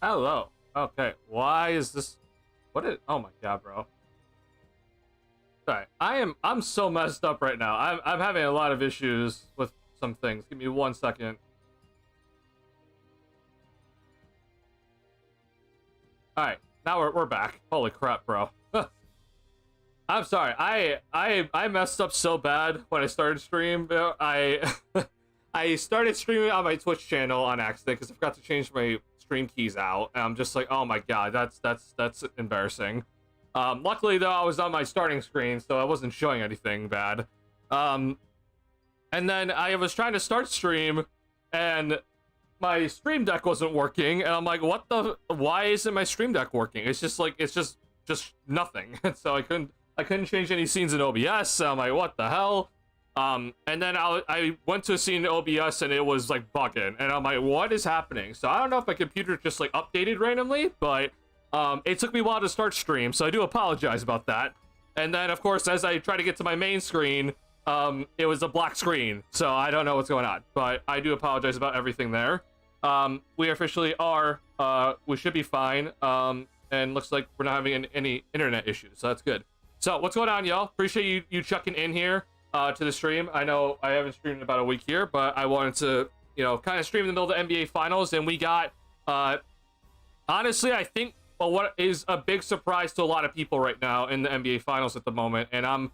Hello. Okay, why is this? What is? Oh my god, bro. Sorry, I'm so messed up right now. I'm having a lot of issues with some things. Give me 1 second. All right, now we're back. Holy crap, bro. I'm sorry. I messed up so bad when I started stream. I I started streaming on my Twitch channel on accident because I forgot to change my stream keys out, and I'm just like, oh my god, that's embarrassing. Luckily though, I was on my starting screen, so I wasn't showing anything bad. And then I was trying to start stream, and my stream deck wasn't working, and I'm like, what the? Why isn't my stream deck working? It's just like it's just nothing. And so I couldn't change any scenes in OBS. So I'm like, what the hell? And then I went to a scene in OBS and it was like bugging, and I'm like, what is happening? So I don't know if my computer just like updated randomly, but it took me a while to start stream, so I do apologize about that. And then of course, as I try to get to my main screen, it was a black screen, so I don't know what's going on, but I do apologize about everything there. We officially are, we should be fine, and looks like we're not having any internet issues, so that's good. So what's going on, y'all? Appreciate you checking in here to the stream. I know I haven't streamed in about a week here, but I wanted to, you know, kind of stream in the middle of the NBA Finals, and we got, honestly, I think what is a big surprise to a lot of people right now in the NBA Finals at the moment, and I'm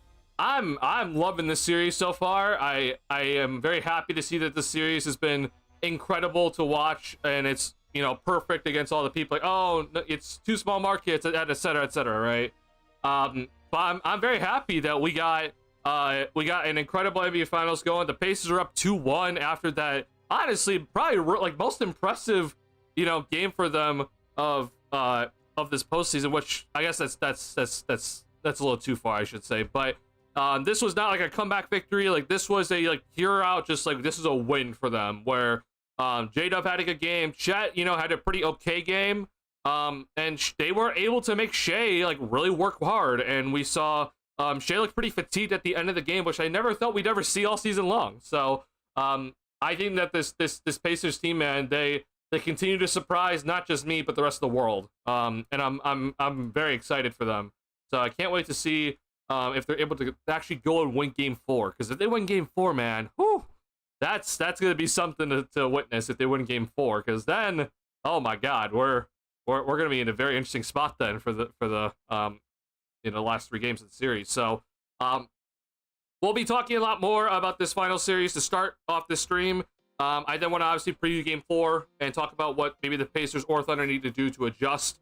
loving this series so far. I am very happy to see that the series has been incredible to watch, and it's, you know, perfect against all the people like, oh, it's too small markets, etc, right? But I'm very happy that we got an incredible NBA Finals going. The Pacers are up 2-1 after that. Honestly, probably like most impressive, you know, game for them of this postseason. Which I guess that's a little too far, I should say. But this was not like a comeback victory. Like this was a like here out. Just like this is a win for them. Where J-Dub had a good game. Chet, you know, had a pretty okay game. And they were able to make Shea like really work hard, and we saw Shea looked pretty fatigued at the end of the game, which I never thought we'd ever see all season long. So I think that this Pacers team, man, they continue to surprise not just me but the rest of the world. And I'm very excited for them. So I can't wait to see if they're able to actually go and win Game 4. Because if they win Game 4, man, whew, that's gonna be something to witness if they win Game 4. Because then, oh my God, we're gonna be in a very interesting spot then for the last 3 games of the series. So we'll be talking a lot more about this final series to start off this stream. I then want to obviously preview Game 4 and talk about what maybe the Pacers or Thunder need to do to adjust.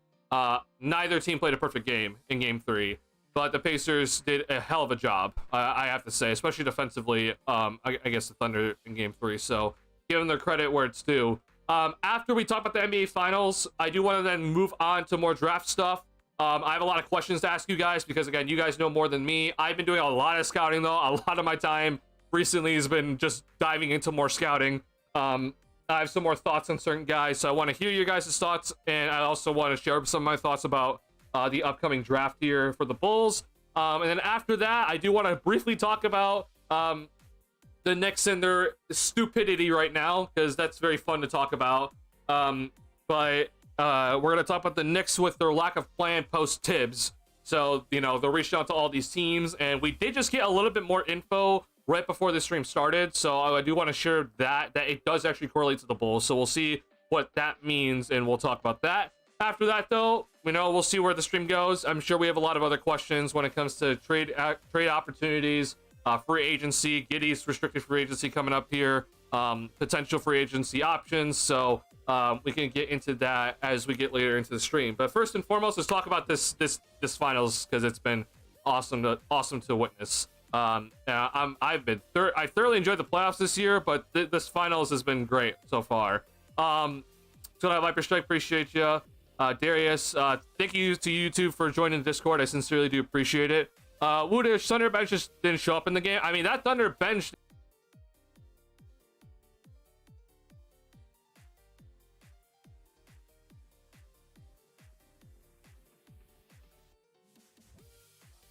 Neither team played a perfect game in Game 3, but the Pacers did a hell of a job, I have to say, especially defensively, I guess the Thunder in Game 3. So give them their credit where it's due. After we talk about the NBA Finals, I do want to then move on to more draft stuff. I have a lot of questions to ask you guys because, again, you guys know more than me. I've been doing a lot of scouting, though. A lot of my time recently has been just diving into more scouting. I have some more thoughts on certain guys, so I want to hear your guys' thoughts, and I also want to share some of my thoughts about the upcoming draft here for the Bulls. And then after that, I do want to briefly talk about the Knicks and their stupidity right now, because that's very fun to talk about. But we're going to talk about the Knicks with their lack of plan post-Tibbs. So, they're reaching out to all these teams, and we did just get a little bit more info right before the stream started, so I do want to share that it does actually correlate to the Bulls. So we'll see what that means, and we'll talk about that. After that, though, we'll see where the stream goes. I'm sure we have a lot of other questions when it comes to trade opportunities, free agency, Giddey's restricted free agency coming up here, potential free agency options. So we can get into that as we get later into the stream. But first and foremost, let's talk about this finals, because it's been awesome to witness. I thoroughly enjoyed the playoffs this year, but this finals has been great so far. So Viper Strike, appreciate you. Darius, thank you to YouTube for joining the Discord. I sincerely do appreciate it. Woodish, Thunder bench just didn't show up in the game. I mean, that Thunder bench.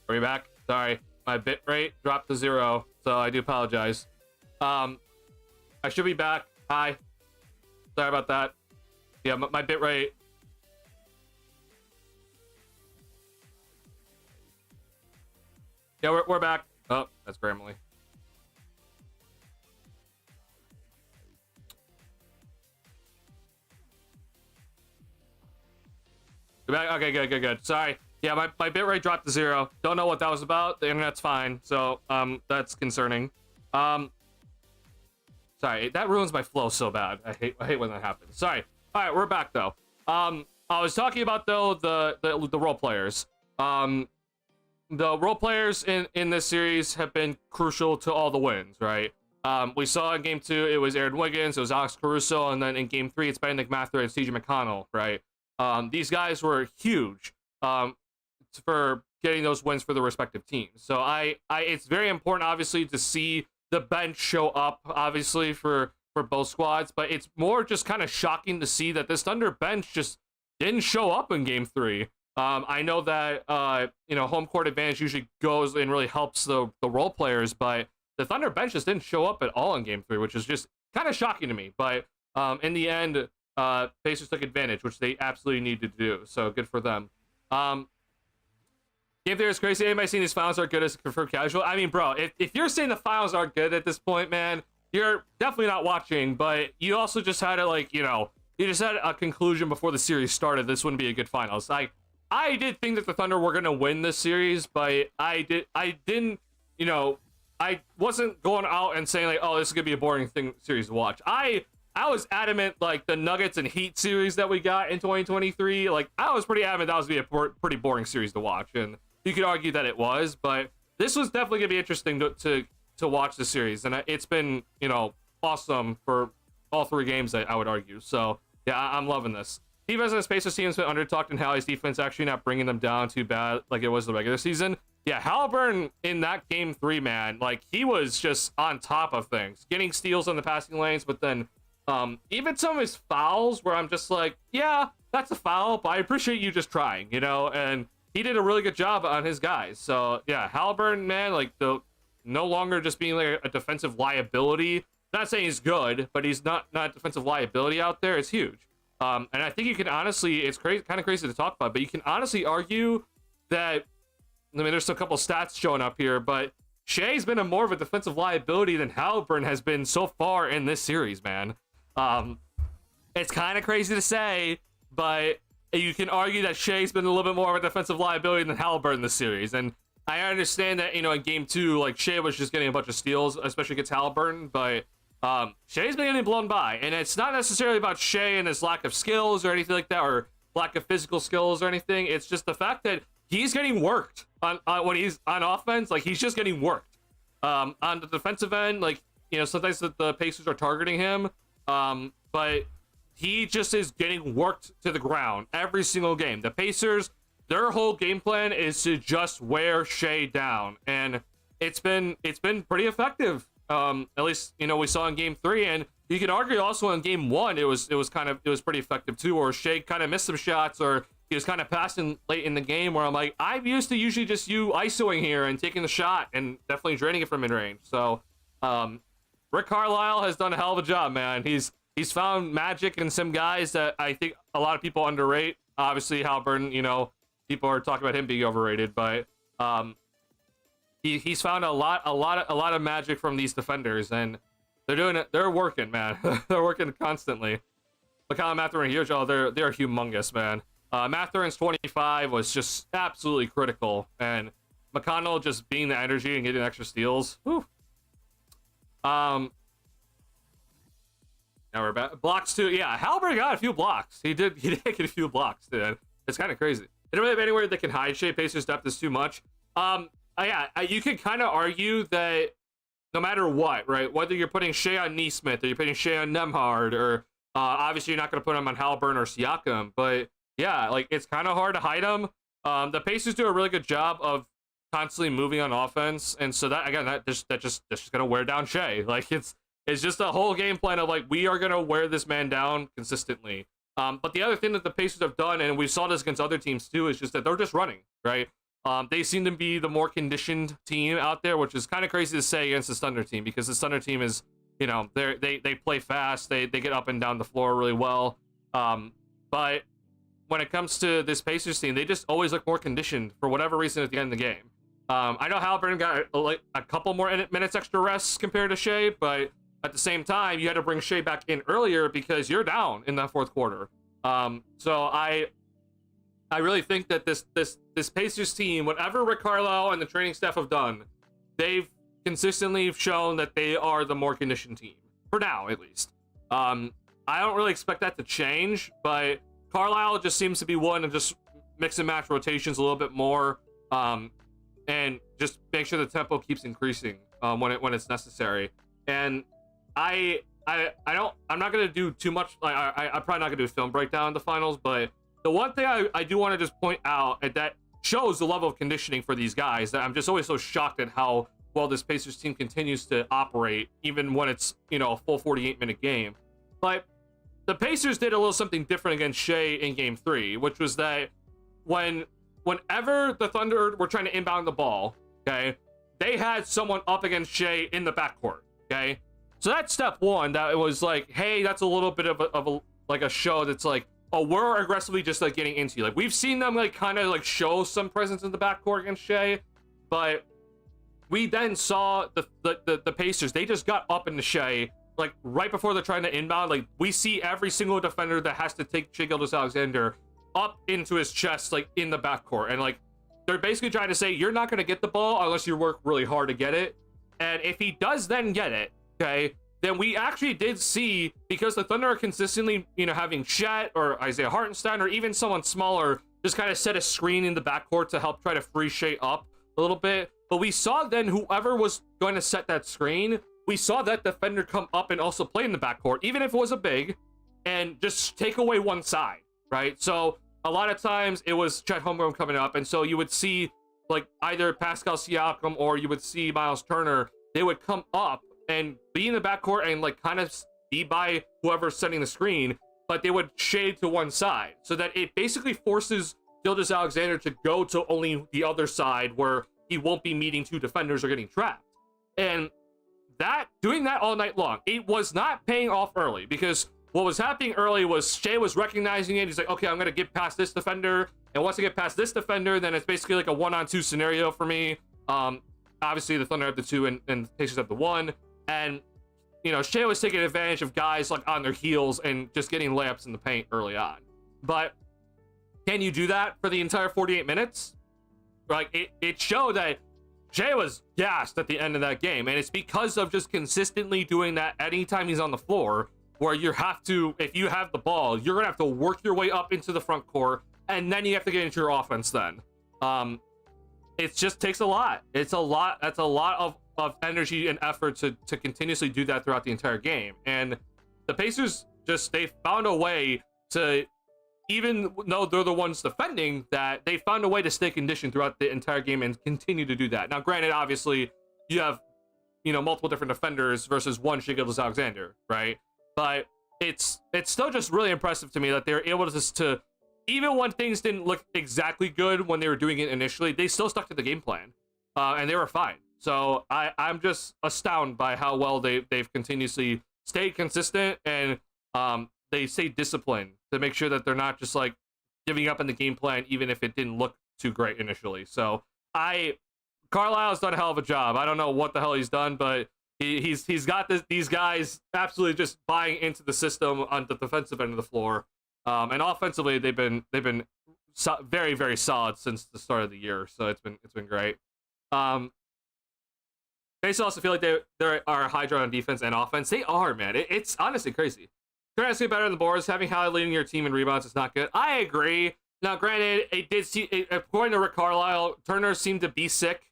Are we back? Sorry. My bit rate dropped to 0, so I do apologize. I should be back. Hi. Sorry about that. Yeah, my bit rate. Yeah, we're back. Oh, that's Grammarly. We're back. Okay, good. Sorry. Yeah, my bitrate dropped to 0. Don't know what that was about. The internet's fine, so that's concerning. Sorry, that ruins my flow so bad. I hate when that happens. Sorry. All right, we're back though. I was talking about though the role players. The role players in this series have been crucial to all the wins, right? We saw in Game 2 it was Aaron Wiggins, it was Alex Caruso, and then in Game 3 it's Benedict Mather and CJ McConnell, right? These guys were huge. For getting those wins for the respective teams. So it's very important, obviously, to see the bench show up, obviously, for both squads, but it's more just kind of shocking to see that this Thunder bench just didn't show up in Game 3. I know that, home court advantage usually goes and really helps the role players, but the Thunder bench just didn't show up at all in Game 3, which is just kind of shocking to me. But in the end, Pacers took advantage, which they absolutely need to do, so good for them. Game theory is crazy. Anybody saying these finals aren't good as a confirmed casual? I mean, bro, if you're saying the finals aren't good at this point, man, you're definitely not watching. But you also just had it you just had a conclusion before the series started. This wouldn't be a good finals. I did think that the Thunder were gonna win this series, but I didn't, I wasn't going out and saying oh, this is gonna be a boring series to watch. I was adamant, the Nuggets and Heat series that we got in 2023. I was pretty adamant that was gonna be a pretty boring series to watch, and you could argue that it was, but this was definitely gonna be interesting to watch the series, and it's been awesome for all 3 games. I would argue. So yeah, I'm loving this. Defense in the Pacers team has been undertalked, and Hallie's defense actually not bringing them down too bad like it was the regular season. Yeah, Halliburton in that Game 3, man, he was just on top of things, getting steals on the passing lanes, but then even some of his fouls where I'm just yeah, that's a foul, but I appreciate you just trying, and he did a really good job on his guys. So yeah, Halliburton, man, no longer just being a defensive liability not saying he's good, but he's not a defensive liability out there. It's huge. And I think you can honestly, it's crazy, kind of crazy to talk about, but you can honestly argue that, I mean, there's a couple stats showing up here, but Shea's been more of a defensive liability than Haliburton has been so far in this series, man. It's kind of crazy to say, but you can argue that Shea's been a little bit more of a defensive liability than Haliburton in this series. And I understand that, in game 2, like, Shea was just getting a bunch of steals, especially against Haliburton, but Shea's been getting blown by. And it's not necessarily about Shea and his lack of skills or anything like that, or lack of physical skills or anything. It's just the fact that he's getting worked on when he's on offense. Like, he's just getting worked. On the defensive end, like, sometimes the Pacers are targeting him, but he just is getting worked to the ground every single game. The Pacers, their whole game plan is to just wear Shea down, and it's been pretty effective. At least we saw in Game 3, and you could argue also in Game 1 it was pretty effective too. Or Shea kind of missed some shots, or he was kind of passing late in the game. Where I'm like, I'm used to usually just you ISOing here and taking the shot and definitely draining it from mid range. So Rick Carlisle has done a hell of a job, man. He's found magic in some guys that I think a lot of people underrate. Obviously, Haliburton, people are talking about him being overrated, but he's found a lot of magic from these defenders, and they're doing it. They're working, man. They're working constantly. McCollum, Mathurin, and Huge, they're humongous, man. Mathurin's 25 was just absolutely critical, and McConnell just being the energy and getting extra steals. Whew. Now we're back. Blocks too. Yeah, Haliburton got a few blocks. He did get a few blocks, dude. It's kind of crazy. They don't really have anywhere they can hide Shea. Pacers' depth is too much. You can kind of argue that no matter what, right? Whether you're putting Shea on Neesmith or you're putting Shea on Nembhard, or obviously you're not going to put him on Haliburton or Siakam, but yeah, like, it's kind of hard to hide him. The Pacers do a really good job of constantly moving on offense, and so that, again, that's just gonna wear down Shea. Like, it's just a whole game plan of, like, we are gonna wear this man down consistently. But the other thing that the Pacers have done, and we saw this against other teams too, is just that they're just running, right? They seem to be the more conditioned team out there, which is kind of crazy to say against the Thunder team, because the Thunder team is, they play fast, they get up and down the floor really well. But when it comes to this Pacers team, they just always look more conditioned for whatever reason at the end of the game. I know Haliburton got a couple more minutes extra rests compared to Shea, but at the same time, you had to bring Shea back in earlier because you're down in that fourth quarter. So I really think that this Pacers team, whatever Rick Carlisle and the training staff have done, they've consistently shown that they are the more conditioned team, for now at least. I don't really expect that to change, but Carlisle just seems to be one to just mix and match rotations a little bit more, and just make sure the tempo keeps increasing when it's necessary. And I'm not gonna do too much. Like, I'm probably not gonna do a film breakdown in the finals, but the one thing I do want to just point out, and that shows the level of conditioning for these guys, that I'm just always so shocked at how well this Pacers team continues to operate, even when it's a full 48-minute game. But the Pacers did a little something different against Shea in Game 3, which was that whenever the Thunder were trying to inbound the ball, okay, they had someone up against Shea in the backcourt, okay? So that's step one. That it was like, hey, that's a little bit of a show that's like, oh, we're aggressively just like getting into you. Like, we've seen them like kind of like show some presence in the backcourt against Shea, but we then saw the Pacers, they just got up into Shea like right before they're trying to inbound. Like, we see every single defender that has to take Shea Gilgeous-Alexander up into his chest, like in the backcourt, and like they're basically trying to say, you're not going to get the ball unless you work really hard to get it. And if he does then get it, okay, then we actually did see, because the Thunder are consistently, having Chet or Isaiah Hartenstein or even someone smaller just kind of set a screen in the backcourt to help try to free Shea up a little bit. But we saw then whoever was going to set that screen, we saw that defender come up and also play in the backcourt, even if it was a big, and just take away one side, right? So a lot of times it was Chet Holmgren coming up, and so you would see like either Pascal Siakam or you would see Miles Turner. They would come up and be in the backcourt and like kind of be by whoever's setting the screen, but they would shade to one side so that it basically forces Gilgeous-Alexander to go to only the other side where he won't be meeting two defenders or getting trapped. And doing that all night long, it was not paying off early, because what was happening early was Shea was recognizing it. He's like, okay, I'm going to get past this defender. And once I get past this defender, then it's basically like a 1-on-2 scenario for me. Obviously, the Thunder have the 2 and the Pacers have the 1. And, you know, Shea was taking advantage of guys like on their heels and just getting layups in the paint early on. But can you do that for the entire 48 minutes? Like, it showed that Shea was gassed at the end of that game. And it's because of just consistently doing that anytime he's on the floor, where you have to, if you have the ball, you're going to have to work your way up into the front court, and then you have to get into your offense then. It just takes a lot. It's a lot. That's a lot of energy and effort to continuously do that throughout the entire game. And the Pacers they found a way to, even though they're the ones defending, that they found a way to stay conditioned throughout the entire game and continue to do that. Now, granted, obviously, you have, you know, multiple different defenders versus one Shai Gilgeous-Alexander, right? But it's still just really impressive to me that they were able to even when things didn't look exactly good when they were doing it initially, they still stuck to the game plan, and they were fine. So I'm just astounded by how well they've continuously stayed consistent, and they stay disciplined to make sure that they're not just like giving up on the game plan, even if it didn't look too great initially. So Carlisle's done a hell of a job. I don't know what the hell he's done, but he's got these guys absolutely just buying into the system on the defensive end of the floor. And offensively, they've been very, very solid since the start of the year. So it's been great. They also feel like they are high draw on defense and offense. They are, man. It's honestly crazy. Turner has to get better on the boards. Having Hallie leading your team in rebounds is not good. I agree. Now, granted, according to Rick Carlisle, Turner seemed to be sick.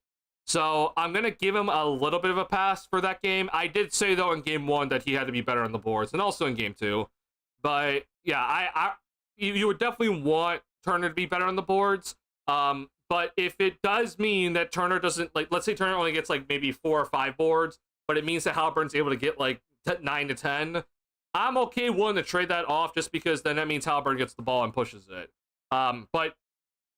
So I'm going to give him a little bit of a pass for that game. I did say, though, in game 1 that he had to be better on the boards, and also in game 2. But yeah, you would definitely want Turner to be better on the boards. But if it does mean that Turner doesn't, like, let's say Turner only gets like maybe 4 or 5 boards, but it means that Halliburton's able to get like 9 to 10, I'm okay willing to trade that off, just because then that means Halliburton gets the ball and pushes it. But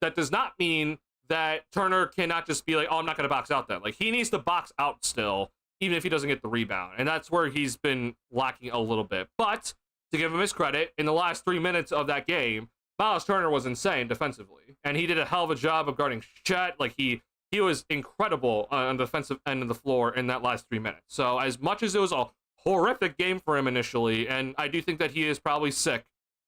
that does not mean that Turner cannot just be like, oh, I'm not going to box out then. Like, he needs to box out still, even if he doesn't get the rebound. And that's where he's been lacking a little bit. But to give him his credit, in the last 3 minutes of that game, Miles Turner was insane defensively, and he did a hell of a job of guarding Chet. Like, he was incredible on the defensive end of the floor in that last 3 minutes. So as much as it was a horrific game for him initially, and I do think that he is probably sick,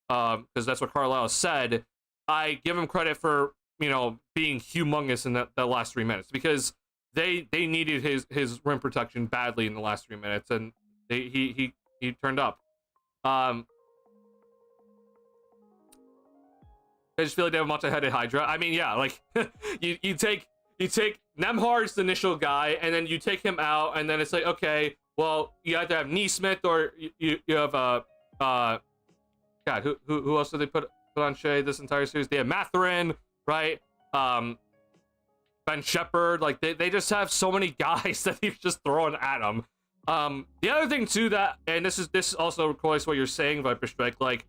because that's what Carlisle said, I give him credit for, you know, being humongous in that last 3 minutes, because they needed his rim protection badly in the last 3 minutes, and he turned up. I just feel like they have a much ahead of Hydra. I mean, yeah, like you take Nembhard's the initial guy, and then you take him out, and then it's like, okay, well, you either have Neesmith or you have God, who else did they put on Shea this entire series? They have Mathurin, right? Ben Shepherd. Like, they just have so many guys that he's just throwing at them. The other thing too, that, and this also correlates what you're saying, Viper Strike, like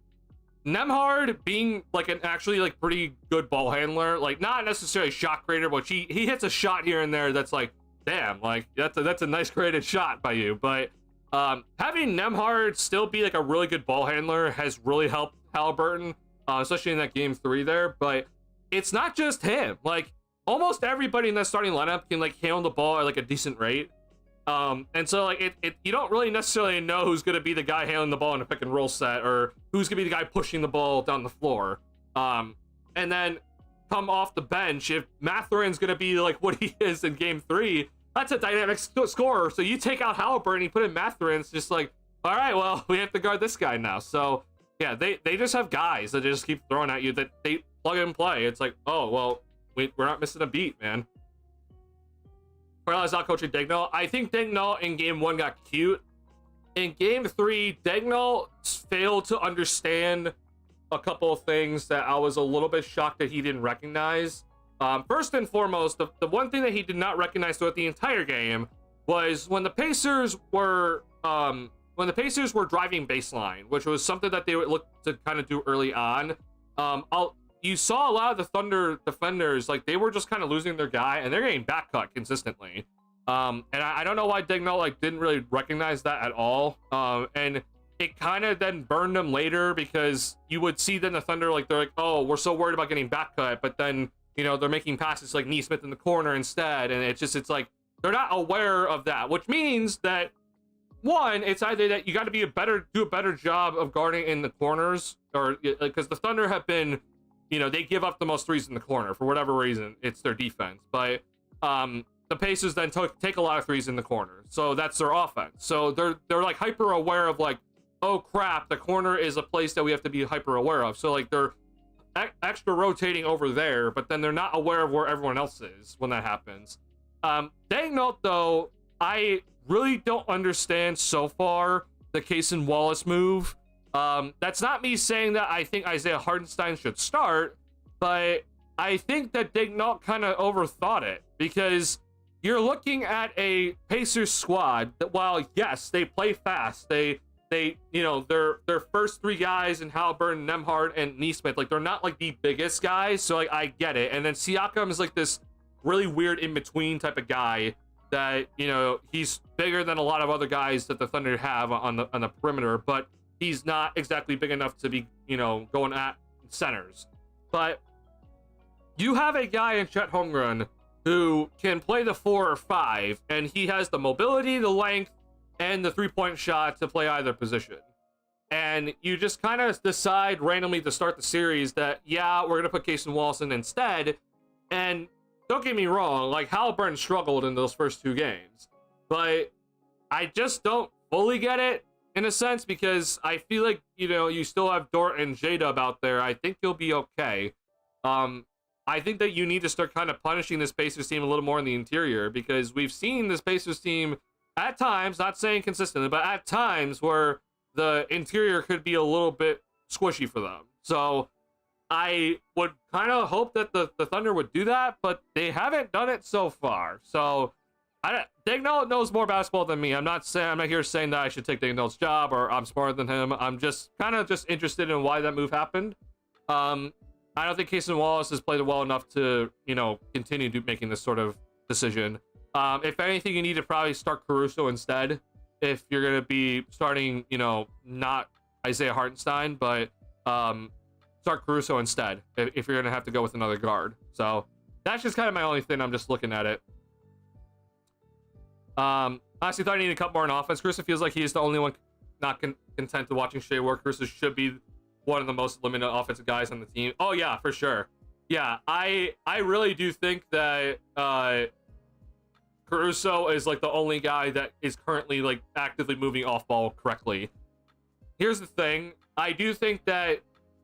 Nembhard being like an actually like pretty good ball handler, like not necessarily shot creator, but he hits a shot here and there that's like, damn, like that's a nice created shot by you. But having Nembhard still be like a really good ball handler has really helped Halliburton, especially in that game 3 there. But it's not just him. Like, almost everybody in that starting lineup can like handle the ball at like a decent rate. And so like you don't really necessarily know who's going to be the guy handling the ball in a pick and roll set, or who's going to be the guy pushing the ball down the floor. And then come off the bench, if Mathurin's going to be like what he is in game 3, that's a dynamic scorer. So you take out Halliburton, you put in Mathurin, it's just like, all right, well, we have to guard this guy now. So yeah, they just have guys that just keep throwing at you that they plug and play. It's like, oh, well, we're not missing a beat, man. Carlisle's not coaching Dagnall. I think Dagnall in game 1 got cute. In game 3, Dagnall failed to understand a couple of things that I was a little bit shocked that he didn't recognize. First and foremost, the one thing that he did not recognize throughout the entire game was when the Pacers were driving baseline, which was something that they would look to kind of do early on. You saw a lot of the Thunder defenders, like, they were just kind of losing their guy, and they're getting back cut consistently. And I don't know why Dignault like didn't really recognize that at all. And it kind of then burned them later, because you would see then the Thunder, like, they're like, oh, we're so worried about getting back cut, but then, you know, they're making passes like Neesmith in the corner instead, and it's like they're not aware of that, which means that, one, it's either that you got to do a better job of guarding in the corners, or because the Thunder have been, you know, they give up the most threes in the corner for whatever reason. It's their defense, but the Pacers then take a lot of threes in the corner, so that's their offense. So they're like hyper aware of like, oh crap, the corner is a place that we have to be hyper aware of. So like they're extra rotating over there, but then they're not aware of where everyone else is when that happens. Dignault, though, I really don't understand so far the Cason Wallace move. That's not me saying that I think Isaiah Hartenstein should start, but I think that Dignault kind of overthought it, because you're looking at a Pacers squad that, while yes, they play fast, they you know, their first three guys in Halliburton, Nembhard, and Neesmith, like, they're not like the biggest guys, so like I get it. And then Siakam is like this really weird in between type of guy that, you know, he's bigger than a lot of other guys that the Thunder have on the perimeter, but he's not exactly big enough to be, you know, going at centers. But you have a guy in Chet Holmgren who can play the 4 or 5, and he has the mobility, the length, and the three-point shot to play either position. And you just kind of decide randomly to start the series that, yeah, we're going to put Cason Wallace in instead. And don't get me wrong, like, Halliburton struggled in those first 2 games. But I just don't fully get it, in a sense, because I feel like, you know, you still have Dort and J-Dub out there. I think you'll be okay. I think that you need to start kind of punishing this Pacers team a little more in the interior, because we've seen this Pacers team at times, not saying consistently, but at times where the interior could be a little bit squishy for them. So I would kind of hope that the Thunder would do that, but they haven't done it so far. So Dignault knows more basketball than me. I'm not here saying that I should take Dignault's job or I'm smarter than him. I'm just kind of interested in why that move happened. I don't think Cason Wallace has played well enough to, you know, continue making this sort of decision. If anything, you need to probably start Caruso instead if you're going to be starting, you know, not Isaiah Hartenstein, but start Caruso instead if you're going to have to go with another guard. So that's just kind of my only thing. I'm just looking at it. Honestly, thought I needed a couple more in offense. Caruso feels like he's the only one not content to watching Shea work. Caruso should be one of the most limited offensive guys on the team. Oh yeah, for sure. Yeah, I really do think that Caruso is like the only guy that is currently like actively moving off ball correctly. Here's the thing. I do think that,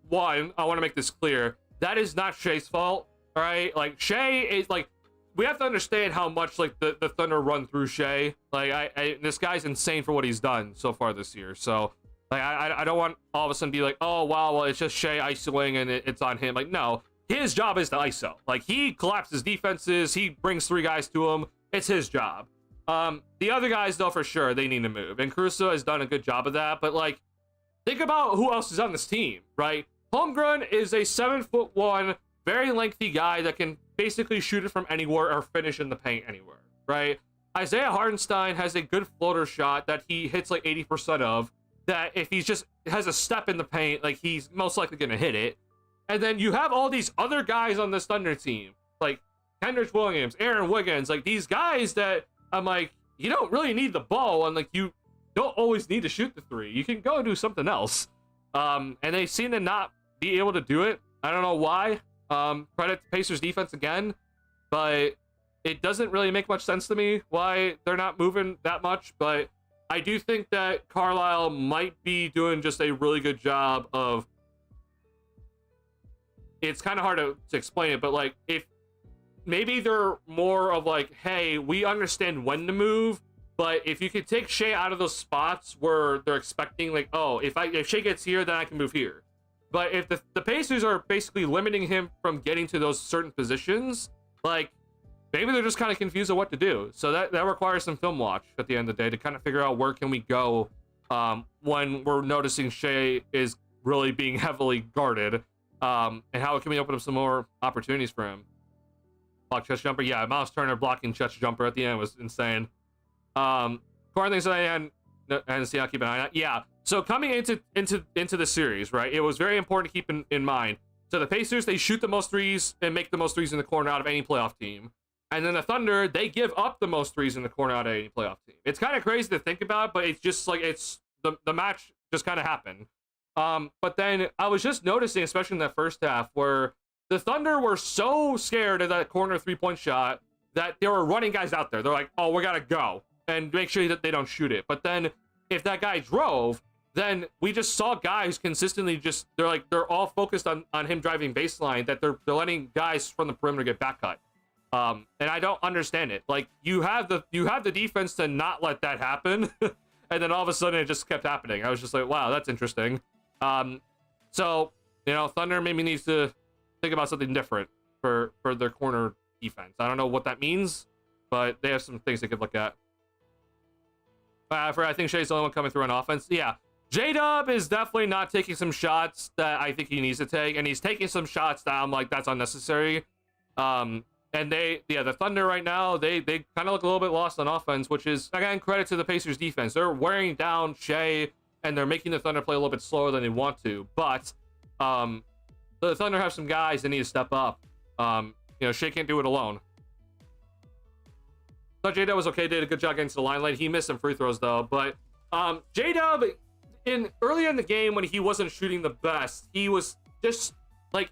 one, I want to make this clear, that is not Shea's fault. All right, like Shea is like, we have to understand how much like the Thunder run through Shea. Like this guy's insane for what he's done so far this year. So like I don't want all of a sudden be like, oh wow, well it's just Shea isoing and it's on him. Like no, his job is to iso. Like he collapses defenses, he brings 3 guys to him. It's his job. The other guys though, for sure, they need to move, and Caruso has done a good job of that. But like, think about who else is on this team, right? Holmgren is a 7'1", very lengthy guy that can basically shoot it from anywhere or finish in the paint anywhere, right? Isaiah Hartenstein has a good floater shot that he hits like 80% of, that if he's just has a step in the paint, like he's most likely gonna hit it. And then you have all these other guys on this Thunder team, like Kendrick Williams, Aaron Wiggins, like these guys that I'm like, you don't really need the ball, and like you don't always need to shoot the 3. You can go and do something else. And they seem to not be able to do it. I don't know why. Credit to Pacers defense again, but it doesn't really make much sense to me why they're not moving that much. But I do think that Carlisle might be doing just a really good job of, it's kind of hard to explain it, but like if maybe they're more of like, hey, we understand when to move, but if you could take Shea out of those spots where they're expecting like, oh, if Shea gets here, then I can move here. But if the Pacers are basically limiting him from getting to those certain positions, like maybe they're just kind of confused on what to do. So that requires some film watch at the end of the day to kind of figure out where can we go when we're noticing Shea is really being heavily guarded, and how can we open up some more opportunities for him. block Chet's jumper. Yeah, Miles Turner blocking Chet's jumper at the end was insane. Corn things that I and see, I'll keep an eye on. Yeah. So coming into the series, right? It was very important to keep in mind. So the Pacers, they shoot the most threes and make the most threes in the corner out of any playoff team. And then the Thunder, they give up the most threes in the corner out of any playoff team. It's kind of crazy to think about, but it's just like it's the match just kind of happened. But then I was just noticing, especially in that first half, where the Thunder were so scared of that corner 3-point shot that they were running guys out there. They're like, oh, we gotta go and make sure that they don't shoot it. But then if that guy drove, then we just saw guys consistently just they're all focused on him driving baseline, that they're letting guys from the perimeter get back cut. And I don't understand it. Like you have the defense to not let that happen, and then all of a sudden it just kept happening. I was just like, wow, that's interesting. So Thunder maybe needs to think about something different for their corner defense. I don't know what that means, but they have some things they could look at. I think Shai's the only one coming through on offense. Yeah, J-Dub is definitely not taking some shots that I think he needs to take, and he's taking some shots that I'm like, that's unnecessary. And the Thunder right now, they kind of look a little bit lost on offense, which is, again, credit to the Pacers defense. They're wearing down Shai, and they're making the Thunder play a little bit slower than they want to. But the Thunder have some guys that need to step up. Shai can't do it alone. Thought J-Dub was okay, did a good job against the line late. He missed some free throws though. But J-Dub, early in the game when he wasn't shooting the best, he was just like,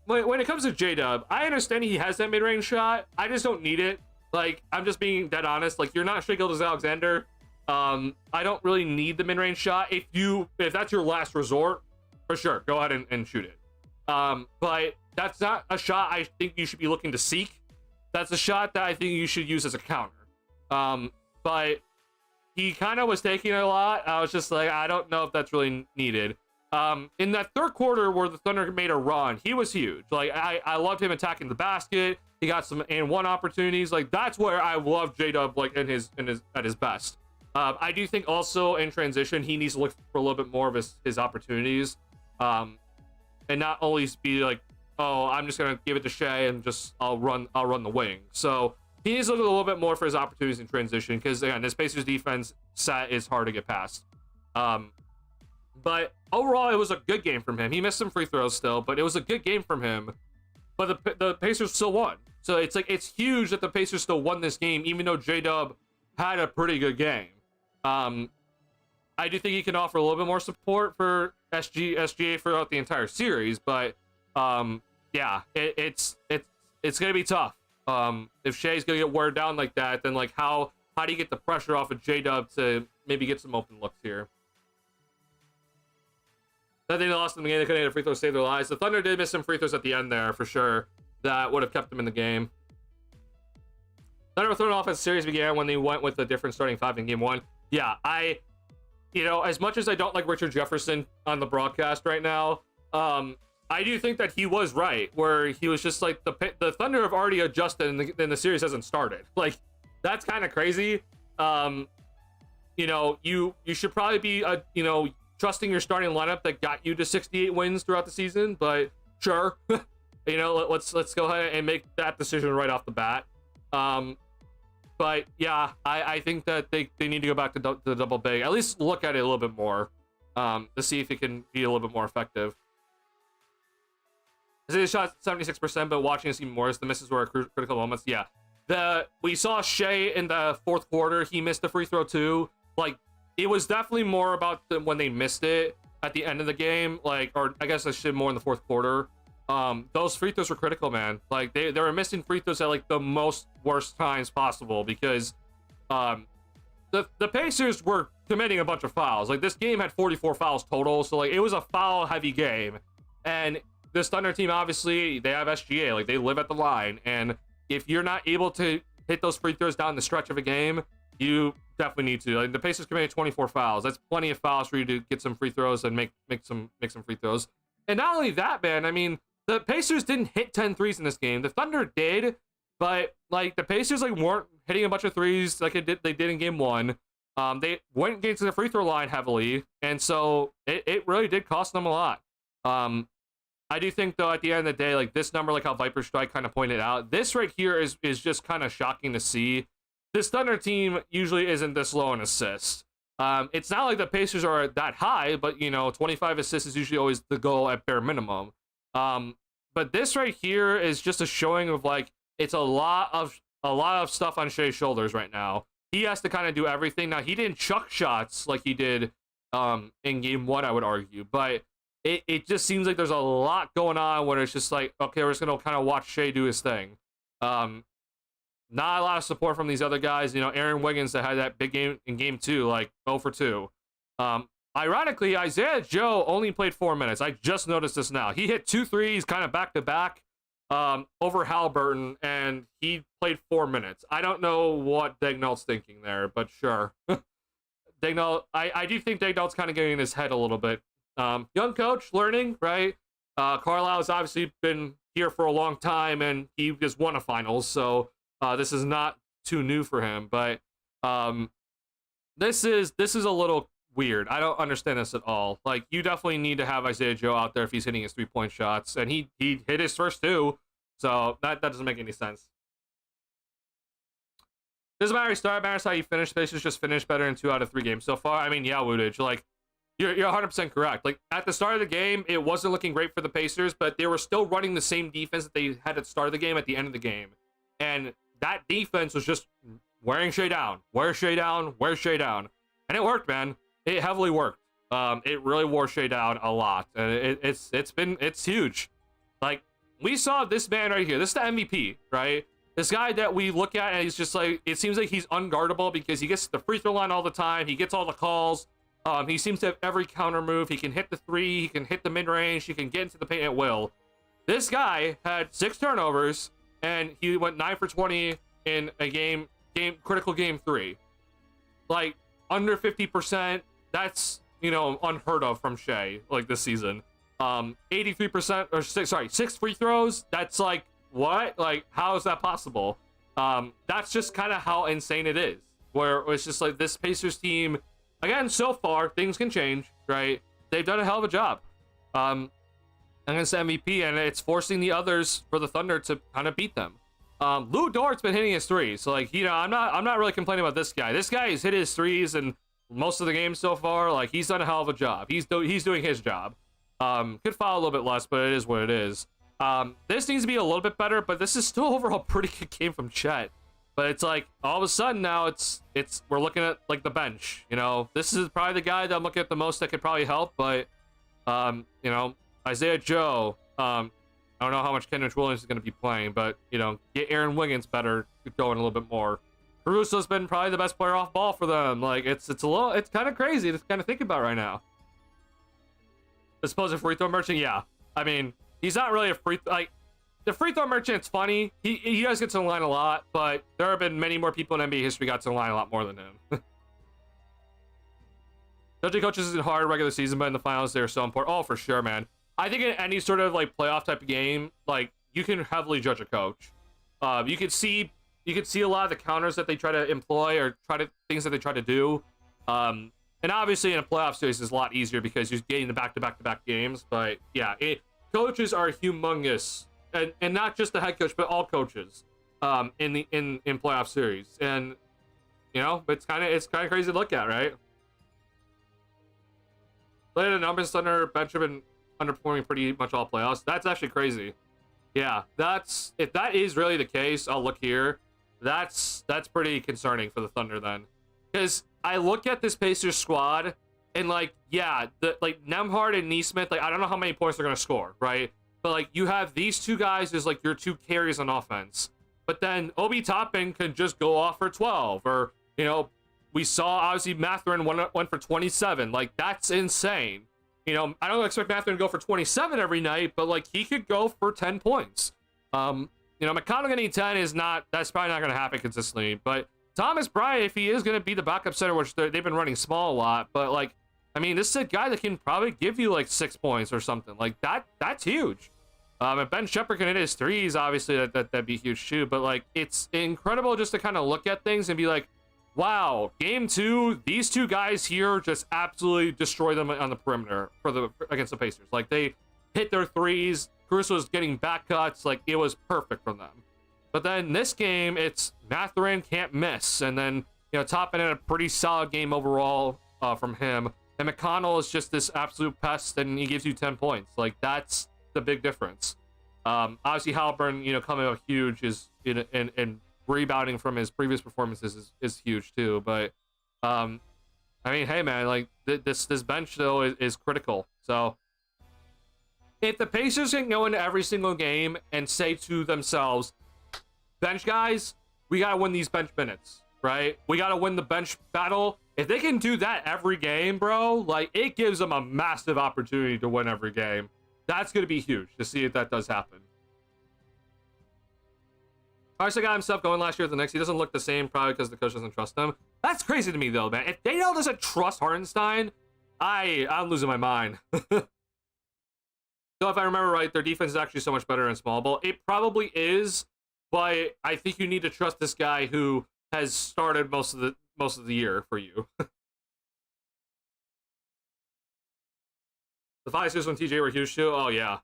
when it comes to J-Dub, I understand he has that mid-range shot. I just don't need it. Like, I'm just being dead honest. Like, you're not Shai Gilgeous-Alexander. I don't really need the mid-range shot. If that's your last resort, for sure, go ahead and shoot it. But that's not a shot I think you should be looking to seek. That's a shot that I think you should use as a counter. But he kind of was taking it a lot. I was just like, I don't know if that's really needed. In that third quarter where the Thunder made a run, he was huge. Like, I loved him attacking the basket. He got some and one opportunities. Like, that's where I love J-Dub, like at his best. I do think also in transition he needs to look for a little bit more of his opportunities, and not always be like, oh, I'm just gonna give it to Shai and just I'll run the wing. So he needs to look a little bit more for his opportunities in transition, because again, this Pacers defense set is hard to get past. But overall, it was a good game from him. He missed some free throws still, but it was a good game from him. But the Pacers still won. So it's like, it's huge that the Pacers still won this game, even though J-Dub had a pretty good game. I do think he can offer a little bit more support for SGA throughout the entire series, but yeah, it's gonna be tough. If Shai's gonna get wear down like that, then like how do you get the pressure off of J-Dub to maybe get some open looks here? I think they lost in the game. They couldn't hit a free throw to save their lives. The Thunder did miss some free throws at the end there for sure. That would have kept them in the game. Thunder thrown off as the series began when they went with a different starting five in game one. Yeah, as much as I don't like Richard Jefferson on the broadcast right now, I do think that he was right, where he was just like, the Thunder have already adjusted and the series hasn't started. Like, that's kind of crazy. You should probably be trusting your starting lineup that got you to 68 wins throughout the season, but sure. Let's go ahead and make that decision right off the bat. But yeah, I think that they need to go back to the double big, at least look at it a little bit more, to see if it can be a little bit more effective. I say the shot's 76%, but watching it even more, the misses were critical moments. Yeah, we saw Shai in the fourth quarter. He missed the free throw too. Like, it was definitely more about when they missed it at the end of the game. Like, or I guess I should more in the fourth quarter. Those free throws were critical, man. Like, they were missing free throws at like the most worst times possible, because the Pacers were committing a bunch of fouls. Like, this game had 44 fouls total, so like it was a foul heavy game. And this Thunder team, obviously, they have SGA, like they live at the line, and if you're not able to hit those free throws down the stretch of a game, you definitely need to. Like, the Pacers committed 24 fouls. That's plenty of fouls for you to get some free throws and make some free throws. And not only that, man, I mean, the Pacers didn't hit 10 threes in this game. The Thunder did, but like the Pacers like weren't hitting a bunch of threes like they did in game one. They went to the free throw line heavily, and so it really did cost them a lot. I do think, though, at the end of the day, like, this number, like how Viper Strike kind of pointed out, this right here is just kind of shocking to see. This Thunder team usually isn't this low in assists. It's not like the Pacers are that high, but, you know, 25 assists is usually always the goal at bare minimum. But this right here is just a showing of, like, it's a lot of stuff on Shea's shoulders right now. He has to kind of do everything. Now, he didn't chuck shots like he did in game 1, I would argue, but it just seems like there's a lot going on where it's just like, okay, we're just going to kind of watch Shea do his thing. Not a lot of support from these other guys. You know, Aaron Wiggins that had that big game in game 2, like 0 for 2. Ironically, Isaiah Joe only played 4 minutes. I just noticed this now. He hit 2 threes kind of back-to-back over Halliburton, and he played 4 minutes. I don't know what Daigneault's thinking there, but sure. Daigneault, I do think Daigneault's kind of getting in his head a little bit. Young coach, learning, right? Carlisle's obviously been here for a long time, and he just won a finals, so this is not too new for him. But this is a little weird. I don't understand this at all. Like, you definitely need to have Isaiah Joe out there if he's hitting his 3-point shots, and he hit his first 2, so that doesn't make any sense. Doesn't matter how you start, matters how you finish. Pacers just finished better in 2 out of 3 games so far. I mean, yeah, Woodage, like, you're 100% correct. Like, at the start of the game, it wasn't looking great for the Pacers, but they were still running the same defense that they had at the start of the game at the end of the game. And that defense was just wearing Shea down, wear Shea down, wear Shea down. And it worked, man. It heavily worked. It really wore Shea down a lot. And it's huge. Like, we saw this man right here. This is the MVP, right? This guy that we look at, and he's just like, it seems like he's unguardable because he gets to the free throw line all the time. He gets all the calls. He seems to have every counter move. He can hit the 3. He can hit the mid-range. He can get into the paint at will. This guy had 6 turnovers, and he went 9 for 20 in a critical game 3. Like, under 50%. That's, you know, unheard of from Shea, like, this season. 83%, or 6 free throws. That's like, what? Like, how is that possible? That's just kind of how insane it is. Where it's just like, this Pacers team, again, so far, things can change, right? They've done a hell of a job against the MVP, and it's forcing the others for the Thunder to kind of beat them. Lou Dort's been hitting his 3s, so, like, you know, I'm not really complaining about this guy. This guy has hit his 3s and most of the game so far. Like, he's done a hell of a job. He's doing his job. Could fall a little bit less, but it is what it is. This needs to be a little bit better, but this is still overall pretty good game from Chet. But it's like, all of a sudden now we're looking at, like, the bench. You know, this is probably the guy that I'm looking at the most that could probably help. But you know, Isaiah Joe, I don't know how much Kenrich Williams is going to be playing, but, you know, get Aaron Wiggins better, going a little bit more. Caruso's been probably the best player off ball for them. Like, it's kind of crazy to kind of think about right now. I suppose a free throw merchant, yeah. I mean, he's not really the free throw merchant's funny. He does get to the line a lot, but there have been many more people in NBA history got to the line a lot more than him. Judging coaches isn't hard regular season, but in the finals they're so important. Oh, for sure, man. I think in any sort of, like, playoff type of game, like, you can heavily judge a coach. You could see a lot of the counters that they try to employ, or things that they try to do. And obviously in a playoff series it's a lot easier because you're getting the back-to-back games. But yeah, coaches are humongous, and not just the head coach, but all coaches in playoff series. And, you know, it's kind of crazy to look at, right? Later, the numbers under bench have been underperforming pretty much all playoffs. That's actually crazy. Yeah, if that is really the case, I'll look here. That's pretty concerning for the Thunder then, because I look at this Pacers squad and, like, yeah, like Nembhard and Nesmith, like, I don't know how many points they're gonna score, right? But, like, you have these 2 guys as, like, your 2 carries on offense, but then Obi Toppin can just go off for 12, or, you know, we saw obviously Mathurin went for 27. Like, that's insane. You know, I don't expect Mathurin to go for 27 every night, but, like, he could go for 10 points. You know, McConnell getting 10 that's probably not going to happen consistently. But Thomas Bryant, if he is going to be the backup center, which they've been running small a lot, but, like, I mean, this is a guy that can probably give you, like, 6 points or something. Like, that's huge. If Ben Shepherd can hit his 3s, obviously that'd be huge too. But, like, it's incredible just to kind of look at things and be like, wow, game 2, these 2 guys here just absolutely destroy them on the perimeter against the Pacers. Like, they hit their threes. Caruso was getting back cuts. Like, it was perfect from them. But then this game, it's Mathurin can't miss. And then, you know, topping in a pretty solid game overall from him. And McConnell is just this absolute pest, and he gives you 10 points. Like, that's the big difference. Obviously, Halliburton, you know, coming up huge is in rebounding from his previous performances is huge too. But I mean, hey man, like this bench though is critical. So if the Pacers can go into every single game and say to themselves, bench guys, we gotta win these bench minutes, right? We gotta win the bench battle. If they can do that every game, bro, like it gives them a massive opportunity to win every game. That's going to be huge to see if that does happen. Arce got himself going last year at the Knicks. He doesn't look the same, probably because the coach doesn't trust him. That's crazy to me, though, man. If Daniel doesn't trust Hartenstein, I'm losing my mind. So if I remember right, their defense is actually so much better in small ball. It probably is, but I think you need to trust this guy who has started most of the year for you. The Pacers when TJ were huge too. Oh yeah,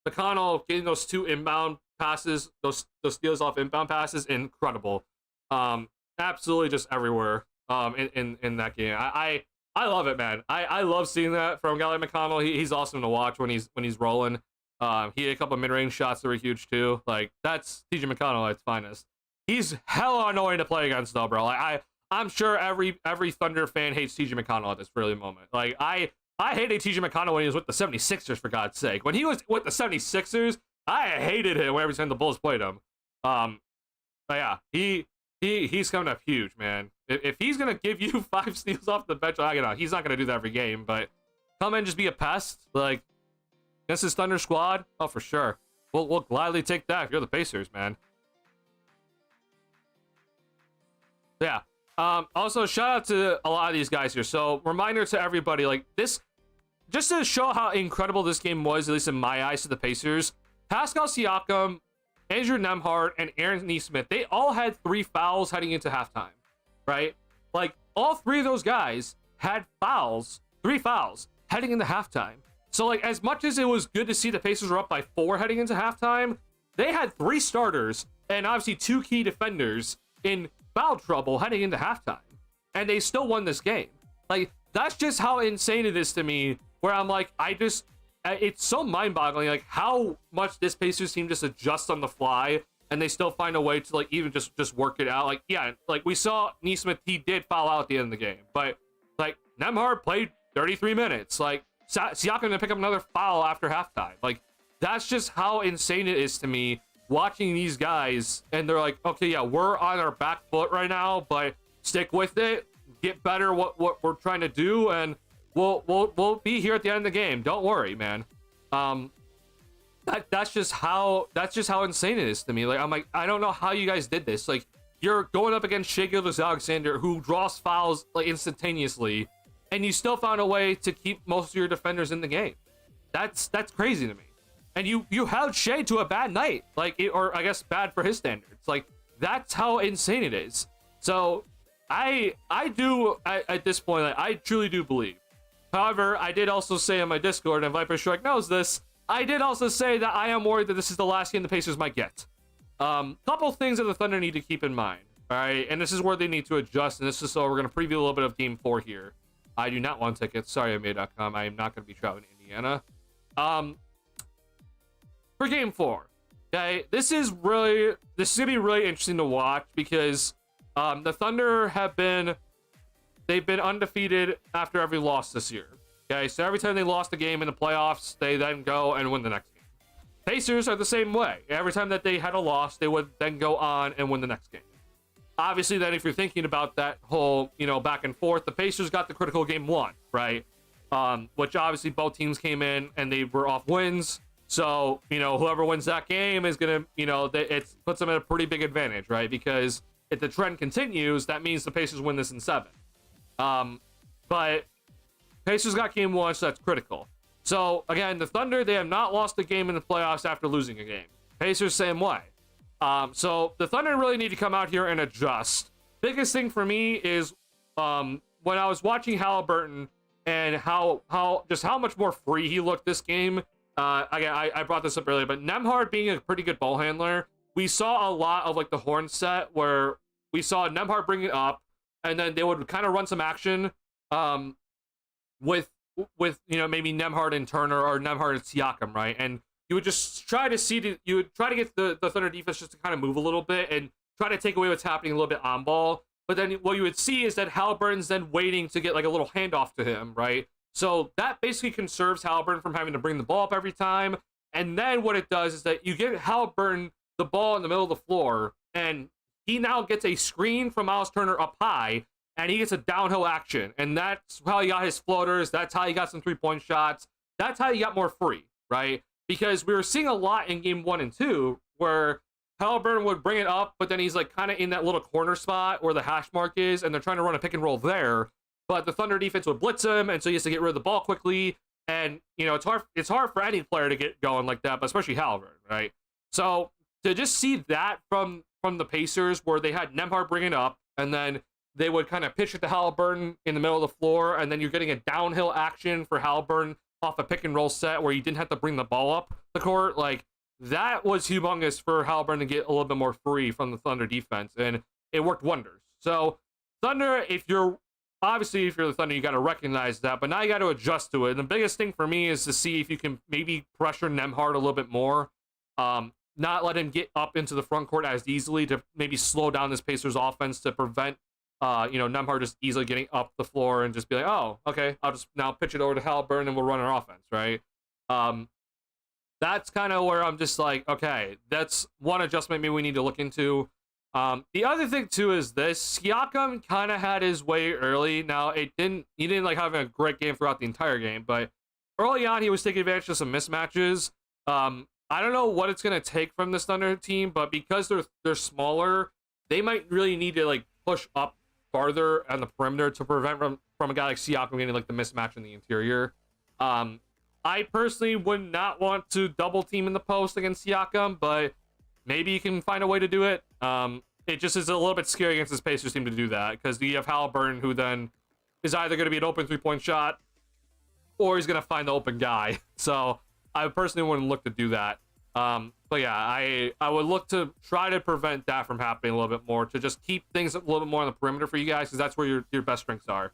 McConnell getting those 2 inbound passes, those steals off inbound passes, incredible. Absolutely just everywhere. In that game, I love it, man. I love seeing that from a guy like McConnell. He's awesome to watch when he's rolling. He had a couple mid-range shots that were huge too. Like that's TJ McConnell at its finest. He's hella annoying to play against though, bro. Like I'm sure every Thunder fan hates TJ McConnell at this really moment. Like I hated TJ McConnell when he was with the 76ers, for God's sake. When he was with the 76ers, I hated him every time the Bulls played him. But yeah, he's coming up huge, man. If he's gonna give you 5 steals off the bench, he's not gonna do that every game. But come in, just be a pest, like against his Thunder squad. Oh, for sure, we'll gladly take that if you're the Pacers, man. Yeah. Also, shout out to a lot of these guys here. So, reminder to everybody, like this. Just to show how incredible this game was, at least in my eyes, to the Pacers, Pascal Siakam, Andrew Nembhard, and Aaron Nesmith, they all had 3 fouls heading into halftime, right? Like, all 3 of those guys had fouls, 3 fouls, heading into halftime. So, like, as much as it was good to see the Pacers were up by 4 heading into halftime, they had 3 starters and obviously 2 key defenders in foul trouble heading into halftime. And they still won this game. Like, that's just how insane it is to me. Where I'm like, it's so mind-boggling, like how much this Pacers team just adjusts on the fly, and they still find a way to like even just work it out. Like, yeah, like we saw Nesmith, he did foul out at the end of the game, but like Nembhard played 33 minutes. Like Siakam gonna pick up another foul after halftime. Like that's just how insane it is to me watching these guys, and they're like, okay, yeah, we're on our back foot right now, but stick with it, get better what we're trying to do, and We'll be here at the end of the game. Don't worry, man. That's just how insane it is to me. Like I'm like, I don't know how you guys did this. Like you're going up against Shai Gilgeous-Alexander, who draws fouls like instantaneously, and you still found a way to keep most of your defenders in the game. That's crazy to me. And you held Shai to a bad night, like or I guess bad for his standards. Like that's how insane it is. So I do at this point, like, I truly do believe. However, I did also say on my Discord, and Viper Shrek knows this, I did also say that I am worried that this is the last game the Pacers might get. Couple things that the Thunder need to keep in mind, all right? And this is where they need to adjust, and this is so we're going to preview a little bit of Game 4 here. I do not want tickets. Sorry, MA.com. I am not going to be traveling to Indiana. For Game 4, okay, this is going to be really interesting to watch because the Thunder they've been undefeated after every loss this year. Okay, so every time they lost a game in the playoffs, they then go and win the next game. Pacers are the same way. Every time that they had a loss, they would then go on and win the next game. Obviously, then if you're thinking about that whole, back and forth, the Pacers got the critical game 1, right? Which obviously both teams came in and they were off wins. So, whoever wins that game is going to, it puts them at a pretty big advantage, right? Because if the trend continues, that means the Pacers win this in 7. But Pacers got game 1, so that's critical. So again, the Thunder, they have not lost a game in the playoffs after losing a game. Pacers, same way. So the Thunder really need to come out here and adjust. Biggest thing for me is when I was watching Halliburton and how much more free he looked this game again, I brought this up earlier, but Nemhard being a pretty good ball handler, we saw a lot of like the horn set where we saw Nemhard bring it up, and then they would kind of run some action, with maybe Nemhard and Turner or Nemhard and Siakam, right? And you would just try to you would try to get the Thunder defense just to kind of move a little bit and try to take away what's happening a little bit on ball. But then what you would see is that Halliburton's then waiting to get like a little handoff to him, right? So that basically conserves Halliburton from having to bring the ball up every time. And then what it does is that you give Halliburton the ball in the middle of the floor, and he now gets a screen from Miles Turner up high, and he gets a downhill action. And that's how he got his floaters. That's how he got some three-point shots. That's how he got more free, right? Because we were seeing a lot in game 1 and 2 where Halliburton would bring it up, but then he's like kind of in that little corner spot where the hash mark is, and they're trying to run a pick and roll there. But the Thunder defense would blitz him, and so he has to get rid of the ball quickly. And it's hard for any player to get going like that, but especially Halliburton, right? So to just see that from the Pacers, where they had Nemhard bring it up, and then they would kind of pitch it to Halliburton in the middle of the floor, and then you're getting a downhill action for Halliburton off a pick and roll set where you didn't have to bring the ball up the court. Like, that was humongous for Halliburton to get a little bit more free from the Thunder defense, and it worked wonders. So Thunder, if you're the Thunder, you got to recognize that, but now you got to adjust to it. And the biggest thing for me is to see if you can maybe pressure Nemhard a little bit more, not let him get up into the front court as easily, to maybe slow down this Pacers offense to prevent Nemhard just easily getting up the floor and just be like, oh, okay, I'll just now pitch it over to Halliburton and we'll run our offense, right? That's kind of where I'm just like, okay, that's one adjustment maybe we need to look into. The other thing too is this: Siakam kind of had his way early. Now he didn't like having a great game throughout the entire game, but early on he was taking advantage of some mismatches. I don't know what it's gonna take from this Thunder team, but because they're smaller, they might really need to like push up farther on the perimeter to prevent from a guy like Siakam getting like the mismatch in the interior. I personally would not want to double team in the post against Siakam, but maybe you can find a way to do it. It just is a little bit scary against this Pacers team to do that, because you have Halliburton, who then is either going to be an open three-point shot or he's going to find the open guy. So I personally wouldn't look to do that. But yeah, I would look to try to prevent that from happening a little bit more, to just keep things a little bit more on the perimeter for you guys, because that's where your best strengths are.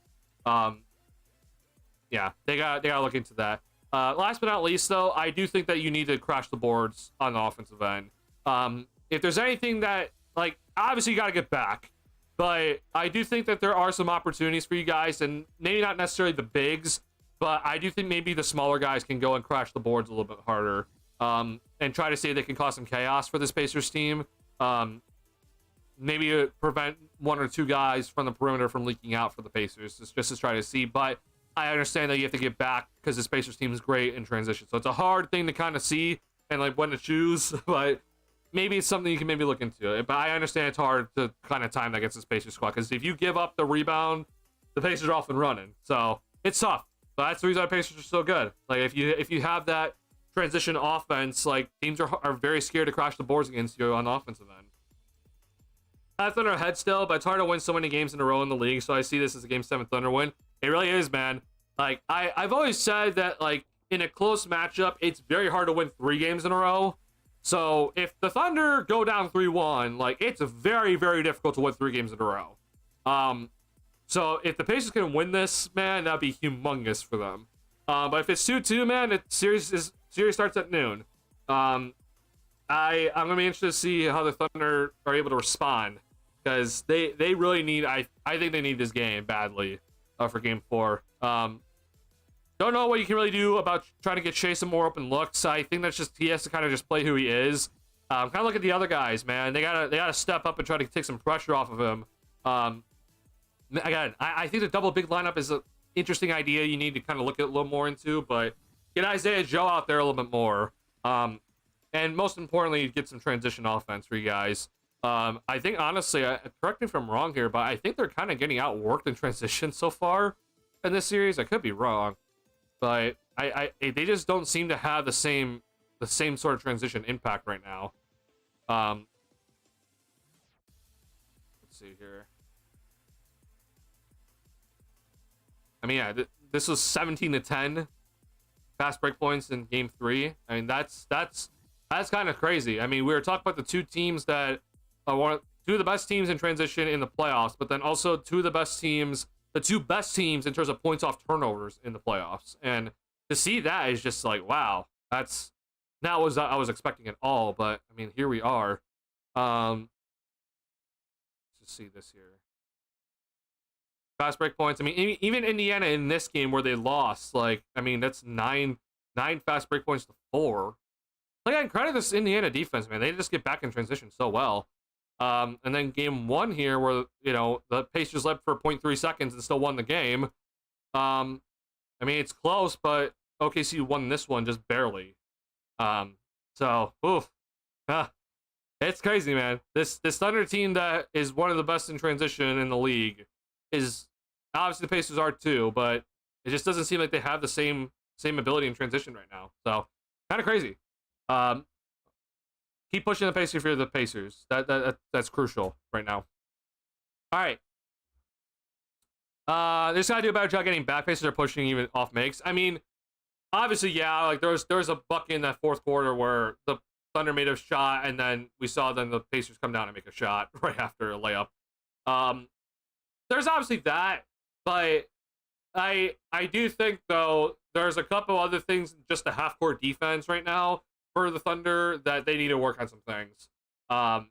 Yeah, they got to look into that. Last but not least, though, I do think that you need to crash the boards on the offensive end. If there's anything that, like, obviously you got to get back, but I do think that there are some opportunities for you guys, and maybe not necessarily the bigs, but I do think maybe the smaller guys can go and crash the boards a little bit harder, and try to see if they can cause some chaos for this Pacers team. Maybe prevent one or two guys from the perimeter from leaking out for the Pacers, just to try to see. But I understand that you have to get back, because this Pacers team is great in transition, so it's a hard thing to kind of see and like when to choose, but maybe it's something you can maybe look into. But I understand it's hard to kind of time that against this Pacers squad, because if you give up the rebound, the Pacers are off and running. So it's tough. But that's the reason why Pacers are so good. Like, if you have that transition offense, like, teams are very scared to crash the boards against you on the offensive end. That's Thunder ahead still, but it's hard to win so many games in a row in the league. So I see this as a Game 7 Thunder win. It really is, man. Like, I've always said that, like, in a close matchup, it's very hard to win 3 games in a row. So if the Thunder go down 3-1, like, it's very, very difficult to win 3 games in a row. So if the Pacers can win this, man, that'd be humongous for them. But if it's 2-2, man, series starts at noon. I'm gonna be interested to see how the Thunder are able to respond, because they really need. I think they need this game badly for Game 4. Don't know what you can really do about trying to get Shea some more open looks. I think that's just, he has to kind of just play who he is. Kind of look at the other guys, man. They gotta step up and try to take some pressure off of him. Again, I think the double big lineup is an interesting idea you need to kind of look at a little more into, but get Isaiah Joe out there a little bit more. And most importantly, get some transition offense for you guys. I think, honestly, correct me if I'm wrong here, but I think they're kind of getting outworked in transition so far in this series. I could be wrong, but they just don't seem to have the same sort of transition impact right now. Let's see here. I mean, yeah, this was 17-10 fast break points in game 3. I mean, that's kind of crazy. I mean, we were talking about the two teams that are two of the best teams in transition in the playoffs, but then also two of the best teams, the two best teams in terms of points off turnovers in the playoffs. And to see that is just like, wow, that's not what I was expecting at all. But I mean, here we are. Let's just see this here. Fast break points. I mean, even Indiana in this game where they lost, like, I mean, that's nine fast break points to 4. Like, I credit this Indiana defense, man. They just get back in transition so well. And then game 1 here, where, you know, the Pacers led for 0.3 seconds and still won the game. I mean, it's close, but OKC won this one just barely. So, oof. It's crazy, man. This Thunder team that is one of the best in transition in the league is, obviously the Pacers are too, but it just doesn't seem like they have the same ability in transition right now. So, kind of crazy. Keep pushing the pace if you're the Pacers. That's crucial right now. All right. They just gotta do a better job getting back. Pacers are pushing even off makes. I mean, obviously, yeah. Like there was a bucket in that fourth quarter where the Thunder made a shot, and then we saw the Pacers come down and make a shot right after a layup. There's obviously that, but I do think though there's a couple other things, just the half-court defense right now for the Thunder that they need to work on some things. I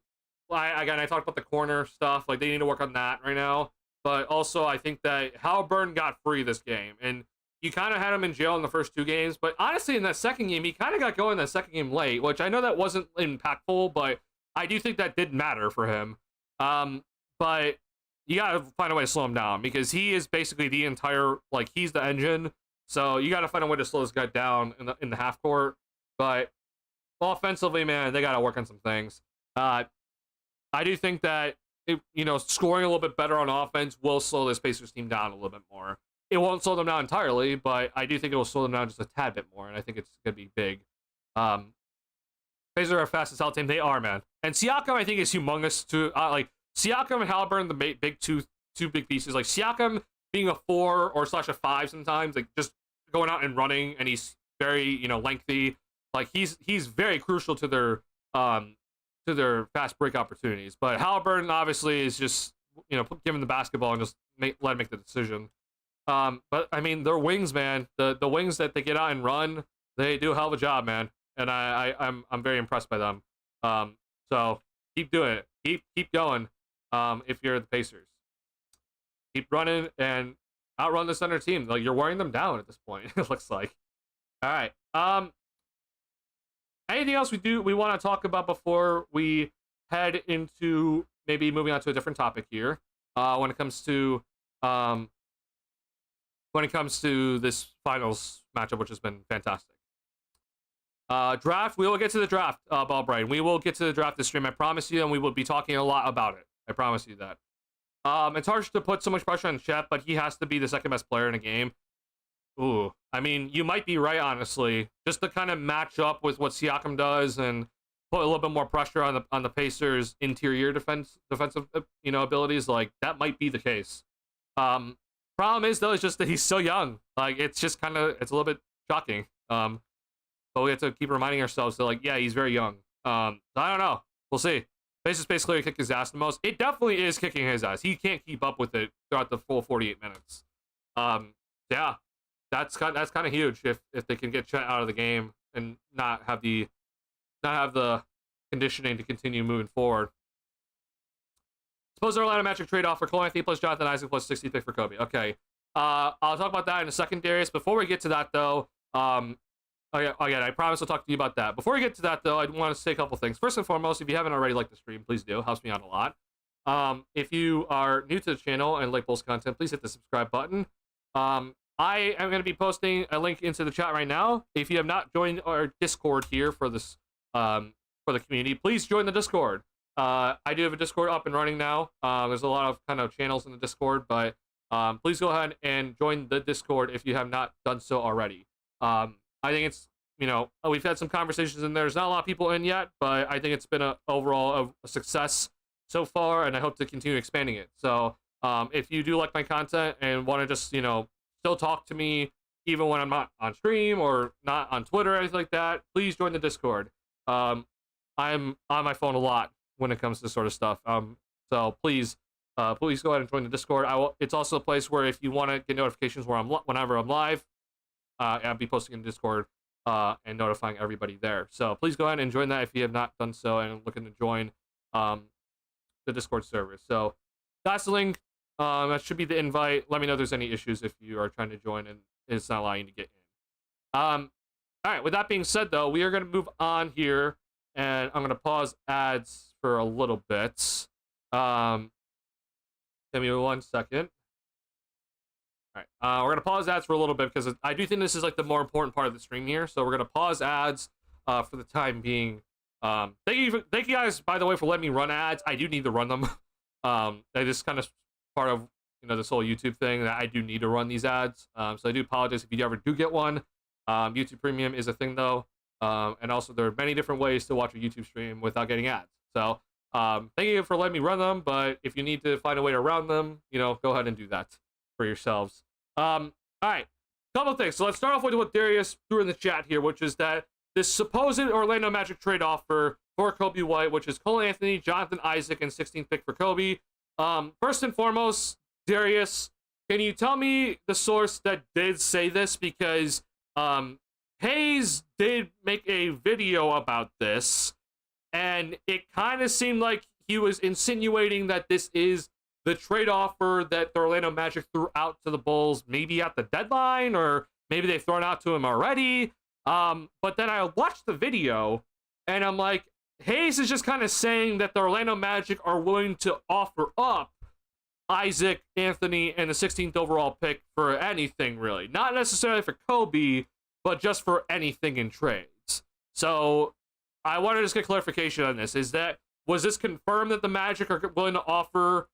talked about the corner stuff, like they need to work on that right now. But also, I think that Halliburton got free this game, and you kind of had him in jail in the first 2 games. But honestly, in that second game, he kind of got going in that second game late, which I know that wasn't impactful, but I do think that did matter for him. But you got to find a way to slow him down, because he is basically the entire, like, he's the engine. So you got to find a way to slow this guy down in the half court. But offensively, man, they got to work on some things. I do think that, scoring a little bit better on offense will slow this Pacers team down a little bit more. It won't slow them down entirely, but I do think it will slow them down just a tad bit more, and I think it's going to be big. Pacers are our fastest out team. They are, man. And Siakam, I think, is humongous, too. Siakam and Halliburton, the big two big pieces. Like, Siakam being a 4 or / a 5 sometimes, like, just going out and running, and he's very, lengthy. Like, he's very crucial to their fast break opportunities. But Halliburton obviously is just, give him the basketball and just let him make the decision. But I mean, their wings, man, the wings that they get out and run, they do a hell of a job, man. And I'm very impressed by them. So keep doing it. Keep going. If you're the Pacers, keep running and outrun this Thunder team. Like, you're wearing them down at this point. It looks like. All right. Anything else we want to talk about before we head into maybe moving on to a different topic here? When it comes to this finals matchup, which has been fantastic. Draft. We will get to the draft, Ballbright. We will get to the draft this stream. I promise you, and we will be talking a lot about it. I promise you that. It's hard to put so much pressure on Shep, but he has to be the second best player in a game. Ooh, I mean, you might be right, honestly. Just to kind of match up with what Siakam does and put a little bit more pressure on the Pacers' interior defensive, abilities. Like, that might be the case. Problem is, though, it's just that he's so young. Like, it's just it's a little bit shocking. But we have to keep reminding ourselves that, like, yeah, he's very young. I don't know. We'll see. Pacers basically kick his ass the most. It definitely is kicking his ass. He can't keep up with it throughout the full 48 minutes. Yeah. That's kind of huge if they can get Chet out of the game and not have the conditioning to continue moving forward. Suppose Orlando Magic trade off for Cole Anthony plus Jonathan Isaac plus 60 pick for Kobe. Okay, I'll talk about that in a second, Darius. Before we get to that, though, again, I promise I'll talk to you about that. Before we get to that, though, I want to say a couple things. First and foremost, if you haven't already liked the stream, please do. It helps me out a lot. If you are new to the channel and like Bulls content, please hit the subscribe button. I am going to be posting a link into the chat right now. If you have not joined our Discord here for this, for the community, please join the Discord. I do have a Discord up and running now. There's a lot of kind of channels in the Discord, but please go ahead and join the Discord if you have not done so already. I think it's, we've had some conversations in there. There's not a lot of people in yet, but I think it's been overall a success so far, and I hope to continue expanding it. So if you do like my content and want to just, still talk to me even when I'm not on stream or not on Twitter or anything like that, please join the Discord. I'm on my phone a lot when it comes to this sort of stuff. So please go ahead and join the Discord. It's also a place where if you want to get notifications whenever I'm live, I'll be posting in Discord and notifying everybody there. So please go ahead and join that if you have not done so and looking to join the Discord server. So that's the link. That should be the invite. Let me know if there's any issues if you are trying to join and it's not allowing you to get in. All right, with that being said, though, we are going to move on here, and I'm going to pause ads for a little bit. Give me 1 second. All right, we're going to pause ads for a little bit because I do think this is like the more important part of the stream here. So we're going to pause ads for the time being. Thank you guys, by the way, for letting me run ads. I do need to run them. That is kind of part of this whole YouTube thing that I do need to run these ads. So I do apologize if you ever do get one. YouTube Premium is a thing though, and also there are many different ways to watch a YouTube stream without getting ads. So thank you for letting me run them, but if you need to find a way around them, go ahead and do that for yourselves. All right, couple things. So let's start off with what Darius threw in the chat here, which is that this supposed Orlando Magic trade offer for Kobe White, which is Cole Anthony, Jonathan Isaac, and 16th pick for Kobe. First and foremost, Darius, can you tell me the source that did say this? Because Hayes did make a video about this, and it kind of seemed like he was insinuating that this is the trade offer that the Orlando Magic threw out to the Bulls, maybe at the deadline, or maybe they've thrown out to him already. But then I watched the video, and I'm like, Hayes is just kind of saying that the Orlando Magic are willing to offer up Isaac, Anthony, and the 16th overall pick for anything, really. Not necessarily for Kobe, but just for anything in trades. So I want to just get clarification on this. Was this confirmed that the Magic are willing to offer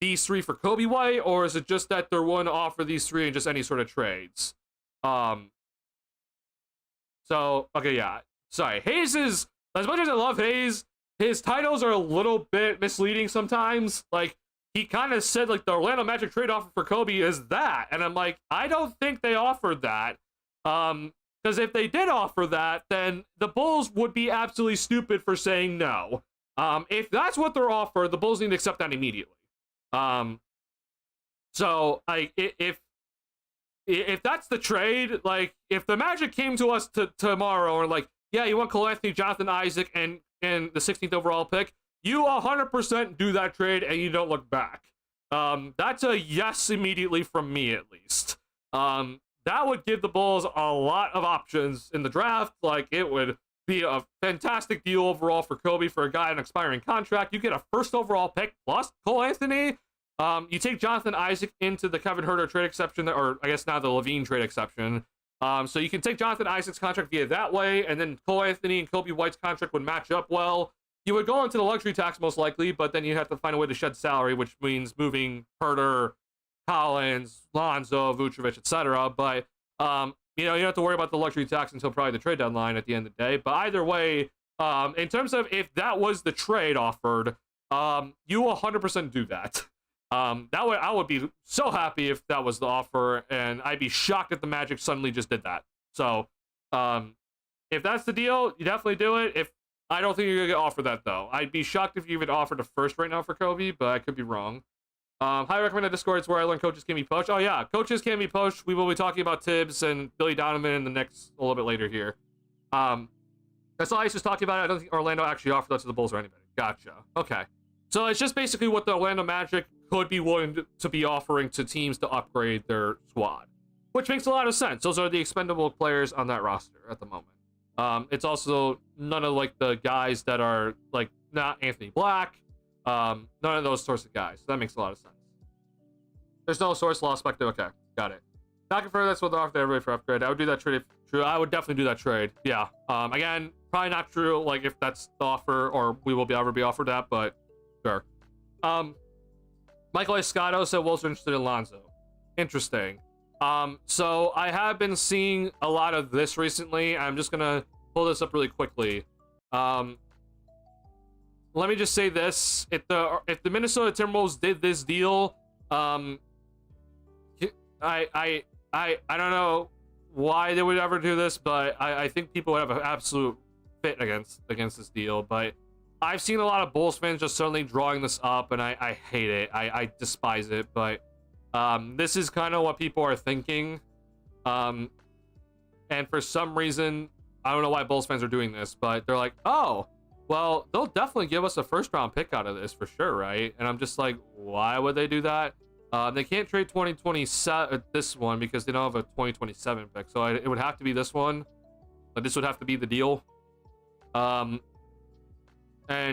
these three for Kobe White, or is it just that they're willing to offer these three in just any sort of trades? So, okay, yeah. Sorry. Hayes is, as much as I love Hayes, his titles are a little bit misleading sometimes. Like, he kind of said, like, the Orlando Magic trade offer for Kobe is that. And I'm like, I don't think they offered that. Because if they did offer that, then the Bulls would be absolutely stupid for saying no. If that's what they're offered, the Bulls need to accept that immediately. So, like, if that's the trade, like, if the Magic came to us tomorrow and like, yeah, you want Cole Anthony, Jonathan Isaac, and the 16th overall pick, you 100% do that trade and you don't look back. That's a yes immediately from me, at least. That would give the Bulls a lot of options in the draft. Like, it would be a fantastic deal overall for Kobe for a guy on an expiring contract. You get a first overall pick plus Cole Anthony. You take Jonathan Isaac into the Kevin Huerter trade exception, or I guess now the Levine trade exception. So you can take Jonathan Isaac's contract via that way, and then Cole Anthony and Kobe White's contract would match up well. You would go into the luxury tax most likely, but then you have to find a way to shed salary, which means moving Huerter, Collins, Lonzo, Vucevic, etc. But you don't have to worry about the luxury tax until probably the trade deadline at the end of the day. But either way, in terms of if that was the trade offered, you 100% do that. I would be so happy if that was the offer, and I'd be shocked if the Magic suddenly just did that. So, if that's the deal, you definitely do it. I don't think you're gonna get offered that though. I'd be shocked if you even offered a first right now for Kobe, but I could be wrong. Highly recommend Discord. It's where I learn coaches can be poached. Oh yeah, coaches can be poached. We will be talking about Tibbs and Billy Donovan in the next a little bit later here. That's all I was just talking about. I don't think Orlando actually offered that to the Bulls or anybody. Gotcha. Okay. So it's just basically what the Orlando Magic could be willing to be offering to teams to upgrade their squad, which makes a lot of sense. Those are the expendable players on that roster at the moment. It's also none of like the guys that are like not Anthony Black, none of those sorts of guys. So that makes a lot of sense. There's no source law specter. Okay, got it. Not confirmed that's what they're offering everybody for upgrade. I would do that trade if true. I would definitely do that trade. Yeah. Again, probably not true. Like if that's the offer, or we will ever be offered that, but sure. Michael Escato said Wolves are interested in Lonzo. Interesting. So I have been seeing a lot of this recently. I'm just gonna pull this up really quickly. Let me just say this: if the Minnesota Timberwolves did this deal, I I don't know why they would ever do this, but I think people would have an absolute fit against this deal. But I've seen a lot of Bulls fans just suddenly drawing this up, and I hate it. I despise it. But this is kind of what people are thinking. And for some reason, I don't know why Bulls fans are doing this, but they're like, oh, well, they'll definitely give us a first-round pick out of this for sure, right? And I'm just like, why would they do that? They can't trade 2027 this one because they don't have a 2027 pick, so it would have to be this one. This would have to be the deal. And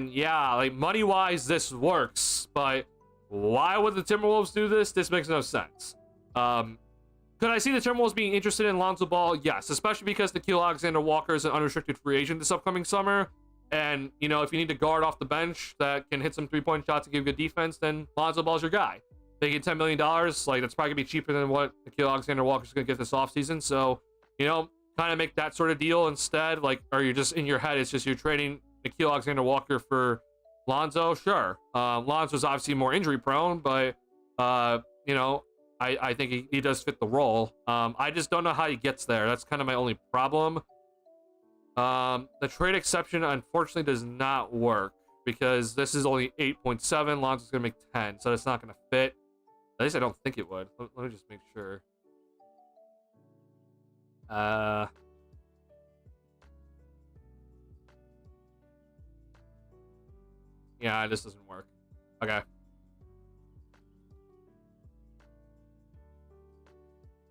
yeah, like money-wise, this works, but why would the Timberwolves do this? This makes no sense. Could I see the Timberwolves being interested in Lonzo Ball? Yes, especially because Nickeil Alexander-Walker is an unrestricted free agent this upcoming summer. And, you know, if you need a guard off the bench that can hit some three-point shots and give good defense, then Lonzo Ball's your guy. They get $10 million. Like, that's probably going to be cheaper than what Nickeil Alexander-Walker's going to get this offseason. So, you know, kind of make that sort of deal instead. Like, or you're just in your head, it's just you're trading Nickeil Alexander-Walker for Lonzo. Sure. Lonzo's obviously more injury-prone, but, you know, I think he does fit the role. I just don't know how he gets there. That's kind of my only problem. The trade exception unfortunately does not work because this is only 8.7. Lonzo's gonna make 10, so it's not gonna fit. At least I don't think it would. Let me just make sure. Yeah, this doesn't work. Okay.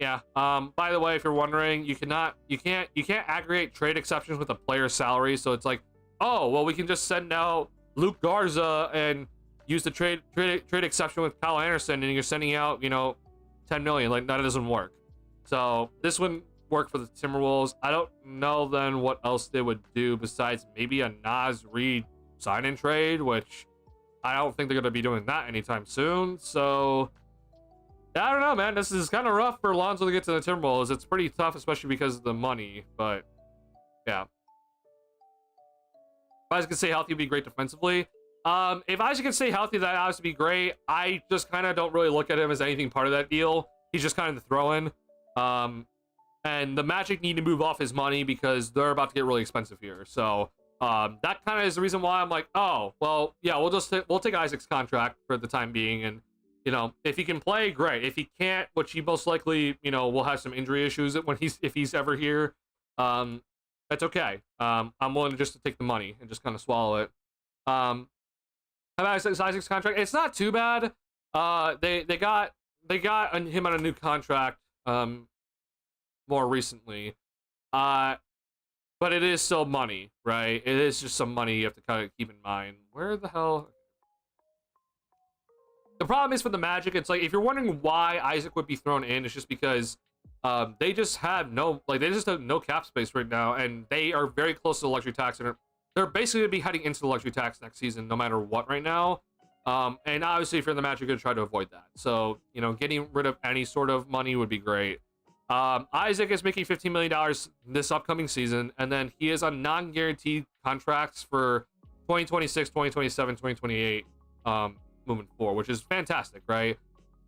Yeah. By the way, if you're wondering, you can't aggregate trade exceptions with a player's salary. So it's like, oh, well, we can just send out Luke Garza and use the trade exception with Kyle Anderson, and you're sending out, you know, 10 million. Like, that doesn't work. So this wouldn't work for the Timberwolves. I don't know then what else they would do besides maybe a Naz Reid sign and trade, which I don't think they're going to be doing that anytime soon. So I don't know, man. This is kind of rough for Lonzo to get to the Timberwolves. It's pretty tough, especially because of the money. But yeah, if Isaac can stay healthy, would be great defensively. If Isaac can stay healthy, that obviously be great. I just kind of don't really look at him as anything part of that deal. He's just kind of the throw-in. And the Magic need to move off his money because they're about to get really expensive here. So that kind of is the reason why I'm like, oh, well, yeah, we'll take Isaac's contract for the time being, and you know, if he can play, great. If he can't, which he most likely, you know, will have some injury issues if he's ever here, that's okay. I'm willing just to take the money and just kind of swallow it. How about Isaac's contract? It's not too bad. They got him on a new contract more recently. But it is still money, right? It is just some money you have to kind of keep in mind. Where the hell? The problem is for the Magic, it's like, if you're wondering why Isaac would be thrown in, it's just because they just have no cap space right now, and they are very close to the luxury tax, and they're basically going to be heading into the luxury tax next season, no matter what right now. And obviously, if you're in the Magic, you're going to try to avoid that. So, you know, getting rid of any sort of money would be great. Isaac is making $15 million this upcoming season, and then he is on non-guaranteed contracts for 2026, 2027, 2028. Moving forward, which is fantastic, right?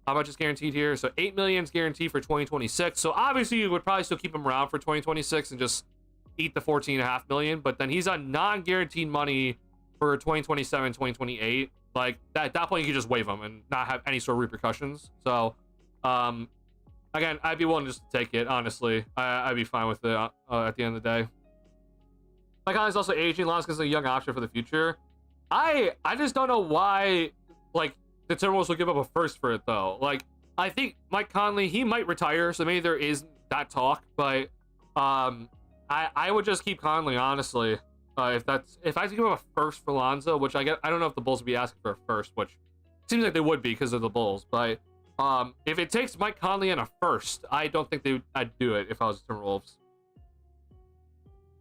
How much is guaranteed here? So 8 million is guaranteed for 2026. So obviously you would probably still keep him around for 2026 and just eat the 14.5 million, but then he's on non-guaranteed money for 2027, 2028. Like that, at that point you could just waive him and not have any sort of repercussions. So again, I'd be willing just to take it, honestly. I'd be fine with it at the end of the day. Mike Conley's also aging. Lonzo's a young option for the future. I just don't know why, like, the Timberwolves will give up a first for it, though. Like, I think Mike Conley, he might retire, so maybe there is that talk, but I would just keep Conley, honestly. If I give up a first for Lonzo, which I don't know if the Bulls would be asking for a first, which seems like they would be because of the Bulls, but if it takes Mike Conley and a first, I don't think I'd do it if I was the Timberwolves.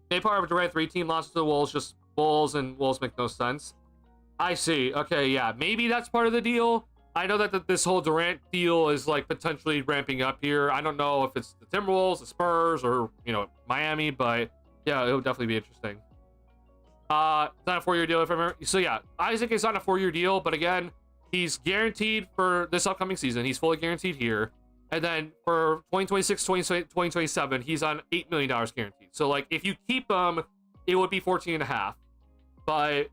They part of a Durant 3 team, Lonzo to the Wolves, just Bulls, and Wolves make no sense. I see. Okay, yeah, maybe that's part of the deal. I know that this whole Durant deal is like potentially ramping up here. I don't know if it's the Timberwolves, the Spurs, or, you know, Miami, but yeah, it would definitely be interesting. It's not a 4-year deal, if I remember. So yeah, Isaac is on a 4-year deal, but again, he's guaranteed for this upcoming season. He's fully guaranteed here. And then for 2026, 2027, he's on $8 million guaranteed. So like if you keep him, it would be 14.5. But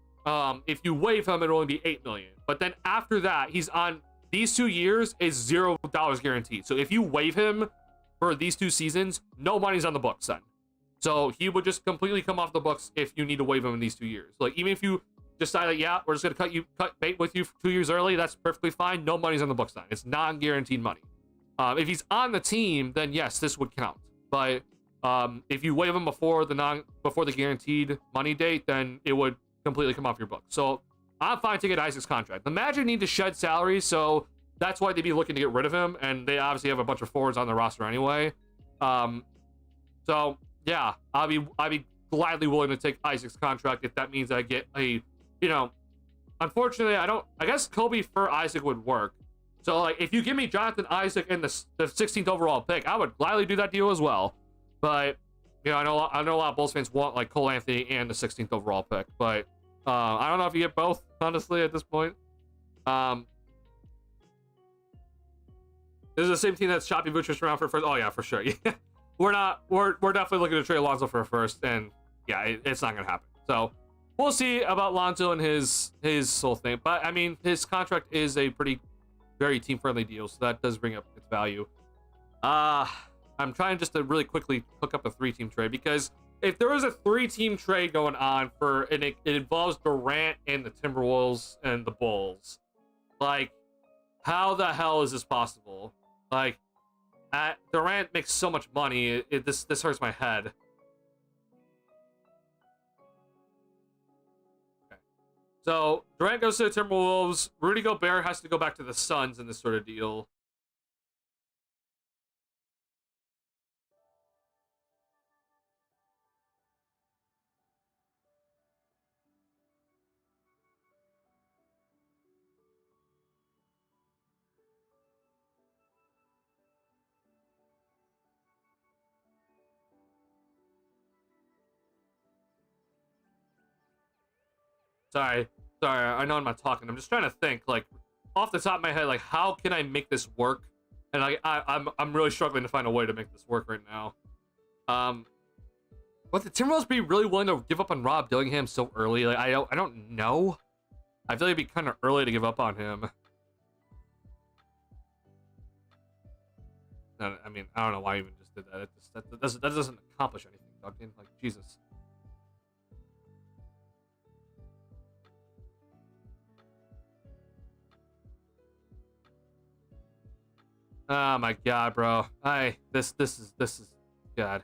if you waive him, it'll only be 8 million. But then after that, he's on these 2 years is $0 guaranteed. So if you waive him for these 2 seasons, no money's on the books then. So he would just completely come off the books if you need to waive him in these 2 years. Like even if you decide that, yeah, we're just gonna cut bait with you for 2 years early, that's perfectly fine. No money's on the books then. It's non-guaranteed money. If he's on the team, then yes, this would count. But if you waive him before the guaranteed money date, then it would completely come off your book. So I'm fine to get Isaac's contract. The Magic need to shed salary, so that's why they'd be looking to get rid of him, and they obviously have a bunch of forwards on the roster anyway. So yeah, I'd be gladly willing to take Isaac's contract if that means I get a, unfortunately I guess Kobe for Isaac would work. So like if you give me Jonathan Isaac and the 16th overall pick, I would gladly do that deal as well. But I know a lot of Bulls fans want like Cole Anthony and the 16th overall pick, but I don't know if you get both, honestly, at this point. This is the same team that's Choppy Vucevic around for first. Oh yeah, for sure. Yeah. We're definitely looking to trade Lonzo for a first, and yeah, it's not gonna happen. So we'll see about Lonzo and his whole thing. But I mean, his contract is a very team-friendly deal, so that does bring up its value. I'm trying just to really quickly hook up a 3-team trade, because if there was a 3-team trade going on and it involves Durant and the Timberwolves and the Bulls, like, how the hell is this possible? Like, Durant makes so much money. This hurts my head. Okay. So Durant goes to the Timberwolves. Rudy Gobert has to go back to the Suns in this sort of deal. Sorry, I know I'm not talking. I'm just trying to think, like, off the top of my head, like, how can I make this work? And like, I'm really struggling to find a way to make this work right now. Would the Timberwolves be really willing to give up on Rob Dillingham so early? Like, I don't know. I feel like it'd be kind of early to give up on him. I mean, I don't know why I even just did that. That doesn't accomplish anything, Duncan. Like, Jesus. Oh my god, bro. This is god.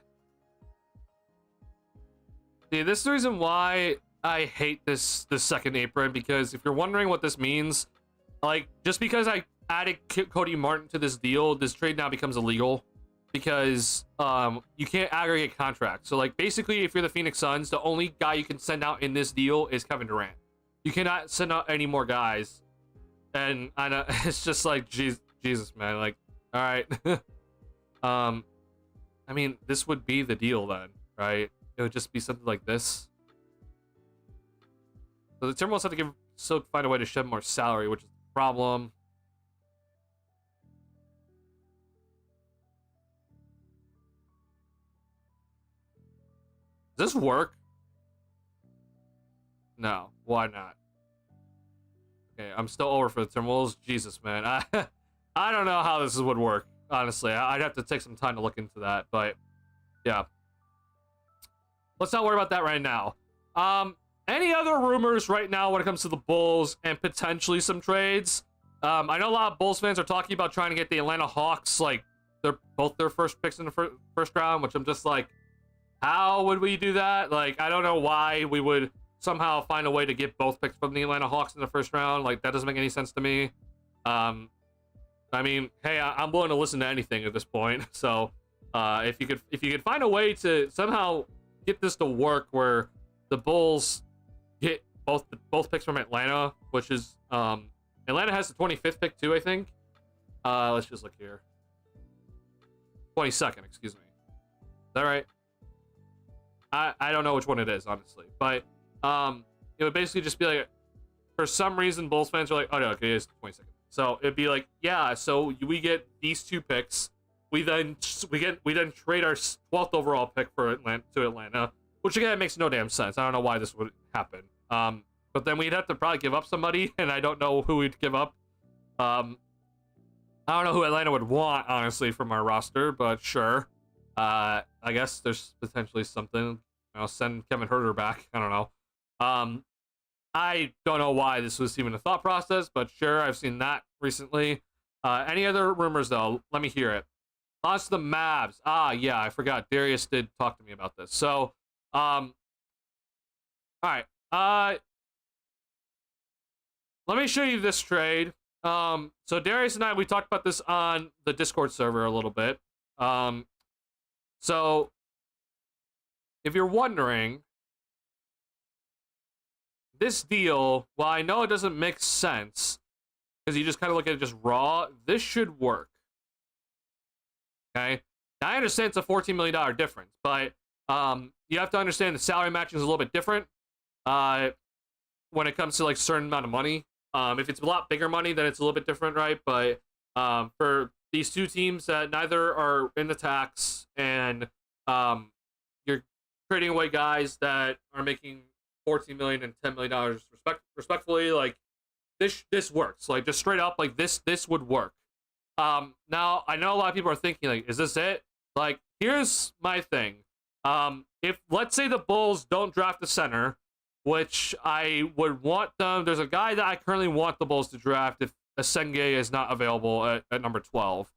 See, this is the reason why I hate this second apron, because if you're wondering what this means, like, just because I added Cody Martin to this deal, this trade now becomes illegal, because you can't aggregate contracts. So like, basically, if you're the Phoenix Suns, the only guy you can send out in this deal is Kevin Durant. You cannot send out any more guys, and I know it's just like, Jesus, man, like, all right. I mean, this would be the deal then, right? It would just be something like this. So the Timberwolves have to find a way to shed more salary, which is the problem. Does this work? No. Why not? Okay, I'm still over for the Timberwolves. Jesus, man. I don't know how this would work, honestly. I'd have to take some time to look into that, but yeah. Let's not worry about that right now. Any other rumors right now when it comes to the Bulls and potentially some trades? I know a lot of Bulls fans are talking about trying to get the Atlanta Hawks, like, both their first picks in the first round, which I'm just like, how would we do that? Like, I don't know why we would somehow find a way to get both picks from the Atlanta Hawks in the first round. Like, that doesn't make any sense to me. I mean, hey, I'm willing to listen to anything at this point. So, if you could find a way to somehow get this to work, where the Bulls get both picks from Atlanta, which is Atlanta has the 25th pick too, I think. Let's just look here. 22nd, excuse me. Is that right? I don't know which one it is, honestly, but it would basically just be like, for some reason, Bulls fans are like, oh no, okay, it's 22nd. So it'd be like, yeah, so we get these 2 picks. We then trade our 12th overall pick for Atlanta, which again makes no damn sense. I don't know why this would happen. But then we'd have to probably give up somebody, and I don't know who we'd give up. I don't know who Atlanta would want, honestly, from our roster, but sure. I guess there's potentially something. Send Kevin Herter back. I don't know. I don't know why this was even a thought process, but sure, I've seen that recently. Any other rumors, though? Let me hear it. Lost the Mavs. Yeah, I forgot. Darius did talk to me about this. So, all right. Let me show you this trade. So Darius and I, we talked about this on the Discord server a little bit. So if you're wondering, this deal, well, I know it doesn't make sense because you just kind of look at it just raw. This should work. Okay. Now, I understand it's a $14 million difference, but you have to understand the salary matching is a little bit different when it comes to like certain amount of money. If it's a lot bigger money, then it's a little bit different, right? But for these 2 teams that neither are in the tax, and you're trading away guys that are making $14 million and $10 million respectfully, like this works. Like just straight up, like this would work. Now I know a lot of people are thinking like, is this it? Like, here's my thing. If let's say the Bulls don't draft the center, which I would want them. There's a guy that I currently want the Bulls to draft if Asenge is not available at number 12.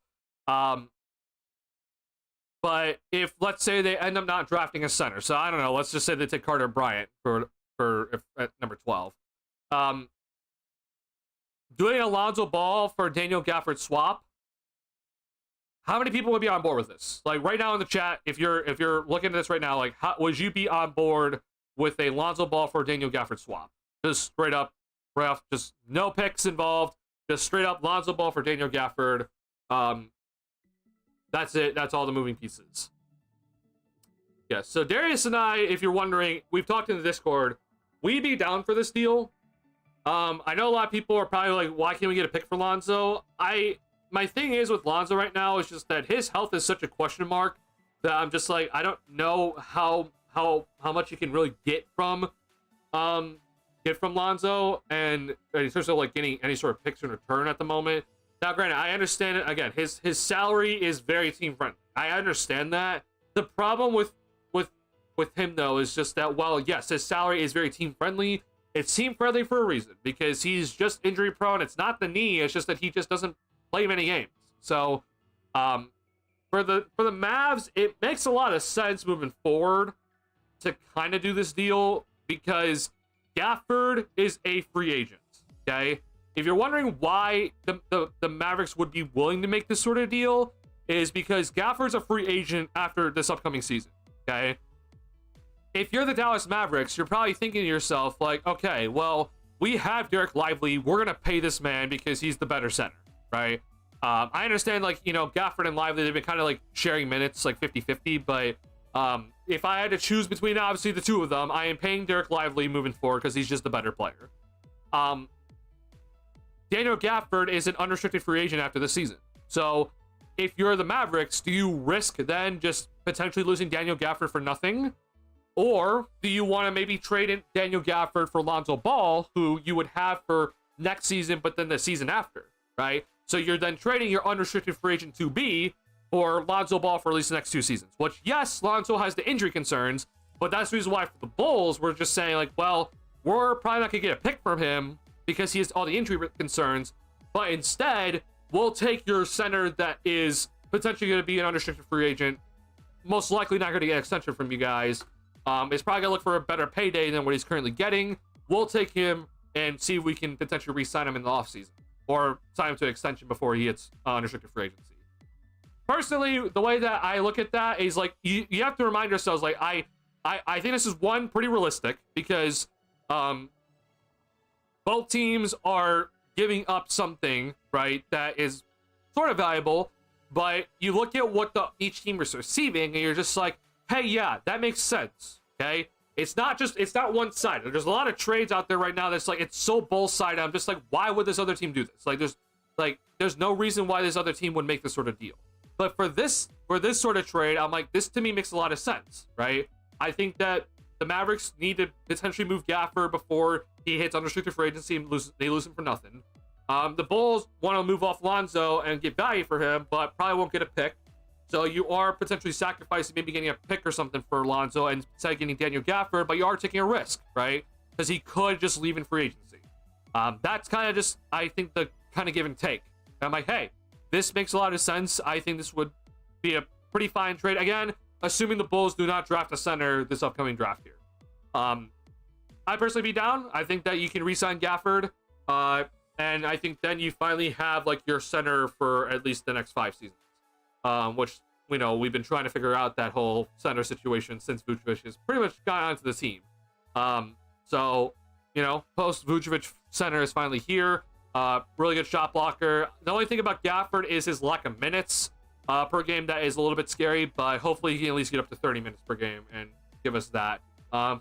But if, let's say, they end up not drafting a center, so I don't know, let's just say they take Carter Bryant for at number 12. Doing Alonzo Ball for Daniel Gafford swap, how many people would be on board with this? Like right now in the chat, if you're looking at this right now, like how would you be on board with a Lonzo Ball for Daniel Gafford swap? Just straight up, right off, just no picks involved. Just straight up Lonzo Ball for Daniel Gafford. That's it. That's all the moving pieces. Yeah, so Darius and I, if you're wondering, we've talked in the Discord. We'd be down for this deal. I know a lot of people are probably like, why can't we get a pick for Lonzo? My thing is with Lonzo right now is just that his health is such a question mark that I'm just like, I don't know how much you can really get from Lonzo, and in terms of like getting any sort of picks in return at the moment. Now, granted, I understand it. Again, his salary is very team friendly. I understand that. The problem with him though is just that, while yes, his salary is very team friendly, it's team friendly for a reason, because he's just injury prone. It's not the knee. It's just that he just doesn't play many games. So, for the Mavs, it makes a lot of sense moving forward to kind of do this deal, because Gafford is a free agent. Okay, if you're wondering why the Mavericks would be willing to make this sort of deal, is because Gafford's a free agent after this upcoming season. Okay, if you're the Dallas Mavericks, you're probably thinking to yourself like, okay, well, we have Derek Lively. We're gonna pay this man because he's the better center, right? I understand, like, you know, Gafford and Lively, they've been kind of like sharing minutes like 50-50, but if I had to choose between obviously the 2 of them, I am paying Derek Lively moving forward because he's just the better player. Daniel Gafford is an unrestricted free agent after the season. So if you're the Mavericks, do you risk then just potentially losing Daniel Gafford for nothing? Or do you want to maybe trade in Daniel Gafford for Lonzo Ball, who you would have for next season, but then the season after, right? So you're then trading your unrestricted free agent 2B for Lonzo Ball for at least the next 2 seasons. Which, yes, Lonzo has the injury concerns, but that's the reason why for the Bulls, we're just saying, like, well, we're probably not going to get a pick from him because he has all the injury concerns, but instead, we'll take your center that is potentially going to be an unrestricted free agent, most likely not going to get an extension from you guys. Is probably going to look for a better payday than what he's currently getting. We'll take him and see if we can potentially re-sign him in the offseason, or sign him to an extension before he hits unrestricted free agency. Personally, the way that I look at that is like, you have to remind yourselves, like, I think this is one, pretty realistic, because both teams are giving up something, right, that is sort of valuable, but you look at what each team is receiving, and you're just like, hey, yeah, that makes sense, okay? It's not one-sided. There's a lot of trades out there right now that's like, it's so both-sided. I'm just like, why would this other team do this? Like, like, there's no reason why this other team would make this sort of deal. But for this sort of trade, I'm like, this to me makes a lot of sense, right? I think that the Mavericks need to potentially move Gafford before he hits unrestricted free agency and they lose him for nothing. The Bulls want to move off Lonzo and get value for him, but probably won't get a pick. So you are potentially sacrificing maybe getting a pick or something for Lonzo and instead of getting Daniel Gafford, but you are taking a risk, right? Because he could just leave in free agency. That's kind of just, I think, the kind of give and take. And I'm like, hey, this makes a lot of sense. I think this would be a pretty fine trade. Again, assuming the Bulls do not draft a center this upcoming draft year. I'd personally be down. I think that you can re-sign Gafford. And I think then you finally have like your center for at least the next 5 seasons. Which, you know, we've been trying to figure out that whole center situation since Vucevic has pretty much gone onto the team. So, you know, post-Vucevic center is finally here. Really good shot blocker. The only thing about Gafford is his lack of minutes per game. That is a little bit scary, but hopefully he can at least get up to 30 minutes per game and give us that.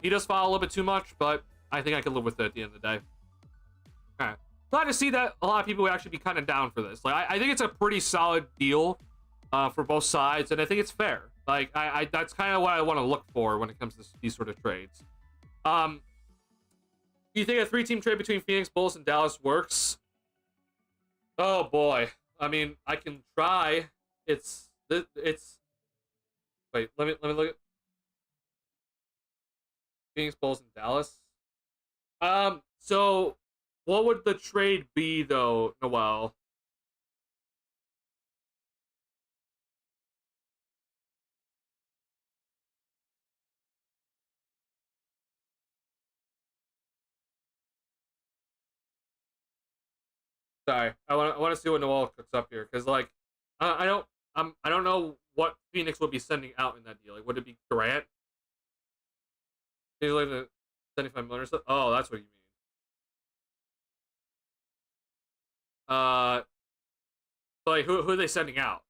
He does foul a little bit too much, but I think I can live with it at the end of the day. All right. Glad to see that a lot of people would actually be kind of down for this. Like, I think it's a pretty solid deal for both sides, and I think it's fair. Like, that's kind of what I want to look for when it comes to these sort of trades. Do you think a 3-team trade between Phoenix, Bulls, and Dallas works? Oh boy. I mean, I can try. It's wait. Let me look at Phoenix, Bulls, and Dallas. So what would the trade be though, Noel? Sorry, I want to see what Noel cooks up here, because like, I don't know what Phoenix would be sending out in that deal. Like, would it be Durant? He's like the 75 million or so. Oh, that's what you mean. Like who are they sending out?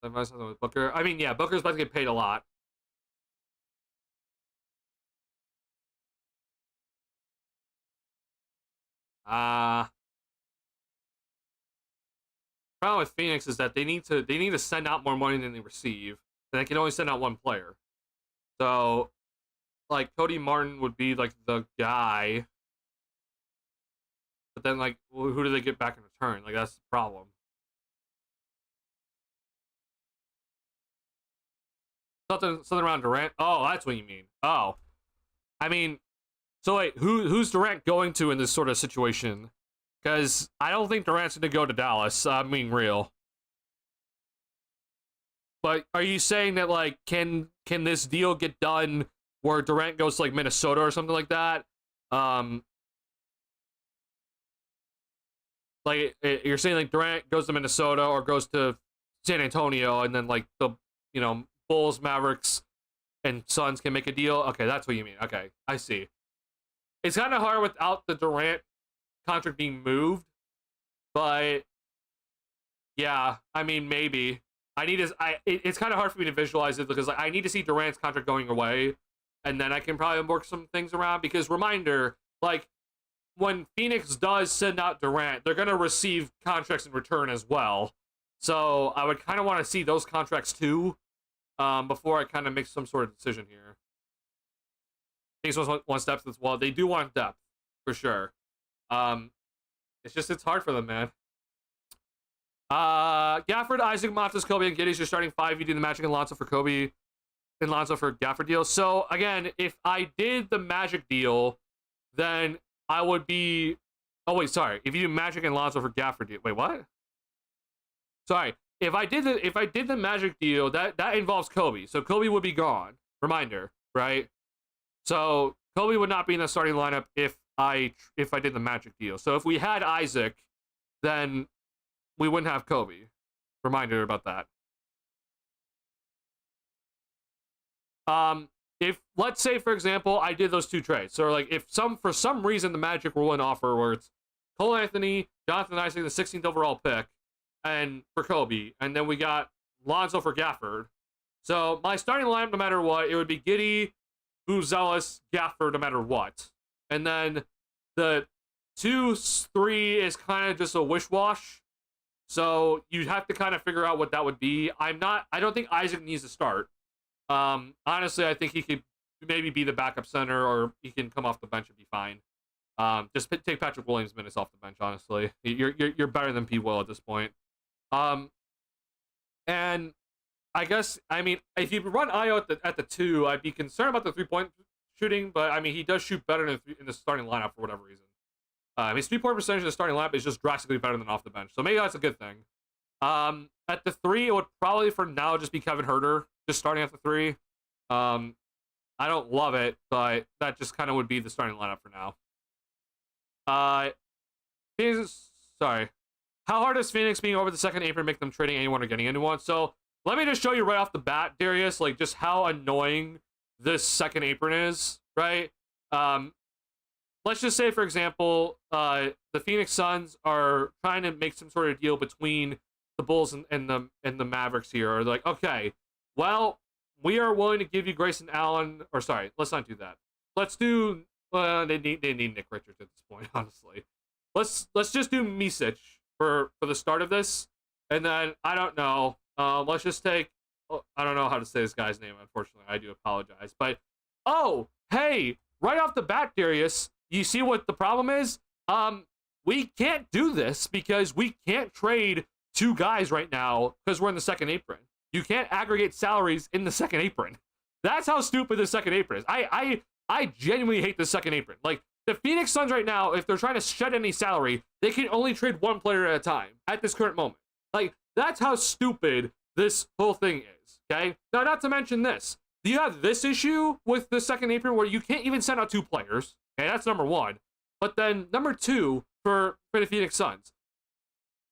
With Booker. I mean, yeah, Booker's about to get paid a lot. Problem with Phoenix is that they need to send out more money than they receive, and they can only send out one player. So, like, Cody Martin would be like the guy, but then like, who do they get back in return? Like, that's the problem. Something around Durant. Oh, that's what you mean. Oh, I mean, so wait, who's Durant going to in this sort of situation? Because I don't think Durant's going to go to Dallas. I'm being real. But are you saying that, like, can this deal get done where Durant goes to, like, Minnesota or something like that? Like, you're saying, like, Durant goes to Minnesota or goes to San Antonio, and then, like, the, you know, Bulls, Mavericks, and Suns can make a deal? Okay, that's what you mean. Okay, I see. It's kind of hard without the Durant contract being moved, but yeah, I mean, maybe. It's kind of hard for me to visualize it because, like, I need to see Durant's contract going away, and then I can probably work some things around. Because reminder, like, when Phoenix does send out Durant, they're gonna receive contracts in return as well. So I would kind of want to see those contracts too, before I kind of make some sort of decision here. Phoenix wants depth as well. They do want depth for sure. It's hard for them, man. Gafford, Isaac, Montes, Kobe, and Giddey's your starting 5. You do the Magic and Lonzo for Kobe and Lonzo for Gafford deal. So again, if I did the Magic deal, then I would be. Oh wait, sorry. If you do Magic and Lonzo for Gafford deal, wait, what? Sorry. If I did the Magic deal, that involves Kobe. So Kobe would be gone. Reminder, right? So Kobe would not be in the starting lineup if I did the Magic deal. So if we had Isaac, then we wouldn't have Kobe. Reminder about that. If, let's say, for example, I did those 2 trades. So, like, if for some reason the Magic were willing to offer where it's Cole Anthony, Jonathan Isaac, the 16th overall pick, and for Kobe, and then we got Lonzo for Gafford, So my starting lineup, no matter what, it would be Giddey, Buzelis, Gafford, no matter what. And then the 2-3 is kind of just a wish-wash. So you have to kind of figure out what that would be. I don't think Isaac needs to start. Honestly, I think he could maybe be the backup center, or he can come off the bench and be fine. Just take Patrick Williams minutes off the bench. Honestly, you're better than P. Will at this point. And I guess, I mean, if you run Io at the 2, I'd be concerned about the 3-point shooting. But I mean, he does shoot better in the starting lineup for whatever reason. His 3-point percentage in the starting lineup is just drastically better than off the bench. So maybe that's a good thing. At the 3, it would probably for now just be Kevin Huerter, just starting at the 3. I don't love it, but that just kind of would be the starting lineup for now. Sorry. How hard is Phoenix being over the second apron make them trading anyone or getting anyone? So let me just show you right off the bat, Darius, like just how annoying this second apron is, right? Let's just say, for example, the Phoenix Suns are trying to make some sort of deal between the Bulls and the Mavericks here. Or like, okay, well, we are willing to give you Grayson Allen, or sorry, let's not do that. Let's do they need Nick Richards at this point, honestly. Let's just do Misic for the start of this, and then I don't know. Let's just take. I don't know how to say this guy's name. Unfortunately, I do apologize. But oh, hey, right off the bat, Darius, you see what the problem is? We can't do this because we can't trade 2 guys right now because we're in the second apron. You can't aggregate salaries in the second apron. That's how stupid the second apron is. I genuinely hate the second apron. Like, the Phoenix Suns right now, if they're trying to shed any salary, they can only trade 1 player at a time at this current moment. Like, that's how stupid this whole thing is, okay? Now, not to mention this. You have this issue with the second apron where you can't even send out 2 players. Okay, that's number 1. But then number 2 for the Phoenix Suns.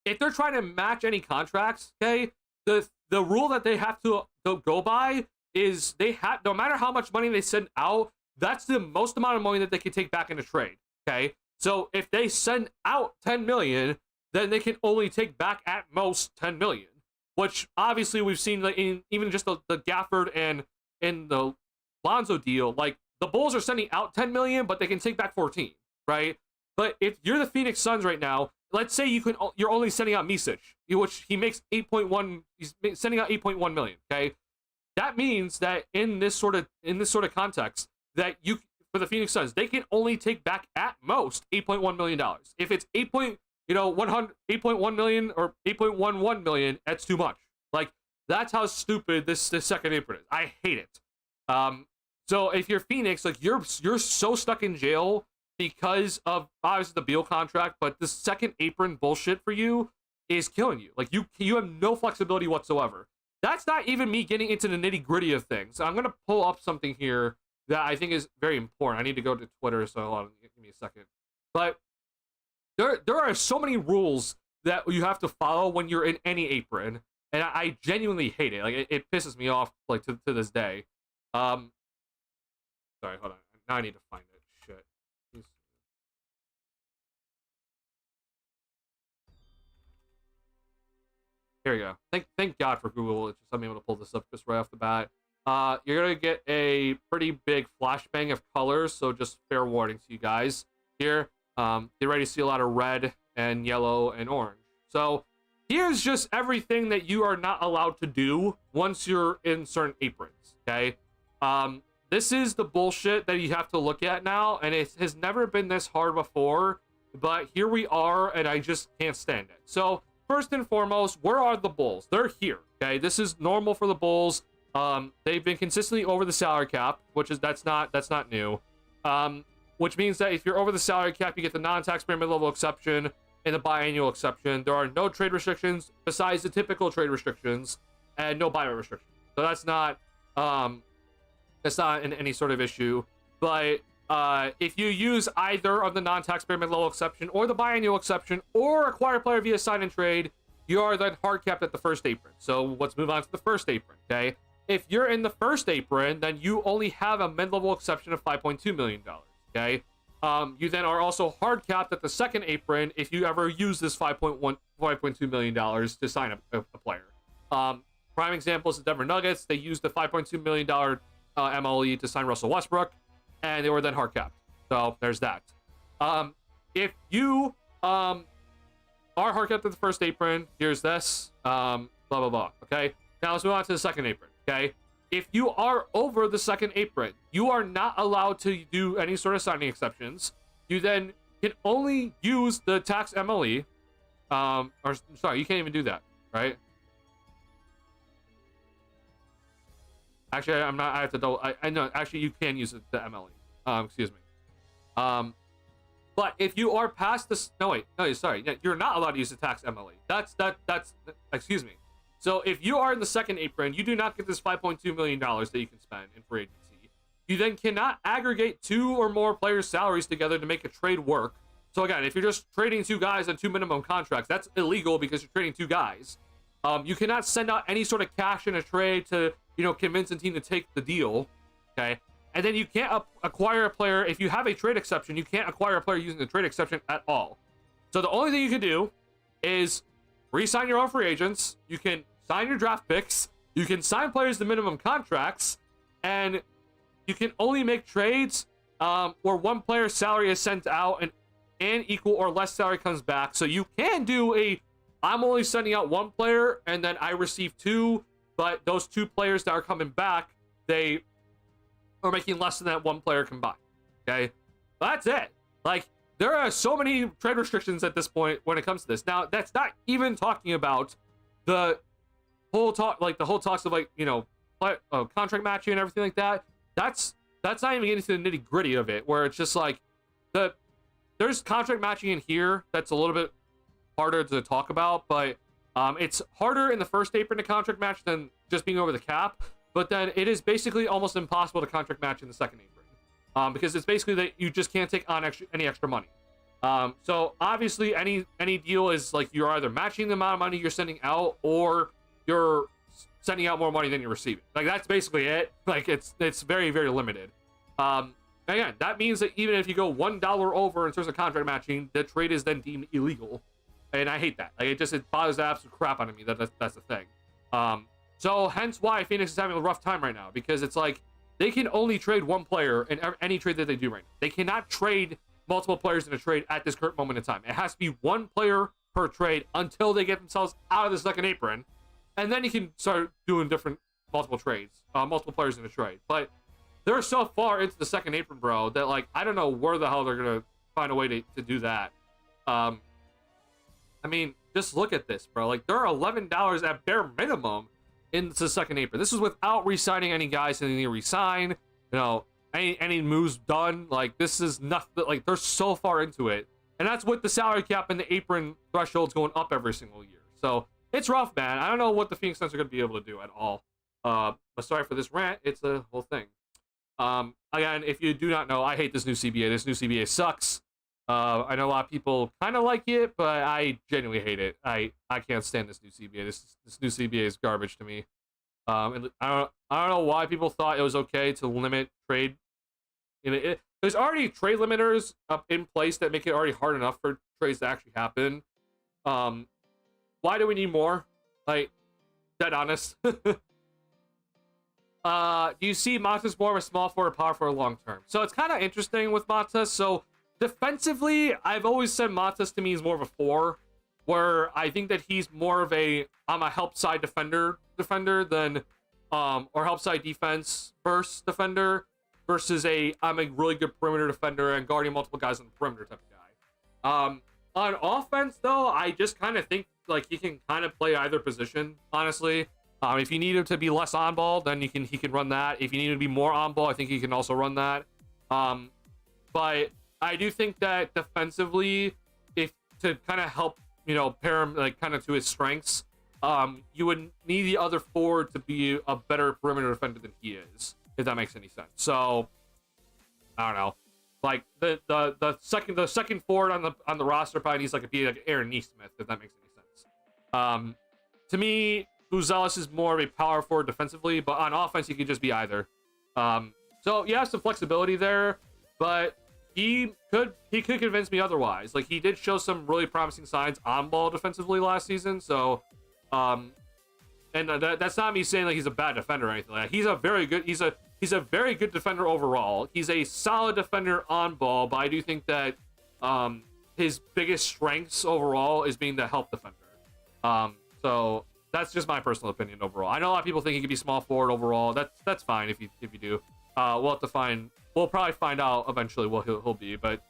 If they're trying to match any contracts, okay, the rule that they have to go by is they have, no matter how much money they send out, that's the most amount of money that they can take back in a trade. Okay, so if they send out 10 million, then they can only take back at most 10 million. Which obviously we've seen in even just the Gafford and in the Lonzo deal, like the Bulls are sending out 10 million, but they can take back 14, right? But if you're the Phoenix Suns right now, let's say you're only sending out Misic, which he makes 8.1. He's sending out 8.1 million. Okay, that means that in this sort of context, that for the Phoenix Suns, they can only take back at most $8.1 million. If it's 8.1 million or 8.11 million, that's too much. Like, that's how stupid this second apron is. I hate it. So if you're Phoenix, like you're so stuck in jail because of obviously the Beal contract, but the second apron bullshit for you is killing you. Like you have no flexibility whatsoever. That's not even me getting into the nitty gritty of things. I'm gonna pull up something here that I think is very important. I need to go to Twitter, so hold on, give me a second. But there are so many rules that you have to follow when you're in any apron, and I genuinely hate it. Like it pisses me off like to this day. Sorry, hold on. Now I need to find it. Shit. Here we go. Thank God for Google. It's just I'm able to pull this up just right off the bat. You're gonna get a pretty big flashbang of colors, so just fair warning to you guys here. Get ready to see a lot of red and yellow and orange. So here's just everything that you are not allowed to do once you're in certain aprons. Okay. This is the bullshit that you have to look at now, and it has never been this hard before, but here we are, and I just can't stand it. So first and foremost, where are the Bulls? They're here. Okay, this is normal for the Bulls. They've been consistently over the salary cap, that's not new. Which means that if you're over the salary cap, you get the non-taxpayer mid-level exception and the biannual exception. There are no trade restrictions besides the typical trade restrictions, and no buyout restrictions. So that's not any sort of issue. But if you use either of the non-taxpayer mid-level exception or the biannual exception or acquire a player via sign and trade, you are then hard capped at the first apron. So let's move on to the first apron. Okay, if you're in the first apron, then you only have a mid-level exception of $5.2 million. Okay, you then are also hard capped at the second apron if you ever use this $5.2 million to sign a player. prime example is the Denver Nuggets. They used the $5.2 million MLE to sign Russell Westbrook, and they were then hard capped. So there's that. If you are hard capped at the first apron, here's this. Blah, blah, blah. Okay. Now let's move on to the second apron. Okay. If you are over the second apron, you are not allowed to do any sort of signing exceptions. You then can only use the tax MLE. Or sorry, you can't even do that, right? Actually, I'm not. I have to double. I know. Actually, you can use the MLE. Excuse me. But if you are past this, no, sorry, you're not allowed to use the tax MLE. That's excuse me. So if you are in the second apron, you do not get this $5.2 million that you can spend in free agency. You then cannot aggregate 2 or more players' salaries together to make a trade work. So again, if you're just trading 2 guys on 2 minimum contracts, that's illegal because you're trading 2 guys. You cannot send out any sort of cash in a trade to, convince a team to take the deal. Okay. And then you can't acquire a player. If you have a trade exception, you can't acquire a player using the trade exception at all. So the only thing you can do is re-sign your own free agents. You can sign your draft picks. You can sign players to minimum contracts. And you can only make trades where one player's salary is sent out and equal or less salary comes back. So you can do I'm only sending out 1 player and then I receive 2. But those 2 players that are coming back, they are making less than that 1 player combined. Okay, that's it. Like, there are so many trade restrictions at this point when it comes to this. Now, that's not even talking about the whole talk, like the whole talks of contract matching and everything like that. That's not even getting to the nitty gritty of it, where it's just like there's contract matching in here that's a little bit harder to talk about, but it's harder in the first apron to contract match than just being over the cap. But then it is basically almost impossible to contract match in the second apron, because it's basically that you just can't take on any extra money. So obviously any deal is like you're either matching the amount of money you're sending out or you're sending out more money than you're receiving. Like, that's basically it. Like, it's very, very limited. Again, that means that even if you go $1 over in terms of contract matching, the trade is then deemed illegal. And I hate that. Like, it bothers the absolute crap out of me. That's the thing. So hence why Phoenix is having a rough time right now, because it's like they can only trade 1 player in any trade that they do right now. They cannot trade multiple players in a trade at this current moment in time. It has to be 1 player per trade until they get themselves out of the second apron, and then you can start doing multiple trades, multiple players in a trade. But they're so far into the second apron, bro, that like I don't know where the hell they're gonna find a way to do that. I mean, just look at this, bro. Like, they're $11 at bare minimum in the second apron. This is without re-signing any guys that they need to re-sign. Any moves done. Like, this is nothing. Like, they're so far into it, and that's with the salary cap and the apron thresholds going up every single year. So it's rough, man. I don't know what the Phoenix Suns are going to be able to do at all. But sorry for this rant. It's the whole thing. Again, if you do not know, I hate this new CBA. This new CBA sucks. I know a lot of people kind of like it, but I genuinely hate it. I can't stand this new CBA. This new CBA is garbage to me. And I don't know why people thought it was okay to limit trade. There's already trade limiters up in place that make it already hard enough for trades to actually happen. Why do we need more? Like, dead honest. Do you see Montes more of a small forward, power forward long term? So it's kind of interesting with Montes. So defensively, I've always said Montes to me is more of a 4, where I think that he's more of I'm a help side defender than or help side defense first defender versus I'm a really good perimeter defender and guarding multiple guys on the perimeter type of guy. On offense, though, I just kind of think like he can kind of play either position, honestly. If you need him to be less on ball, then he can run that. If you need him to be more on ball, I think he can also run that. But I do think that defensively, if to kind of help, pair him like kind of to his strengths, you would need the other forward to be a better perimeter defender than he is, if that makes any sense. So I don't know, like the second forward on the roster probably needs like Aaron Nesmith, if that makes any sense. To me, Uzelis is more of a power forward defensively, but on offense he could just be either. So you have some flexibility there, but he could convince me otherwise. Like, he did show some really promising signs on ball defensively last season. So and that's not me saying like he's a bad defender or anything like that. He's a very good very good defender overall. He's a solid defender on ball, but I do think that his biggest strengths overall is being the help defender. So that's just my personal opinion overall. I know a lot of people think he could be small forward overall. That's fine if you do. We'll probably find out eventually what he'll be, but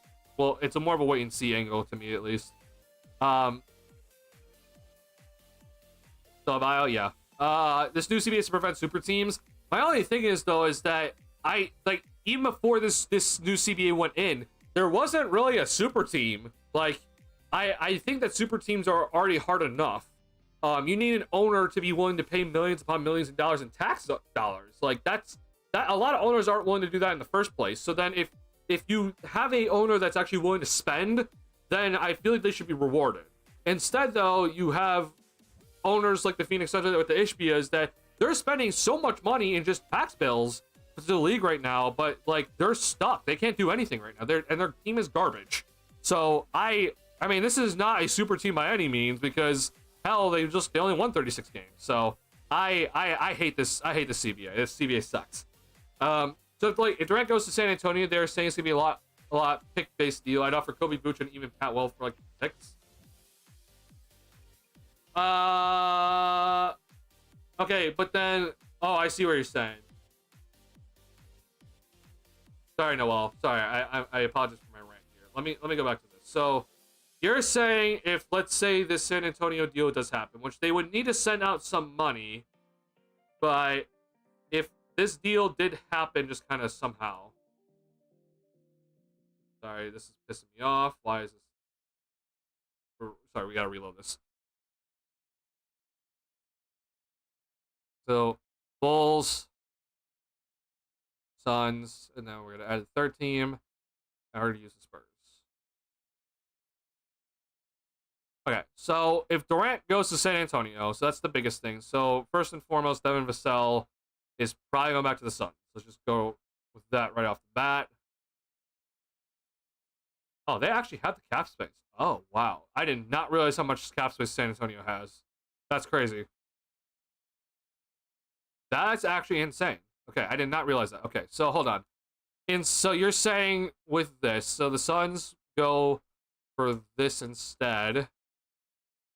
it's a more of a wait and see angle to me at least. This new CBA is to prevent super teams. My only thing is though is that even before this new CBA went in, there wasn't really a super team. Like I think that super teams are already hard enough. You need an owner to be willing to pay millions upon millions of dollars in tax dollars. Like that a lot of owners aren't willing to do that in the first place. So then if you have a owner that's actually willing to spend, then I feel like they should be rewarded. Instead though, you have owners like the Phoenix Suns with the Ishbias that they're spending so much money in just tax bills to the league right now, but like they're stuck. They can't do anything right now. Their team is garbage. So I mean, this is not a super team by any means because hell, they only won 36 games. So I hate this. I hate the CBA. This CBA sucks. So like if Durant goes to San Antonio, they're saying it's gonna be a lot pick-based deal. I'd offer Kobe Buch and even Pat Wells for like picks. Okay, but then I see what you're saying. Sorry, Noel. Sorry, I apologize for my rant here. Let me go back to this. So you're saying if let's say this San Antonio deal does happen, which they would need to send out some money, but if this deal did happen just kind of somehow. Sorry, this is pissing me off. Why is this? Sorry, we gotta reload this. So, Bulls, Suns, and now we're going to add a third team. I already used the Spurs. Okay, so if Durant goes to San Antonio, so that's the biggest thing. So, first and foremost, Devin Vassell is probably going back to the Suns. Let's just go with that right off the bat. Oh, they actually have the cap space. Oh, wow. I did not realize how much cap space San Antonio has. That's crazy. That's actually insane. Okay, I did not realize that. Okay, so hold on. And so you're saying with this, so the Suns go for this instead.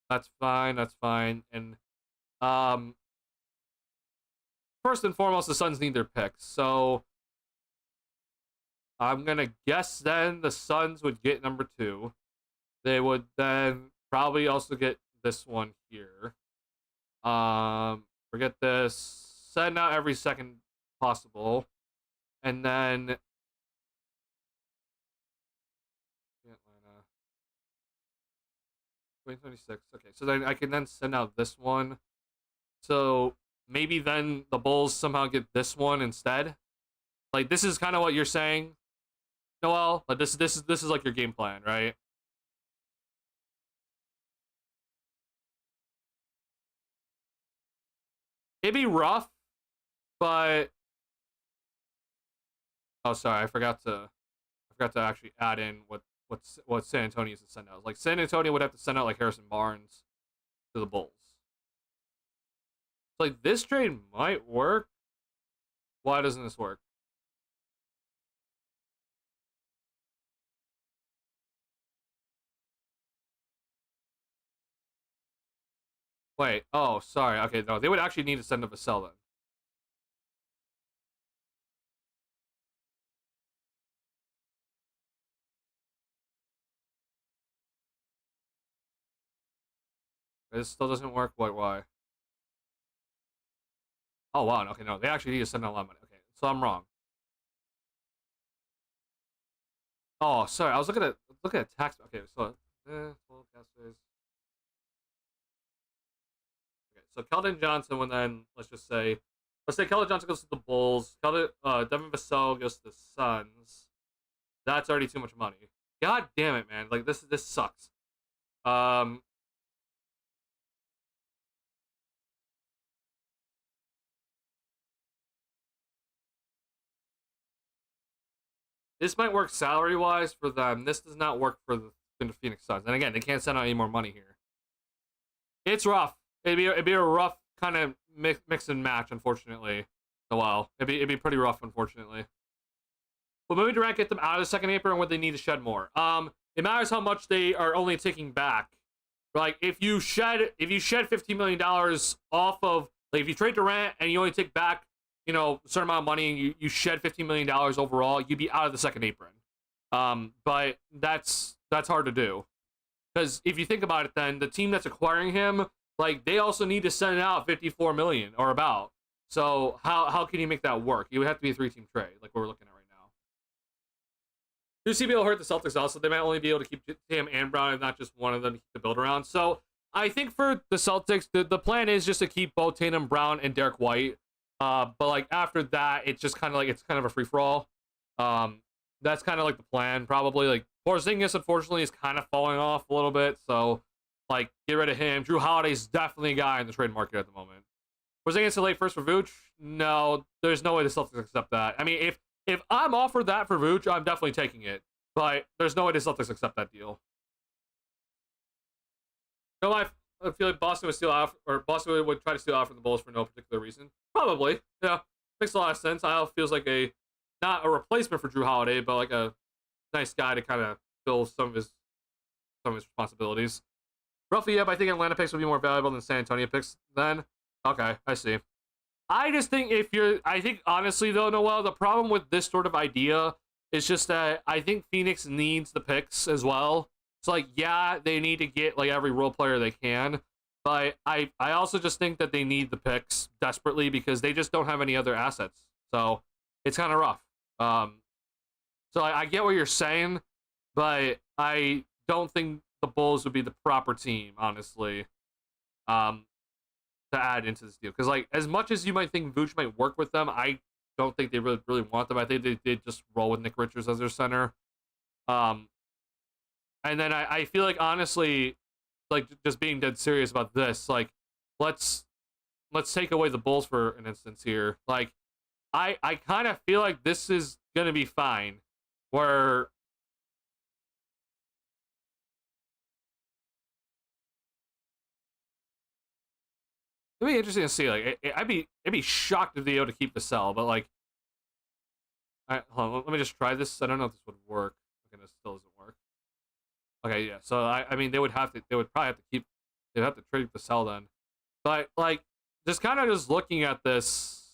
That's fine, that's fine. And first and foremost, the Suns need their picks. So I'm gonna guess then the Suns would get number 2. They would then probably also get this one here. Forget this. Send out every second possible, and then Atlanta 2026. Okay, so then I can then send out this one. So maybe then the Bulls somehow get this one instead. Like this is kind of what you're saying, Noel. Like this is like your game plan, right? It'd be rough. But sorry, I forgot to actually add in what San Antonio used to send out. Like San Antonio would have to send out like Harrison Barnes to the Bulls. So, like this trade might work. Why doesn't this work? Wait. Oh, sorry. Okay, no, they would actually need to send a Vassell then. This still doesn't work. Why? Oh, wow. Okay, no. They actually need to send out a lot of money. Okay, so I'm wrong. Oh, sorry. I was looking at tax. Okay, so... Okay, so Keldon Johnson would then, let's say Keldon Johnson goes to the Bulls. Devin Vassell goes to the Suns. That's already too much money. God damn it, man. Like, this sucks. This might work salary-wise for them. This does not work for the Phoenix Suns. And again, they can't send out any more money here. It's rough. It'd be a rough kind of mix and match, unfortunately. So well, it'd be pretty rough, unfortunately. But maybe Durant get them out of the second apron, and would they need to shed more? It matters how much they are only taking back. Like if you shed $15 million off of, like, if you trade Durant and you only take back, a certain amount of money, and you shed $15 million overall, you'd be out of the second apron. But that's hard to do, because if you think about it, then the team that's acquiring him, like, they also need to send out 54 million or about. So how can you make that work? You would have to be a 3-team trade, like what we're looking at right now. Do CB will hurt the Celtics also. They might only be able to keep Tatum and Brown and not just one of them to keep the build around. So I think for the Celtics, the plan is just to keep both Tatum, Brown, and Derek White. But like after that, it's just kind of a free for all. That's kind of like the plan, probably. Like Porzingis, unfortunately, is kind of falling off a little bit. So like get rid of him. Drew Holiday's definitely a guy in the trade market at the moment. Porzingis a late first for Vooch? No, there's no way the Celtics accept that. I mean, if I'm offered that for Vooch, I'm definitely taking it. But there's no way the Celtics accept that deal. No, I feel like Boston would steal out, or Boston would try to steal out from the Bulls for no particular reason. Probably, yeah, makes a lot of sense. Isle feels like not a replacement for Drew Holiday, but like a nice guy to kind of fill some of his responsibilities. Roughly, yep. I think Atlanta picks would be more valuable than San Antonio picks then. Okay, I see. I just think I think honestly though, Noel, the problem with this sort of idea is just that I think Phoenix needs the picks as well. So like, yeah, they need to get like every role player they can, but I also just think that they need the picks desperately because they just don't have any other assets. So it's kind of rough. So I get what you're saying, but I don't think the Bulls would be the proper team, honestly. To add into this deal, because like as much as you might think Vooch might work with them, I don't think they really want them. I think they did just roll with Nick Richards as their center. And then I feel like honestly, like just being dead serious about this, like let's take away the Bulls for an instance here. Like I kind of feel like this is gonna be fine, where it'd be interesting to see. Like, I'd be shocked if they able to keep the cell, but like, hold on, let me just try this. I don't know if this would work. Okay, this still doesn't work. Okay, yeah. So I mean, they would probably have to keep, they'd have to trade the cell then. But like, just kind of just looking at this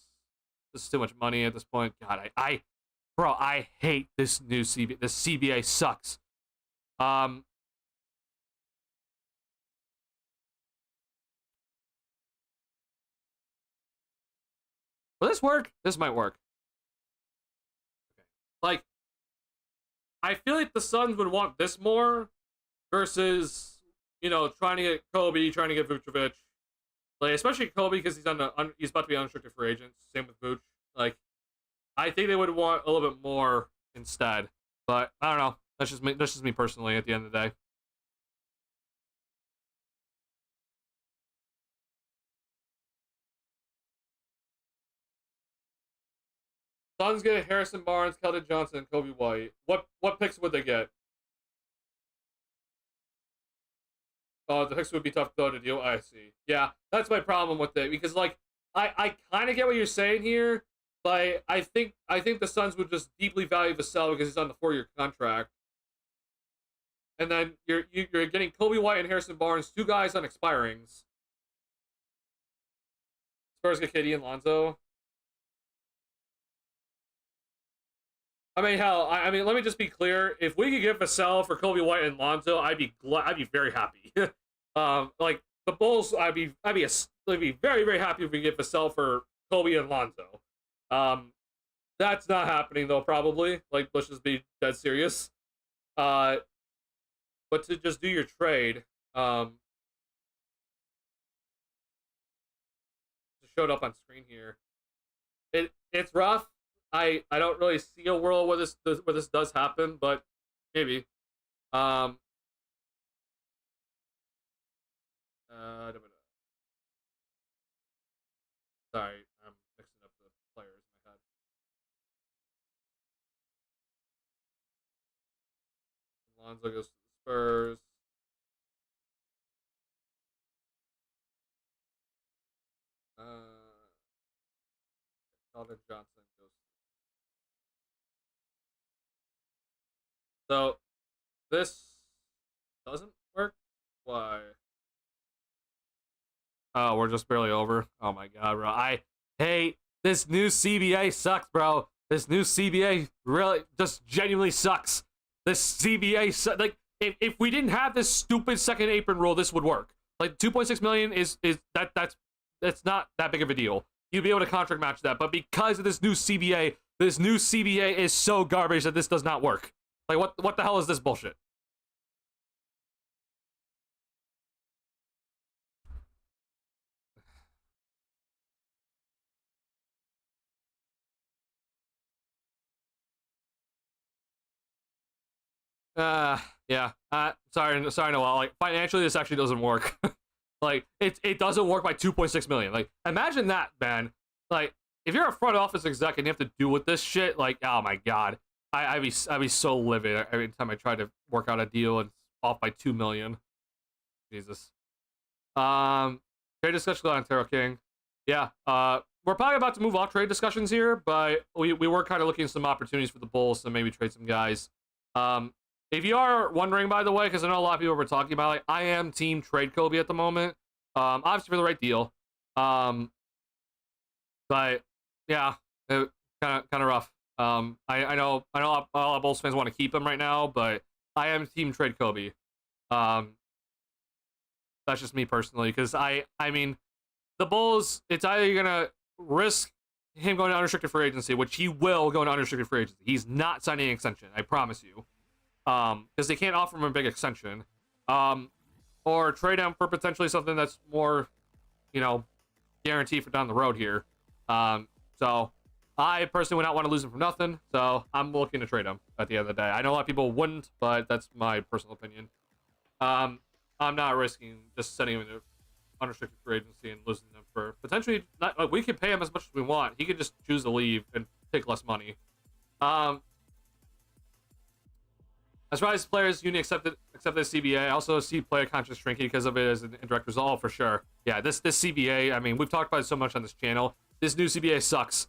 is too much money at this point. God, bro, I hate this new CBA. This CBA sucks. Will this work? This might work. Okay. Like, I feel like the Suns would want this more versus, trying to get Kobe, trying to get Vucevic. Like, especially Kobe because he's he's about to be unrestricted free agent. Same with Vooch. Like, I think they would want a little bit more instead. But I don't know. That's just me. That's just me personally. At the end of the day. Suns get Harrison Barnes, Keldon Johnson, and Kobe White. What picks would they get? The picks would be tough though to deal. I see. Yeah, that's my problem with it because like I kind of get what you're saying here, but I think the Suns would just deeply value Vassell because he's on the 4-year contract, and then you're getting Kobe White and Harrison Barnes, two guys on expirings. Spurs get KD and Lonzo. I mean, hell, I mean, let me just be clear. If we could get Vassell for Kobe White and Lonzo, I'd be very happy. Like the Bulls, I'd be very, very happy if we get Vassell for Kobe and Lonzo. That's not happening though, probably. Like, let's just be dead serious. Uh, but to just do your trade, just showed up on screen here. It's rough. I don't really see a world where this does happen, but maybe. Um. Sorry, I'm mixing up the players in my head. Lonzo goes to the Spurs. Keldon Johnson goes. So this doesn't work. Why? Oh, we're just barely over. Oh my god, bro. I hate this new CBA sucks, bro. This new CBA really just genuinely sucks. This CBA like if we didn't have this stupid second apron rule, this would work. Like 2.6 million is that's not that big of a deal. You'd be able to contract match that, but because of this new CBA is so garbage that this does not work. Like what the hell is this bullshit? Yeah. Sorry, Noel. Like financially, this actually doesn't work. Like it doesn't work by 2.6 million. Like imagine that, man. Like if you're a front office exec and you have to deal with this shit, like oh my god, I'd be so livid every time I try to work out a deal and it's off by 2 million. Jesus. Trade discussion on Tarot King. Yeah. We're probably about to move off trade discussions here, but we were kind of looking at some opportunities for the Bulls to maybe trade some guys. If you are wondering, by the way, because I know a lot of people were talking about, like, I am team trade Kobe at the moment. Obviously for the right deal. But yeah, kind of rough. I know a lot of Bulls fans want to keep him right now, but I am team trade Kobe. That's just me personally, because I mean, the Bulls, it's either you're gonna risk him going to unrestricted free agency, which he will go into unrestricted free agency. He's not signing an extension, I promise you. Because they can't offer him a big extension. Or trade him for potentially something that's more, you know, guaranteed for down the road here. So I personally would not want to lose him for nothing. So I'm looking to trade him at the end of the day. I know a lot of people wouldn't, but that's my personal opinion. I'm not risking just sending him into unrestricted free agency and losing him for potentially not. Like, we can pay him as much as we want. He could just choose to leave and take less money. As far as players union accepted the CBA, I also see player contracts shrinking because of it as an indirect result, for sure. Yeah, this CBA, I mean, we've talked about it so much on this channel. This new CBA sucks.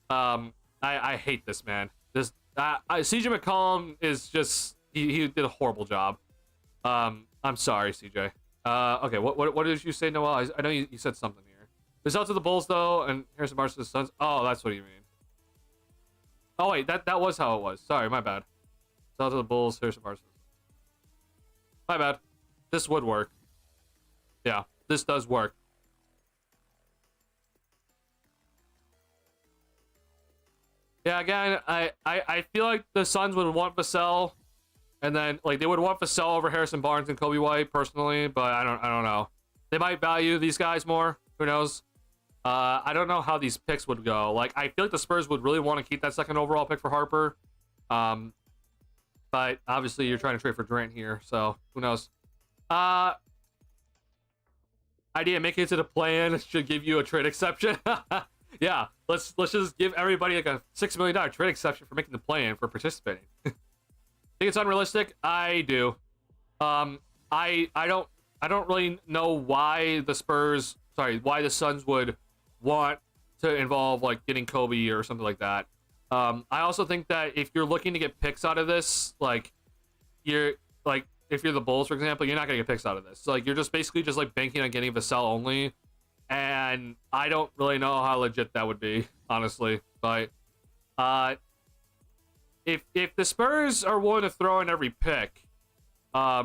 I hate this, man. This CJ McCollum is just he did a horrible job. I'm sorry, CJ. Okay, what did you say, Noel? I know you said something here. This out to the Bulls though, and Harrison Barnes to the Suns. Oh, that's what you mean. Oh wait, that was how it was. Sorry, my bad. Out to the Bulls, Harrison Barnes. My bad. This would work. Yeah, this does work. Yeah, again, I feel like the Suns would want Vassell, and then like they would want Vassell over Harrison Barnes and Kobe White personally, but I don't know. They might value these guys more. Who knows? I don't know how these picks would go. Like I feel like the Spurs would really want to keep that second overall pick for Harper. But obviously you're trying to trade for Durant here, so who knows? Idea making it to the play-in should give you a trade exception. Yeah, let's just give everybody like a $6 million trade exception for making the play-in for participating. Think it's unrealistic? I do. I don't really know why the Suns would want to involve like getting Kobe or something like that. I also think that if you're looking to get picks out of this, like you're like if you're the Bulls, for example, you're not gonna get picks out of this. So, like you're just basically just like banking on getting Vassell only, and I don't really know how legit that would be, honestly. But if the Spurs are willing to throw in every pick, I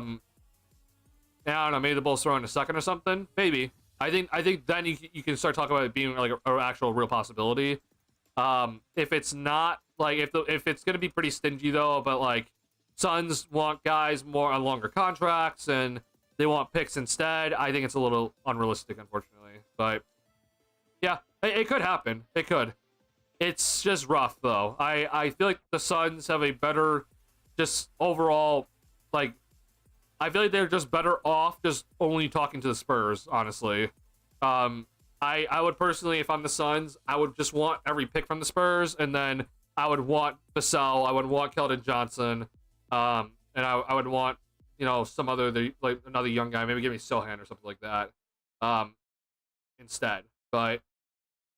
don't know, maybe the Bulls throw in a second or something. Maybe I think then you can start talking about it being like an actual real possibility. If it's not like if it's gonna be pretty stingy though, but like Suns want guys more on longer contracts and they want picks instead, I think it's a little unrealistic, unfortunately. But yeah, it could happen. It could. It's just rough though. I feel like the Suns have a better, just overall, like I feel like they're just better off just only talking to the Spurs, honestly. I would personally, if I'm the Suns, I would just want every pick from the Spurs, and then I would want Vassell, I would want Keldon Johnson, and I would want, you know, some other, like another young guy, maybe give me Sohan or something like that, instead. But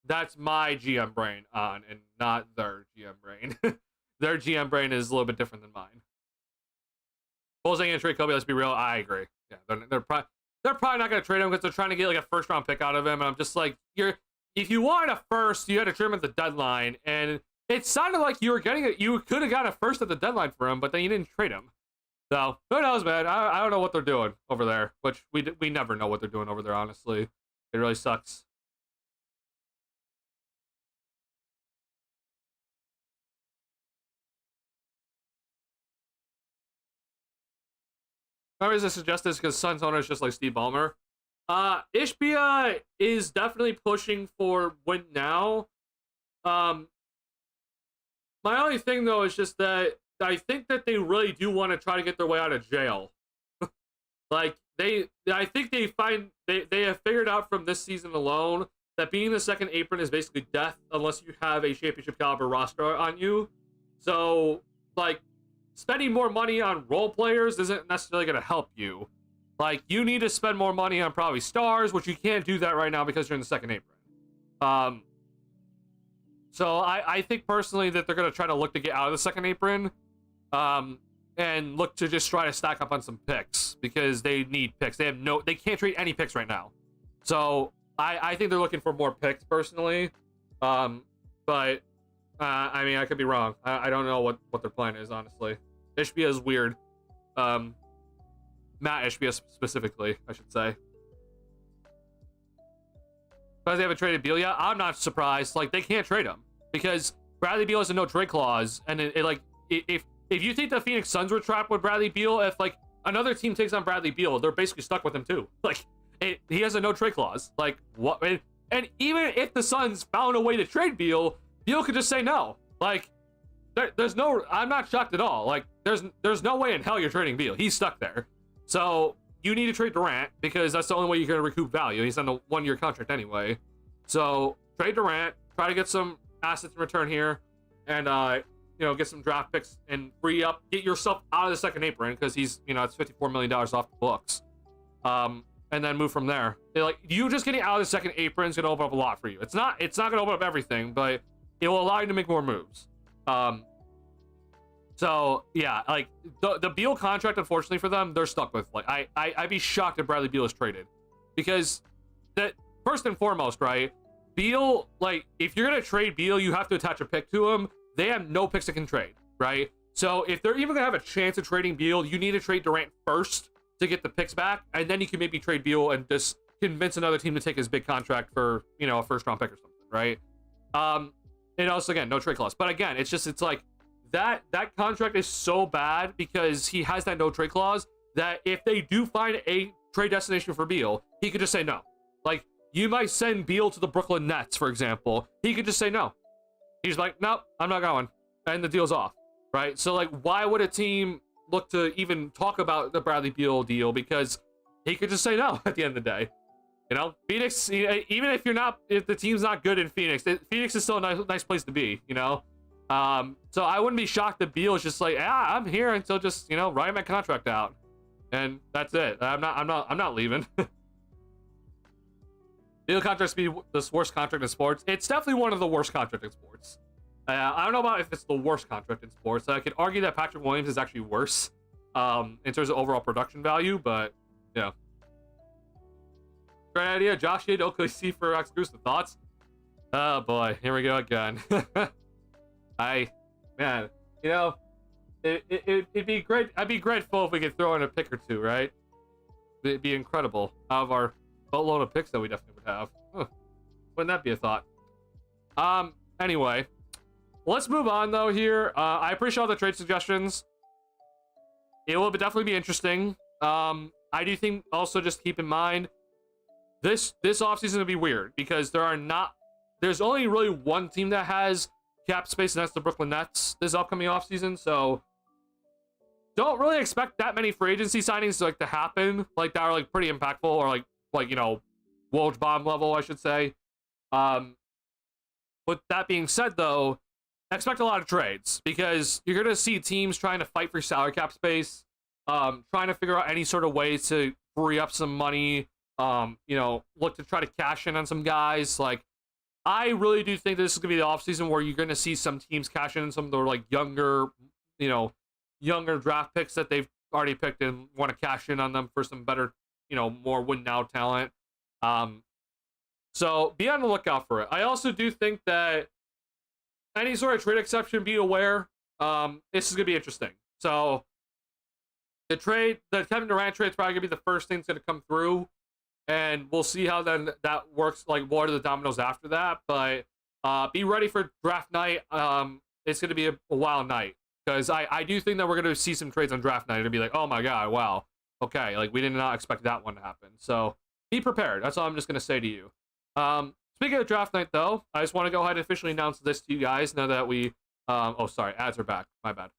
that's my GM brain on, and not their GM brain. Their GM brain is a little bit different than mine. Bulls ain't gonna trade Kobe. Let's be real. I agree. Yeah, they're probably not gonna trade him because they're trying to get like a first round pick out of him. And I'm just like, if you wanted a first, you had to trade him at the deadline, and it sounded like you were getting it. You could have got a first at the deadline for him, but then you didn't trade him. So who knows, man? I don't know what they're doing over there, which we never know what they're doing over there. Honestly, it really sucks. The reason I suggest this because Suns owner is just like Steve Ballmer. Ishbia is definitely pushing for win now. My only thing though is just that I think that they really do want to try to get their way out of jail. Like I think they have figured out from this season alone that being the second apron is basically death unless you have a championship caliber roster on you. So like spending more money on role players isn't necessarily going to help you. Like you need to spend more money on probably stars, which you can't do that right now because you're in the second apron. So I think personally that they're going to try to look to get out of the second apron. And look to just try to stack up on some picks because they need picks. They can't trade any picks right now. So I think they're looking for more picks personally. But I mean, I could be wrong. I don't know what their plan is, honestly. Ishbia is weird. Matt Ishbia specifically, I should say. Because they haven't traded Beal yet, I'm not surprised. Like, they can't trade him because Bradley Beal has a no trade clause, and if you think the Phoenix Suns were trapped with Bradley Beal, if like another team takes on Bradley Beal, they're basically stuck with him too. Like, he has a no trade clause. Like, what? And even if the Suns found a way to trade Beal, Beal could just say no. Like, there's no. I'm not shocked at all. Like, there's no way in hell you're trading Beal. He's stuck there. So you need to trade Durant because that's the only way you're going to recoup value. He's on a 1-year contract anyway. So trade Durant, try to get some assets in return here, and get some draft picks and get yourself out of the second apron because he's, it's $54 million off the books. And then move from there. You just getting out of the second apron is going to open up a lot for you. It's not going to open up everything, but it will allow you to make more moves. So yeah, like the Beal contract, unfortunately for them, they're stuck with. Like I'd be shocked if Bradley Beal is traded because that first and foremost, right? Beal, like if you're gonna trade Beal, you have to attach a pick to him. They have no picks that can trade, right? So if they're even gonna have a chance of trading Beal, you need to trade Durant first to get the picks back, and then you can maybe trade Beal and just convince another team to take his big contract for a first round pick or something, right? And also again, no trade clause. But again, it's like that contract is so bad because he has that no trade clause that if they do find a trade destination for Beal, he could just say no. Like you might send Beal to the Brooklyn Nets, for example. He could just say no. He's like, nope, I'm not going. And the deal's off, right? So, like, why would a team look to even talk about the Bradley Beal deal? Because he could just say no at the end of the day. Phoenix, even if the team's not good in Phoenix, Phoenix is still a nice place to be, So I wouldn't be shocked that Beal is just like, I'm here until just, write my contract out. And that's it. I'm not leaving. Beal contracts be the worst contract in sports. It's definitely one of the worst contracts in sports. I don't know about if it's the worst contract in sports. I could argue that Patrick Williams is actually worse in terms of overall production value, but yeah. Great idea. Josh Yade, OKC for exclusive thoughts. Oh boy, here we go again. It'd be great. I'd be grateful if we could throw in a pick or two, right? It'd be incredible. Out of our boatload of picks that we definitely would have. Wouldn't that be a thought? Anyway, let's move on though here. I appreciate all the trade suggestions. It will definitely be interesting. I do think also just keep in mind this offseason will be weird because there's only really one team that has cap space, and that's the Brooklyn Nets this upcoming offseason. So don't really expect that many free agency signings to happen that are pretty impactful or like Woj bomb level, I should say. With that being said, though, expect a lot of trades because you're gonna see teams trying to fight for salary cap space, trying to figure out any sort of ways to free up some money. Look to try to cash in on some guys. I really do think this is gonna be the offseason where you're gonna see some teams cash in some of their like younger, younger draft picks that they've already picked and want to cash in on them for some better, more win now talent. So be on the lookout for it. I also do think that any sort of trade exception, be aware. This is gonna be interesting. So the Kevin Durant trade is probably gonna be the first thing that's gonna come through, and we'll see how then that works. Like, what are the dominoes after that? But be ready for draft night. It's gonna be a wild night because I do think that we're gonna see some trades on draft night and be like, oh my god, wow, okay, like we did not expect that one to happen. So be prepared. That's all I'm just gonna say to you. Speaking of draft night, though, I just want to go ahead and officially announce this to you guys now that we, oh, sorry, ads are back. My bad.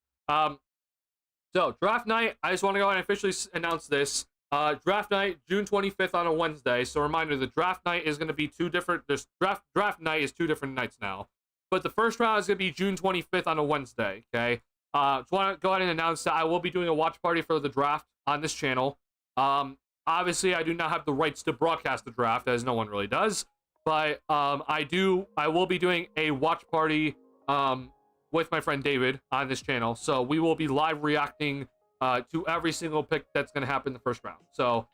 So, draft night, I just want to go ahead and officially announce this. Draft night, June 25th on a Wednesday. So, reminder, the draft night is going to be two different, draft night is 2 different nights now. But the first round is going to be June 25th on a Wednesday, okay? Just want to go ahead and announce that I will be doing a watch party for the draft on this channel. Obviously, I do not have the rights to broadcast the draft, as no one really does. But I will be doing a watch party with my friend David on this channel. So we will be live reacting to every single pick that's going to happen in the first round. So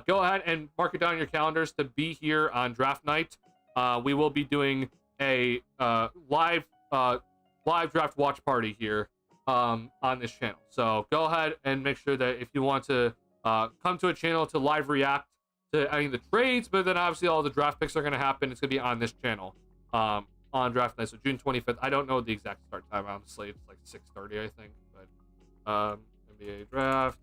go ahead and mark it down in your calendars to be here on draft night. We will be doing a live draft watch party here on this channel. So go ahead and make sure that if you want to come to a channel to live react to any of the trades, but then obviously all the draft picks are going to happen. It's going to be on this channel on draft night, so June 25th. I don't know the exact start time, honestly. It's like 6:30, I think. But NBA draft.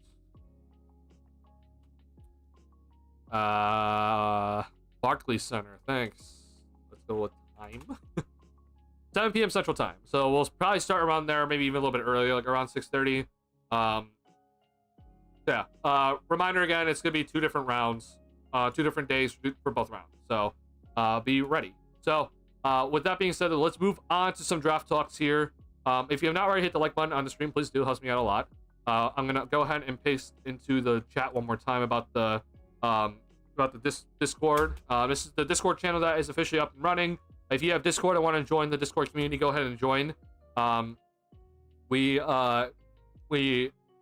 Barclays Center, thanks. Let's go with time. 7 p.m. Central Time. So we'll probably start around there, maybe even a little bit earlier, like around 6:30. Yeah. Reminder again, it's going to be 2 different rounds. 2 different days for both rounds. So be ready. So with that being said, let's move on to some draft talks here. If you have not already hit the like button on the stream, please do. It helps me out a lot. I'm going to go ahead and paste into the chat one more time about the Discord. This is the Discord channel that is officially up and running. If you have Discord and want to join the Discord community, go ahead and join. We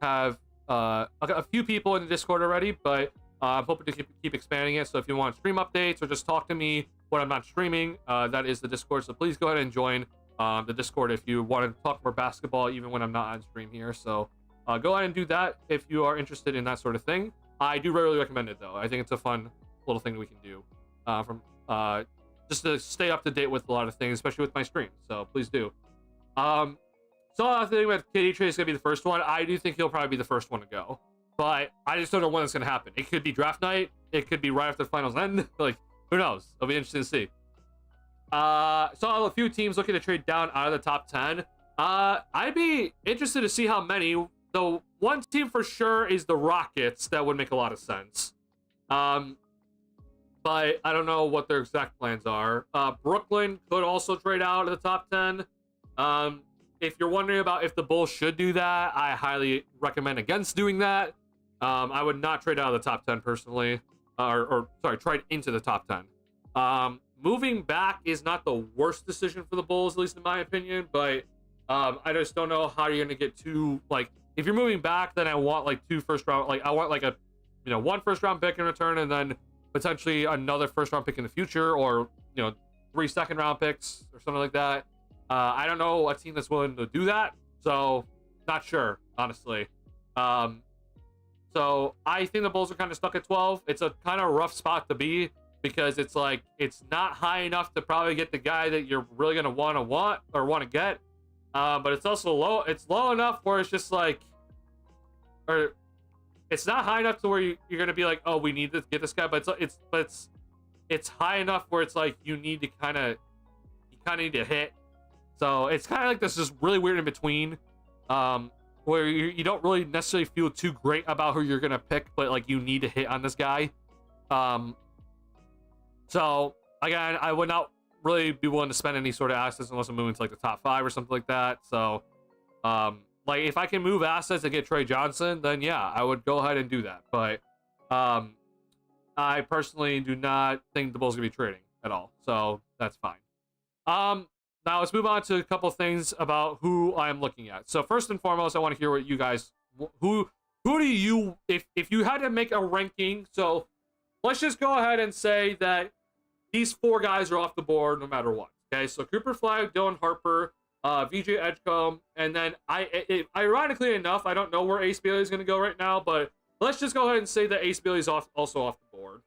have a few people in the Discord already, but I'm hoping to keep expanding it. So if you want stream updates or just talk to me when I'm not streaming, that is the Discord. So please go ahead and join the Discord if you want to talk more basketball, even when I'm not on stream here. So go ahead and do that if you are interested in that sort of thing. I do rarely recommend it, though. I think it's a fun little thing that we can do just to stay up to date with a lot of things, especially with my streams. So please do. So I think with KD trade is going to be the first one. I do think he'll probably be the first one to go. But I just don't know when it's going to happen. It could be draft night. It could be right after the finals end. Like, who knows? It'll be interesting to see. Saw a few teams looking to trade down out of the top 10. I'd be interested to see how many. The one team for sure is the Rockets. That would make a lot of sense. But I don't know what their exact plans are. Brooklyn could also trade out of the top 10. If you're wondering about if the Bulls should do that, I highly recommend against doing that. I would not trade out of the top 10 personally, or trade into the top 10. Moving back is not the worst decision for the Bulls, at least in my opinion, but I just don't know how you're gonna get two. Like, if you're moving back, then I want like 2 first round, like I want like a 1 first round pick in return, and then potentially another first round pick in the future, or 3 second round picks or something like that. I don't know a team that's willing to do that, so not sure, honestly. So I think the Bulls are kind of stuck at 12. It's a kind of rough spot to be because it's like it's not high enough to probably get the guy that you're really gonna want to get, but it's also low. It's low enough where it's just like, or it's not high enough to where you're gonna be like, oh, we need to get this guy, but it's high enough where it's like you kind of need to hit. So it's kind of like this is really weird in between, where you don't really necessarily feel too great about who you're gonna pick, but like you need to hit on this guy. So again, I would not really be willing to spend any sort of assets unless I'm moving to like the top 5 or something like that. So like if I can move assets and get Trey Johnson, then yeah, I would go ahead and do that. But I personally do not think the Bulls gonna be trading at all, so that's fine. Now let's move on to a couple things about who I'm looking at. So first and foremost, I want to hear what you guys, who do you, if you had to make a ranking, so let's just go ahead and say that these 4 guys are off the board no matter what. Okay, so Cooper Flag, Dylan Harper, VJ Edgecombe, and then ironically enough, I don't know where Ace Bailey is going to go right now, but let's just go ahead and say that Ace Bailey is also off the board.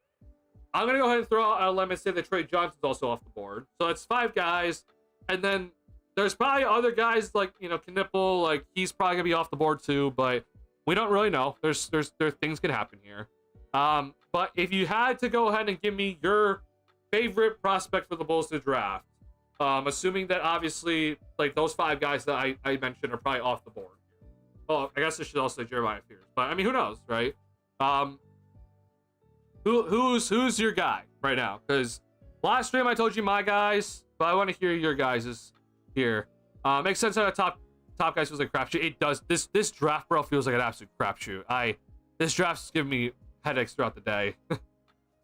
I'm going to go ahead and throw out a limit and say that Trey Johnson's also off the board. So that's 5 guys. And then there's probably other guys like, you know, Knipple, like he's probably going to be off the board too, but we don't really know. There things can happen here. But if you had to go ahead and give me your favorite prospect for the Bulls to draft, assuming that obviously like those 5 guys that I mentioned are probably off the board. Oh, I guess I should also say Jeremiah Fears, but I mean, who knows, right? Who's your guy right now? Because last stream I told you my guys, but I want to hear your guys' here. Makes sense that the top guys feels like a crapshoot. It does. This draft, bro, feels like an absolute crapshoot. This draft's giving me headaches throughout the day.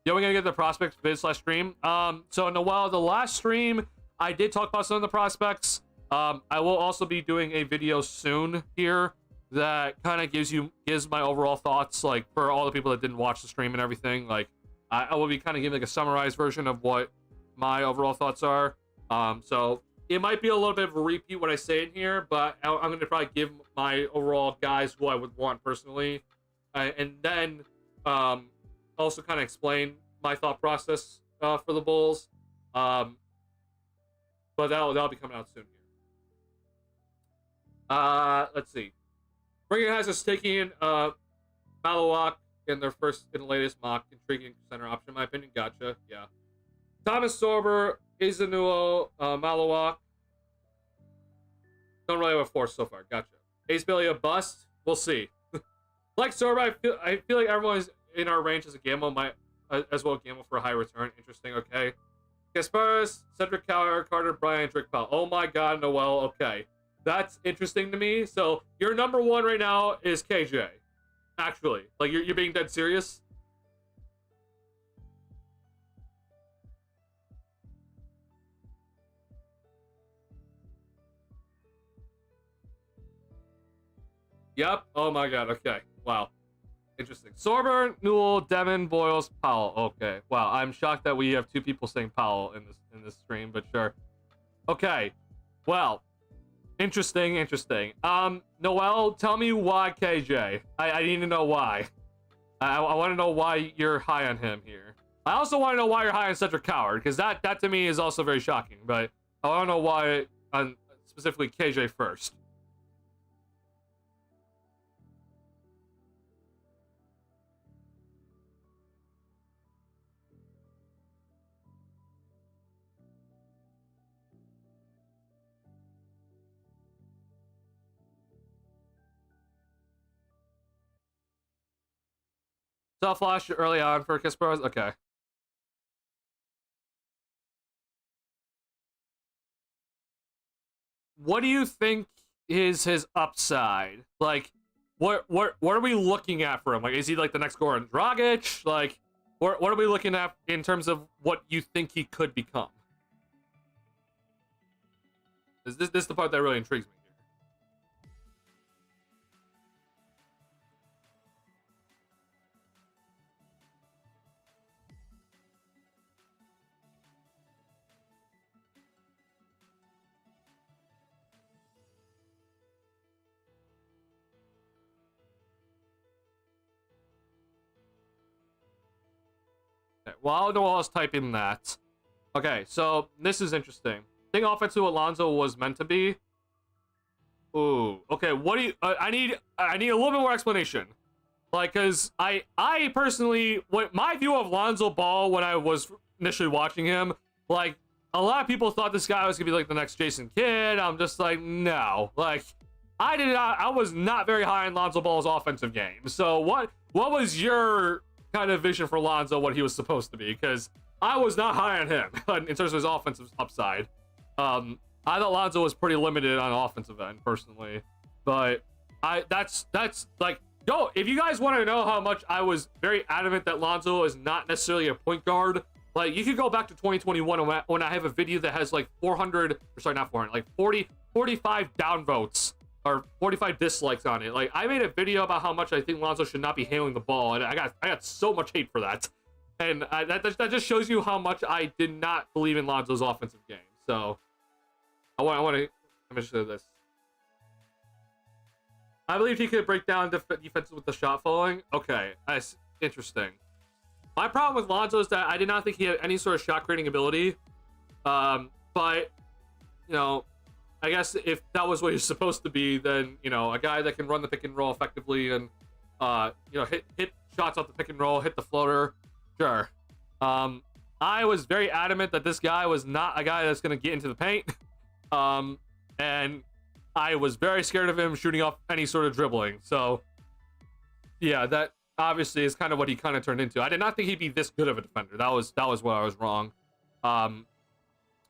Yo, we're gonna get the prospects vid/stream. So Noel, the last stream I did talk about some of the prospects. I will also be doing a video soon here that kind of gives my overall thoughts, like for all the people that didn't watch the stream and everything. Like I will be kind of giving like a summarized version of what my overall thoughts are. So it might be a little bit of a repeat what I say in here, but I'm going to probably give my overall guys who I would want personally, and then also kind of explain my thought process for the Bulls. But that'll be coming out soon here. Let's see. Brigham has us taking Malawak in the latest mock. Intriguing center option, in my opinion. Gotcha. Yeah. Thomas Sorber, Izanuo, Malawak. Don't really have a force so far. Gotcha. Ace Bailey a bust. We'll see. Like Sorber, I feel like everyone in our range as a gamble might as well gamble for a high return. Interesting. Okay. Kasparis, Cedric Carter, Brian, Drake Powell. Oh my God, Noel. Okay. That's interesting to me. So your number 1 right now is KJ. Actually, like you're being dead serious. Yep. Oh my God. Okay. Wow. Interesting. Sorber, Newell, Devin, Boyles, Powell. Okay. Wow. I'm shocked that we have 2 people saying Powell in this stream, but sure. Okay. Well. Interesting. Noel, tell me why KJ. I need to know why. I want to know why you're high on him here. I also want to know why you're high on Cedric Coward, because that to me is also very shocking. But I want to know why on specifically KJ first. Soft flash early on for Kasparov. Okay. What do you think is his upside? Like, what are we looking at for him? Like, is he like the next Goran Dragic? Like, what are we looking at in terms of what you think he could become? Is this the part that really intrigues me? Okay, while Noel's typing that. Okay, so this is interesting. I think offensive Alonzo was meant to be. Ooh, okay. What do you? I need a little bit more explanation. Like, cause I personally, what my view of Lonzo Ball when I was initially watching him, like a lot of people thought this guy was gonna be like the next Jason Kidd. I'm just like, no. Like, I was not very high on Lonzo Ball's offensive game. So what was your kind of vision for Lonzo, what he was supposed to be? Because I was not high on him in terms of his offensive upside. I thought Lonzo was pretty limited on offensive end personally, but that's like, yo, if you guys want to know how much I was very adamant that Lonzo is not necessarily a point guard, Like, you could go back to 2021 when I have a video that has, like, 400, or sorry, not 400, like, 45 downvotes, or 45 dislikes on it. Like, I made a video about how much I think Lonzo should not be handling the ball, and I got so much hate for that. And that just shows you how much I did not believe in Lonzo's offensive game. So, let me just say this. I believe he could break down defenses with the shot falling. Okay, that's interesting. My problem with Lonzo is that I did not think he had any sort of shot creating ability. But, you know, I guess if that was what he's supposed to be, then, you know, a guy that can run the pick and roll effectively and, you know, hit shots off the pick and roll, hit the floater, sure. I was very adamant that this guy was not a guy that's going to get into the paint. And I was very scared of him shooting off any sort of dribbling. So, yeah, that obviously is kind of what he kind of turned into. I did not think he'd be this good of a defender. That was what I was wrong.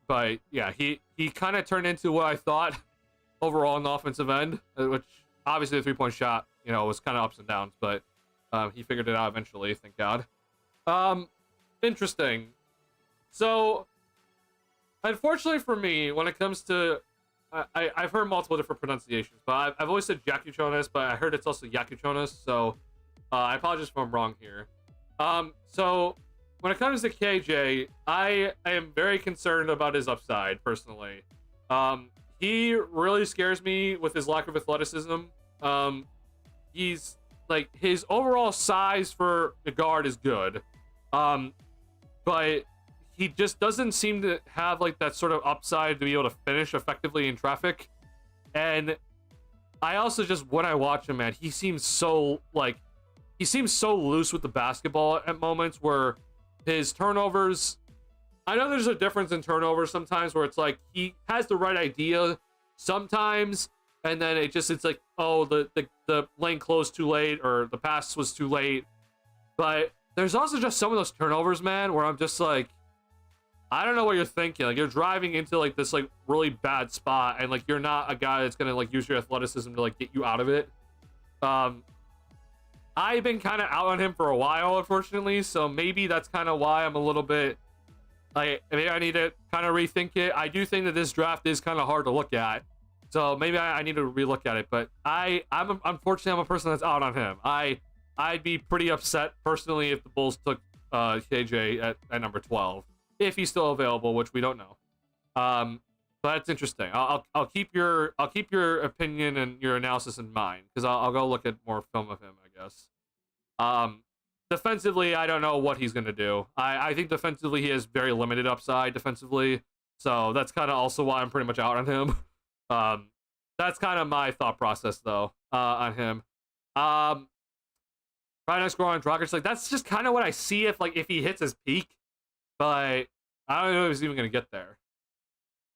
But yeah, he kind of turned into what I thought overall in the offensive end, which obviously the 3-point shot, you know, was kind of ups and downs, but he figured it out eventually, thank God. Interesting. So, unfortunately for me, when it comes to I've heard multiple different pronunciations, but I've always said Yakuchonis, but I heard it's also Yakuchonis, so I apologize if I'm wrong here. So when it comes to KJ, I am very concerned about his upside, personally. He really scares me with his lack of athleticism. He's, like, his overall size for a guard is good. But he just doesn't seem to have, like, that sort of upside to be able to finish effectively in traffic. And I also just, when I watch him, man, he seems so loose with the basketball at moments where his turnovers, I know there's a difference in turnovers sometimes where it's like he has the right idea sometimes, and then it's like, oh, the lane closed too late, or the pass was too late. But there's also just some of those turnovers, man, where I'm just like, I don't know what you're thinking. Like, you're driving into, like, this, like, really bad spot, and, like, you're not a guy that's gonna, like, use your athleticism to, like, get you out of it. I've been kind of out on him for a while, unfortunately, so maybe that's kind of why I'm a little bit, like, maybe I need to kind of rethink it. I do think that this draft is kind of hard to look at, so maybe I need to relook at it, but unfortunately, I'm a person that's out on him. I'd be pretty upset, personally, if the Bulls took KJ at number 12, if he's still available, which we don't know. But it's interesting. I'll keep your opinion and your analysis in mind, because I'll go look at more film of him, I guess. Defensively, I don't know what he's gonna do. I think defensively he has very limited upside defensively, so that's kind of also why I'm pretty much out on him. That's kind of my thought process though on him. Right next score on Dragic, like that's just kind of what I see if he hits his peak, but I don't know if he's even gonna get there.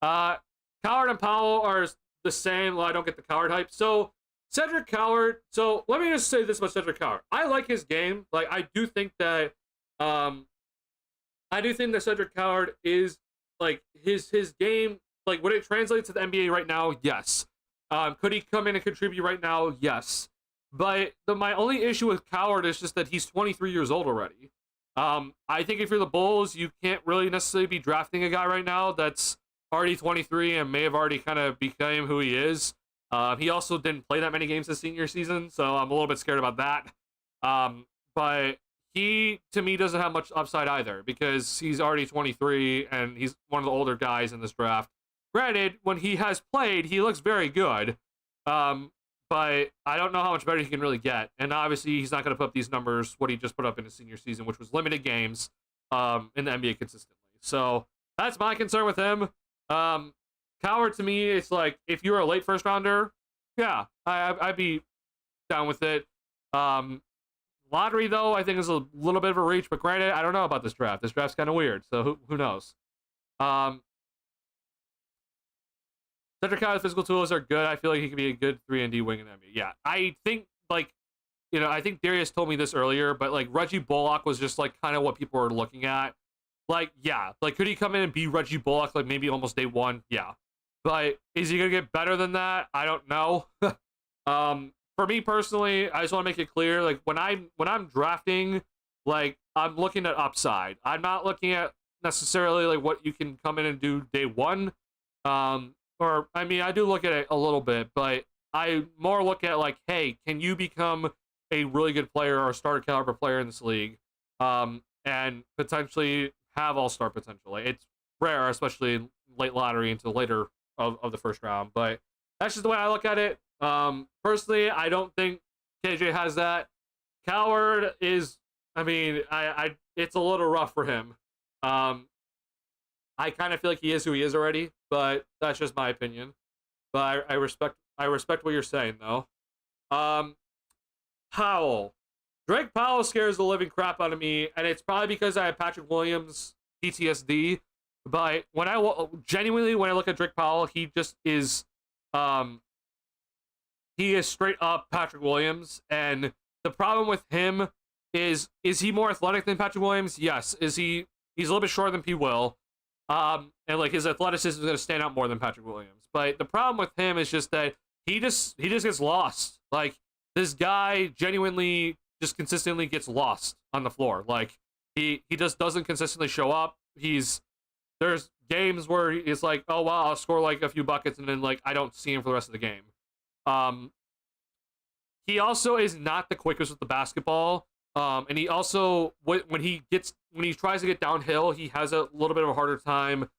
Coward and Powell are the same. Well, I don't get the Coward hype. So, Cedric Coward. So, let me just say this about Cedric Coward. I like his game. Like, I do think that Cedric Coward is, like, his game, like, when it translates to the NBA right now, yes. Could he come in and contribute right now? Yes. But my only issue with Coward is just that he's 23 years old already. I think if you're the Bulls, you can't really necessarily be drafting a guy right now that's already 23 and may have already kind of became who he is. He also didn't play that many games this senior season, so I'm a little bit scared about that. But he, to me, doesn't have much upside either, because he's already 23 and he's one of the older guys in this draft. Granted, when he has played, he looks very good. But I don't know how much better he can really get. And obviously, he's not going to put up these numbers, what he just put up in his senior season, which was limited games in the NBA consistently. So that's my concern with him. Coward, to me, it's like, if you're a late first rounder, yeah, I'd be down with it. Lottery, though, I think is a little bit of a reach, but granted, I don't know about this draft. This draft's kind of weird, so who knows? Cedric Coward's physical tools are good. I feel like he could be a good 3-and-D wing in the NBA. Yeah, I think, like, you know, I think Darius told me this earlier, but, like, Reggie Bullock was just, like, kind of what people were looking at. Like, yeah, like, could he come in and be Reggie Bullock, like, maybe almost day one? Yeah. But is he going to get better than that? I don't know. For me personally, I just want to make it clear, like, when I'm drafting, like, I'm looking at upside. I'm not looking at necessarily like what you can come in and do day one. Or I mean, I do look at it a little bit, but I more look at like, hey, can you become a really good player or a starter caliber player in this league, and potentially have all-star potential? Like, it's rare, especially in late lottery into later of the first round. But that's just the way I look at it. Personally, I don't think KJ has that. Coward is, I mean, I it's a little rough for him. I kind of feel like he is who he is already, but that's just my opinion. But I respect what you're saying though. Powell. Drake Powell scares the living crap out of me, and it's probably because I have Patrick Williams PTSD. But when I look at Drake Powell, he just is, he is straight up Patrick Williams. And the problem with him is he more athletic than Patrick Williams? Yes. He's a little bit shorter than P. Will. And like his athleticism is going to stand out more than Patrick Williams. But the problem with him is just that he just gets lost. Like, this guy genuinely just consistently gets lost on the floor. Like, he just doesn't consistently show up. There's games where he's like, oh wow, I'll score like a few buckets, and then like I don't see him for the rest of the game. He also is not the quickest with the basketball. And he also, when he tries to get downhill, he has a little bit of a harder time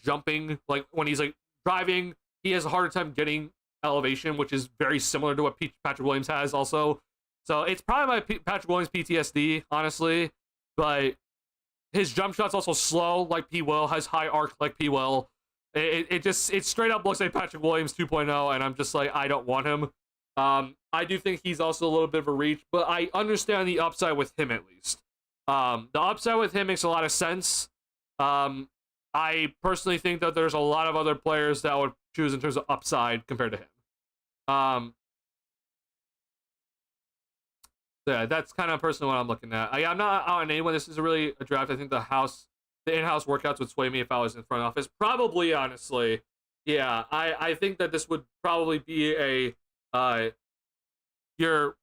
jumping. Like, when he's like driving, he has a harder time getting elevation, which is very similar to what Patrick Williams has also. So it's probably my Patrick Williams PTSD, honestly. But his jump shot's also slow, like P. Will, has high arc like P. Will. It straight up looks like Patrick Williams 2.0, and I'm just like, I don't want him. I do think he's also a little bit of a reach, but I understand the upside with him at least. The upside with him makes a lot of sense. I personally think that there's a lot of other players that I would choose in terms of upside compared to him. Yeah, that's kind of personally what I'm looking at. I'm not out on anyone. This is really a draft. I think the in-house workouts would sway me if I was in front office. Probably, honestly. Yeah, I think that this would probably be a your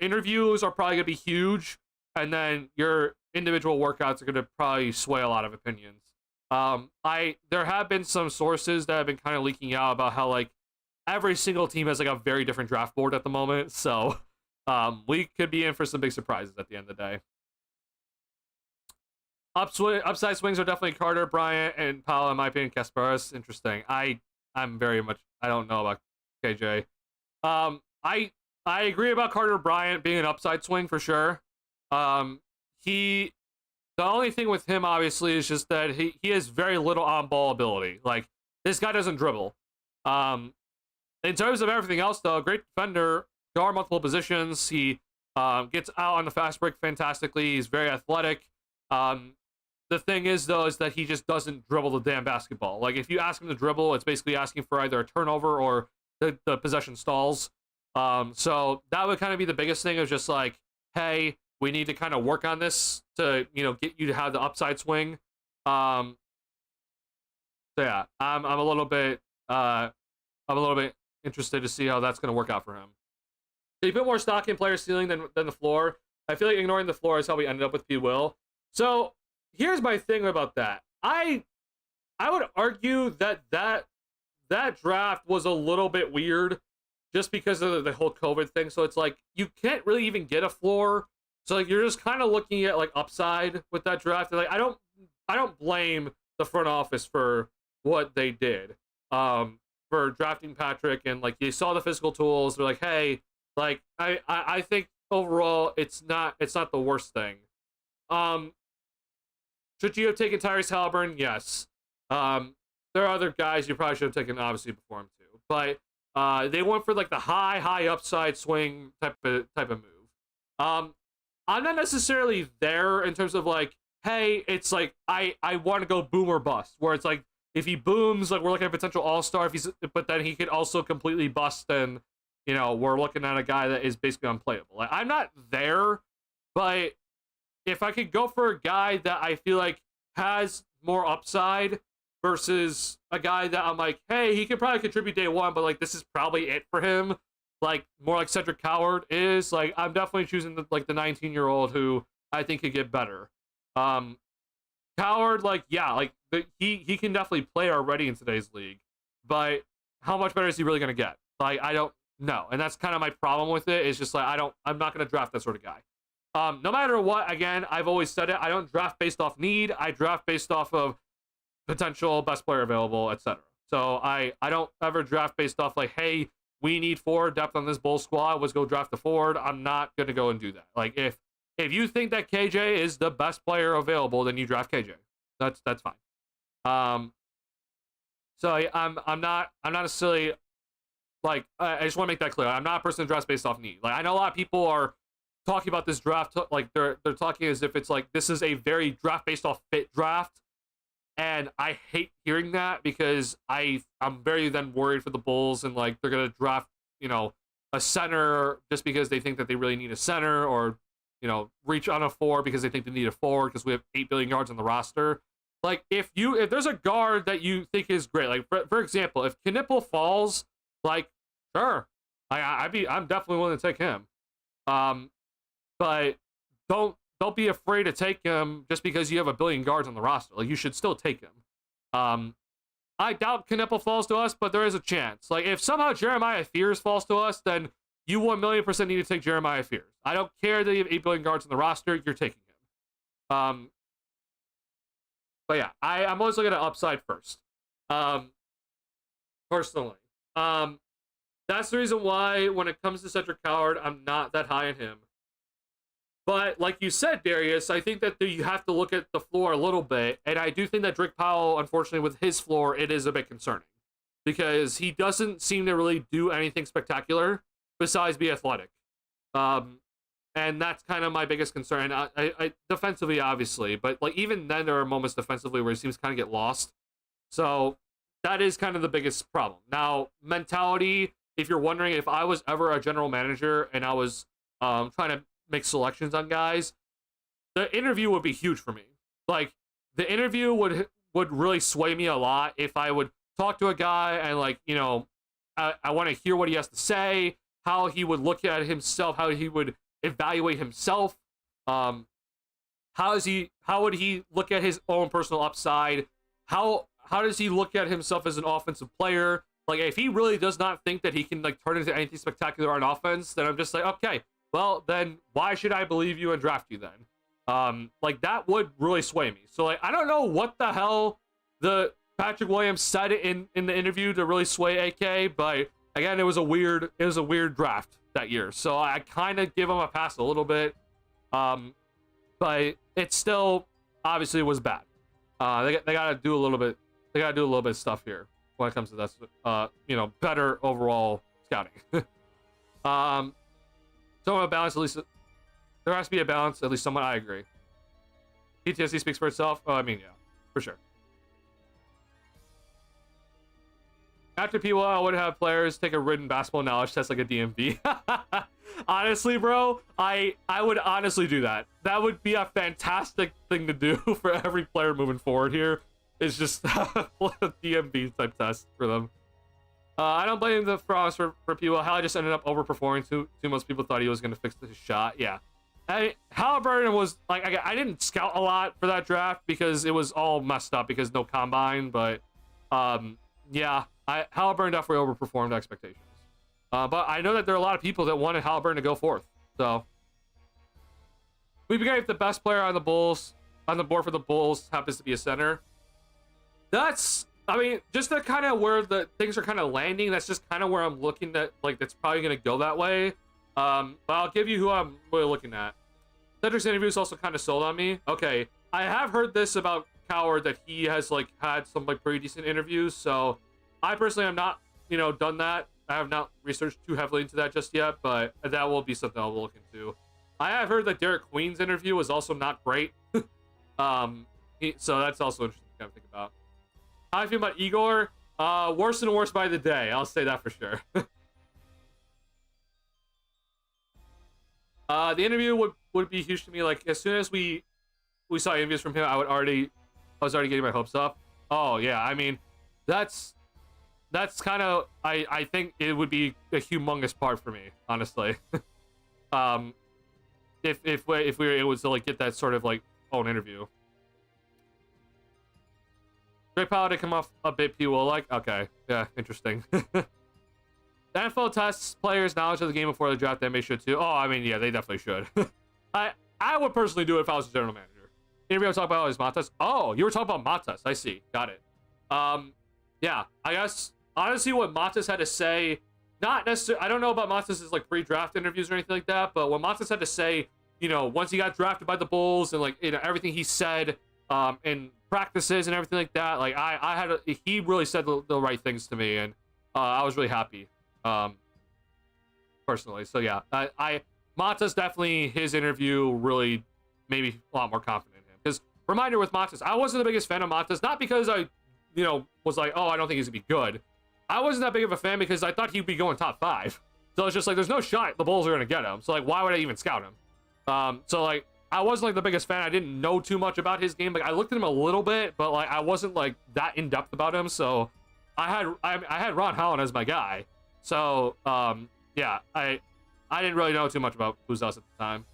interviews are probably gonna be huge, and then your individual workouts are gonna probably sway a lot of opinions. There have been some sources that have been kind of leaking out about how like every single team has like a very different draft board at the moment, so we could be in for some big surprises at the end of the day. Upside swings are definitely Carter, Bryant, and Powell, in my opinion. Kasparis, interesting. I'm very much, I don't know about KJ. I agree about Carter Bryant being an upside swing for sure. The only thing with him obviously is just that he has very little on ball ability. Like, this guy doesn't dribble. In terms of everything else though, great defender, guard multiple positions. He gets out on the fast break fantastically. He's very athletic. The thing is though, is that he just doesn't dribble the damn basketball. Like, if you ask him to dribble, it's basically asking for either a turnover or the possession stalls. So that would kind of be the biggest thing, of just like, hey, we need to kind of work on this to, get you to have the upside swing. So yeah, I'm a little bit interested to see how that's going to work out for him. So you put more stock in player ceiling than the floor. I feel like ignoring the floor is how we ended up with P. Will. So here's my thing about that. I would argue that draft was a little bit weird, just because of the whole COVID thing. So it's like, you can't really even get a floor. So like, you're just kind of looking at like upside with that draft. And like, I don't blame the front office for what they did, for drafting Patrick, and like, you saw the physical tools. They're like, hey, like, I think overall it's not the worst thing. Should you have taken Tyrese Halliburton? Yes. There are other guys you probably should have taken obviously before him too, but they went for like the high upside swing type of move. I'm not necessarily there in terms of like, hey, it's like I want to go boom or bust, where it's like, if he booms, like, we're looking at a potential all-star, but then he could also completely bust, and we're looking at a guy that is basically unplayable. Like, I'm not there, but if I could go for a guy that I feel like has more upside versus a guy that I'm like, hey, he could probably contribute day one, but like, this is probably it for him, like more like Cedric Coward is, like, I'm definitely choosing the 19-year-old who I think could get better. Coward, like, yeah, like he can definitely play already in today's league, but how much better is he really gonna get? Like, I don't know, and that's kind of my problem with it. Is just like I'm not gonna draft that sort of guy. No matter what, again, I've always said it. I don't draft based off need. I draft based off of potential best player available, etc. So I don't ever draft based off like, hey, we need forward depth on this Bull squad. Let's go draft the forward. I'm not gonna go and do that. Like if you think that KJ is the best player available, then you draft KJ. That's fine. So I'm not necessarily like I just want to make that clear. I'm not a person that drafts based off need. Like I know a lot of people are talking about this draft like they're talking as if it's like this is a very draft based off fit draft, and I hate hearing that because I'm very then worried for the Bulls and like they're gonna draft a center just because they think that they really need a center, or reach on a 4 because they think they need a forward because we have 8 billion yards on the roster. Like, if there's a guard that you think is great, like, for example, if Knipple falls, like, sure, I'm definitely willing to take him. But don't be afraid to take him just because you have a billion guards on the roster. Like, you should still take him. I doubt Knipple falls to us, but there is a chance. Like, if somehow Jeremiah Fears falls to us, then you 1,000,000% need to take Jeremiah Fears. I don't care that you have 8 billion guards on the roster. You're taking him. But yeah, I'm always looking at upside first. Personally. That's the reason why when it comes to Cedric Coward, I'm not that high on him. But like you said, Darius, I think that you have to look at the floor a little bit. And I do think that Drake Powell, unfortunately, with his floor, it is a bit concerning. Because he doesn't seem to really do anything spectacular besides be athletic. And that's kind of my biggest concern. I defensively, obviously, but like even then there are moments defensively where he seems to kind of get lost. So that is kind of the biggest problem. Now, mentality, if you're wondering if I was ever a general manager and I was trying to make selections on guys, the interview would be huge for me. Like, the interview would really sway me a lot if I would talk to a guy and like, I want to hear what he has to say, how he would look at himself, how he would evaluate himself. How would he look at his own personal upside? How does he look at himself as an offensive player? Like, if he really does not think that he can like turn into anything spectacular on offense, then I'm just like, okay, well then why should I believe you and draft you then? Like that would really sway me. So like I don't know what the hell the Patrick Williams said in the interview to really sway AK, but again, it was a weird draft that year, so I kind of give him a pass a little bit, but it still obviously was bad. They gotta do a little bit. They gotta do a little bit of stuff here when it comes to that. Better overall scouting. So a balance, at least there has to be a balance, at least somewhat. I agree. PTSD speaks for itself. Oh, I mean, yeah, for sure. After people, I would have players take a written basketball knowledge test like a DMV. Honestly, bro, I would honestly do that. That would be a fantastic thing to do for every player moving forward here. It's just a DMV type test for them. I don't blame the Frost for people. Hal just ended up overperforming too. Most people thought he was going to fix his shot. Yeah. Halliburton was like, I didn't scout a lot for that draft because it was all messed up because no combine, but yeah, Halliburton definitely overperformed expectations. But I know that there are a lot of people that wanted Halliburton to go fourth. So we began with the best player on the board for the Bulls happens to be a center. That's, I mean, just the kind of where the things are kind of landing. That's just kind of where I'm looking at. Like, that's probably going to go that way. But I'll give you who I'm really looking at. Cedric's interview is also kind of sold on me. Okay, I have heard this about Coward, that he has like had some like pretty decent interviews. So I personally have not, done that. I have not researched too heavily into that just yet, but that will be something I'll look into. I have heard that Derek Queen's interview was also not great. So that's also interesting to kind of think about. How I feel about Igor? Worse and worse by the day. I'll say that for sure. The interview would be huge to me. Like, as soon as we saw interviews from him, I was already getting my hopes up. Oh yeah, I mean, that's kind of, I think it would be a humongous part for me, honestly. If we were able to like get that sort of like phone interview. Drake Powell did come off a bit P. Will like. Okay, yeah, interesting. The NFL tests players' knowledge of the game before the draft. They should too. Oh, I mean, yeah, they definitely should. I would personally do it if I was a general manager. Interview I was talking about is Matas. Oh, you were talking about Matas. I see. Got it. Yeah, I guess honestly, what Matas had to say, not necessarily. I don't know about Matas's like pre-draft interviews or anything like that, but what Matas had to say, you know, once he got drafted by the Bulls and like, you know, everything he said, in practices and everything like that, like he really said the right things to me, and I was really happy, personally. So yeah, Matas definitely, his interview really made me a lot more confident in him. Because reminder with Matas, I wasn't the biggest fan of Matas, not because I, you know, was like, oh, I don't think he's gonna be good. I wasn't that big of a fan because I thought he'd be going top 5. So it's just like, there's no shot the Bulls are gonna get him. So like, why would I even scout him? So like, I wasn't like the biggest fan. I didn't know too much about his game. Like, I looked at him a little bit, but like, I wasn't like that in depth about him. So I had Ron Holland as my guy. So yeah, I didn't really know too much about who's else at the time.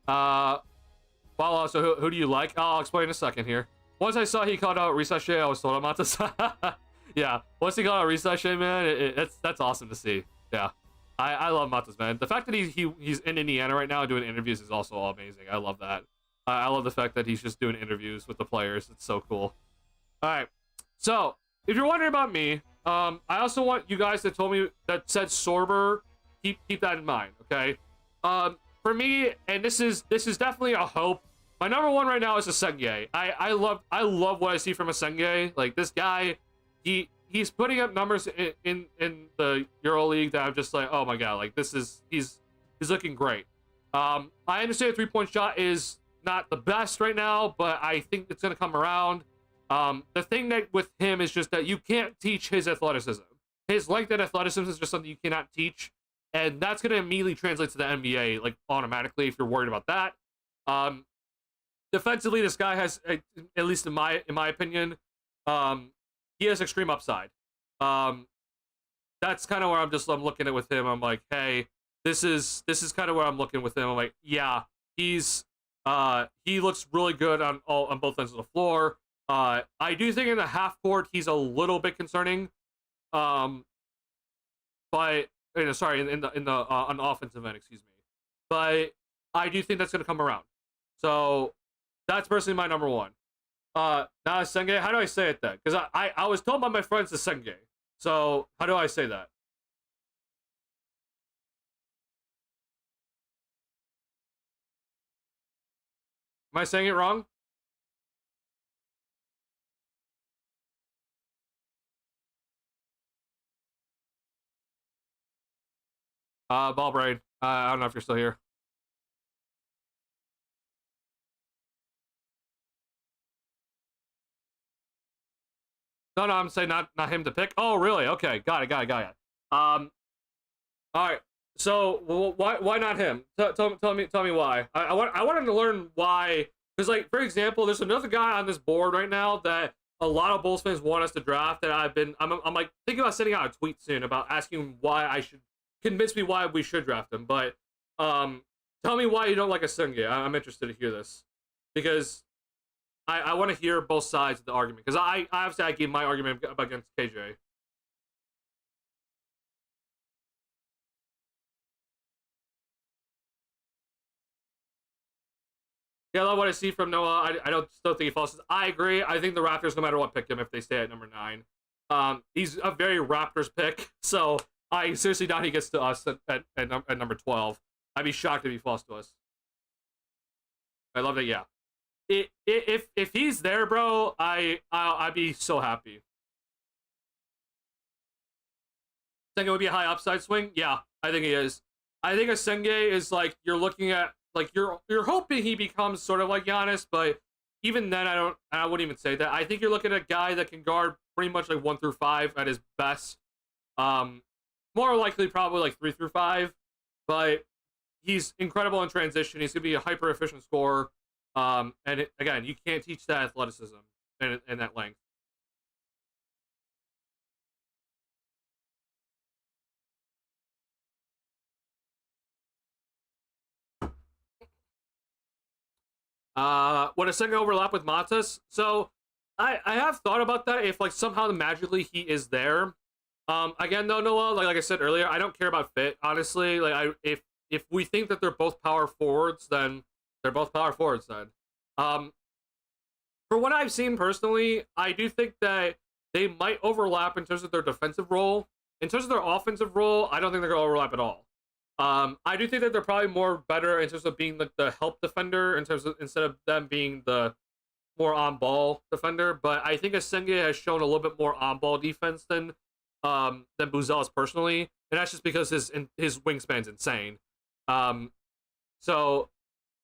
Well, so who do you like? I'll explain in a second here. Once I saw he called out Risache, I was told I'm Matas. Yeah, once he called out Risache, man, that's awesome to see. Yeah, I love Matas, man. The fact that he's in Indiana right now doing interviews is also amazing. I love that. I love the fact that he's just doing interviews with the players. It's so cool. All right, so if you're wondering about me, I also want you guys that told me that said Sorber, keep that in mind, okay? For me, and this is definitely a hope. My number one right now is Asenge. I love what I see from Asenge. Like, this guy, he's putting up numbers in the EuroLeague that I'm just like, oh my god, like he's looking great. I understand the 3-point shot is not the best right now, but I think it's gonna come around. The thing that with him is just that you can't teach his athleticism. His length and athleticism is just something you cannot teach, and that's gonna immediately translate to the NBA like automatically if you're worried about that. Defensively, this guy has, at least in my opinion, he has extreme upside. That's kind of where I'm looking at with him. I'm like, hey, this is kind of where I'm looking with him. I'm like, yeah, he looks really good on both ends of the floor. I do think in the half court he's a little bit concerning. But sorry, on the offensive end, excuse me. But I do think that's gonna come around. So that's personally my number one. Now Asenge, how do I say it then? Because I was told by my friends Asenge. So how do I say that? Am I saying it wrong? Ball brain. I don't know if you're still here. No, I'm saying not him to pick. Oh, really? Okay, got it. All right. So why not him? Tell me why. I wanted to learn why. Because like, for example, there's another guy on this board right now that a lot of Bulls fans want us to draft. That I'm like thinking about sending out a tweet soon about asking why I should convince me why we should draft him. But tell me why you don't like Asenge. I'm interested to hear this because I want to hear both sides of the argument because I obviously I gave my argument against KJ. Yeah, I love what I see from Noah. I don't still think he falls. I agree. I think the Raptors, no matter what, pick him if they stay at number 9. He's a very Raptors pick, so I seriously doubt he gets to us at number 12. I'd be shocked if he falls to us. I love it. Yeah. If he's there, bro, I'd be so happy. Think it would be a high upside swing? Yeah, I think he is. I think Asenge is like you're looking at like you're hoping he becomes sort of like Giannis, but even then I wouldn't even say that. I think you're looking at a guy that can guard pretty much like 1 through 5 at his best. More likely probably like 3 through 5, but he's incredible in transition. He's gonna be a hyper efficient scorer. Again, you can't teach that athleticism and that length. Would Asenge overlap with Matas? So I have thought about that. If like somehow magically he is there. Again though, Noah, like I said earlier, I don't care about fit. Honestly, like if we think that they're both power forwards, then they're both power forwards. Then, um, for what I've seen personally, I do think that they might overlap in terms of their defensive role. In terms of their offensive role, I don't think they're gonna overlap at all. I do think that they're probably more better in terms of being like the help defender in terms of instead of them being the more on ball defender. But I think Asenge has shown a little bit more on ball defense than Buzelis personally, and that's just because his wingspan's insane. Um, so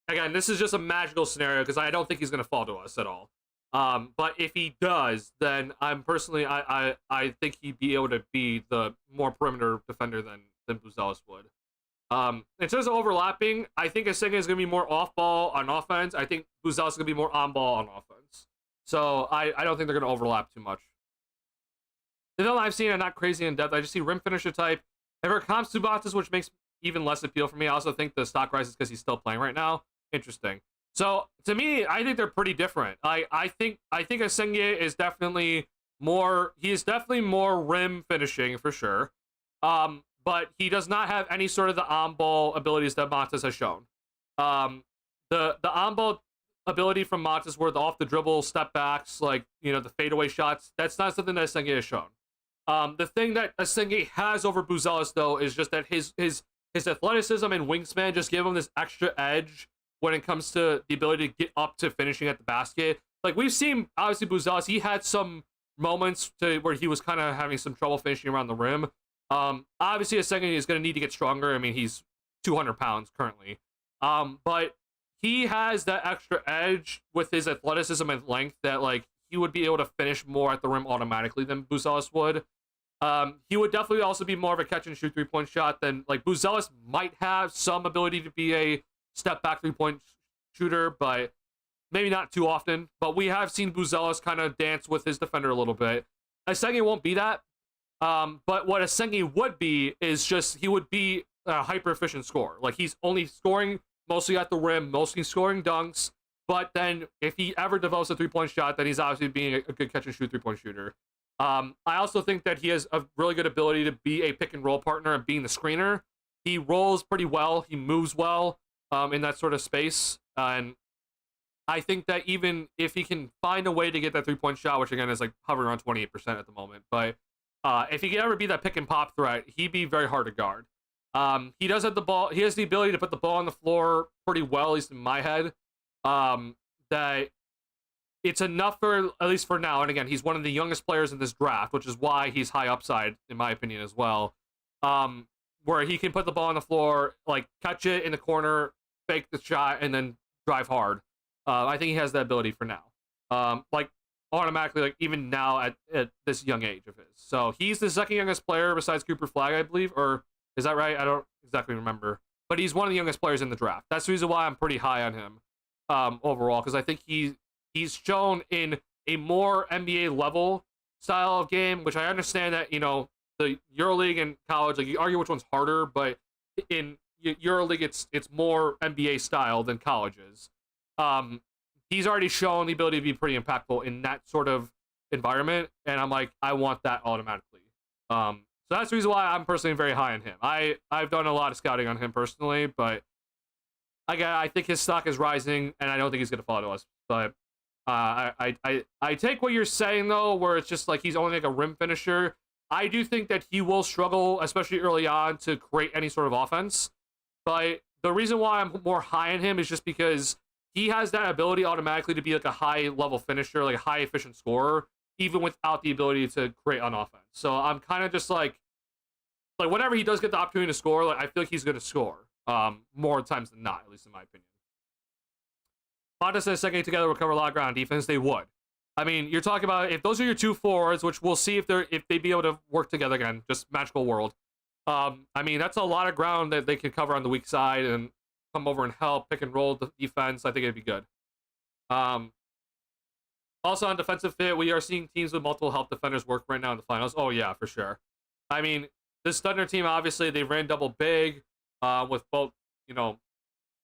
again, this is just a magical scenario because I don't think he's gonna fall to us at all. But if he does, then I'm personally I think he'd be able to be the more perimeter defender than Buzelis would. In terms of overlapping, I think Asenge is going to be more off-ball on offense. I think Buzelis is going to be more on-ball on offense. So I don't think they're going to overlap too much. The film I've seen are not crazy in depth. I just see rim finisher type. I've heard comps to Bottas, which makes even less appeal for me. I also think the stock rises because he's still playing right now. Interesting. So to me, I think they're pretty different. I think Asenge is definitely more. He is definitely more rim finishing for sure. But he does not have any sort of the on-ball abilities that Montes has shown. The on-ball ability from Montes were the off-the-dribble step backs, like, you know, the fadeaway shots. That's not something that Asenge has shown. The thing that Asenge has over Buzelis, though, is just that his athleticism and wingspan just give him this extra edge when it comes to the ability to get up to finishing at the basket. Like, we've seen, obviously, Buzelis, he had some moments where he was kind of having some trouble finishing around the rim. Obviously, Asenge is going to need to get stronger. I mean, he's 200 pounds currently. But he has that extra edge with his athleticism and length that, like, he would be able to finish more at the rim automatically than Buzelis would. He would definitely also be more of a catch and shoot 3-point shot than, like, Buzelis might have some ability to be a step back 3-point shooter, but maybe not too often. But we have seen Buzelis kind of dance with his defender a little bit. Asenge won't be that. But what Asenge would be is just he would be a hyper efficient scorer. Like, he's only scoring mostly at the rim, mostly scoring dunks. But then if he ever develops a 3-point shot, then he's obviously being a good catch and shoot 3-point shooter. I also think that he has a really good ability to be a pick and roll partner and being the screener. He rolls pretty well. He moves well in that sort of space. And I think that even if he can find a way to get that 3-point shot, which again is like hovering around 28% at the moment, but if he could ever be that pick and pop threat, he'd be very hard to guard. He does have the ball. He has the ability to put the ball on the floor pretty well, at least in my head. That it's enough for, at least for now. And again, he's one of the youngest players in this draft, which is why he's high upside, in my opinion, as well. Where he can put the ball on the floor, like catch it in the corner, fake the shot, and then drive hard. I think he has that ability for now. Like, automatically, like, even now at this young age of his. So he's the second youngest player besides Cooper Flagg, I believe, or is that right? I don't exactly remember. But he's one of the youngest players in the draft. That's the reason why I'm pretty high on him overall, because I think he's shown in a more NBA level style of game, which I understand that, you know, the EuroLeague and college, like, you argue which one's harder, but in EuroLeague it's more NBA style than college is. He's already shown the ability to be pretty impactful in that sort of environment, and I'm like, I want that automatically. So that's the reason why I'm personally very high on him. I've done a lot of scouting on him personally, but again, I think his stock is rising, and I don't think he's going to fall to us. But I take what you're saying, though, where it's just like he's only like a rim finisher. I do think that he will struggle, especially early on, to create any sort of offense. But the reason why I'm more high on him is just because he has that ability automatically to be like a high-level finisher, like a high-efficient scorer, even without the ability to create on offense. So I'm kind of just like whenever he does get the opportunity to score, like, I feel like he's going to score more times than not, at least in my opinion. Montes and Asenge together will cover a lot of ground on defense. They would. I mean, you're talking about if those are your two forwards, which we'll see if they be able to work together again. Just magical world. I mean, that's a lot of ground that they can cover on the weak side and come over and help pick and roll the defense. I think it'd be good. Also on defensive fit, we are seeing teams with multiple help defenders work right now in the finals. Oh yeah, for sure. I mean, this Thunder team, obviously they ran double big with both, you know,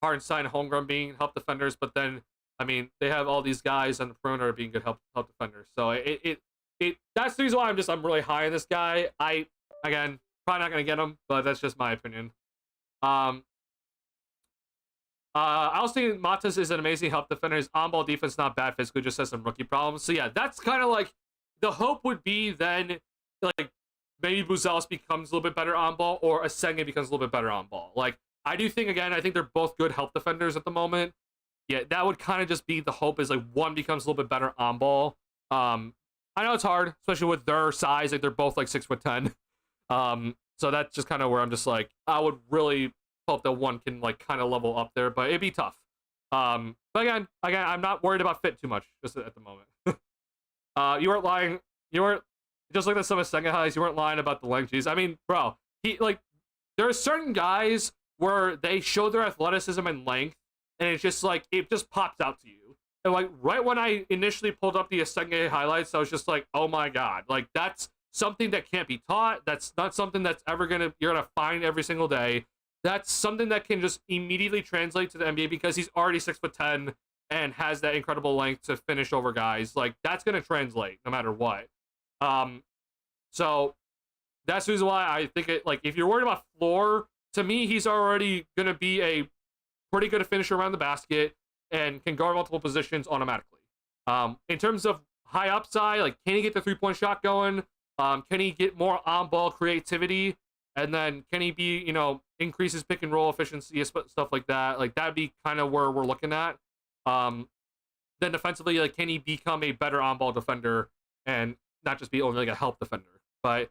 Hartenstein and Holmgren being help defenders, but then I mean, they have all these guys on the perimeter being good help defenders. So that's the reason why I'm really high on this guy. Again, probably not gonna get him, but that's just my opinion. I also think Matas is an amazing help defender. His on-ball defense not bad physically, just has some rookie problems. So yeah, that's kind of like the hope would be then like maybe Buzelis becomes a little bit better on ball or Asenge becomes a little bit better on ball. Like I do think again, I think they're both good help defenders at the moment. Yeah, that would kind of just be the hope is like one becomes a little bit better on ball. I know it's hard, especially with their size. Like they're both like 6'10". So that's just kind of where I'm just like I would really hope that one can like kind of level up there, but it'd be tough. But again, I'm not worried about fit too much just at the moment. You weren't lying. You weren't just looking at some of Senga highs. You weren't lying about the length. Jeez, I mean, bro, there are certain guys where they show their athleticism and length, and it's just like it just pops out to you. And like right when I initially pulled up the Asenge highlights, I was just like, oh my god, like that's something that can't be taught. That's not something that's you're gonna find every single day. That's something that can just immediately translate to the NBA because he's already 6'10" and has that incredible length to finish over guys. Like that's gonna translate no matter what. So that's the reason why I think it like if you're worried about floor, to me he's already gonna be a pretty good finisher around the basket and can guard multiple positions automatically. In terms of high upside, like can he get the 3-point shot going? Can he get more on-ball creativity? And then can he be, increase his pick and roll efficiency, stuff like that? Like that'd be kind of where we're looking at. Then defensively, like can he become a better on-ball defender and not just be only like a help defender? But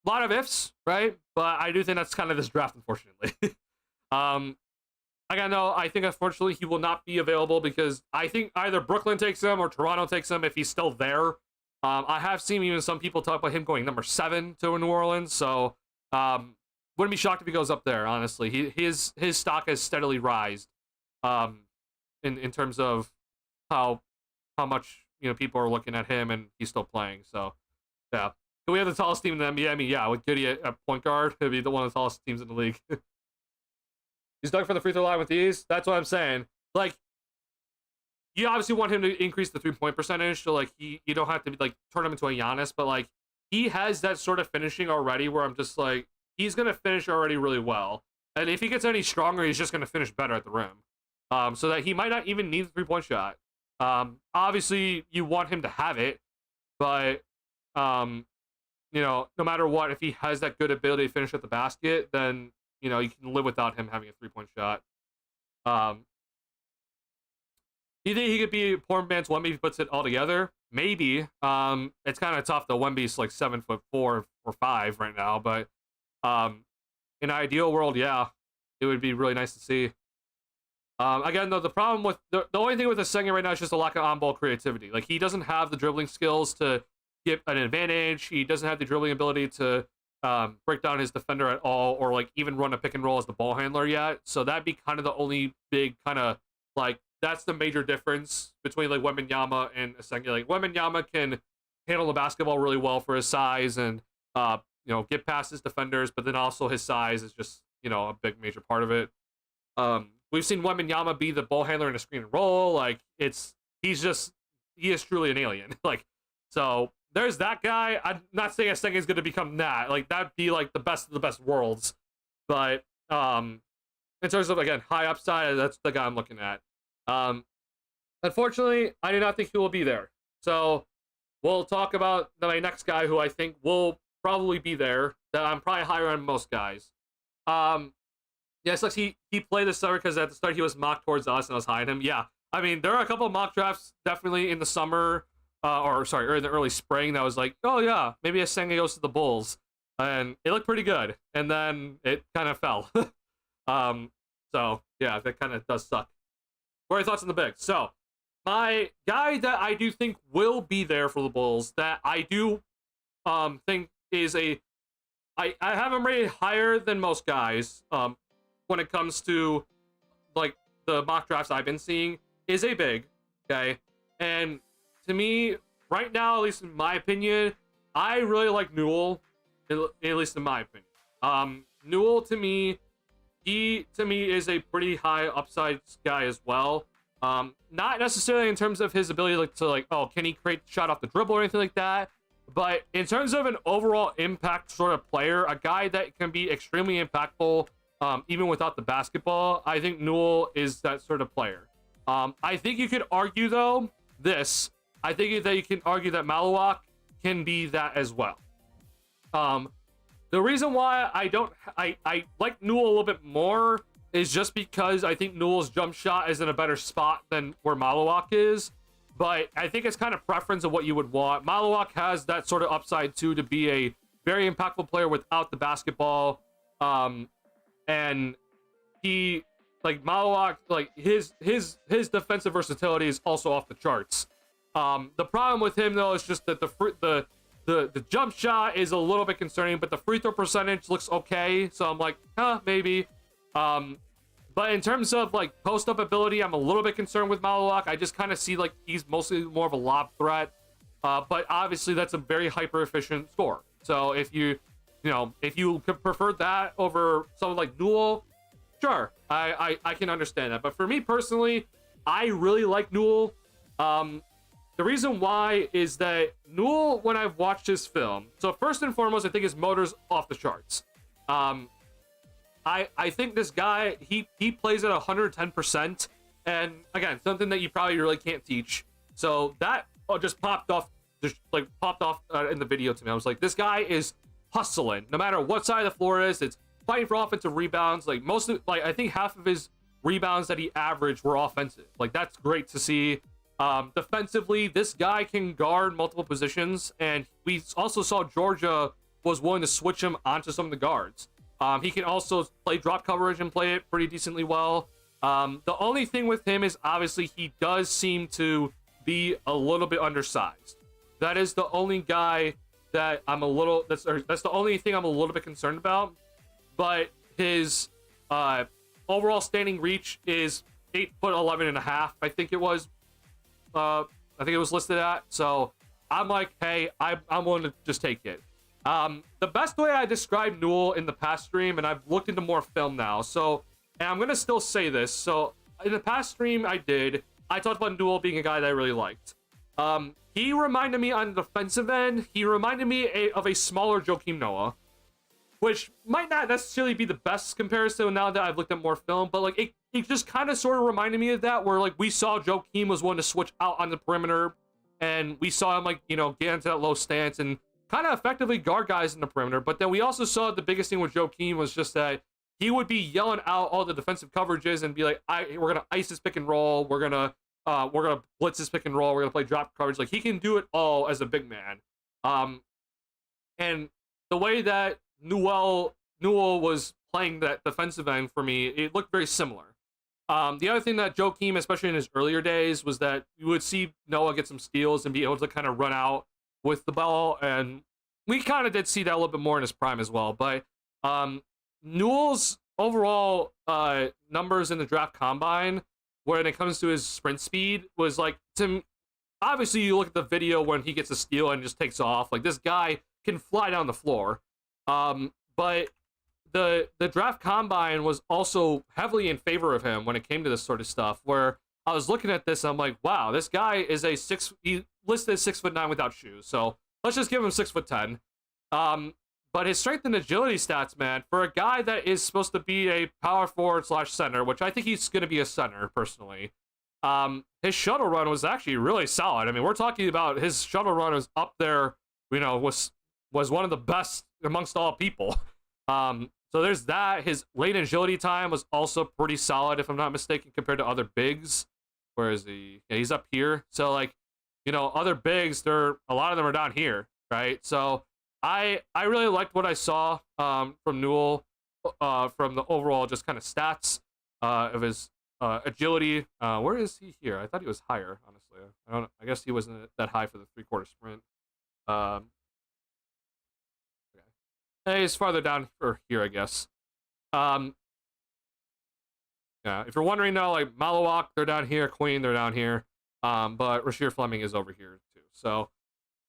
a lot of ifs, right? But I do think that's kind of this draft, unfortunately. Again, though, I think unfortunately he will not be available because I think either Brooklyn takes him or Toronto takes him if he's still there. I have seen even some people talk about him going number 7 to New Orleans, so wouldn't be shocked if he goes up there. Honestly, his stock has steadily rised, in terms of how much people are looking at him and he's still playing. So yeah, do we have the tallest team in the NBA? I mean, yeah, with Giddey at point guard, it'd be one of the tallest teams in the league. He's dug for the free throw line with ease. That's what I'm saying. Like, you obviously want him to increase the 3-point percentage, so like you don't have to like turn him into a Giannis, but like he has that sort of finishing already where I'm just like he's gonna finish already really well, and if he gets any stronger, he's just gonna finish better at the rim. So that he might not even need the 3-point shot. Obviously you want him to have it, but no matter what, if he has that good ability to finish at the basket, then you can live without him having a 3-point shot. Do you think he could be a poor man's Wemby if he puts it all together? Maybe. It's kind of tough though. Wemby's like 7'4" or 5 right now, but in an ideal world, yeah, it would be really nice to see. Again, though, the problem with the only thing with the Asenge right now is just a lack of on-ball creativity. Like he doesn't have the dribbling skills to get an advantage. He doesn't have the dribbling ability to break down his defender at all, or like even run a pick and roll as the ball handler yet. So that'd be kind of the only big kind of like. That's the major difference between like Wembanyama and Asenge. Like Wembanyama can handle the basketball really well for his size and get past his defenders, but then also his size is just a big major part of it. We've seen Wembanyama be the ball handler in a screen and roll. Like he is truly an alien. Like so there's that guy. I'm not saying Asenge is going to become that. Like that'd be like the best of the best worlds. But in terms of again high upside, that's the guy I'm looking at. Unfortunately, I do not think he will be there. So we'll talk about my next guy who I think will probably be there. That I'm probably higher on most guys. Yes, like he played this summer because at the start he was mocked towards us and I was high on him. Yeah, I mean there are a couple of mock drafts definitely in the summer, or in the early spring that was like, oh yeah, maybe Asenge goes to the Bulls, and it looked pretty good, and then it kind of fell. So yeah, that kind of does suck. What are your thoughts on the Bigs? So, my guy that I do think will be there for the Bulls, that I do think is I have him rated higher than most guys when it comes to like the mock drafts I've been seeing, is a big, okay? And to me, right now, at least in my opinion, I really like Newell, at least in my opinion. Newell to me, he to me is a pretty high upside guy as well. Not necessarily in terms of his ability oh, can he create shot off the dribble or anything like that, but in terms of an overall impact sort of player, a guy that can be extremely impactful even without the basketball. I think Newell is that sort of player. I think you could argue though I think that you can argue that Malawak can be that as well. The reason why I like Newell a little bit more is just because I think Newell's jump shot is in a better spot than where Malawak is. But I think it's kind of preference of what you would want. Malawak has that sort of upside too, to be a very impactful player without the basketball. And he, like Malawak, like his defensive versatility is also off the charts. The problem with him though is just that the jump shot is a little bit concerning, but the free throw percentage looks okay. So I'm like, maybe. But in terms of like post-up ability, I'm a little bit concerned with Malawak. I just kind of see like he's mostly more of a lob threat. But obviously that's a very hyper-efficient score. So if you could prefer that over someone like Newell, sure, I can understand that. But for me personally, I really like Newell. The reason why is that Newell, when I've watched his film, so first and foremost, I think his motor's off the charts. I think this guy, he plays at 110%, and again, something that you probably really can't teach. So that just popped off in the video to me. I was like, this guy is hustling, no matter what side of the floor it is. It's fighting for offensive rebounds. Like I think half of his rebounds that he averaged were offensive. Like that's great to see. Defensively, this guy can guard multiple positions, and we also saw Georgia was willing to switch him onto some of the guards. He can also play drop coverage and play it pretty decently well. The only thing with him is obviously he does seem to be a little bit undersized. That is the only guy that that's the only thing I'm a little bit concerned about. But his overall standing reach is 8'11.5", I think it was. I think it was listed at. So I'm like, hey, I'm willing to just take it. The best way I described Newell in the past stream, and I've looked into more film now, and I'm gonna still say this. So in the past stream I talked about Newell being a guy that I really liked. He reminded me on the defensive end, he reminded me of a smaller Joakim Noah, which might not necessarily be the best comparison now that I've looked at more film, but like it just kind of sort of reminded me of that, where like we saw Joakim was willing to switch out on the perimeter, and we saw him like, get into that low stance and kind of effectively guard guys in the perimeter. But then we also saw the biggest thing with Joakim was just that he would be yelling out all the defensive coverages and be like, we're gonna ice this pick and roll, we're gonna blitz this pick and roll, we're gonna play drop coverage. Like he can do it all as a big man. And the way that Newell was playing that defensive end for me, it looked very similar. The other thing that Joakim, especially in his earlier days, was that you would see Noah get some steals and be able to kind of run out with the ball, and we kind of did see that a little bit more in his prime as well. But Newell's overall numbers in the draft combine, when it comes to his sprint speed, was like, obviously you look at the video when he gets a steal and just takes off, like this guy can fly down the floor. But the draft combine was also heavily in favor of him when it came to this sort of stuff, where I was looking at this and I'm like, wow, this guy is he listed as 6'9" without shoes, so let's just give him 6'10". But his strength and agility stats, man, for a guy that is supposed to be a power forward / center, which I think he's going to be a center personally, his shuttle run was actually really solid. I mean, we're talking about his shuttle run was up there, was one of the best amongst all people. So there's that. His lane agility time was also pretty solid, if I'm not mistaken, compared to other bigs. Where is he? Yeah, he's up here. So like, other bigs, a lot of them are down here, right? So I really liked what I saw from Newell, from the overall just kind of stats of his agility. Where is he here? I thought he was higher, honestly. I guess he wasn't that high for the 3/4 sprint. Okay. He's farther down or here, I guess. Yeah, if you're wondering though, like Malawak, they're down here, Queen, they're down here. But Rasheer Fleming is over here too. So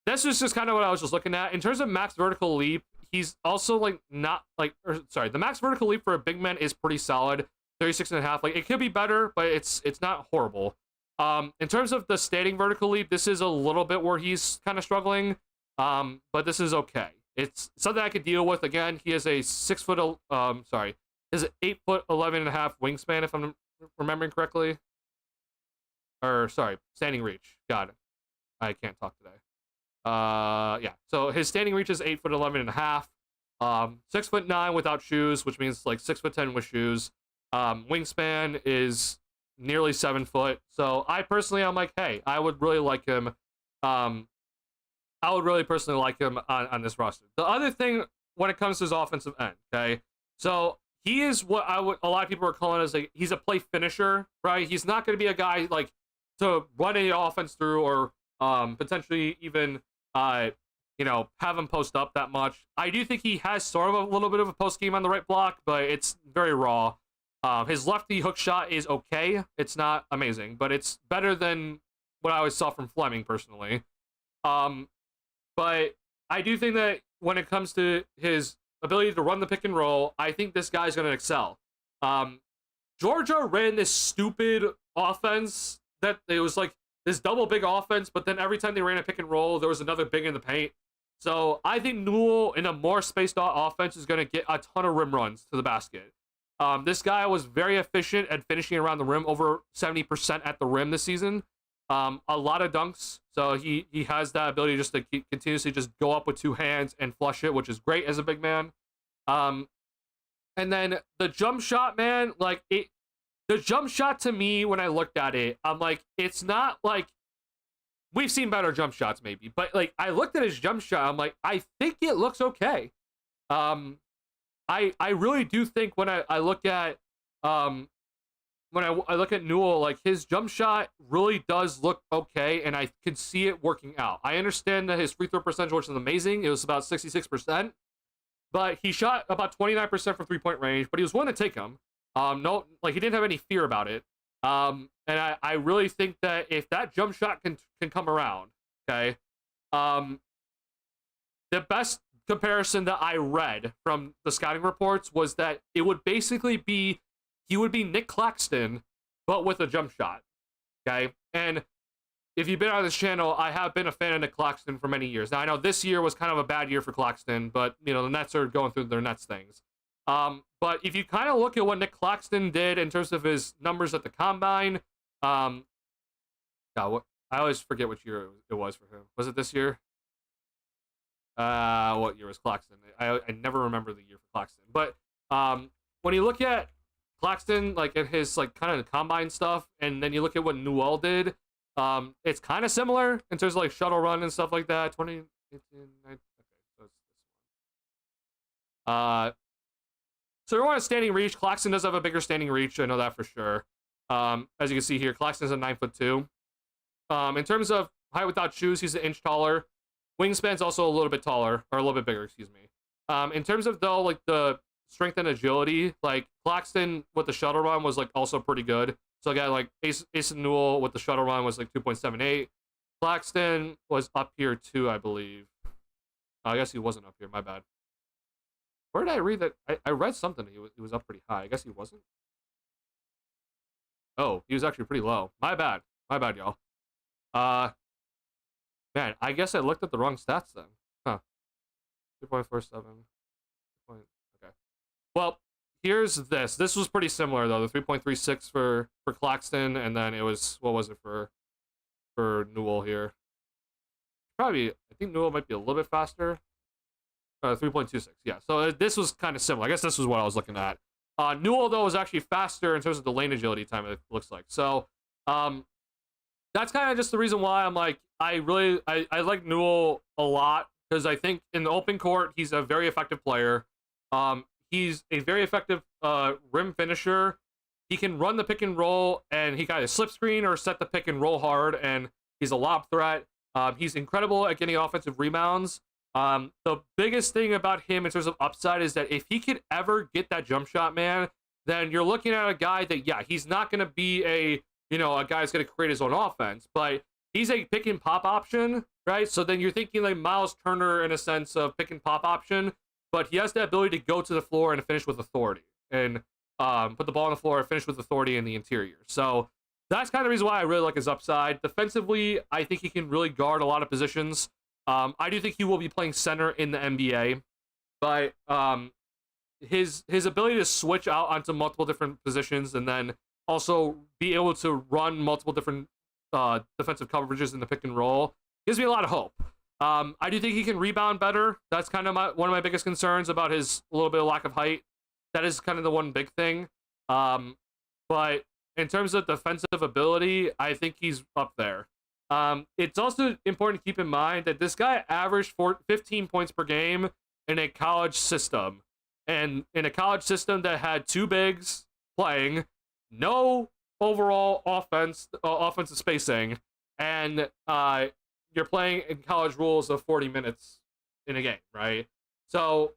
this is just kind of what I was just looking at. In terms of max vertical leap, he's also like the max vertical leap for a big man is pretty solid. 36.5. Like, it could be better, but it's not horrible. In terms of the standing vertical leap, this is a little bit where he's kind of struggling. But this is okay. It's something I could deal with. Again, he has a 6 foot, is an 8 foot 11.5 wingspan, if I'm remembering correctly. Or sorry, standing reach. God, I can't talk today. Yeah. So his standing reach is 8 foot 11.5. 6'9" without shoes, which means like 6'10" with shoes. Wingspan is nearly 7 foot. So I personally, I'm like, hey, I would really like him. I would really personally like him on this roster. The other thing when it comes to his offensive end, okay, so he is what a lot of people are calling as he's a play finisher, right? He's not going to be a guy like to run any offense through or potentially even have him post up that much. I do think he has sort of a little bit of a post game on the right block, but it's very raw. His lefty hook shot is okay. It's not amazing, but it's better than what I always saw from Fleming personally. But I do think that when it comes to his ability to run the pick and roll, I think this guy's going to excel. Georgia ran this stupid offense that it was like this double big offense, but then every time they ran a pick and roll, there was another big in the paint. So I think Newell in a more spaced out offense is going to get a ton of rim runs to the basket. This guy was very efficient at finishing around the rim, over 70% at the rim this season. A lot of dunks, so he has that ability just to continuously just go up with 2 hands and flush it, which is great as a big man. And then the jump shot, man, like the jump shot to me when I looked at it, I'm like, it's not like we've seen better jump shots maybe, but like I looked at his jump shot, I'm like, I think it looks okay. I really do think when I look at when I look at Newell, like his jump shot really does look okay, and I can see it working out. I understand that his free throw percentage, which is amazing, it was about 66%, but he shot about 29% from 3-point range, but he was willing to take them. He didn't have any fear about it. And I really think that if that jump shot can come around, okay, the best comparison that I read from the scouting reports was that it would basically be he would be Nick Claxton, but with a jump shot, okay? And if you've been on this channel, I have been a fan of Nick Claxton for many years. Now, I know this year was kind of a bad year for Claxton, but, the Nets are going through their Nets things. But if you kind of look at what Nick Claxton did in terms of his numbers at the Combine, I always forget which year it was for him. Was it this year? What year was Claxton? I never remember the year for Claxton. But when you look at Claxton, like in his like kind of Combine stuff, and then you look at what Newell did, it's kind of similar in terms of like shuttle run and stuff like that. 2018, okay, so it's this one. So we want a standing reach. Claxton does have a bigger standing reach. I know that for sure. As you can see here, Claxton's a 9'2". In terms of height without shoes, he's an inch taller. Wingspan's also a little bit taller, or a little bit bigger, excuse me. In terms of though, like the strength and agility, like Claxton with the shuttle run was like also pretty good. So again, like Ace Newell with the shuttle run was like 2.78. Claxton was up here too, I believe. I guess he wasn't up here. My bad. Where did I read that? I read something. He was up pretty high. I guess he wasn't. Oh, he was actually pretty low. My bad. My bad, y'all. Man, I guess I looked at the wrong stats then. Huh. 2.47. Okay. Well, here's this. This was pretty similar though. The 3.36 for Claxton, and then it was, what was it for Newell here? Probably, I think Newell might be a little bit faster. 3.26. Yeah. So this was kind of similar. I guess this was what I was looking at. Newell though was actually faster in terms of the lane agility time. It looks like so. That's kind of just the reason why I'm like, I like Newell a lot, because I think in the open court he's a very effective player. He's a very effective rim finisher. He can run the pick and roll, and he got a slip screen or set the pick and roll hard, and he's a lob threat. He's incredible at getting offensive rebounds. The biggest thing about him in terms of upside is that if he could ever get that jump shot, man, then you're looking at a guy that, yeah, he's not going to be a guy that's going to create his own offense, but he's a pick and pop option, right? So then you're thinking like Miles Turner in a sense of pick and pop option, but he has the ability to go to the floor and finish with authority. And put the ball on the floor, finish with authority in the interior. So that's kind of the reason why I really like his upside. Defensively, I think he can really guard a lot of positions. I do think he will be playing center in the NBA, but his ability to switch out onto multiple different positions and then also be able to run multiple different defensive coverages in the pick and roll gives me a lot of hope. I do think he can rebound better. That's kind of one of my biggest concerns about his little bit of lack of height. That is kind of the one big thing. But in terms of defensive ability, I think he's up there. It's also important to keep in mind that this guy averaged 15 points per game in a college system. And in a college system that had two bigs playing, no overall offensive spacing, and you're playing in college rules of 40 minutes in a game, right? So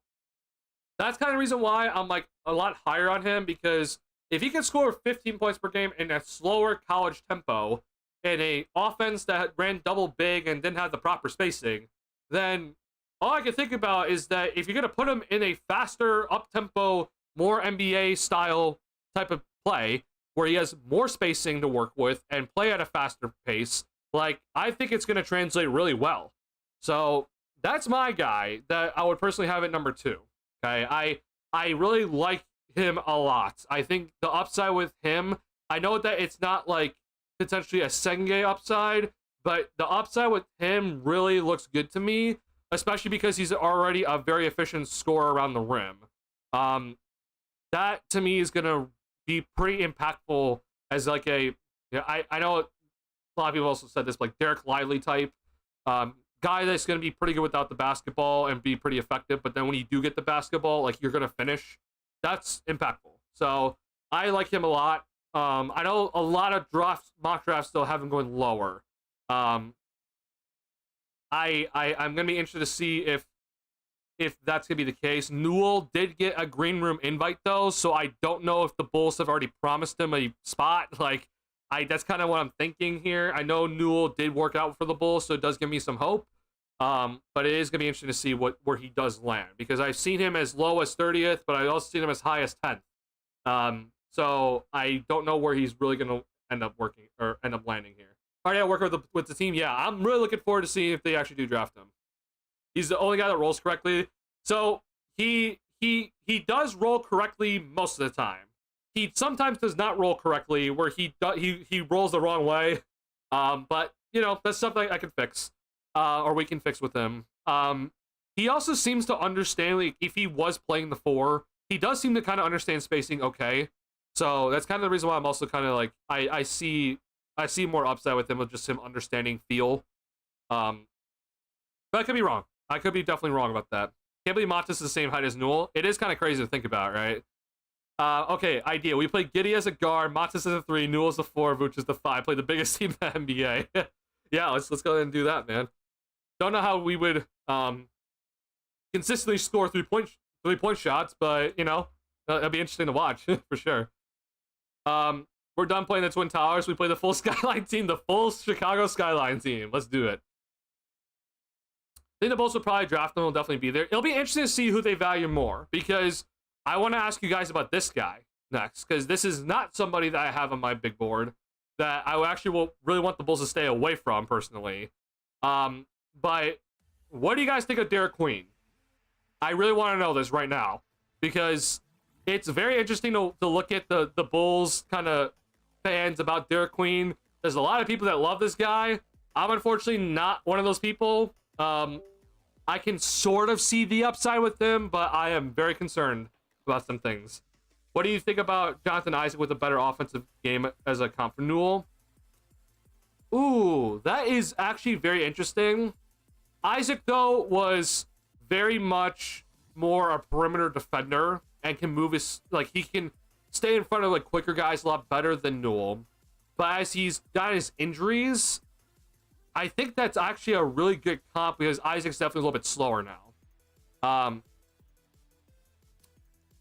that's kind of the reason why I'm like a lot higher on him, because if he can score 15 points per game in a slower college tempo in a offense that ran double big and didn't have the proper spacing, then all I can think about is that if you're going to put him in a faster, up-tempo, more NBA-style type of play, where he has more spacing to work with and play at a faster pace, like, I think it's going to translate really well. So that's my guy that I would personally have at number 2. Okay, I really like him a lot. I think the upside with him, I know that it's not like potentially a Senge upside, but the upside with him really looks good to me, especially because he's already a very efficient scorer around the rim. That to me is gonna be pretty impactful as like a, I know a lot of people also said this, like Derek Lively type guy that's gonna be pretty good without the basketball and be pretty effective, but then when you do get the basketball, like you're gonna finish. That's impactful. So I like him a lot. I know a lot of mock drafts still have him going lower. I'm gonna be interested to see if that's gonna be the case. Newell did get a green room invite though, so I don't know if the Bulls have already promised him a spot. Like, that's kind of what I'm thinking here. I know Newell did work out for the Bulls, so it does give me some hope. But it is gonna be interesting to see where he does land, because I've seen him as low as 30th, but I've also seen him as high as 10th. So I don't know where he's really gonna end up landing here. All right, yeah, working with the team. Yeah, I'm really looking forward to seeing if they actually do draft him. He's the only guy that rolls correctly. So he does roll correctly most of the time. He sometimes does not roll correctly, where he rolls the wrong way. But you know, that's something I can fix, or we can fix with him. He also seems to understand, like, if he was playing the 4, he does seem to kind of understand spacing okay. So that's kind of the reason why I'm also kind of like, I see more upside with him, with just him understanding feel. But I could be wrong. I could be definitely wrong about that. Can't believe Montes is the same height as Newell. It is kind of crazy to think about, right? Okay, idea. We play Giddey as a guard, Montes as a 3, Newell as a 4, Vooch as the 5. Play the biggest team in the NBA. Yeah, let's go ahead and do that, man. Don't know how we would consistently score three-point shots, but you know, that'd be interesting to watch for sure. We're done playing the Twin Towers. We play the full Skyline team, the full Chicago Skyline team. Let's do it. I think the Bulls will probably draft them. Will definitely be there. It'll be interesting to see who they value more, because I want to ask you guys about this guy next, because this is not somebody that I have on my big board that I actually will really want the Bulls to stay away from personally. But what do you guys think of Derek Queen? I really want to know this right now, because it's very interesting to look at the Bulls kind of fans about Derek Queen. There's a lot of people that love this guy. I'm unfortunately not one of those people. I can sort of see the upside with him, but I am very concerned about some things. What do you think about Jonathan Isaac with a better offensive game as a comp for Newell? Ooh, that is actually very interesting. Isaac, though, was very much more a perimeter defender and can move his, like, he can stay in front of like quicker guys a lot better than Newell. But as he's got his injuries, I think that's actually a really good comp, because Isaac's definitely a little bit slower now.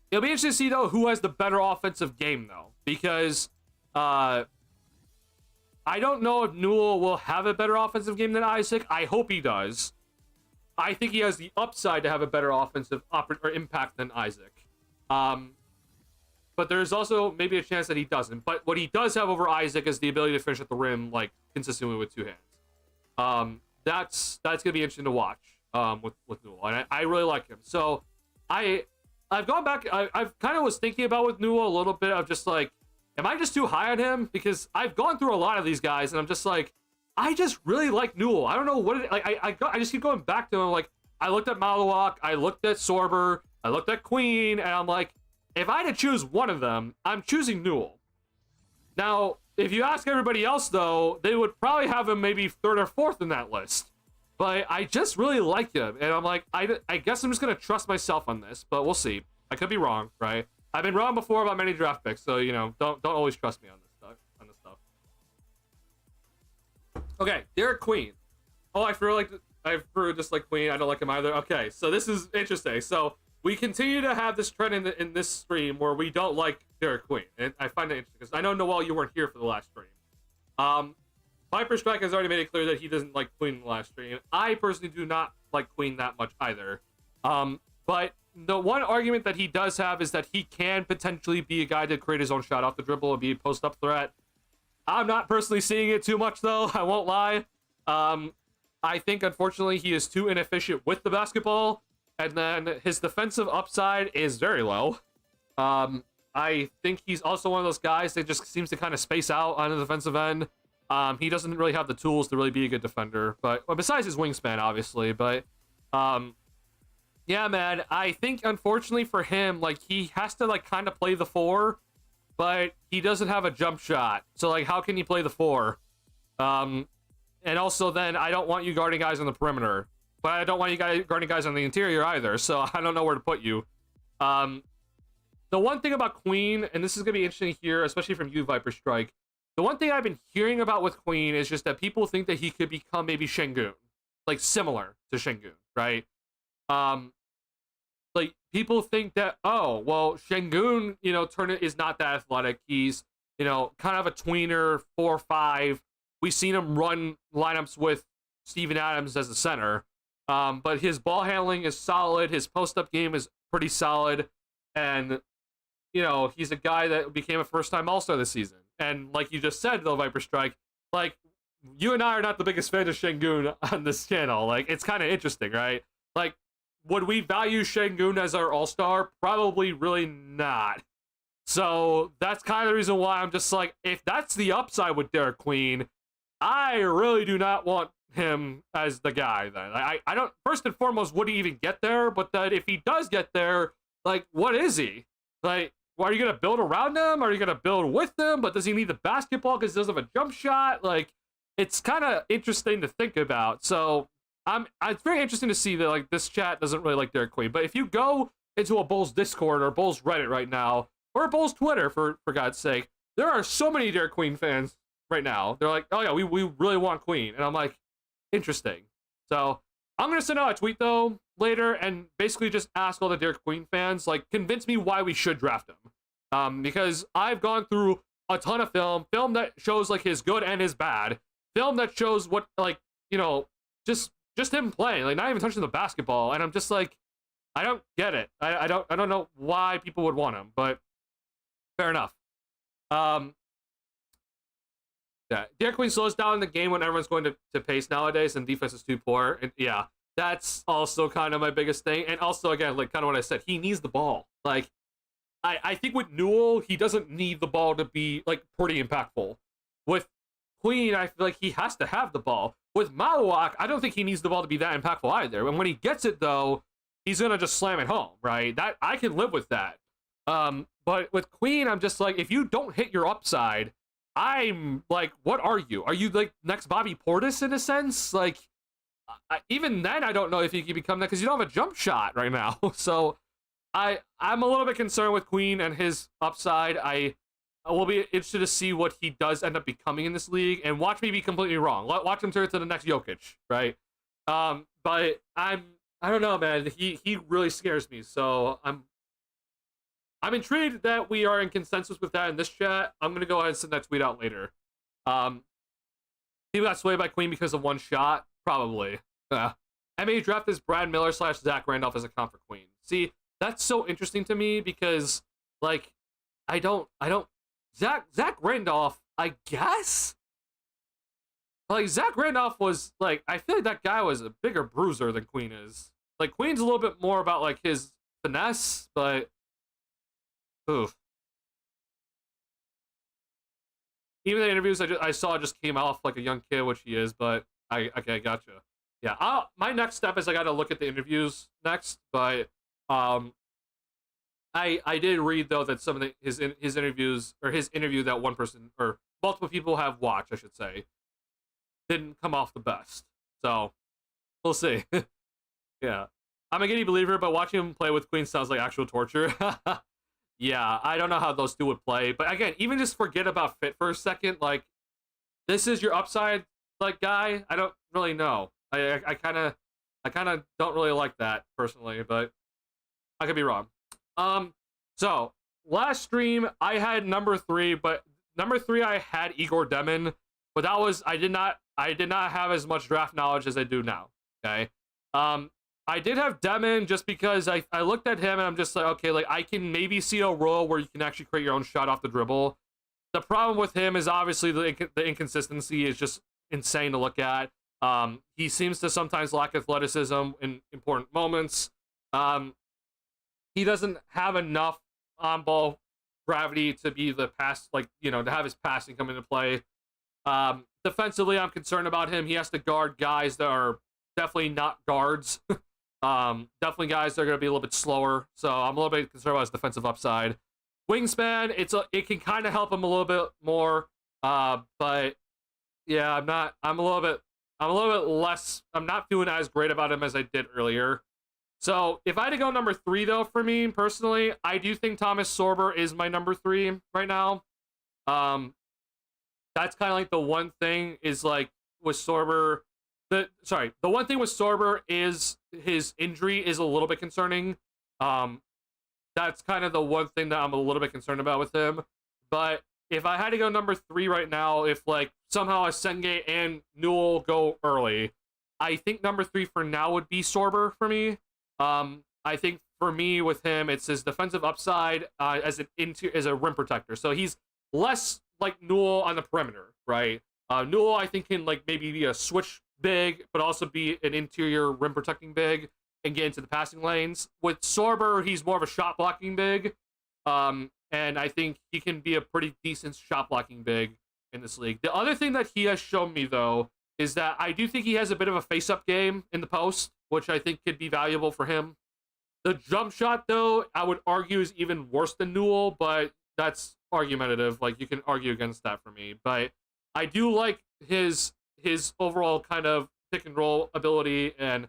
It'll be interesting to see, though, who has the better offensive game, though, because I don't know if Newell will have a better offensive game than Isaac. I hope he does. I think he has the upside to have a better offensive impact than Isaac. But but there's also maybe a chance that he doesn't. But what he does have over Isaac is the ability to finish at the rim, like, consistently with 2 hands. That's gonna be interesting to watch with Newell, and I really like him. So I've gone back. I've kind of was thinking about with Newell a little bit of just like, am I just too high on him? Because I've gone through a lot of these guys, and I'm just like, I just really like Newell. I don't know what it, like. I just keep going back to him. Like, I looked at Malawak, I looked at Sorber, I looked at Queen, and I'm like, if I had to choose one of them, I'm choosing Newell. Now, if you ask everybody else, though, they would probably have him maybe 3rd or 4th in that list. But I just really like him, and I'm like, I guess I'm just gonna trust myself on this, but we'll see. I could be wrong, right? I've been wrong before about many draft picks, so you know, don't always trust me on this stuff. Okay, Derek Queen. Oh, I just like Queen. I don't like him either. Okay, so this is interesting. So we continue to have this trend in this stream where we don't like Derek Queen, and I find it interesting because I know, Noel, you weren't here for the last stream. Viper Strike has already made it clear that he doesn't like Queen in the last stream. I personally do not like Queen that much either. But the one argument that he does have is that he can potentially be a guy to create his own shot off the dribble and be a post-up threat. I'm not personally seeing it too much, though. I won't lie. I think, unfortunately, he is too inefficient with the basketball, and then his defensive upside is very low. I think he's also one of those guys that just seems to kind of space out on the defensive end. He doesn't really have the tools to really be a good defender, but well, besides his wingspan, obviously. But yeah, man, I think unfortunately for him, like, he has to like kind of play the 4, but he doesn't have a jump shot. So like, how can he play the 4? And also then I don't want you guarding guys on the perimeter, but I don't want you guys guarding guys on the interior either. So I don't know where to put you. The one thing about Queen, and this is gonna be interesting here, especially from you, Viper Strike. The one thing I've been hearing about with Queen is just that people think that he could become maybe Şengün, like similar to Şengün, right? Like, people think that, oh, well, Şengün, you know, is not that athletic. He's, you know, kind of a tweener, 4-5. We've seen him run lineups with Steven Adams as the center. But his ball handling is solid. His post-up game is pretty solid. And, you know, he's a guy that became a first-time All-Star this season. And like you just said, though, Viper Strike, like, you and I are not the biggest fans of Şengün on this channel. Like, it's kind of interesting, right? Like, would we value Şengün as our all-star? Probably really not. So that's kind of the reason why I'm just like, if that's the upside with Derek Queen, I really do not want him as the guy then. I don't, first and foremost, would he even get there? But that if he does get there, like, what is he? Like, are you going to build around him? Are you going to build with him? But does he need the basketball because he doesn't have a jump shot? Like, it's kind of interesting to think about. So it's very interesting to see that, like, this chat doesn't really like Derek Queen. But if you go into a Bulls Discord or Bulls Reddit right now, or Bulls Twitter, for God's sake, there are so many Derek Queen fans right now. They're like, oh yeah, we really want Queen. And I'm like, interesting. So I'm going to send out a tweet, though, later and basically just ask all the Derek Queen fans, like, convince me why we should draft him. Because I've gone through a ton of film that shows, like, his good and his bad, film that shows what, like, you know, just him playing, like, not even touching the basketball, and I'm just like, I don't get it. I don't know why people would want him, but fair enough. Yeah, Derek Queen slows down in the game when everyone's going to pace nowadays, and defense is too poor. And yeah, that's also kind of my biggest thing. And also, again, like, kind of what I said, he needs the ball. Like, I think with Newell, he doesn't need the ball to be, like, pretty impactful. With Queen, I feel like he has to have the ball. With Malawak, I don't think he needs the ball to be that impactful either. And when he gets it, though, he's going to just slam it home, right? That I can live with that. But with Queen, I'm just like, if you don't hit your upside, I'm like, what are you? Are you, like, next Bobby Portis in a sense? Like, even then, I don't know if you can become that because you don't have a jump shot right now. So I'm a little bit concerned with Queen and his upside. I will be interested to see what he does end up becoming in this league, and watch me be completely wrong. Watch him turn to the next Jokic, right? But I don't know, man. He really scares me. So I'm intrigued that we are in consensus with that in this chat. I'm gonna go ahead and send that tweet out later. People got swayed by Queen because of one shot, probably. NBA draft is Brad Miller / Zach Randolph as a comp for Queen. See, that's so interesting to me because, like, Zach Randolph, I guess. Like, Zach Randolph was, like, I feel like that guy was a bigger bruiser than Queen is. Like, Queen's a little bit more about, like, his finesse, but, oof. Even the interviews I saw just came off like a young kid, which he is, but okay, gotcha. Yeah, my next step is I got to look at the interviews next, but I did read though that some of his interviews, or his interview that one person or multiple people have watched, I should say, didn't come off the best. So we'll see. Yeah, I'm a giddy believer, but watching him play with Queen sounds like actual torture. Yeah, I don't know how those two would play, but again, even just forget about fit for a second. Like, this is your upside, like, guy. I don't really know. I kind of don't really like that personally, but I could be wrong. So last stream I had number 3, but number 3 I had Igor Demon, but that was I did not have as much draft knowledge as I do now. Okay. I did have Demon just because I looked at him and I'm just like, okay, like, I can maybe see a role where you can actually create your own shot off the dribble. The problem with him is obviously the inconsistency is just insane to look at. He seems to sometimes lack athleticism in important moments. He doesn't have enough on-ball gravity to be the pass, like, you know, to have his passing come into play. Defensively, I'm concerned about him. He has to guard guys that are definitely not guards. Definitely guys that are going to be a little bit slower. So I'm a little bit concerned about his defensive upside. Wingspan, it can kind of help him a little bit more. But yeah, I'm a little bit less, I'm not feeling as great about him as I did earlier. So if I had to go number 3 though, for me personally, I do think Thomas Sorber is my number 3 right now. That's kind of like the one thing is like with Sorber, the one thing with Sorber is his injury is a little bit concerning. That's kind of the one thing that I'm a little bit concerned about with him. But if I had to go number 3 right now, if like somehow Asenge and Newell go early, I think number 3 for now would be Sorber for me. I think for me with him, it's his defensive upside as a rim protector. So he's less like Newell on the perimeter, right? Newell, I think, can like maybe be a switch big, but also be an interior rim protecting big and get into the passing lanes. With Sorber, he's more of a shot blocking big, and I think he can be a pretty decent shot blocking big in this league. The other thing that he has shown me though is that I do think he has a bit of a face up game in the post, which I think could be valuable for him. The jump shot though, I would argue is even worse than Newell, but that's argumentative. Like, you can argue against that for me, but I do like his overall kind of pick and roll ability, and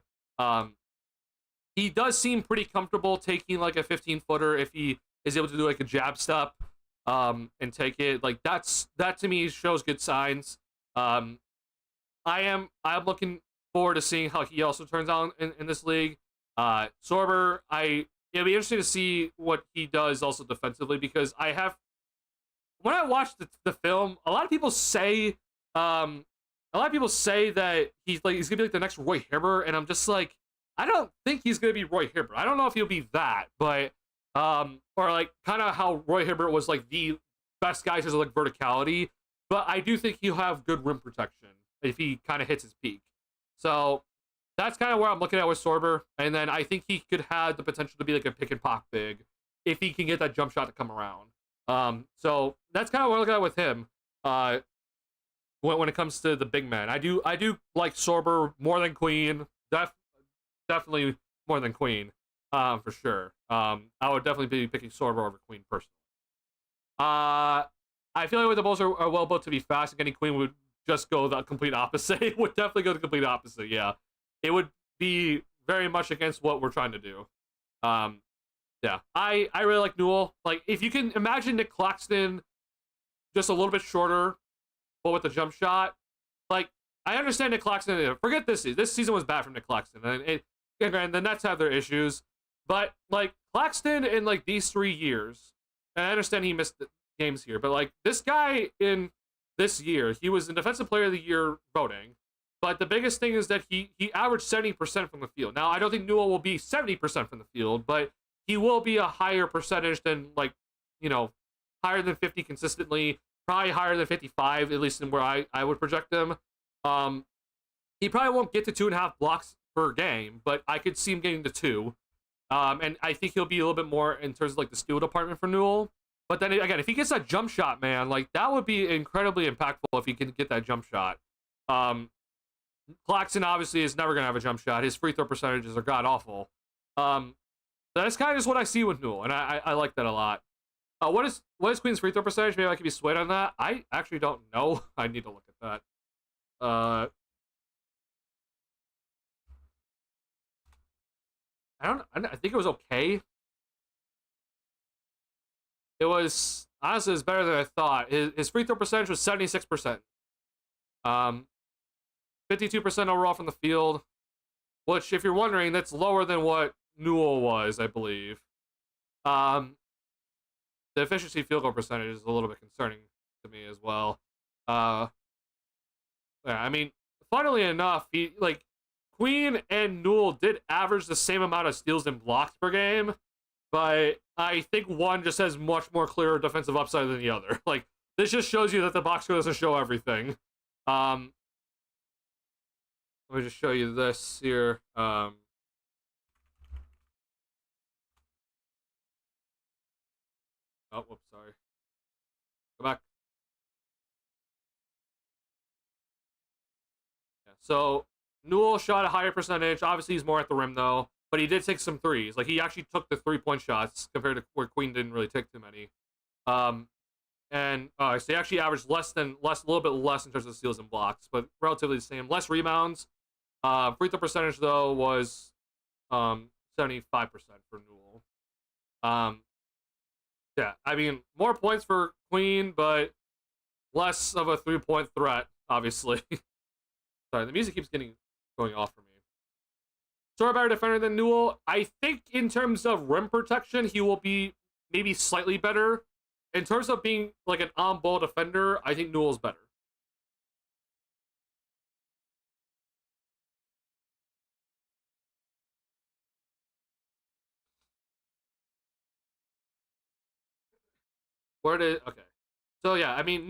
he does seem pretty comfortable taking like a 15-footer if he is able to do like a jab step and take it. Like, that to me shows good signs. I'm looking forward to seeing how he also turns out in this league. Sorber, it'll be interesting to see what he does also defensively, because when I watched the film, a lot of people say that he's gonna be like the next Roy Hibbert, and I'm just like, I don't think he's gonna be Roy Hibbert. I don't know if he'll be that, but or like kind of how Roy Hibbert was like the best guy because of like verticality, but I do think he'll have good rim protection if he kind of hits his peak. So that's kind of where I'm looking at with Sorber, and then I think he could have the potential to be like a pick and pop big if he can get that jump shot to come around. So that's kind of what I'm looking at with him. When it comes to the big man, I do like Sorber more than Queen. Definitely more than Queen, for sure. I would definitely be picking Sorber over Queen personally. I feel like when the Bulls are well built to be fast, getting Queen would just go the complete opposite. It would definitely go the complete opposite. Yeah, it would be very much against what we're trying to do. Yeah, I really like Newell. Like, if you can imagine Nick Claxton just a little bit shorter, but with the jump shot, like, I understand Nick Claxton. Forget this season. This season was bad for Nick Claxton, and the Nets have their issues. But like Claxton in like these 3 years, and I understand he missed the games here, but like this guy in this year, he was in Defensive Player of the Year voting. But the biggest thing is that he averaged 70% from the field. Now, I don't think Newell will be 70% from the field, but he will be a higher percentage than, like, you know, higher than 50 consistently, probably higher than 55, at least in where I would project him. He probably won't get to 2.5 blocks per game, but I could see him getting to 2. And I think he'll be a little bit more in terms of like the steal department for Newell. But then again, if he gets that jump shot, man, like that would be incredibly impactful if he can get that jump shot. Claxton obviously is never gonna have a jump shot. His free throw percentages are god awful. That's kind of just what I see with Newell, and I like that a lot. What is Queen's free throw percentage? Maybe I could be swayed on that. I actually don't know. I need to look at that. I think it was okay. It was honestly it's better than I thought. His free throw percentage was 76%. 52% overall from the field, which, if you're wondering, that's lower than what Newell was, I believe. The efficiency field goal percentage is a little bit concerning to me as well. Yeah, I mean, funnily enough, Queen and Newell did average the same amount of steals and blocks per game, but I think one just has much more clear defensive upside than the other. Like, this just shows you that the box score doesn't show everything. Let me just show you this here. Oh, whoops, sorry. Go back. Yeah, so Newell shot a higher percentage. Obviously, he's more at the rim, though. But he did take some threes. Like, he actually took the 3-point shots compared to where Queen didn't really take too many. So he actually averaged a little bit less in terms of steals and blocks, but relatively the same. Less rebounds. Free throw percentage, though, was 75% for Newell. Yeah, I mean, more points for Queen, but less of a 3-point threat, obviously. Sorry, the music keeps going off for me. So a better defender than Newell. I think in terms of rim protection, he will be maybe slightly better. In terms of being like an on-ball defender, I think Newell's better. Okay. So yeah, I mean,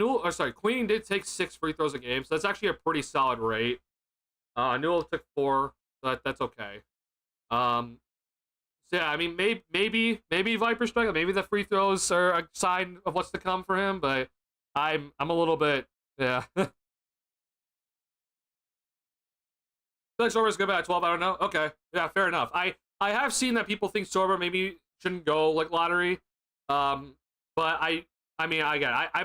Queen did take 6 free throws a game, so that's actually a pretty solid rate. Newell took 4, so that's okay. So yeah, I mean, maybe Viper's strike, maybe the free throws are a sign of what's to come for him, but I'm a little bit, yeah. Felix Sorber's good at 12, I don't know. Okay, yeah, fair enough. I have seen that people think Sorber maybe shouldn't go like lottery. But I've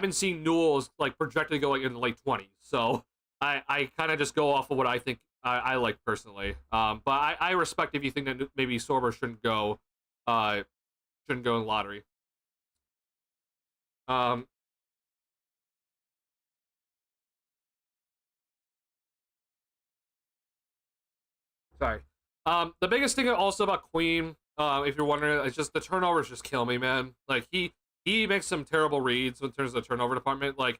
been seeing Newell's like projected going in the late 20s, so I kind of just go off of what I think I like personally. But I respect if you think that maybe Sorber shouldn't go in lottery. Sorry. The biggest thing also about Queen, if you're wondering, is just the turnovers just kill me, man. Like he makes some terrible reads in terms of the turnover department. Like,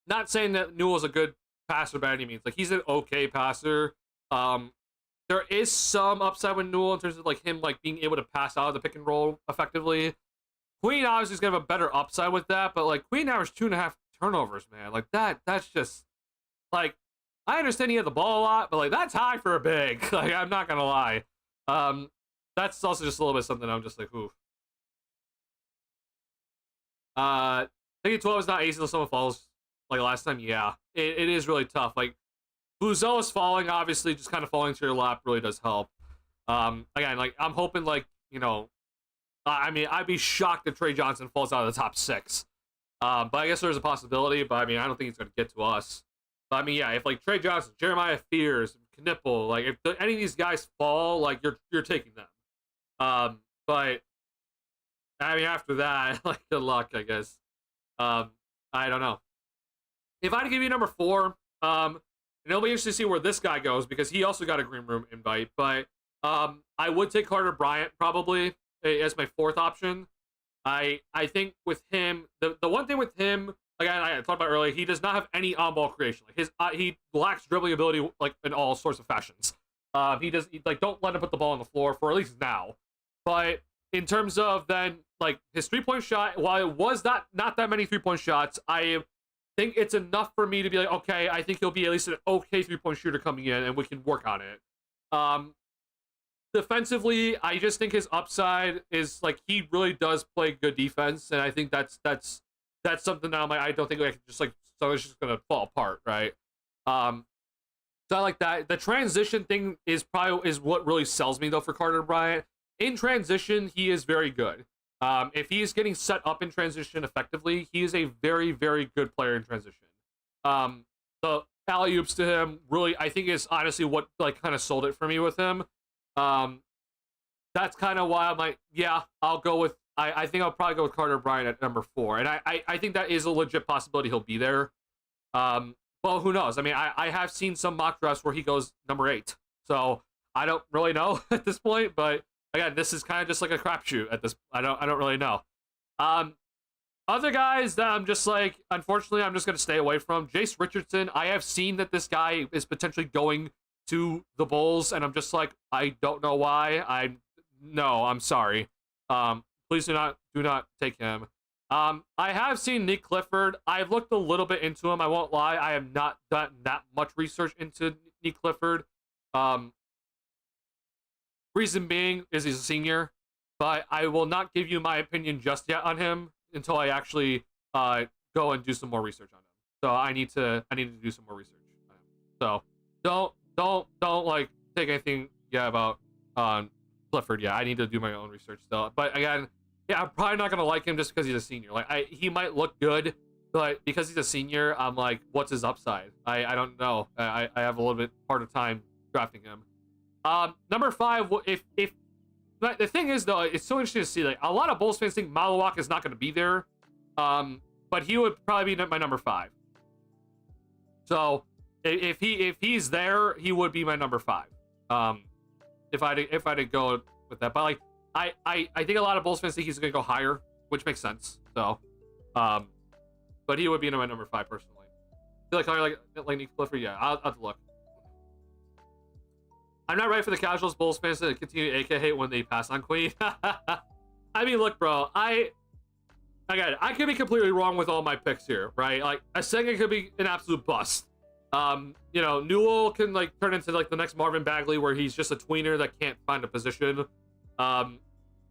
not saying that Newell's a good passer by any means. Like, he's an okay passer. There is some upside with Newell in terms of like him like being able to pass out of the pick and roll effectively. Queen obviously is gonna have a better upside with that, but like Queen averaged 2.5 turnovers, man. Like that's just like, I understand he had the ball a lot, but like that's high for a big. Like, I'm not gonna lie. That's also just a little bit something I'm just like, ooh. Thinking 12 is not ace until someone falls like last time. Yeah, it is really tough. Like, Buzel's falling, obviously, just kind of falling to your lap really does help. Again, like, I'm hoping, like, you know, I mean, I'd be shocked if Trey Johnson falls out of the top 6. But I guess there's a possibility, but I mean, I don't think it's going to get to us. But I mean, yeah, if like Trey Johnson, Jeremiah Fears, Knipple, like if any of these guys fall, like you're taking them. But I mean, after that, like, good luck, I guess. I don't know. If I had to give you number 4, and it'll be interesting to see where this guy goes because he also got a green room invite. But I would take Carter Bryant probably as my 4th option. I think with him, the one thing with him, like I talked about earlier, he does not have any on-ball creation. Like he lacks dribbling ability, like in all sorts of fashions. Don't let him put the ball on the floor for at least now. But in terms of then like his 3-point shot, while it was not that many 3-point shots, I think it's enough for me to be like, okay, I think he'll be at least an okay 3-point shooter coming in, and we can work on it. Defensively, I just think his upside is like he really does play good defense, and I think that's something that I'm like, I don't think I can just like so it's just gonna fall apart, right? So I like that. The transition thing is what really sells me though for Carter Bryant. In transition, he is very good. If he is getting set up in transition effectively, he is a very, very good player in transition. The alley-oops to him really, I think, is honestly what like kind of sold it for me with him. That's kind of why I'm like, yeah, I'll go with. I think I'll probably go with Carter Bryant at number 4, and I think that is a legit possibility he'll be there. Well, who knows? I mean, I have seen some mock drafts where he goes number 8, so I don't really know at this point. But again, this is kind of just like a crapshoot at this. I don't really know. Other guys that I'm just like, unfortunately, I'm just gonna stay away from. Jace Richardson. I have seen that this guy is potentially going to the Bulls, and I'm just like, I don't know why. I'm sorry. Please do not take him. I have seen Nick Clifford. I've looked a little bit into him. I won't lie. I have not done that much research into Nick Clifford. Reason being is he's a senior, but I will not give you my opinion just yet on him until I actually go and do some more research on him. So I need to do some more research on him. So don't like take anything about Clifford. Yeah, I need to do my own research still. But again, yeah, I'm probably not gonna like him just because he's a senior. Like he might look good, but because he's a senior, I'm like, what's his upside? I don't know. I have a little bit harder time drafting him. Number 5. If but the thing is though, it's so interesting to see. Like a lot of Bulls fans think Malawak is not going to be there, but he would probably be my number 5. So if he's there, he would be my number 5. If I did go with that, but like I think a lot of Bulls fans think he's going to go higher, which makes sense. So, but he would be my number 5 personally. I feel like Nick Clifford. Yeah, I'll have to look. I'm not ready for the casuals Bulls fans to continue to AK hate when they pass on Queen. I mean, look, bro. I could be completely wrong with all my picks here, right? Like a second could be an absolute bust. You know, Newell can like turn into like the next Marvin Bagley, where he's just a tweener that can't find a position.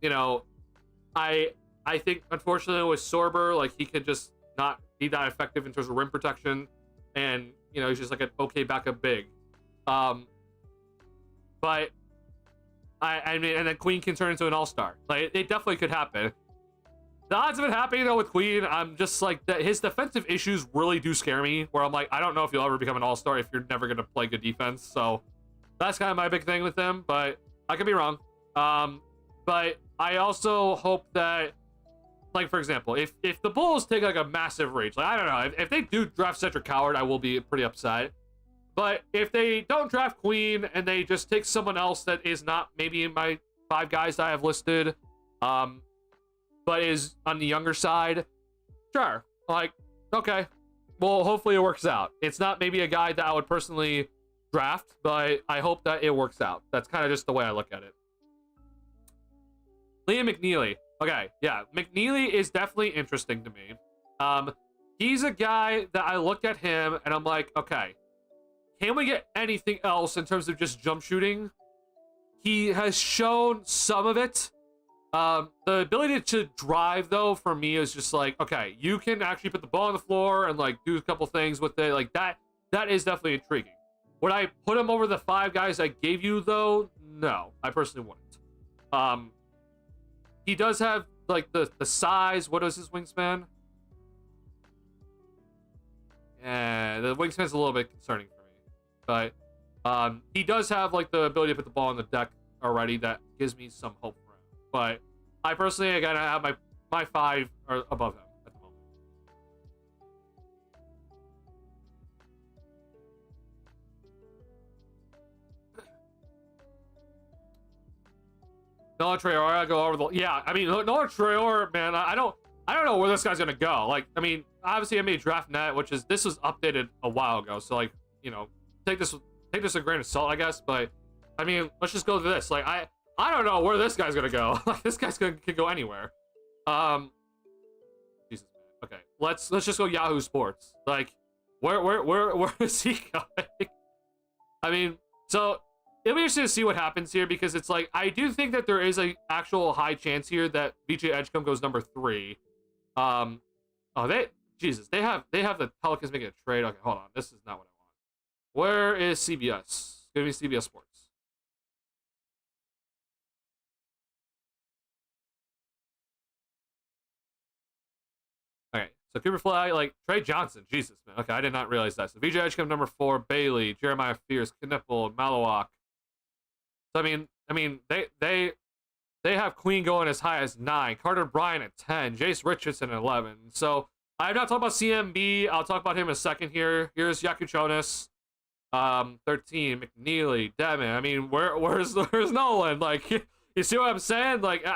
You know, I think unfortunately with Sorber, like he could just not be that effective in terms of rim protection, and you know he's just like an okay backup big. But I mean, and then Queen can turn into an all-star. Like it definitely could happen. The odds of it happening though with Queen, I'm just like that. His defensive issues really do scare me. Where I'm like, I don't know if you'll ever become an all-star if you're never gonna play good defense. So that's kind of my big thing with him. But I could be wrong. But I also hope that, like for example, if the Bulls take like a massive reach, like I don't know, if they do draft Cedric Coward, I will be pretty upset. But if they don't draft Queen and they just take someone else that is not maybe in my 5 guys that I have listed, but is on the younger side, sure. Like, okay. Well, hopefully it works out. It's not maybe a guy that I would personally draft, but I hope that it works out. That's kind of just the way I look at it. Liam McNeely. Okay, yeah. McNeely is definitely interesting to me. He's a guy that I look at him and I'm like, okay, can we get anything else in terms of just jump shooting? He has shown some of it. The ability to drive, though, for me is just like, okay, you can actually put the ball on the floor and like do a couple things with it. Like that is definitely intriguing. Would I put him over the 5 guys I gave you, though? No, I personally wouldn't. He does have like the size. What is his wingspan? Yeah, the wingspan's a little bit concerning for me. But he does have like the ability to put the ball on the deck already. That gives me some hope for him. But I personally, again, I have my 5 are above him at the moment. Noah Traore, I go over the. Yeah, I mean Noah Traore, man, I don't know where this guy's gonna go. Like, I mean, obviously I made draft net, this was updated a while ago, so like, you know, take this a grain of salt, I guess. But I mean, let's just go to this. Like, I don't know where this guy's gonna go. Like, this guy's could go anywhere. Jesus, man. Okay, let's just go Yahoo Sports. Like, where is he going? I mean, so it'll be interesting to see what happens here, because it's like, I do think that there is a actual high chance here that BJ Edgecombe goes number 3. Oh, they have the Pelicans making a trade. Okay, hold on. This is not what I want. Where is CBS? It's gonna be CBS Sports. Okay, so Cooper Flag, like, Trey Johnson. Jesus, man. Okay, I did not realize that. So BJ Edgecombe number 4, Bailey, Jeremiah Fierce, Knipple, Malawak. So I mean, they have Queen going as high as 9, Carter Bryant at 10, Jace Richardson at 11. So I'm not talking about CMB. I'll talk about him in a second here. Here's Yakuchonis, 13, McNeely, Devin. I mean, where's Nolan? Like, you see what I'm saying? Like,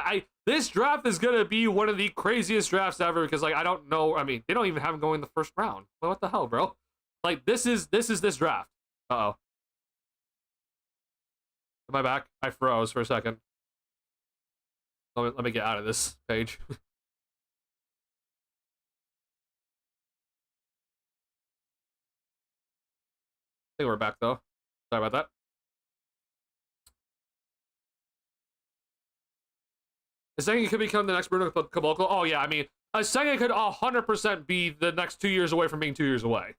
this draft is gonna be one of the craziest drafts ever, because, like, I don't know. I mean, they don't even have him going in the first round. Well, what the hell, bro? Like, this is this draft. Uh-oh. Am I back? I froze for a second. Let me get out of this page. I think we're back, though. Sorry about that. Senga could become the next Bruno Caboclo. Oh, yeah, I mean, Senga could 100% be the next 2 years away from being 2 years away.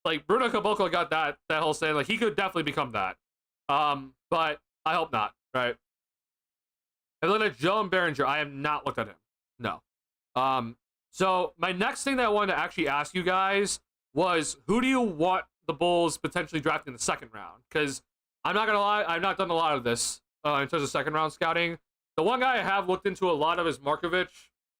Like, Bruno Caboclo got that whole saying. Like, he could definitely become that. But I hope not, right? I looked at Joe and Behringer. I have not looked at him. No. So my next thing that I wanted to actually ask you guys was, who do you want the Bulls potentially drafting in the second round? Because I'm not going to lie, I've not done a lot of this in terms of second round scouting. The one guy I have looked into a lot of is Markovic,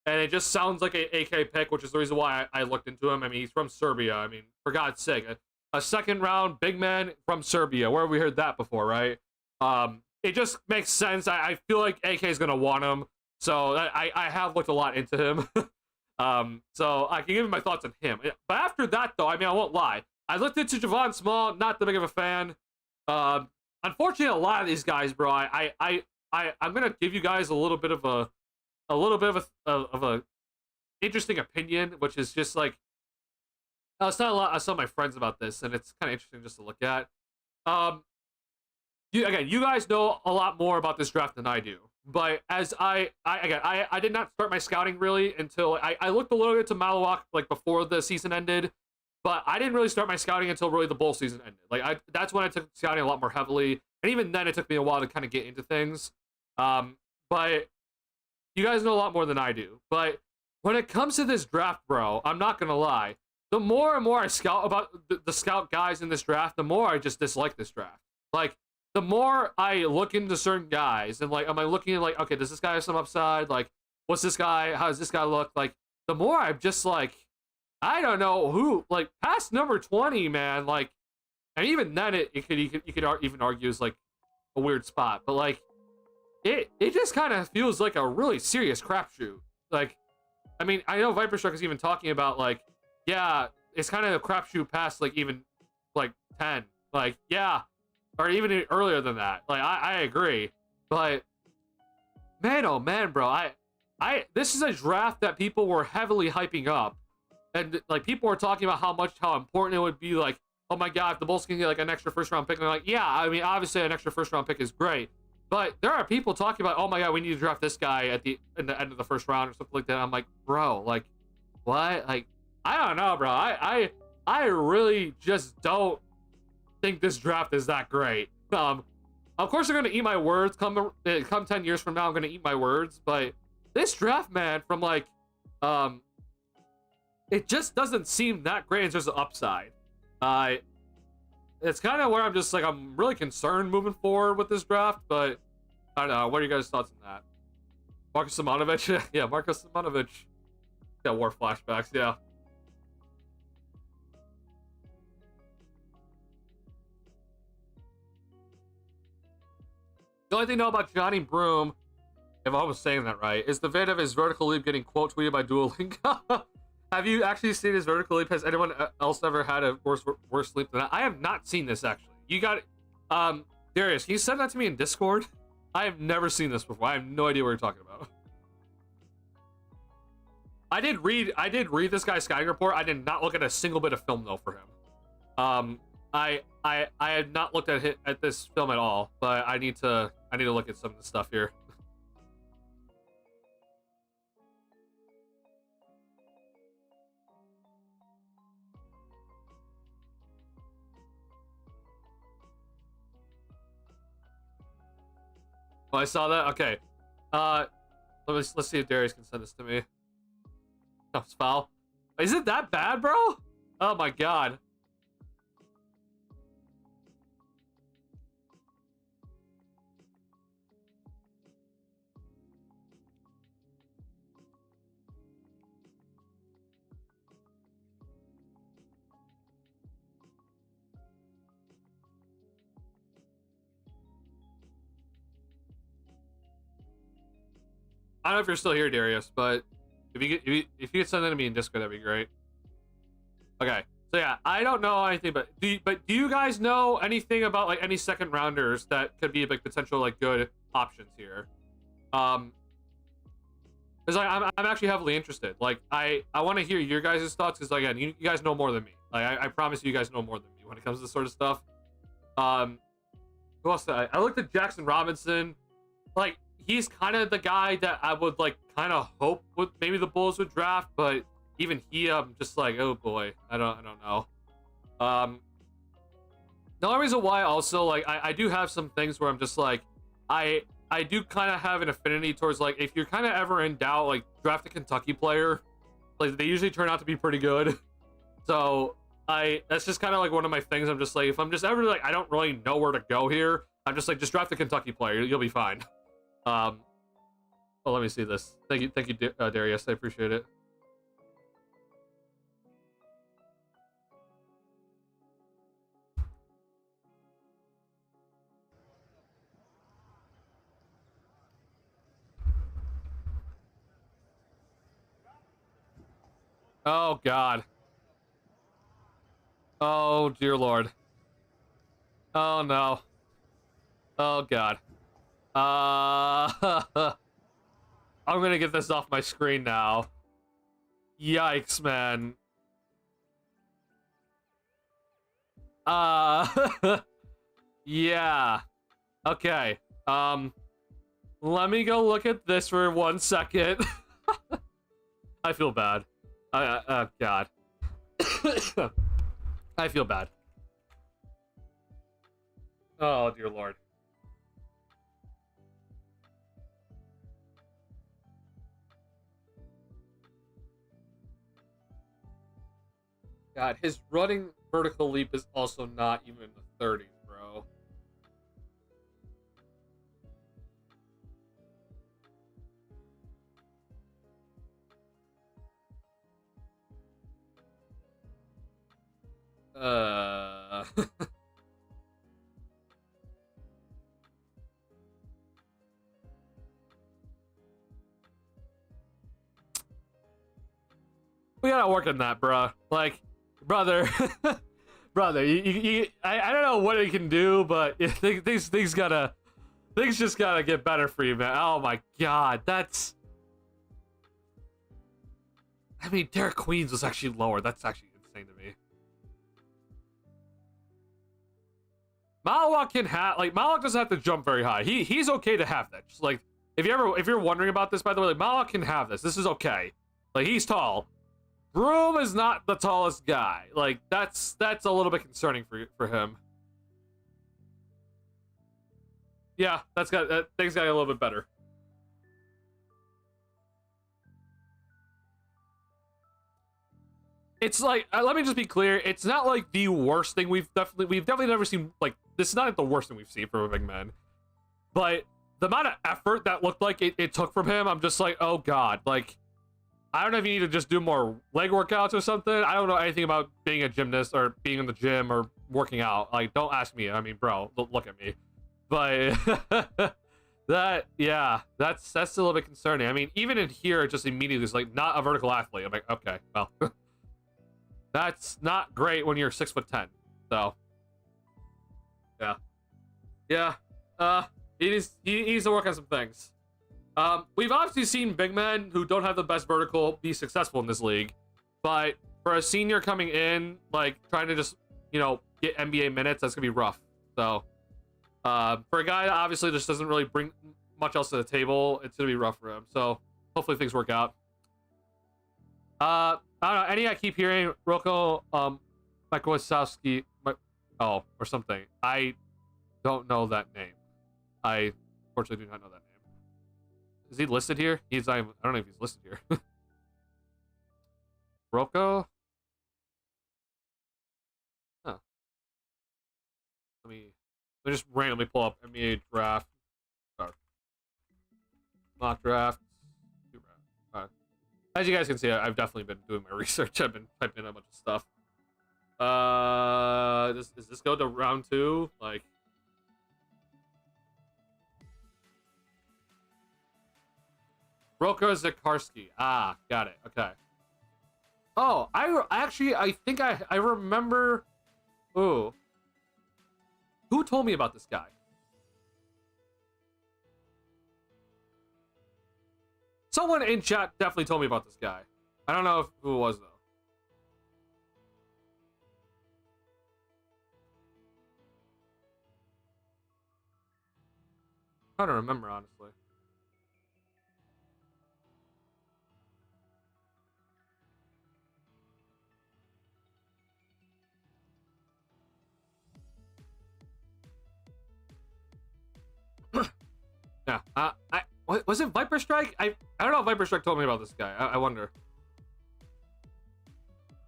and it just sounds like an AK pick, which is the reason why I looked into him. I mean, he's from Serbia. I mean, for God's sake, a second round big man from Serbia. Where have we heard that before, right? It just makes sense. I feel like AK is going to want him, so I have looked a lot into him. So I can give you my thoughts on him. But after that, though, I mean, I won't lie. I looked into Javon Small, not that big of a fan. Unfortunately, a lot of these guys, bro, I'm gonna give you guys a little bit of a interesting opinion, which is just like, I was telling some of my friends about this, and it's kind of interesting just to look at. You guys know a lot more about this draft than I do, but as I did not start my scouting really until I looked a little bit to Malawak, like, before the season ended, but I didn't really start my scouting until really the bowl season ended. Like, that's when I took scouting a lot more heavily, and even then it took me a while to kind of get into things. But you guys know a lot more than I do. But when it comes to this draft, bro, I'm not gonna lie. The more and more I scout about the scout guys in this draft, the more I just dislike this draft. Like, the more I look into certain guys, and, like, am I looking at, like, okay, does this guy have some upside? Like, what's this guy? How does this guy look? Like, the more I'm just like, I don't know who, like, past number 20, man. Like, and even then, you could even argue is, like, a weird spot. But, like, it just kind of feels like a really serious crapshoot. Like, I mean, I know Viperstruck is even talking about, like, yeah, it's kind of a crapshoot past, like, even, like, 10. Like, yeah, or even earlier than that. Like, I agree. But, man, oh, man, bro, this is a draft that people were heavily hyping up. And, like, people were talking about how important it would be, like, oh my God, if the Bulls can get, like, an extra first-round pick. And they're like, yeah, I mean, obviously an extra first-round pick is great. But there are people talking about, oh my God, we need to draft this guy in the end of the first round or something like that. I'm like, bro, like, what? Like, I don't know, bro. I really just don't think this draft is that great. Of course, they're gonna eat my words. Come 10 years from now, I'm gonna eat my words. But this draft, man, from, like, it just doesn't seem that great in terms of upside. It's kind of where I'm just like, I'm really concerned moving forward with this draft, but I don't know. What are you guys' thoughts on that? Marcus Simonovic? Yeah, Marcus Simonovic. Yeah, war flashbacks, yeah. The only thing to know about Johnny Broom, if I was saying that right, is the vid of his vertical leap getting quote tweeted by Duolingo. Have you actually seen his vertical leap? Has anyone else ever had a worse leap than that? I have not seen this, actually. You got it. Darius, can you send that to me in Discord? I have never seen this before. I have no idea what you're talking about. I did read this guy's scouting report. I did not look at a single bit of film though for him. I had not looked at this film at all, but I need to look at some of the stuff here. Oh, I saw that. Okay. Let's see if Darius can send this to me. Oh, it's foul. Is it that bad, bro? Oh my god. I don't know if you're still here, Darius, but if you could send that to me in Discord, that'd be great. Okay, so yeah, I don't know anything, but do you guys know anything about like any second rounders that could be like potential like good options here? Because like I'm actually heavily interested. Like I want to hear your guys' thoughts because again, you guys know more than me. Like I promise you guys know more than me when it comes to this sort of stuff. Who else? I looked at Jackson Robinson. Like he's kind of the guy that I would like kind of hope would maybe the Bulls would draft, but even he, I'm just like, oh boy, I don't know. The only reason why also like I do have some things where I'm just like I do kind of have an affinity towards like if you're kind of ever in doubt, like draft a Kentucky player. Like they usually turn out to be pretty good. So that's just kind of like one of my things. I'm just like if I'm just ever like I don't really know where to go here, I'm just like just draft a Kentucky player. You'll be fine. Oh, let me see this. Thank you, Darius. I appreciate it. Oh God. Oh dear Lord. Oh no. Oh God. I'm gonna get this off my screen now. Yikes, man. Yeah. Okay. Let me go look at this for 1 second. I feel bad. God. I feel bad. Oh, dear Lord. God, his running vertical leap is also not even in the 30s, bro. We gotta work on that, bro. Like, brother, brother, I don't know what he can do, but things just gotta get better for you, man. Oh my God, that's. I mean, Derek Queens was actually lower. That's actually insane to me. Malawak can have Malawak doesn't have to jump very high. He's okay to have that. Just like if you're wondering about this, by the way, like Malawak can have this. This is okay. Like he's tall. Broom is not the tallest guy. Like that's a little bit concerning for him. Yeah, things got a little bit better. It's like let me just be clear. It's not like the worst thing we've definitely never seen. Like this is not the worst thing we've seen from a big man, but the amount of effort that looked like it took from him, I'm just like, oh God, like I don't know if you need to just do more leg workouts or something. I don't know anything about being a gymnast or being in the gym or working out. Like don't ask me. I mean, bro, look at me. But that's a little bit concerning. I mean, even in here, just immediately it's like not a vertical athlete. I'm like, okay, well. That's not great when you're 6'10". So, yeah. he needs to work on some things. We've obviously seen big men who don't have the best vertical be successful in this league, but for a senior coming in, like trying to just, you know, get NBA minutes, that's gonna be rough. So, for a guy that obviously just doesn't really bring much else to the table, it's gonna be rough for him. So hopefully things work out. I don't know. Any I keep hearing Roko, Michael Wazowski, or something. I don't know that name. I fortunately do not know that name. Is he listed here? I don't know if he's listed here. Roko? Huh. Let me just randomly pull up NBA draft. Mock draft. As you guys can see, I've definitely been doing my research. I've been typing in a bunch of stuff. Does this go to round 2? Like, Roko Zakarski. Ah, got it. Okay. Oh, I think I remember. Ooh. Who told me about this guy? Someone in chat definitely told me about this guy. I don't know who it was, though. I don't remember, honestly. Yeah. Was it Viper Strike? I don't know if Viper Strike told me about this guy. I wonder.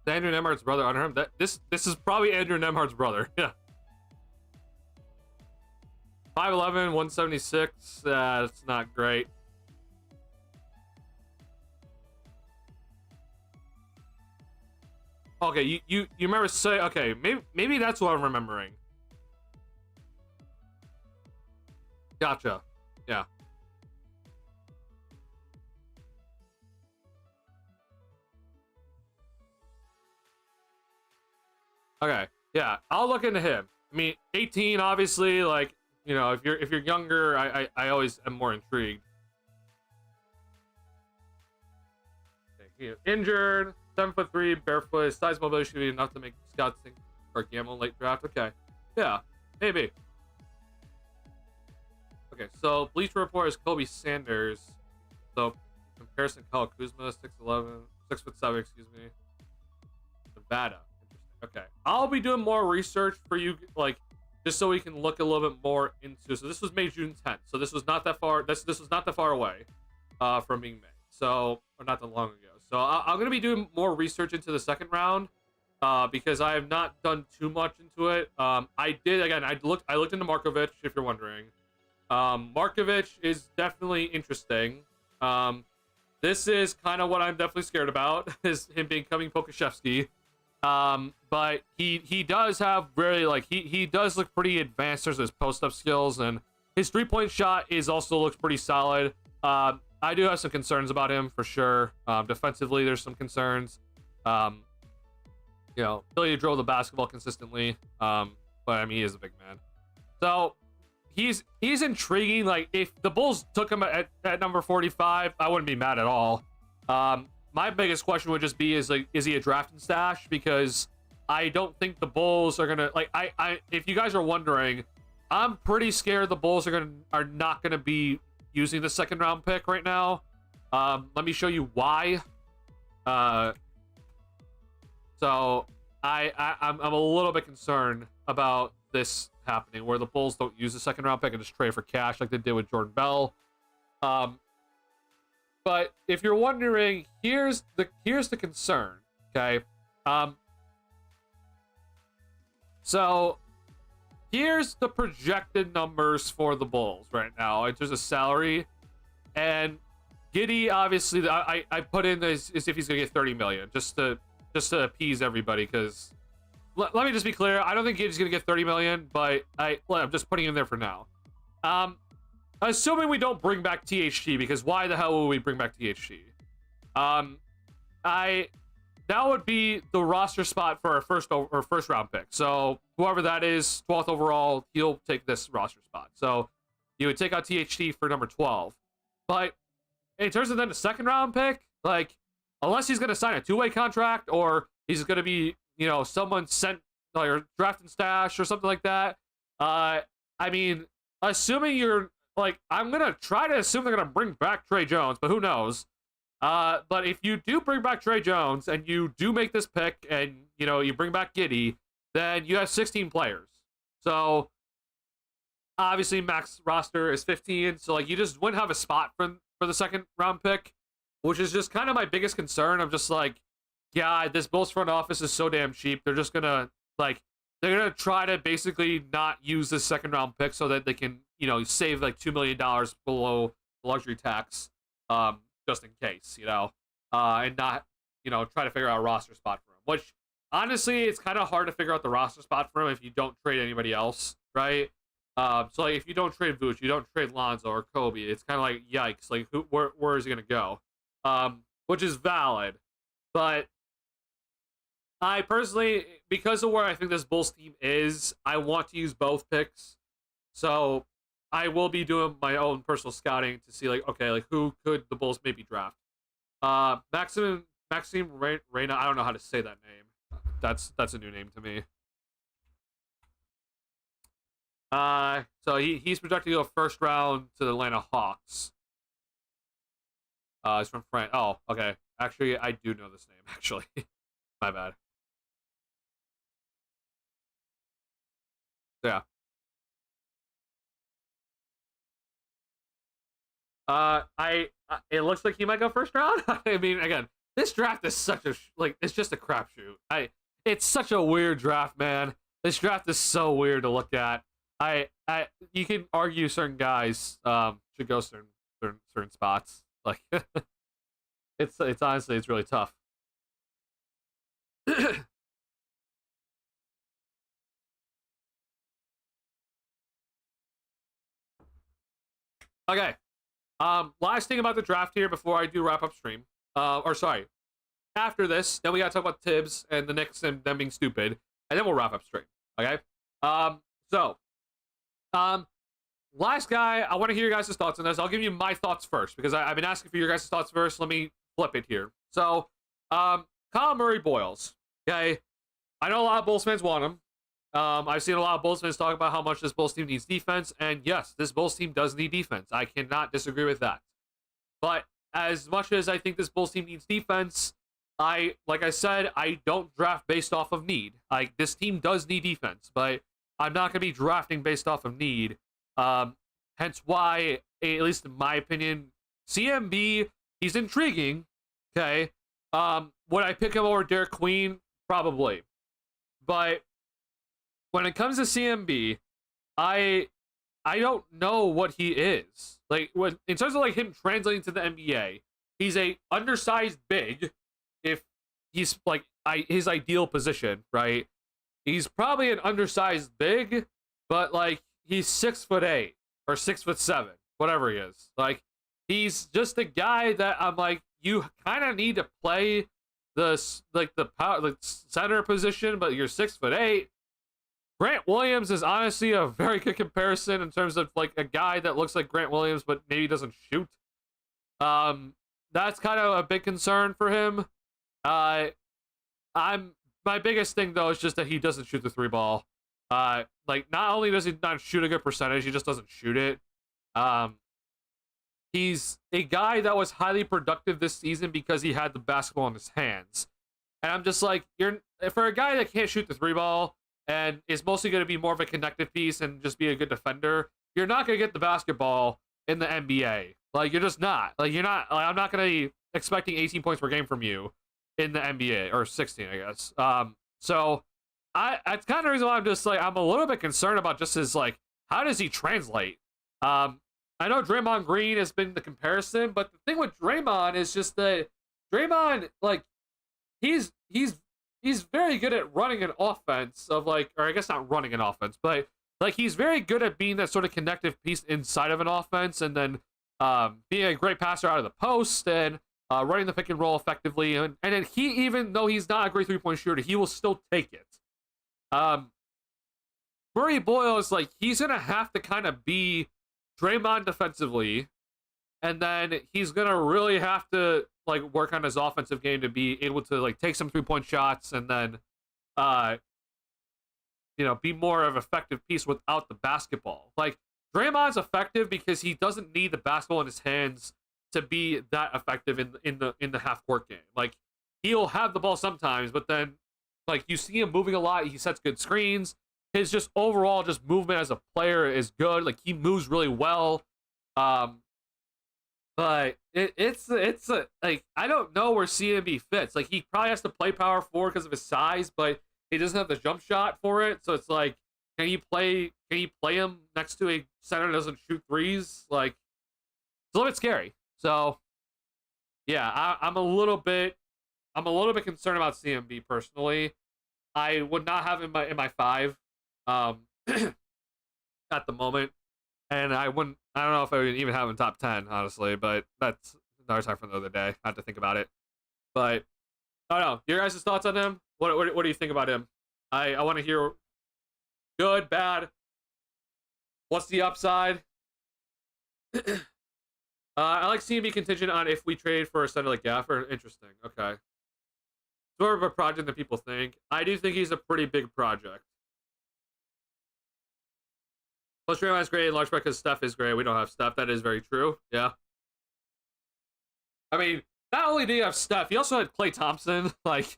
Andrew Nemhard's brother under him. This is probably Andrew Nemhard's brother. Yeah. 5'11", 176. That's not great. Okay, you remember say okay, maybe that's what I'm remembering. Gotcha. Yeah. Okay. Yeah, I'll look into him. I mean, 18 obviously, like, you know, if you're younger, I always am more intrigued. Okay, injured, 7'3", barefoot, size mobility should be enough to make scouts think or gamble late draft. Okay. Yeah, maybe. Okay, so Bleacher Report is Kobe Sanders. So comparison Kyle Kuzma, 6'11", 6'7", excuse me. Nevada. Interesting. Okay. I'll be doing more research for you, like, just so we can look a little bit more into. So this was made June 10th. So this was not that far. This was not that far away from being made. So, or not that long ago. So I'm gonna be doing more research into the second round because I have not done too much into it. I did again. I looked into Markovic, if you're wondering. Markovic is definitely interesting. This is kind of what I'm definitely scared about, is him becoming Pokashevsky. But he does have really, like, he does look pretty advanced as his post-up skills, and his three-point shot also looks pretty solid. I do have some concerns about him for sure. Defensively, there's some concerns. You know, ability to dribble the basketball consistently. But I mean, he is a big man. So he's intriguing. Like, if the Bulls took him at number 45, I wouldn't be mad at all. My biggest question would just be, is he a drafting stash? Because I don't think the Bulls are gonna, like, if you guys are wondering, I'm pretty scared the Bulls are not gonna be using the second round pick right now. Let me show you why. So I'm a little bit concerned about this happening, where the Bulls don't use the second round pick and just trade for cash like they did with Jordan Bell. But if you're wondering, here's the concern. Okay. So here's the projected numbers for the Bulls right now. There's a salary, and Giddey, obviously, I put in as if he's gonna get 30 million just to appease everybody. Because let me just be clear, I don't think Giddey's gonna get 30 million, but I'm just putting him there for now. Assuming we don't bring back THT, because why the hell will we bring back THT? That would be the roster spot for our first round pick. So whoever that is, 12th overall, he'll take this roster spot. So You would take out THT for number 12. But in terms of then the second round pick, like, unless he's going to sign a two-way contract or he's going to be, you know, someone sent or drafting stash or something like that. I mean, assuming you're like, I'm going to try to assume they're going to bring back Trey Jones, but who knows? But if you do bring back Trey Jones and you do make this pick and, you know, you bring back Giddey, then you have 16 players. So obviously max roster is 15. So like you just wouldn't have a spot for the second round pick, which is just kind of my biggest concern. I'm just like, yeah, this Bulls front office is so damn cheap. They're just gonna they're gonna try to basically not use this second round pick so that they can, you know, save like $2 million below the luxury tax, just in case, you know, and not, you know, try to figure out a roster spot for him. Which honestly, it's kind of hard to figure out the roster spot for him if you don't trade anybody else, right? So like if you don't trade Vooch, you don't trade Lonzo or Kobe, it's kind of like yikes. Like where is he gonna go? Which is valid, but I personally, because of where I think this Bulls team is, I want to use both picks. So I will be doing my own personal scouting to see, like, okay, like who could the Bulls maybe draft? Maxime Reyna, I don't know how to say that name. That's a new name to me. So he's projected to go first round to the Atlanta Hawks. He's from France. Oh, okay. Actually, I do know this name, actually. My bad. Yeah. It looks like he might go first round. I mean, again, this draft is such a it's just a crapshoot. It's such a weird draft, man. This draft is so weird to look at. You can argue certain guys should go certain spots. Like, it's honestly it's really tough. Okay. Last thing about the draft here before I do wrap up stream. Or sorry, after this, then we gotta talk about Tibbs and the Knicks and them being stupid, and then we'll wrap up stream. Okay. Last guy, I want to hear your guys' thoughts on this. I'll give you my thoughts first because I've been asking for your guys' thoughts first. Let me flip it here. So, Kyle Murray Boyles. Okay. I know a lot of Bulls fans want him. I've seen a lot of Bulls fans talk about how much this Bulls team needs defense, and yes, this Bulls team does need defense. I cannot disagree with that. But as much as I think this Bulls team needs defense, like I said, I don't draft based off of need. Like, this team does need defense, but I'm not going to be drafting based off of need. Hence why, at least in my opinion, CMB, he's intriguing. Okay. Would I pick him over Derek Queen? Probably. But when it comes to CMB, I don't know what he is. Like, in terms of like him translating to the NBA, he's a undersized big. If he's like his ideal position, right? He's probably an undersized big, but like he's 6'8" or 6'7", whatever he is. Like, he's just a guy that I'm like, you kind of need to play the center position, but you're 6'8". Grant Williams is honestly a very good comparison in terms of like a guy that looks like Grant Williams, but maybe doesn't shoot. That's kind of a big concern for him. My biggest thing though is just that he doesn't shoot the three ball. Like, not only does he not shoot a good percentage, he just doesn't shoot it. He's a guy that was highly productive this season because he had the basketball in his hands. And I'm just like, for a guy that can't shoot the three ball and is mostly going to be more of a connective piece and just be a good defender, you're not going to get the basketball in the NBA. Like, you're just not. Like, you're not. Like, I'm not going to be expecting 18 points per game from you in the NBA, or 16, I guess. So that's kind of the reason why I'm just like, I'm a little bit concerned about just his, like, how does he translate? I know Draymond Green has been the comparison, but the thing with Draymond is just that Draymond, like, he's very good at running an offense of, like, or I guess not running an offense, but like he's very good at being that sort of connective piece inside of an offense, and then being a great passer out of the post and running the pick and roll effectively. And then he, even though he's not a great 3-point shooter, he will still take it. Murray Boyle is like, he's gonna have to kind of be Draymond defensively, and then he's gonna really have to like work on his offensive game to be able to like take some 3-point shots and then uh be more of an effective piece without the basketball. Like Draymond's effective because he doesn't need the basketball in his hands to be that effective in the half court game. Like he'll have the ball sometimes, but then like you see him moving a lot. He sets good screens. His just overall just movement as a player is good. Like he moves really well. But it's like I don't know where CMB fits. Like he probably has to play power forward because of his size, but he doesn't have the jump shot for it. So it's like, can you play him next to a center that doesn't shoot threes? Like it's a little bit scary. So yeah, I'm a little bit concerned about CMB personally. I would not have him in my 5 at the moment. And I don't know if I would even have him top 10, honestly, but that's another time for the other day. I have to think about it. But I don't know. Your guys' thoughts on him? What do you think about him? I want to hear good, bad. What's the upside? I like CMB contingent on if we trade for a center like Gafford. Interesting. Okay. It's more of a project than people think. I do think he's a pretty big project. Plus, Draymond's great in large part because Steph is great. We don't have Steph. That is very true. Yeah. I mean, not only do you have Steph, you also had Klay Thompson. Like,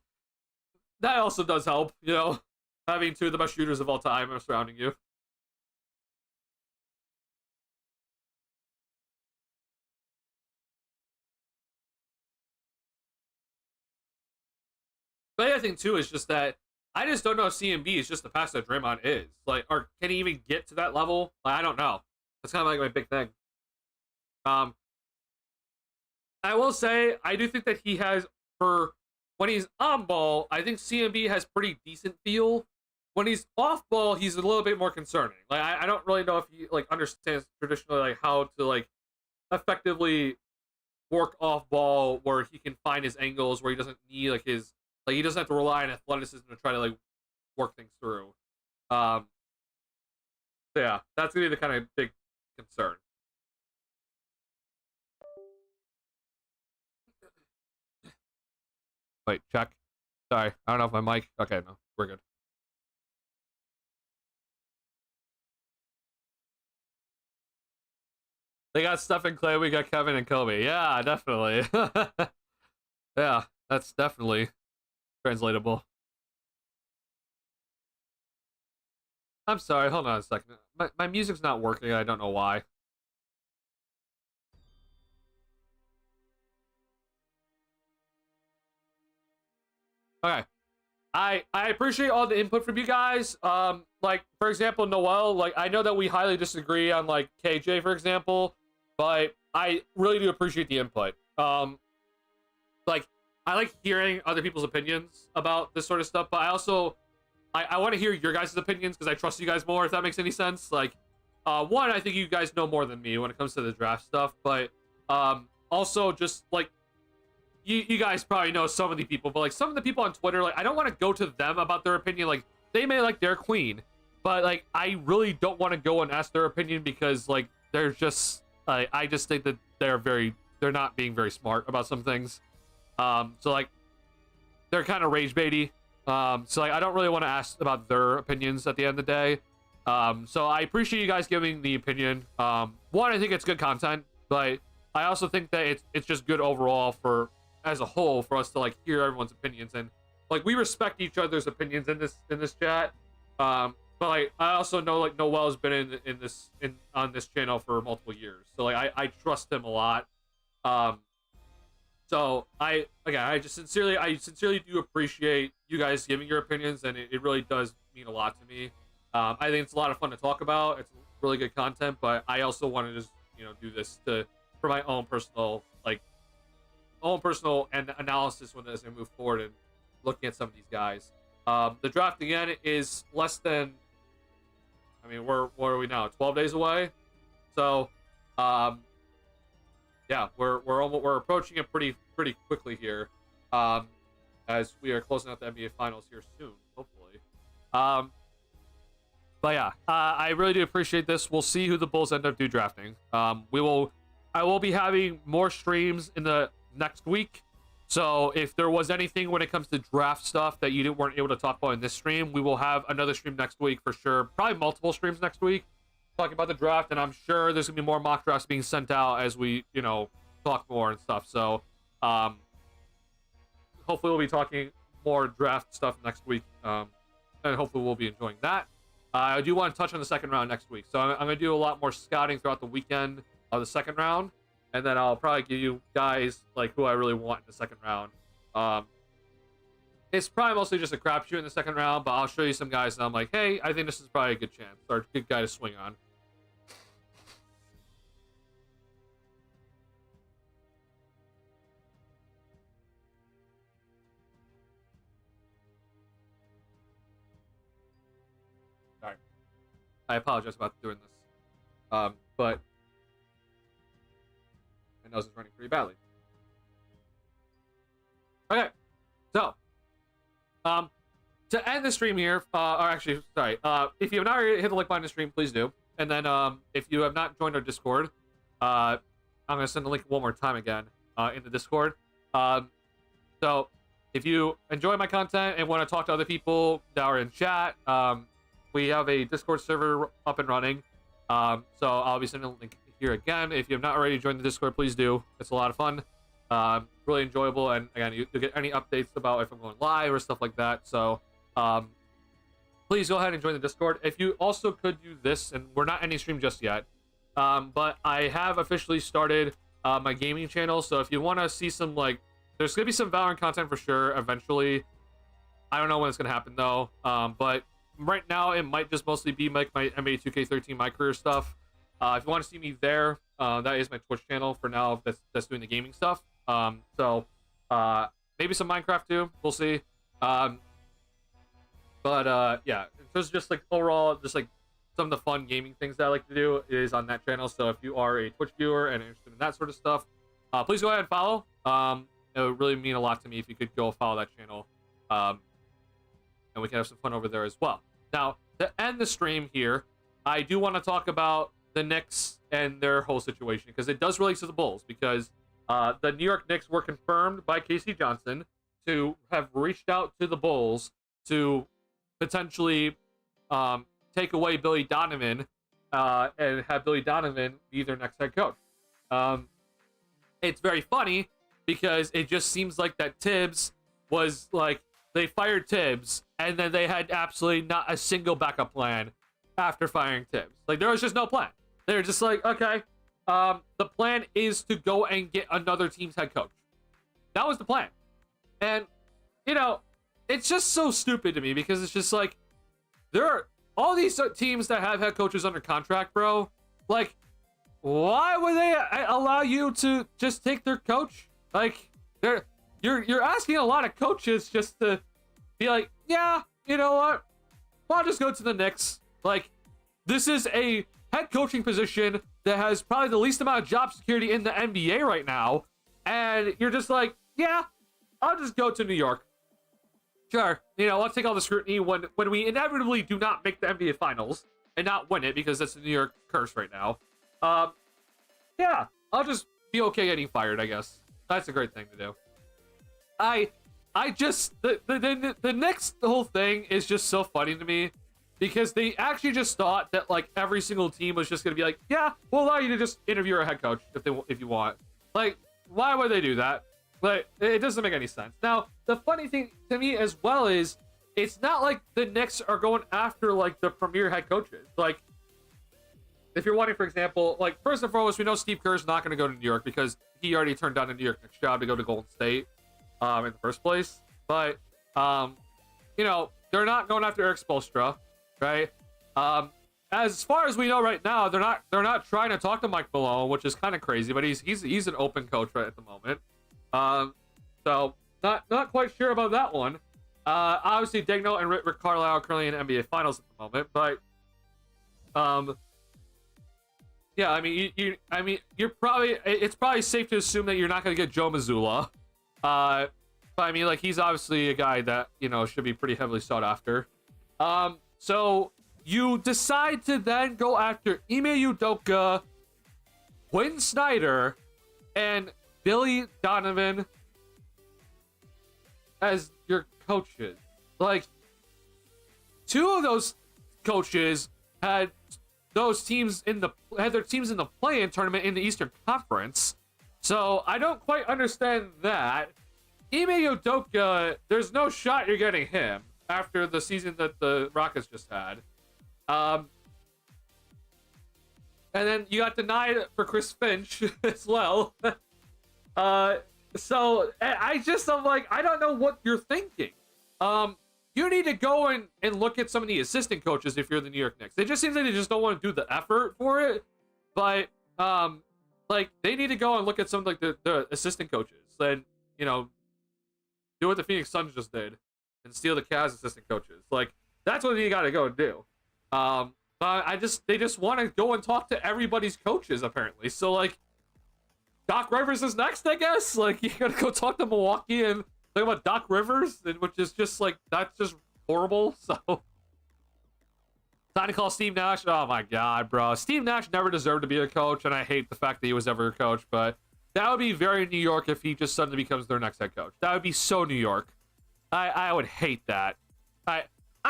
that also does help, having 2 of the best shooters of all time surrounding you. But the other thing, too, is just that I just don't know if CMB is just the passer that Draymond is. Like, or can he even get to that level? Like, I don't know. That's kind of like my big thing. I will say, I do think that he has, for when he's on ball, I think CMB has pretty decent feel. When he's off ball, he's a little bit more concerning. Like, I don't really know if he, like, understands traditionally, like, how to, like, effectively work off ball where he can find his angles, where he doesn't need, like, he doesn't have to rely on athleticism to try to, like, work things through. So yeah, that's going to be the kind of big concern. Wait, check. Sorry, I don't know if my mic... Okay, no, we're good. They got Steph and Klay, we got Kevin and Kobe. Yeah, definitely. Yeah, that's definitely translatable. I'm sorry, hold on a second. My music's not working, I don't know why. Okay. I appreciate all the input from you guys. Like, for example, Noel, like, I know that we highly disagree on, like, KJ, for example, but I really do appreciate the input. Like, I like hearing other people's opinions about this sort of stuff, but I also... I want to hear your guys' opinions because I trust you guys more, if that makes any sense. Like, one, I think you guys know more than me when it comes to the draft stuff, but also just, like, you guys probably know so many people, but, like, some of the people on Twitter, like, I don't want to go to them about their opinion. Like, they may like their queen, but, like, I really don't want to go and ask their opinion because, like, they're just... I just think that they're not being very smart about some things. So, like, they're kind of rage baity. So, like, I don't really want to ask about their opinions at the end of the day. So I appreciate you guys giving the opinion. One, I think it's good content, but I also think that it's just good overall as a whole for us to, like, hear everyone's opinions, and, like, we respect each other's opinions in this chat. But, like, I also know, like, Noel's been on this channel for multiple years, so, like, I trust him a lot. So I sincerely do appreciate you guys giving your opinions, and it really does mean a lot to me. I think it's a lot of fun to talk about. It's really good content, but I also want to just, do this for my own personal and analysis as I move forward and looking at some of these guys. The draft again is less than, what are we now? 12 days away. So, yeah, we're approaching it pretty quickly here, as we are closing out the NBA Finals here soon, hopefully. But yeah, I really do appreciate this. We'll see who the Bulls end up drafting. I will be having more streams in the next week. So if there was anything when it comes to draft stuff that you weren't able to talk about in this stream, we will have another stream next week for sure. Probably multiple streams next week talking about the draft, and I'm sure there's gonna be more mock drafts being sent out as we, talk more and stuff. So hopefully we'll be talking more draft stuff next week, and hopefully we'll be enjoying that. I do want to touch on the second round next week, so I'm going to do a lot more scouting throughout the weekend of the second round, and then I'll probably give you guys like who I really want in the second round. It's probably mostly just a crapshoot in the second round, but I'll show you some guys, and I'm like, hey, I think this is probably a good chance or a good guy to swing on. I apologize about doing this, but my nose is running pretty badly. Okay, so to end the stream here, or actually, sorry, if you have not already hit the like button to stream, please do. And then if you have not joined our Discord, I'm gonna send the link one more time again in the Discord. So if you enjoy my content and want to talk to other people that are in chat, we have a Discord server up and running. So I'll be sending a link here again. If you have not already joined the Discord, please do. It's a lot of fun. Really enjoyable. And again, you'll get any updates about if I'm going live or stuff like that. So please go ahead and join the Discord. If you also could do this, and we're not ending stream just yet, but I have officially started my gaming channel. So if you want to see some, there's going to be some Valorant content for sure eventually. I don't know when it's going to happen though. But right now, it might just mostly be like my NBA 2K13, my career stuff. If you want to see me there, that is my Twitch channel for now. That's doing the gaming stuff. So maybe some Minecraft too. We'll see. But yeah, there's just overall, just some of the fun gaming things that I like to do is on that channel. So if you are a Twitch viewer and interested in that sort of stuff, please go ahead and follow. It would really mean a lot to me if you could go follow that channel. And we can have some fun over there as well. Now, to end the stream here, I do want to talk about the Knicks and their whole situation, because it does relate to the Bulls, because the New York Knicks were confirmed by Casey Johnson to have reached out to the Bulls to potentially take away Billy Donovan and have Billy Donovan be their next head coach. It's very funny because it just seems like that Tibbs was they fired Tibbs, and then they had absolutely not a single backup plan after firing Tibbs. There was just no plan. They were just okay, the plan is to go and get another team's head coach. That was the plan. And, it's just so stupid to me, because it's just there are all these teams that have head coaches under contract, bro. Why would they allow you to just take their coach? You're asking a lot of coaches just to be yeah, you know what? I'll just go to the Knicks. This is a head coaching position that has probably the least amount of job security in the NBA right now. And you're just yeah, I'll just go to New York. Sure, I'll take all the scrutiny when we inevitably do not make the NBA Finals and not win it, because that's the New York curse right now. Yeah, I'll just be okay getting fired, I guess. That's a great thing to do. I just the next whole thing is just so funny to me, because they actually just thought that every single team was just gonna be yeah, we'll allow you to just interview a head coach if you want. Why would they do that? It doesn't make any sense. Now, the funny thing to me as well is it's not like the Knicks are going after the premier head coaches. If you're wanting, for example, first and foremost, we know Steve Kerr's not going to go to New York because he already turned down a New York Knicks job to go to Golden State in the first place. But they're not going after Eric Spoelstra, right? As far as we know right now, they're not trying to talk to Mike Malone, which is kind of crazy. But he's an open coach right at the moment. So not quite sure about that one. Obviously, Degno and Rick Carlisle are currently in the NBA Finals at the moment, but yeah, I mean, you're probably, it's probably safe to assume that you're not going to get Joe Mazzulla. But I mean, he's obviously a guy that should be pretty heavily sought after. So you decide to then go after Ime Udoka, Quinn Snyder, and Billy Donovan as your coaches. Like, two of those coaches had their teams in the play-in tournament in the Eastern Conference. So I don't quite understand that. Ime Udoka, there's no shot you're getting him after the season that the Rockets just had. And then you got denied for Chris Finch as well. So I'm like, I don't know what you're thinking. You need to go and look at some of the assistant coaches if you're the New York Knicks. It just seems like they just don't want to do the effort for it. But like, they need to go and look at some of like the assistant coaches and, you know, do what the Phoenix Suns just did and steal the Cavs assistant coaches. Like, that's what you got to go and do. But they just want to go and talk to everybody's coaches apparently. So like, Doc Rivers is next, I guess. Like, you got to go talk to Milwaukee and talk about Doc Rivers, which is just like, that's just horrible. So time to call Steve Nash. Oh my god, bro. Steve Nash never deserved to be a coach, and I hate the fact that he was ever a coach, but that would be very New York if he just suddenly becomes their next head coach. That would be so New York. I would hate that. I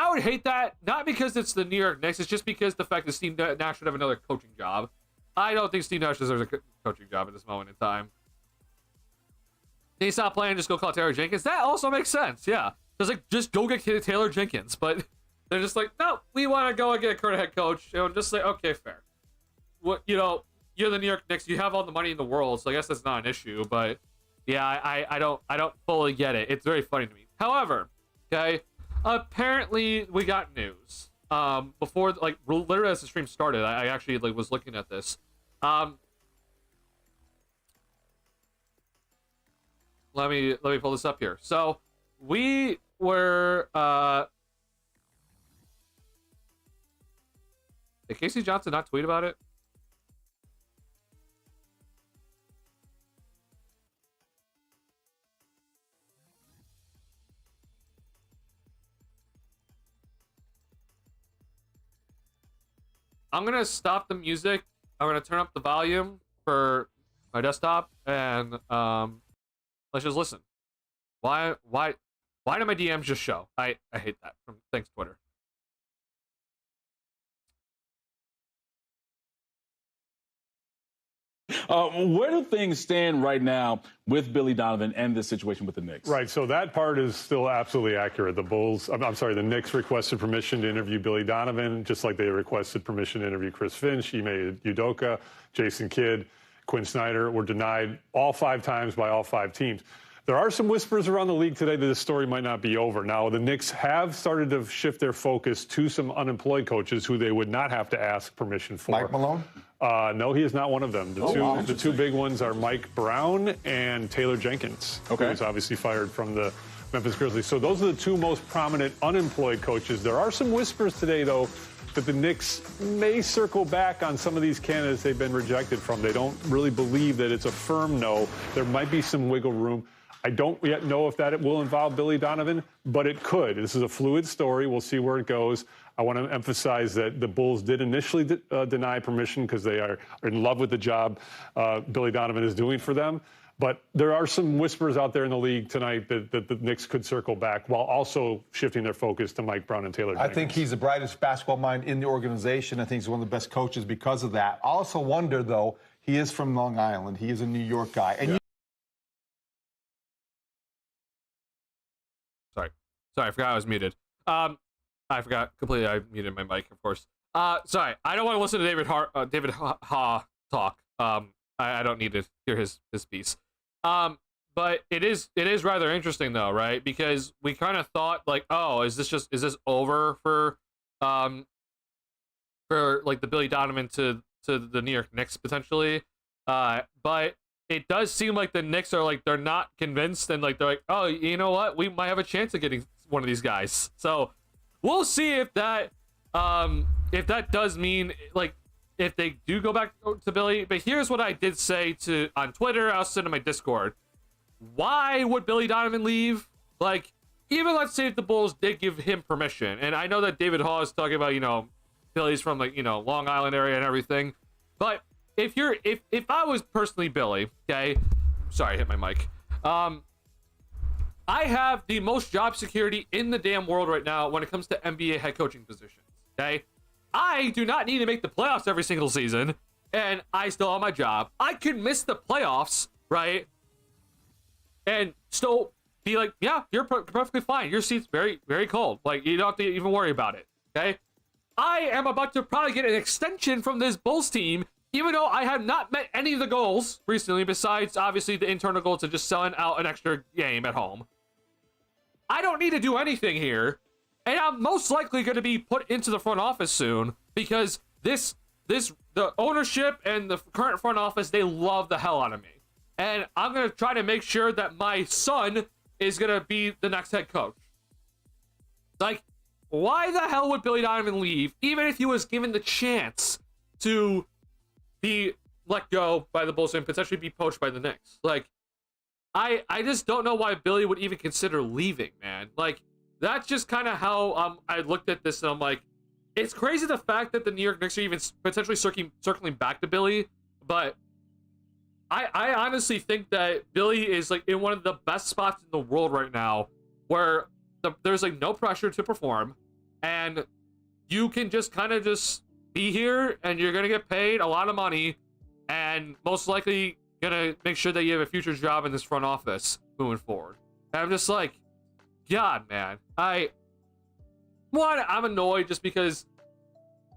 would hate that, not because it's the New York Knicks, it's just because the fact that Steve Nash should have another coaching job. I don't think Steve Nash deserves a coaching job at this moment in time. He stopped playing, just go call Taylor Jenkins. That also makes sense, yeah. Just go get Taylor Jenkins, but they're just like, no, we want to go and get a current head coach. And I'm just like, okay, fair. What, you know, you're the New York Knicks. You have all the money in the world, so I guess that's not an issue. But yeah, I don't fully get it. It's very funny to me. However, okay, apparently we got news. Before, like, literally as the stream started, I actually like was looking at this. Let me pull this up here. So we were did Casey Johnson not tweet about it? I'm gonna stop the music. I'm gonna turn up the volume for my desktop, and let's just listen. Why do my DMs just show? I hate that. Thanks, Twitter. Where do things stand right now with Billy Donovan and this situation with the Knicks? Right, so that part is still absolutely accurate. The Knicks requested permission to interview Billy Donovan, just like they requested permission to interview Chris Finch, Ime Udoka, Jason Kidd, Quinn Snyder were denied all 5 times by all 5 teams. There are some whispers around the league today that this story might not be over. Now, the Knicks have started to shift their focus to some unemployed coaches who they would not have to ask permission for. Mike Malone? No, he is not one of them. The two big ones are Mike Brown and Taylor Jenkins, who was obviously fired from the Memphis Grizzlies. So those are the 2 most prominent unemployed coaches. There are some whispers today, though, that the Knicks may circle back on some of these candidates they've been rejected from. They don't really believe that it's a firm no. There might be some wiggle room. I don't yet know if that will involve Billy Donovan, but it could. This is a fluid story. We'll see where it goes. I want to emphasize that the Bulls did initially deny permission because they are in love with the job Billy Donovan is doing for them. But there are some whispers out there in the league tonight that the Knicks could circle back while also shifting their focus to Mike Brown and Taylor Jenkins. I think he's the brightest basketball mind in the organization. I think he's one of the best coaches because of that. I also wonder, though, he is from Long Island. He is a New York guy. And Sorry, I forgot I was muted. I forgot completely I muted my mic, of course. Sorry, I don't want to listen to David Ha talk. I don't need to hear his piece. But it is rather interesting though, right? Because we kind of thought like, oh, is this over for like the Billy Donovan to the New York Knicks potentially? But it does seem like the Knicks are like, they're not convinced, and like they're like, oh, you know what, we might have a chance of getting one of these guys. So we'll see if that does mean like if they do go back to Billy. But here's what I did say on Twitter. I also said in my Discord, why would Billy Donovan leave? Like, even let's say if the Bulls did give him permission, and I know that David Hall is talking about, you know, Billy's from like, Long Island area and everything. But if I was personally Billy, okay, sorry, I hit my mic. I have the most job security in the damn world right now when it comes to NBA head coaching positions. Okay, I do not need to make the playoffs every single season, and I still have my job. I could miss the playoffs, right? And still be like, yeah, you're perfectly fine. Your seat's very, very cold. Like, you don't have to even worry about it. Okay, I am about to probably get an extension from this Bulls team, even though I have not met any of the goals recently, besides obviously the internal goals of just selling out an extra game at home. I don't need to do anything here, and I'm most likely going to be put into the front office soon, because the ownership and the current front office, they love the hell out of me. And I'm going to try to make sure that my son is going to be the next head coach. Like, why the hell would Billy Donovan leave, even if he was given the chance to be let go by the Bulls and potentially be poached by the Knicks? Like, I just don't know why Billy would even consider leaving, man. Like, that's just kind of how I looked at this, and I'm like, it's crazy the fact that the New York Knicks are even potentially circling back to Billy, but I honestly think that Billy is like in one of the best spots in the world right now, where there's like no pressure to perform, and you can just kind of just be here, and you're gonna get paid a lot of money, and most likely gonna make sure that you have a future job in this front office moving forward. And I'm just like, God, man, I'm annoyed just because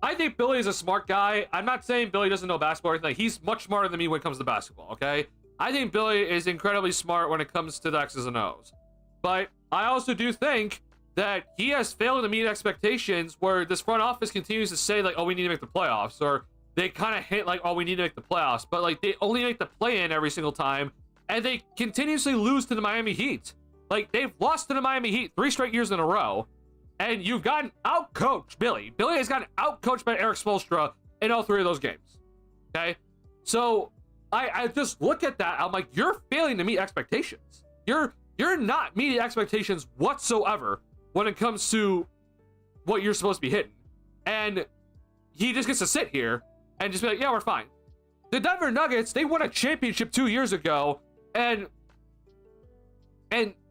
I think Billy is a smart guy. I'm not saying Billy doesn't know basketball or anything. He's much smarter than me when it comes to basketball, okay? I think Billy is incredibly smart when it comes to the X's and O's. But I also do think that he has failed to meet expectations, where this front office continues to say, like, oh, we need to make the playoffs, or they kind of hint like, oh, we need to make the playoffs, but like they only make the play-in every single time, and they continuously lose to the Miami Heat. Like, they've lost to the Miami Heat 3 straight years in a row, and you've gotten out-coached, Billy. Billy has gotten out-coached by Eric Spoelstra in all 3 of those games. Okay? So I just look at that, I'm like, you're failing to meet expectations. You're not meeting expectations whatsoever when it comes to what you're supposed to be hitting. And he just gets to sit here and just be like, yeah, we're fine. The Denver Nuggets, they won a championship 2 years ago, and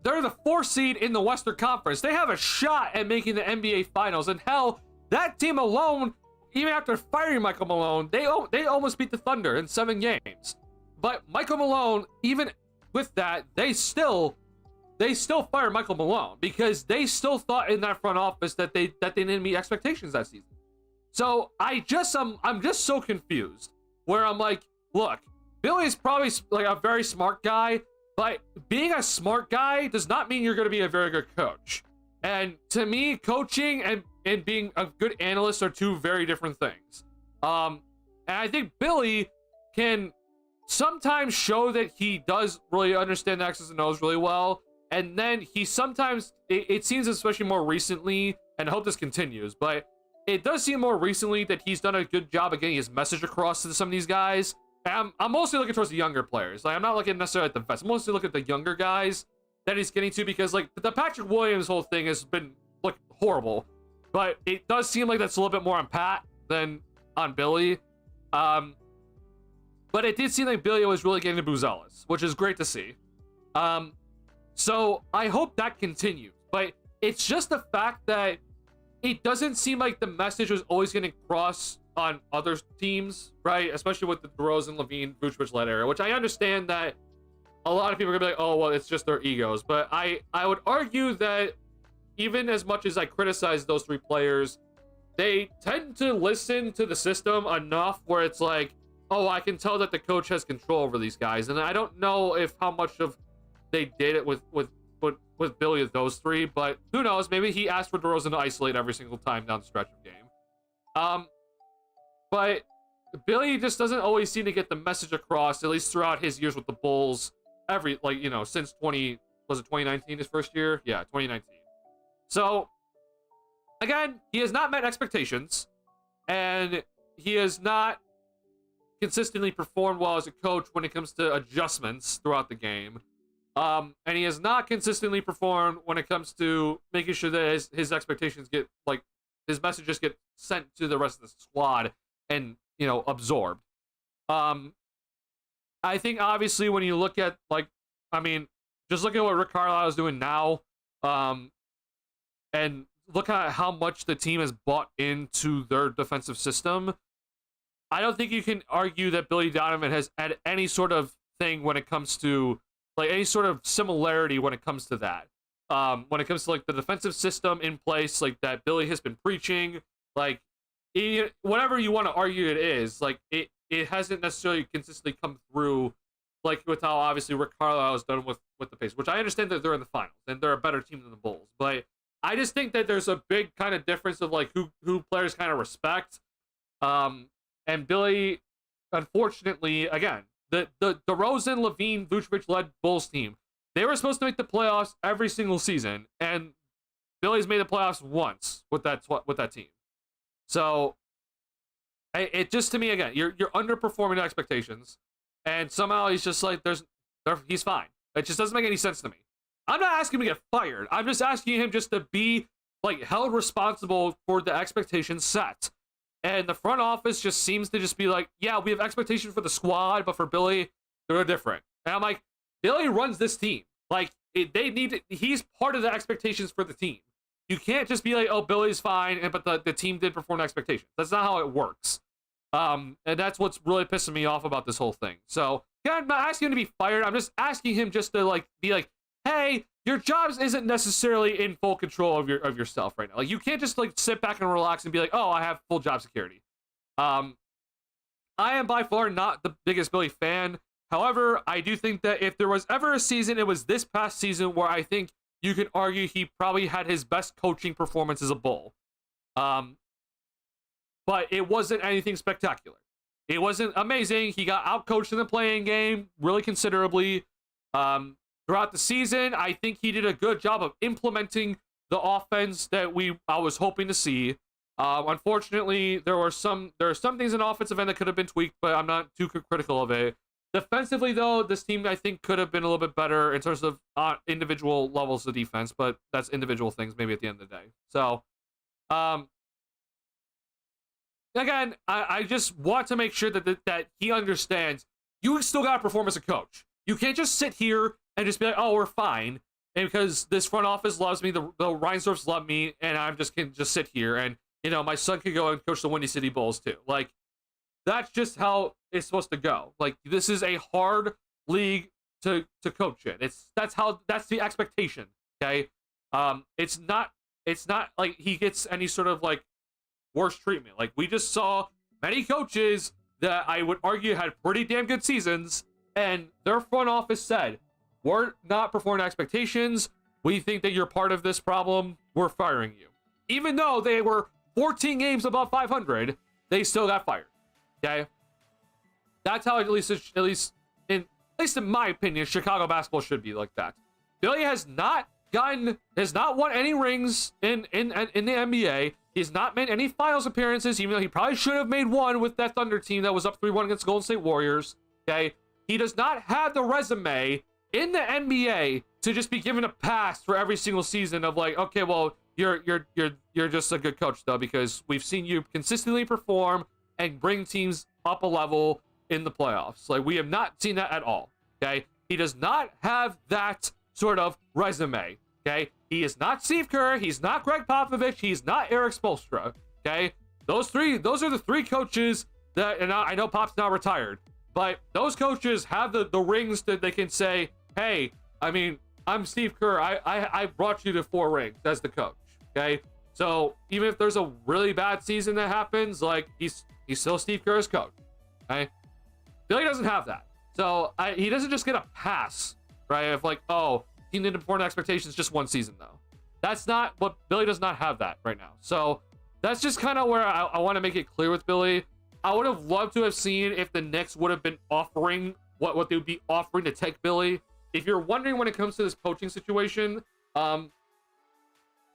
they're the 4th seed in the Western Conference. They have a shot at making the NBA Finals. And hell, that team alone, even after firing Michael Malone, they almost beat the Thunder in 7 games. But Michael Malone, even with that, they still fired Michael Malone, because they still thought in that front office that they didn't meet expectations that season. So I'm just so confused, where I'm like, look, Billy's probably like a very smart guy, but being a smart guy does not mean you're going to be a very good coach. And to me, coaching and being a good analyst are 2 very different things. And I think Billy can sometimes show that he does really understand the X's and O's really well. And then he sometimes, it seems, especially more recently, and I hope this continues, but it does seem more recently that he's done a good job of getting his message across to some of these guys. And I'm mostly looking towards the younger players. Like, I'm not looking necessarily at the vets. I'm mostly looking at the younger guys that he's getting to, because like the Patrick Williams whole thing has been like horrible, but it does seem like that's a little bit more on Pat than on Billy. But it did seem like Billy was really getting to Buzelis, which is great to see. So I hope that continues, but it's just the fact that it doesn't seem like the message was always getting across on other teams, right? Especially with the DeRozan, Levine, Vucevic-led era, which I understand that a lot of people are gonna be like, oh, well, it's just their egos. But I would argue that even as much as I criticize those 3 players, they tend to listen to the system enough where it's like, oh, I can tell that the coach has control over these guys. And I don't know if how much of they did it with Billy with those 3, but who knows? Maybe he asked for DeRozan to isolate every single time down the stretch of game. But Billy just doesn't always seem to get the message across, at least throughout his years with the Bulls. Since 2019, his first year? Yeah, 2019. So, again, he has not met expectations, and he has not consistently performed well as a coach when it comes to adjustments throughout the game. And he has not consistently performed when it comes to making sure that his expectations get, like, his messages get sent to the rest of the squad and, you know, absorbed. I think obviously when you look at, like, I mean, just look at what Rick Carlisle is doing now, and look at how much the team has bought into their defensive system. I don't think you can argue that Billy Donovan has had any sort of thing when it comes to, like, any sort of similarity when it comes to that. When it comes to, like, the defensive system in place, like, that Billy has been preaching, like, whatever you want to argue it is, like, it hasn't necessarily consistently come through, like, with how obviously Rick Carlisle has done with the Pacers, which I understand that they're in the finals and they're a better team than the Bulls, but I just think that there's a big kind of difference of, like, who players kind of respect. And Billy, unfortunately, again, the DeRozan, Levine, Vucevic-led Bulls team, they were supposed to make the playoffs every single season, and Billy's made the playoffs once with that team. So, it just, to me, again, you're underperforming expectations, and somehow he's just like, he's fine. It just doesn't make any sense to me. I'm not asking him to get fired. I'm just asking him just to be, like, held responsible for the expectations set. And the front office just seems to just be like, yeah, we have expectations for the squad, but for Billy, they're different. And I'm like, Billy runs this team. Like, he's part of the expectations for the team. You can't just be like, oh, Billy's fine, but the team did perform to expectations. That's not how it works. And that's what's really pissing me off about this whole thing. So, yeah, I'm not asking him to be fired. I'm just asking him just to, like, be like, hey, your job isn't necessarily in full control of yourself right now. Like, you can't just, like, sit back and relax and be like, oh, I have full job security. I am by far not the biggest Billy fan. However, I do think that if there was ever a season, it was this past season where I think you can argue he probably had his best coaching performance as a Bull. But it wasn't anything spectacular. It wasn't amazing. He got outcoached in the playing game really considerably. Throughout the season, I think he did a good job of implementing the offense that I was hoping to see. Unfortunately, there are some things in the offensive end that could have been tweaked, but I'm not too critical of it. Defensively, though, this team, I think, could have been a little bit better in terms of individual levels of defense, but that's individual things maybe at the end of the day. So, again, I just want to make sure that he understands you still got to perform as a coach. You can't just sit here and just be like, oh, we're fine, and because this front office loves me, the Reinsdorfs love me, and I can just sit here, and, you know, my son could go and coach the Windy City Bulls too. Like, that's just how it's supposed to go. Like, this is a hard league to coach in. That's the expectation. Okay, it's not like he gets any sort of, like, worse treatment. Like, we just saw many coaches that I would argue had pretty damn good seasons, and their front office said, we're not performing expectations. We think that you're part of this problem. We're firing you. Even though they were 14 games above 500, they still got fired. Okay? That's how at least in my opinion, Chicago basketball should be like that. Billy has not won any rings in the NBA. He's not made any finals appearances, even though he probably should have made one with that Thunder team that was up 3-1 against Golden State Warriors. Okay? He does not have the resume in the NBA to just be given a pass for every single season of, like, okay, well, you're just a good coach, though, because we've seen you consistently perform and bring teams up a level in the playoffs. Like, we have not seen that at all. Okay? He does not have that sort of resume. Okay? He is not Steve Kerr. He's not Greg Popovich. He's not Eric Spoelstra. Okay? Those are the three coaches that, and I know Pop's now retired, but those coaches have the rings that they can say, hey, I mean, I'm Steve Kerr. I brought you to 4 rings as the coach. Okay? So even if there's a really bad season that happens, like, he's still Steve Kerr's coach. Okay? Billy doesn't have that. So he doesn't just get a pass, right? Of, like, oh, he didn't perform expectations just one season, though. That's not what Billy does not have that right now. So that's just kind of where I want to make it clear with Billy. I would have loved to have seen if the Knicks would have been offering what they would be offering to take Billy. If you're wondering when it comes to this coaching situation,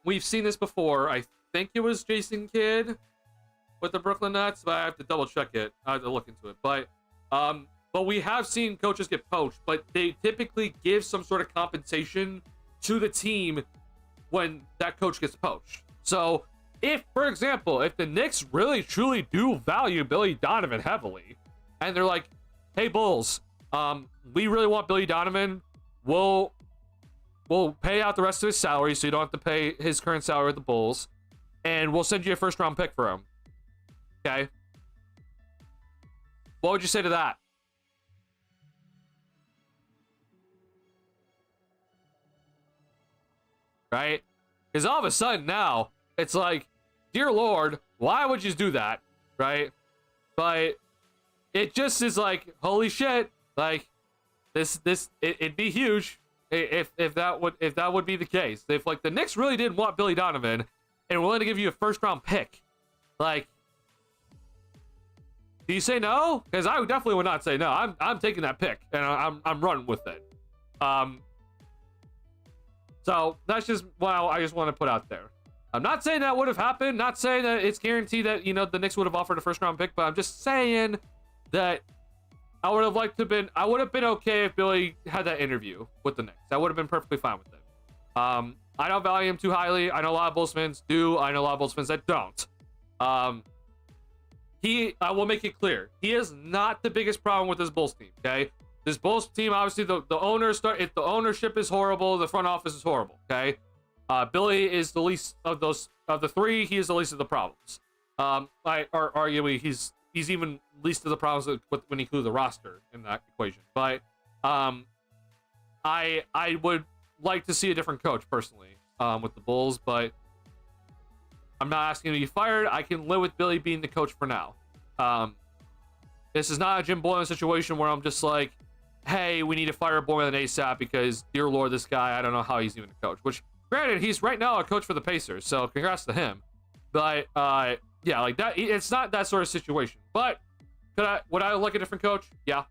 we've seen this before. I think it was Jason Kidd with the Brooklyn Nets, but I have to double check it. I have to look into it. But we have seen coaches get poached, but they typically give some sort of compensation to the team when that coach gets poached. So if, for example, if the Knicks really truly do value Billy Donovan heavily, and they're like, hey Bulls, we really want Billy Donovan, we'll pay out the rest of his salary so you don't have to pay his current salary with the Bulls, and we'll send you a first round pick for him. Okay? What would you say to that? Right? Because all of a sudden now, it's like, dear Lord, why would you do that? Right? But it just is like, holy shit, like, it'd be huge if that would be the case. If, like, the Knicks really did want Billy Donovan and were willing to give you a first round pick, like, do you say no? Because I definitely would not say no. I'm taking that pick and I'm running with it. So that's just what I just want to put out there. I'm not saying that would have happened. Not saying that it's guaranteed that, you know, the Knicks would have offered a first round pick, but I'm just saying that I would have been okay if Billy had that interview with the Knicks. I would have been perfectly fine with it. I don't value him too highly. I know a lot of Bulls fans do. I know a lot of Bulls fans that don't. I will make it clear, he is not the biggest problem with this Bulls team. Okay, this Bulls team, obviously the ownership is horrible, the front office is horrible. Okay, Billy is the least of the three. He is the least of the problems. Arguably he's even least of the problems when you include the roster in that equation. But I would like to see a different coach personally with the Bulls, but I'm not asking him to be fired. I can live with Billy being the coach for now. This is not a Jim Boylan situation where I'm just like, hey, we need to fire Boylan ASAP because, dear Lord, this guy, I don't know how he's even a coach. Which, granted, he's right now a coach for the Pacers, so congrats to him. But yeah, like that, it's not that sort of situation. But would I like a different coach? Yeah.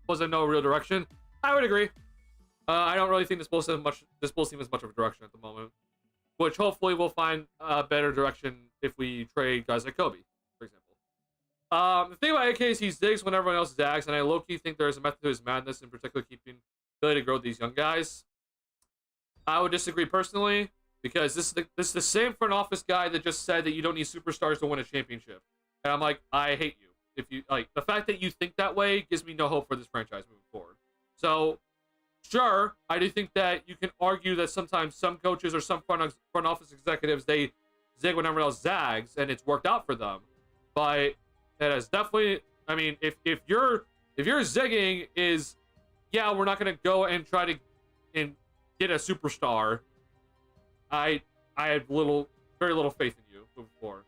Was there no real direction? I would agree. I don't really think this Bulls team is much of a direction at the moment. Which hopefully we'll find a better direction if we trade guys like Kobe, for example. The thing about AK is he zigs when everyone else zags, and I low-key think there's a method to his madness, in particular keeping ability to grow these young guys. I would disagree personally, because this is the same front office guy that just said that you don't need superstars to win a championship. And I'm like, I hate you. If you like the fact that you think that way gives me no hope for this franchise moving forward. So sure, I do think that you can argue that sometimes some coaches or some front office executives, they zig when everyone else zags, and it's worked out for them. But it has definitely, I mean, if you're zigging is, yeah, we're not gonna go and try to get a superstar. I have very little faith in you moving forward.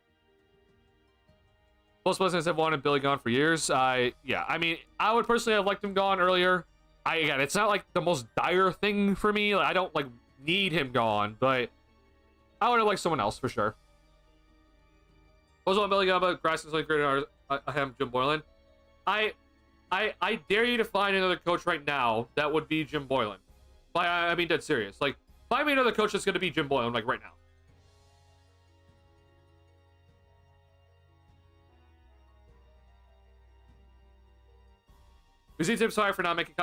Most presidents have wanted Billy gone for years. I mean, I would personally have liked him gone earlier. Again, it's not like the most dire thing for me. Like, I don't like need him gone, but I would have liked someone else for sure. Also on Billy Gamba, Grass is like great. I have Jim Boylan. I dare you to find another coach right now that would be Jim Boylan. I mean, dead serious. Like, find me another coach that's gonna be Jim Boylan, like right now. Was he sorry for not making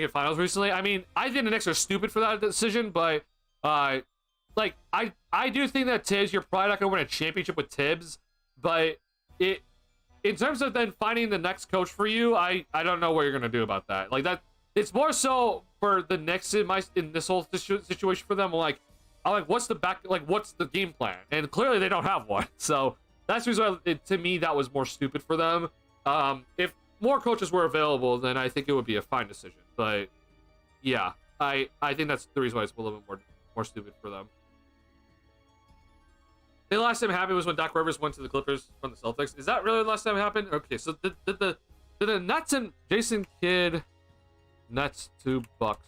finals recently? I mean, I think the Knicks are stupid for that decision, but like I do think that Tibbs, you're probably not gonna win a championship with Tibbs, but in terms of then finding the next coach for you, I don't know what you're gonna do about that. Like that, it's more so for the Knicks in this whole situation for them. I'm like, what's the game plan? And clearly they don't have one. So that's the reason why to me that was more stupid for them. If more coaches were available, then I think it would be a fine decision. But yeah, I think that's the reason why it's a little bit more stupid for them. The last time it happened was when Doc Rivers went to the Clippers from the Celtics. Is that really the last time it happened? Okay, so did the Nets and Jason Kidd Nets to Bucks?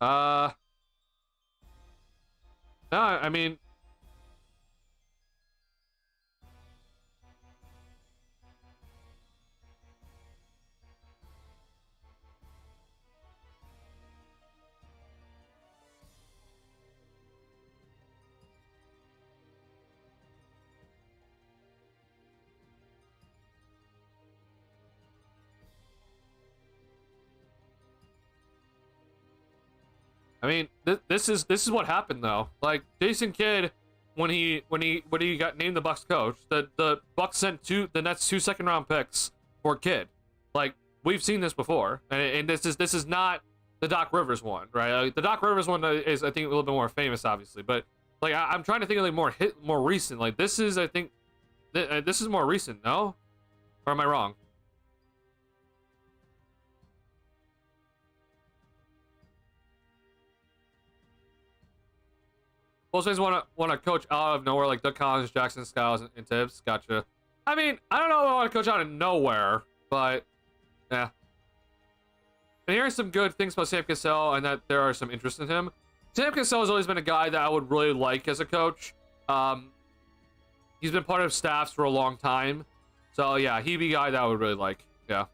No, I mean, I mean, this is what happened though. Like Jason Kidd, when he got named the Bucks coach, the Bucks sent the Nets 2 second-round picks for Kidd. Like we've seen this before, and this is not the Doc Rivers one, right? The Doc Rivers one is, I think, a little bit more famous, obviously, but like I'm trying to think of like more recent. Like this is, I think, this is more recent, no? Or am I wrong? Most fans want to coach out of nowhere, like Doug Collins, Jackson Skiles, and Tibbs. Gotcha. I mean, I don't know if I want to coach out of nowhere, but yeah. And hearing some good things about Sam Cassell and that there are some interest in him. Sam Cassell has always been a guy that I would really like as a coach. He's been part of staffs for a long time, so yeah, he'd be a guy that I would really like. Yeah.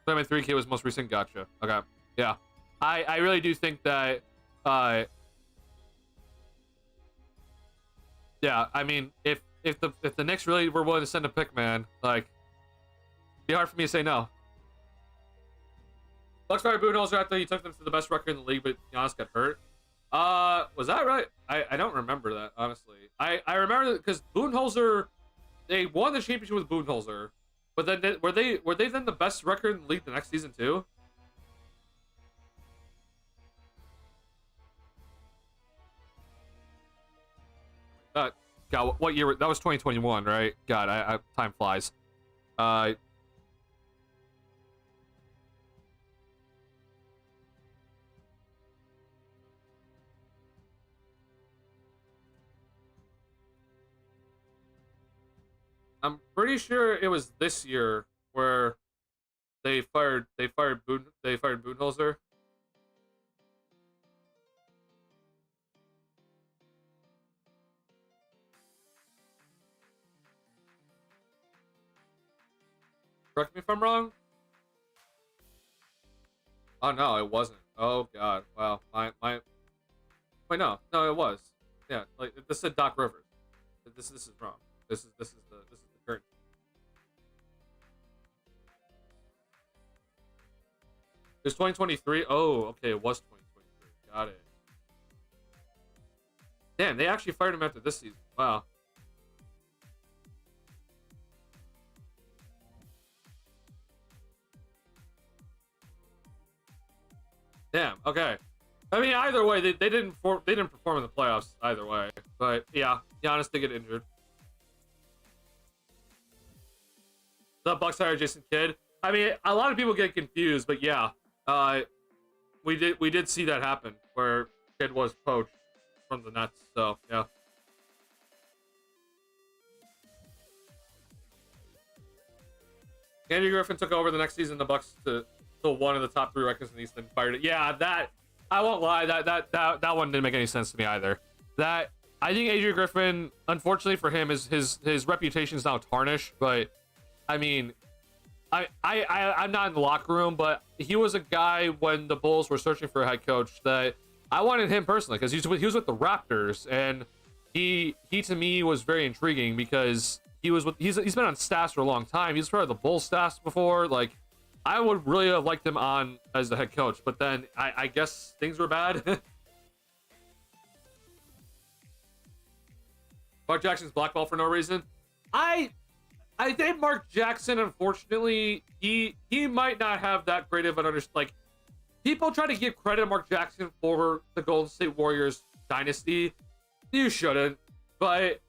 3K was most recent. Gotcha. Okay. Yeah. I really do think that. Yeah, I mean, if the Knicks really were willing to send a pick, man, like, it'd be hard for me to say no. Bucks fired Budenholzer after he took them to the best record in the league, but Giannis got hurt. Was that right? I don't remember that, honestly. I remember because Budenholzer, they won the championship with Budenholzer, but then were they then the best record in the league the next season too? God, what year? That was 2021, right? God, time flies. I'm pretty sure it was this year where they fired Budenholzer. Correct me if I'm wrong. Oh no, it wasn't. Oh god, wow. My. Wait, no, it was. Yeah, like this said Doc Rivers. This is wrong. This is the current. It's 2023. Oh, okay, it was 2023. Got it. Damn, they actually fired him after this season. Wow. Damn. Okay. I mean, either way, they didn't perform in the playoffs either way. But yeah, Giannis did get injured. The Bucks hired Jason Kidd. I mean, a lot of people get confused, but yeah, we did see that happen where Kidd was poached from the Nets. So yeah. Andrew Griffin took over the next season. The Bucks to one of the top 3 records in the East and fired it. Yeah, that I won't lie. That one didn't make any sense to me either. That I think Adrian Griffin, unfortunately for him, his reputation is now tarnished. But I mean, I'm not in the locker room, but he was a guy when the Bulls were searching for a head coach that I wanted him personally because he was with the Raptors, and he to me was very intriguing because he's been on staffs for a long time. He's part of the Bulls staffs before. Like, I would really have liked him on as the head coach, but then I guess things were bad. Mark Jackson's blackball for no reason. I think Mark Jackson, unfortunately, he might not have that great of an understanding. Like, people try to give credit to Mark Jackson for the Golden State Warriors dynasty. You shouldn't, but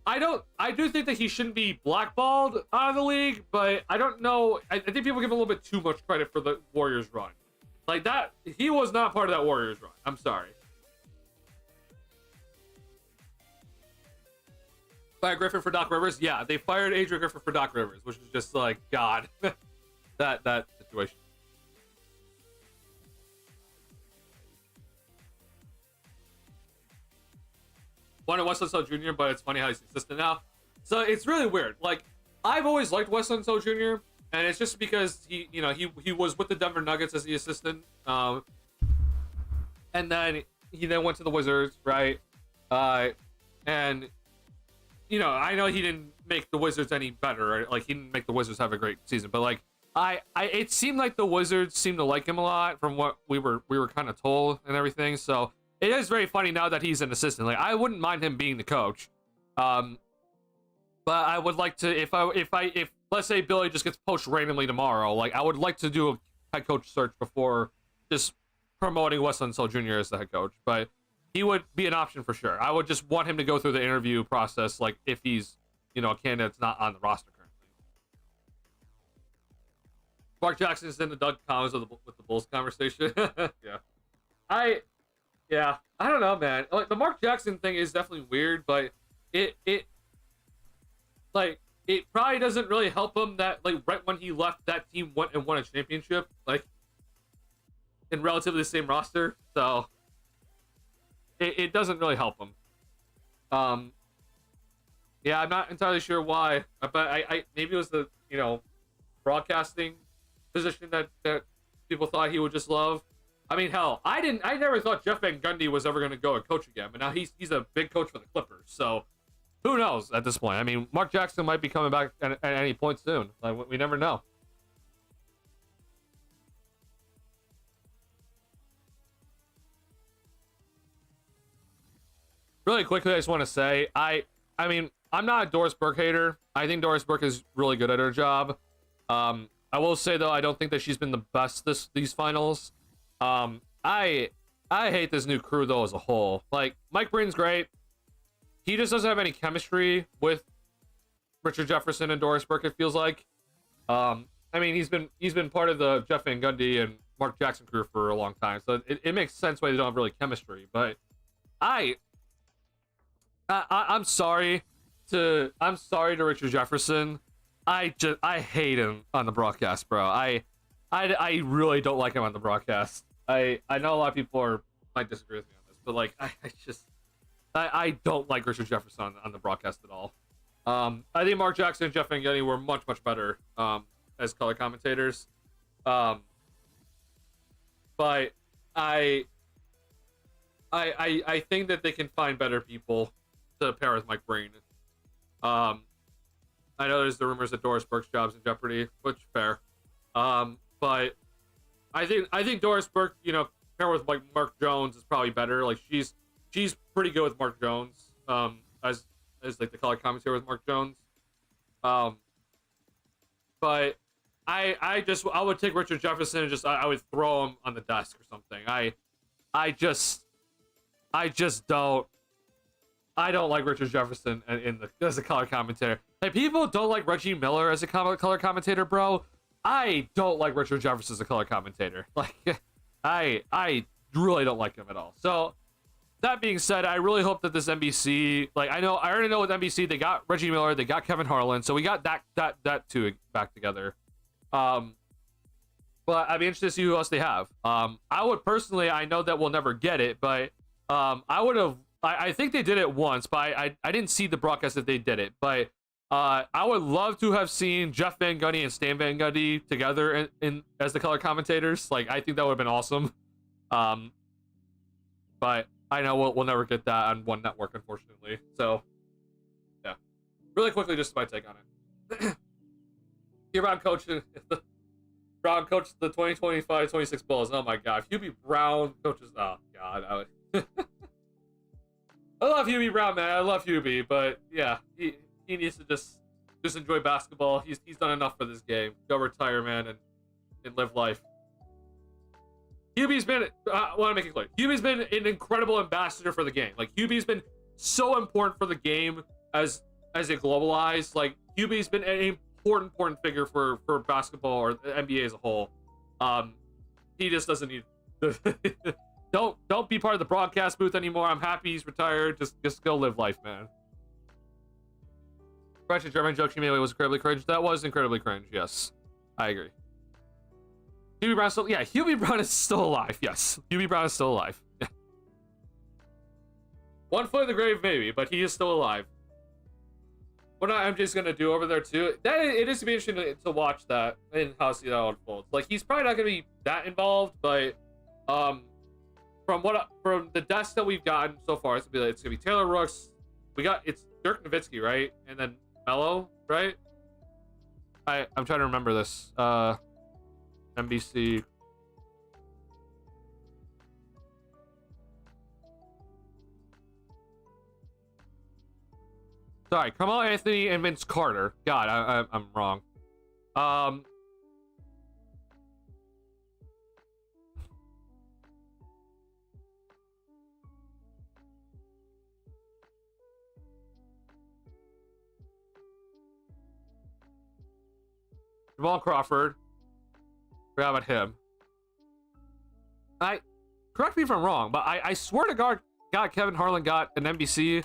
I do think that he shouldn't be blackballed out of the league, but I don't know. I think people give a little bit too much credit for the Warriors run. Like that, he was not part of that Warriors run. I'm sorry. Fired Griffin for Doc Rivers. Yeah, they fired Adrian Griffin for Doc Rivers, which is just like, God, that situation. Wanted Wes Unseld Jr., but it's funny how he's assistant now. So it's really weird. Like, I've always liked Wes Unseld Jr., and it's just because he was with the Denver Nuggets as the assistant, and then he went to the Wizards, right? And I know he didn't make the Wizards any better. Right? Like, he didn't make the Wizards have a great season, but like, it seemed like the Wizards seemed to like him a lot from what we were kind of told and everything. So it is very funny now that he's an assistant. Like, I wouldn't mind him being the coach. But I would like to, if let's say Billy just gets poached randomly tomorrow, like, I would like to do a head coach search before just promoting Wes Unseld Jr. as the head coach. But he would be an option for sure. I would just want him to go through the interview process, like, if he's, you know, a candidate that's not on the roster currently. Mark Jackson is in the Doug comments with the Bulls conversation. Yeah. I don't know, man. Like, the Mark Jackson thing is definitely weird, but it probably doesn't really help him that, like, right when he left, that team went and won a championship, like, in relatively the same roster. So it doesn't really help him. Yeah, I'm not entirely sure why, but I maybe it was the, you know, broadcasting position that people thought he would just love. I mean, hell, I never thought Jeff Van Gundy was ever going to go and coach again, but now he's a big coach for the Clippers. So who knows at this point? I mean, Mark Jackson might be coming back at any point soon. Like, we never know. Really quickly, I just want to say, I mean, I'm not a Doris Burke hater. I think Doris Burke is really good at her job. I will say, though, I don't think that she's been the best these finals. I hate this new crew, though, as a whole. Like, Mike Breen's great. He just doesn't have any chemistry with Richard Jefferson and Doris Burke, it feels like. I mean, he's been part of the Jeff Van Gundy and Mark Jackson crew for a long time, so it makes sense why they don't have really chemistry. But I'm sorry to Richard Jefferson. I hate him on the broadcast, bro. I really don't like him on the broadcast. I know a lot of people might disagree with me on this, but, like, I don't like Richard Jefferson on the broadcast at all. I think Mark Jackson and Jeff Van Gundy were much better as color commentators. But I think that they can find better people to pair with Mike Breen. I know there's the rumors that Doris Burke's job's in jeopardy, which fair. But I think Doris Burke, you know, pair with like Mark Jones is probably better. Like, she's pretty good with Mark Jones, as like the color commentator with Mark Jones. But I would take Richard Jefferson and I would throw him on the desk or something. I don't like Richard Jefferson as a color commentator. Like, people don't like Reggie Miller as a color commentator, bro. I don't like Richard Jefferson as a color commentator. Like, I really don't like him at all. So, that being said, I really hope that this NBC, like, I already know with NBC, they got Reggie Miller, they got Kevin Harlan, so we got that two back together. But I'd be interested to see who else they have. I would personally, I know that we'll never get it, but I think they did it once, but I didn't see the broadcast that they did it. But I would love to have seen Jeff Van Gundy and Stan Van Gundy together in as the color commentators. Like, I think that would have been awesome. But I know we'll never get that on one network, unfortunately. So, yeah. Really quickly, just my take on it. Brown coached the 2025-26 Bulls. Oh my God, if Hubie Brown coaches, oh God, I would. I love Hubie Brown, man. I love Hubie, but yeah, he needs to just enjoy basketball. He's done enough for this game. Go retire, man, and live life. Hubie's been, I want to make it clear, Hubie's been an incredible ambassador for the game. Like, Hubie's been so important for the game as it globalized. Like, Hubie's been an important figure for basketball or the NBA as a whole. He just doesn't need don't be part of the broadcast booth anymore. I'm happy he's retired. Just go live life, man. French and German joke she made was incredibly cringe. That was incredibly cringe, yes. I agree. Hubie Brown still, yeah, Hubie Brown is still alive, yes. Hubie Brown is still alive. Yeah. 1 foot in the grave, maybe, but he is still alive. What MJ's gonna do over there too? It is to be interesting to watch that and how see that unfolds. Like, he's probably not gonna be that involved, but from the desk that we've gotten so far, it's gonna be Taylor Rooks. It's Dirk Nowitzki, right? And then Melo, right? I'm trying to remember this. NBC. Sorry, Carmelo Anthony and Vince Carter. God, I'm wrong. Jamal Crawford. Forgot about him. Correct me if I'm wrong, but I swear to God, Kevin Harlan got an NBC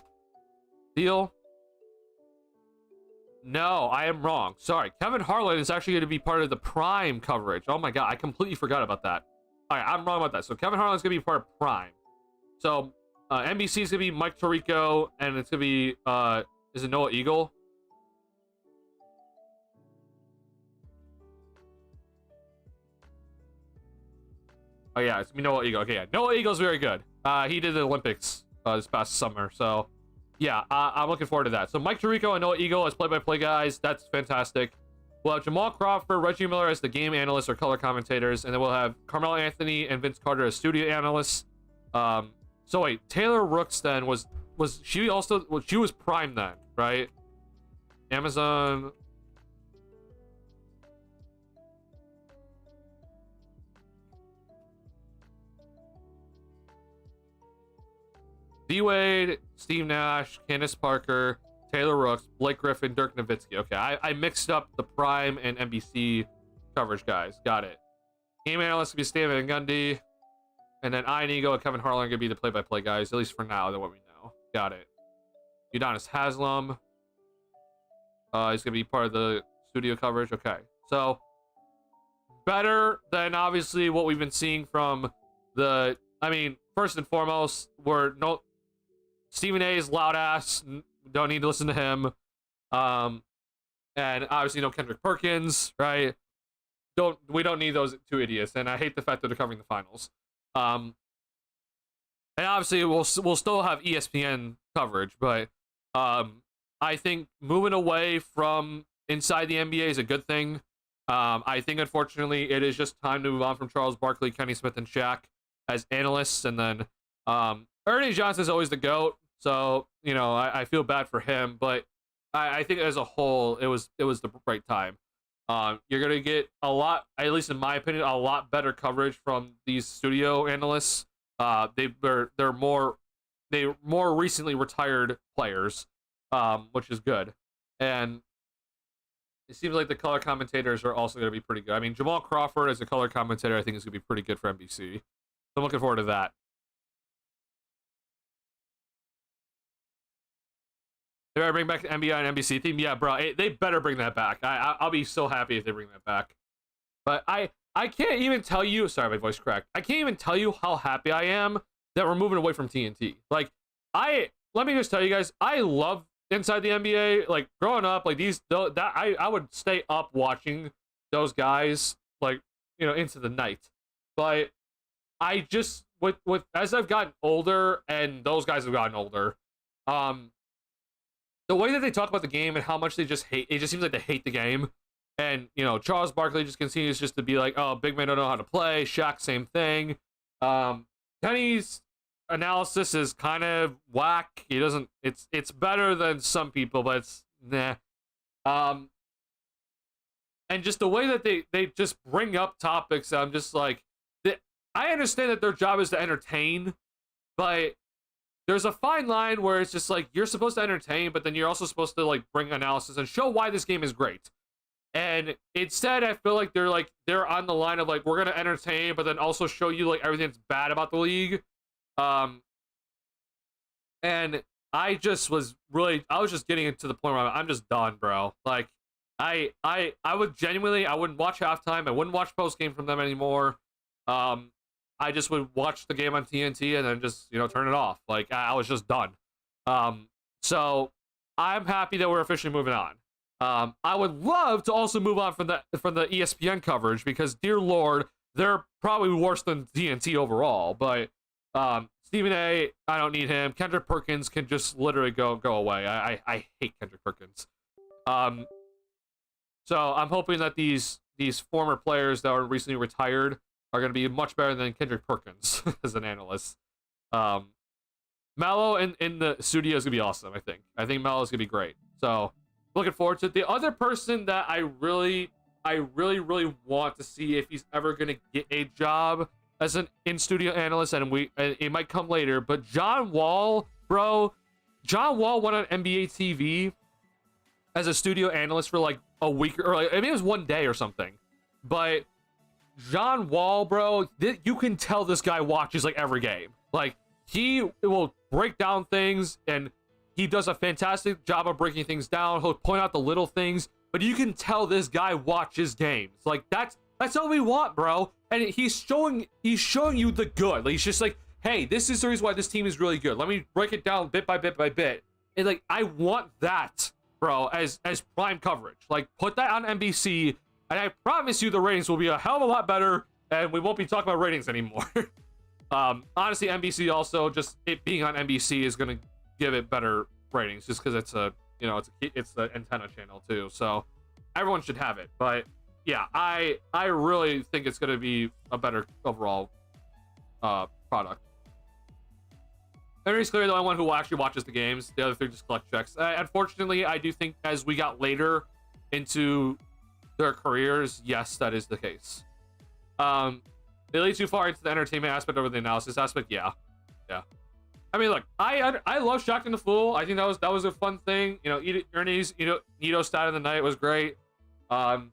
deal. No, I am wrong. Sorry. Kevin Harlan is actually going to be part of the Prime coverage. Oh my God, I completely forgot about that. All right, I'm wrong about that. So Kevin Harlan's going to be part of Prime. So NBC is going to be Mike Tirico, and it's going to be, is it Noah Eagle? Oh yeah, it's Noah Eagle. Okay, yeah, Noah Eagle's very good. He did the Olympics this past summer, so yeah, I'm looking forward to that. So Mike Tirico and Noah Eagle as play-by-play guys. That's fantastic. We'll have Jamal Crawford, Reggie Miller as the game analysts or color commentators, and then we'll have Carmelo Anthony and Vince Carter as studio analysts. So wait, Taylor Rooks then was she also? Well, she was Prime then, right? Amazon. D-Wade, Steve Nash, Candace Parker, Taylor Rooks, Blake Griffin, Dirk Nowitzki. Okay, I mixed up the Prime and NBC coverage guys. Got it. Game analyst will be Stan Van Gundy. And then Ian Eagle and Kevin Harlan are going to be the play-by-play guys, at least for now, than what we know. Got it. Udonis Haslam. He's going to be part of the studio coverage. Okay. So, better than, obviously, what we've been seeing from the... I mean, first and foremost, Stephen A is loud ass. Don't need to listen to him. And obviously no Kendrick Perkins, right? We don't need those two idiots. And I hate the fact that they're covering the finals. And obviously we'll still have ESPN coverage, but I think moving away from inside the NBA is a good thing. I think unfortunately it is just time to move on from Charles Barkley, Kenny Smith, and Shaq as analysts, and then Ernie Johnson's always the GOAT, so you know I feel bad for him, but I think as a whole it was the right time. You're gonna get a lot, at least in my opinion, a lot better coverage from these studio analysts. They're more recently retired players, which is good, and it seems like the color commentators are also gonna be pretty good. I mean, Jamal Crawford as a color commentator, I think is gonna be pretty good for NBC. So I'm looking forward to that. They better bring back the NBA and NBC theme. Yeah, bro, they better bring that back. I'll be so happy if they bring that back. But I can't even tell you. Sorry, my voice cracked. I can't even tell you how happy I am that we're moving away from TNT. Like, let me just tell you guys, I love Inside the NBA. Like, growing up, like I would stay up watching those guys, like, you know, into the night. But I just with as I've gotten older and those guys have gotten older, the way that they talk about the game and how much they just hate, it just seems like they hate the game. And, you know, Charles Barkley just continues just to be like, oh, big men don't know how to play. Shaq, same thing. Kenny's analysis is kind of whack. He doesn't, it's better than some people, but it's nah. And just the way that they just bring up topics, I'm just like, I understand that their job is to entertain, but there's a fine line where it's just like you're supposed to entertain, but then you're also supposed to like bring analysis and show why this game is great. And instead, I feel like they're on the line of like, we're gonna entertain, but then also show you like everything that's bad about the league. And I was just getting to the point where I'm just done, bro. Like, I would genuinely, I wouldn't watch halftime. I wouldn't watch post game from them anymore. I just would watch the game on TNT and then just, you know, turn it off. Like, I was just done. So I'm happy that we're officially moving on. I would love to also move on from the ESPN coverage because, dear Lord, they're probably worse than TNT overall. But Stephen A, I don't need him. Kendrick Perkins can just literally go away. I hate Kendrick Perkins. So I'm hoping that these these former players that are recently retired are going to be much better than Kendrick Perkins as an analyst. Mello in the studio is going to be awesome, I think. I think Mello is going to be great. So, looking forward to it. The other person that I really want to see if he's ever going to get a job as an in-studio analyst, and it might come later, but John Wall, bro. John Wall went on NBA TV as a studio analyst for like a week, or like, I mean, it was one day or something. But John Wall, bro, you can tell this guy watches like every game. Like, he will break down things, and he does a fantastic job of breaking things down. He'll point out the little things, but you can tell this guy watches games. Like, that's all we want, bro. And he's showing you the good. Like, he's just like, hey, this is the reason why this team is really good. Let me break it down bit by bit by bit. And like, I want that, bro, as prime coverage. Like, put that on NBC, and I promise you the ratings will be a hell of a lot better, and we won't be talking about ratings anymore. Honestly, NBC also, just it being on NBC is gonna give it better ratings, just because it's it's the antenna channel too. So everyone should have it. But yeah, I really think it's gonna be a better overall product. Henry's clearly the only one who actually watches the games. The other three just collect checks. Unfortunately, I do think as we got later into their careers, yes, that is the case. They lead too far into the entertainment aspect over the analysis aspect. Yeah. I mean, look, I love Shocking the Fool. I think that was a fun thing. You know, Ernie's Nito stat of the night was great. Chuck's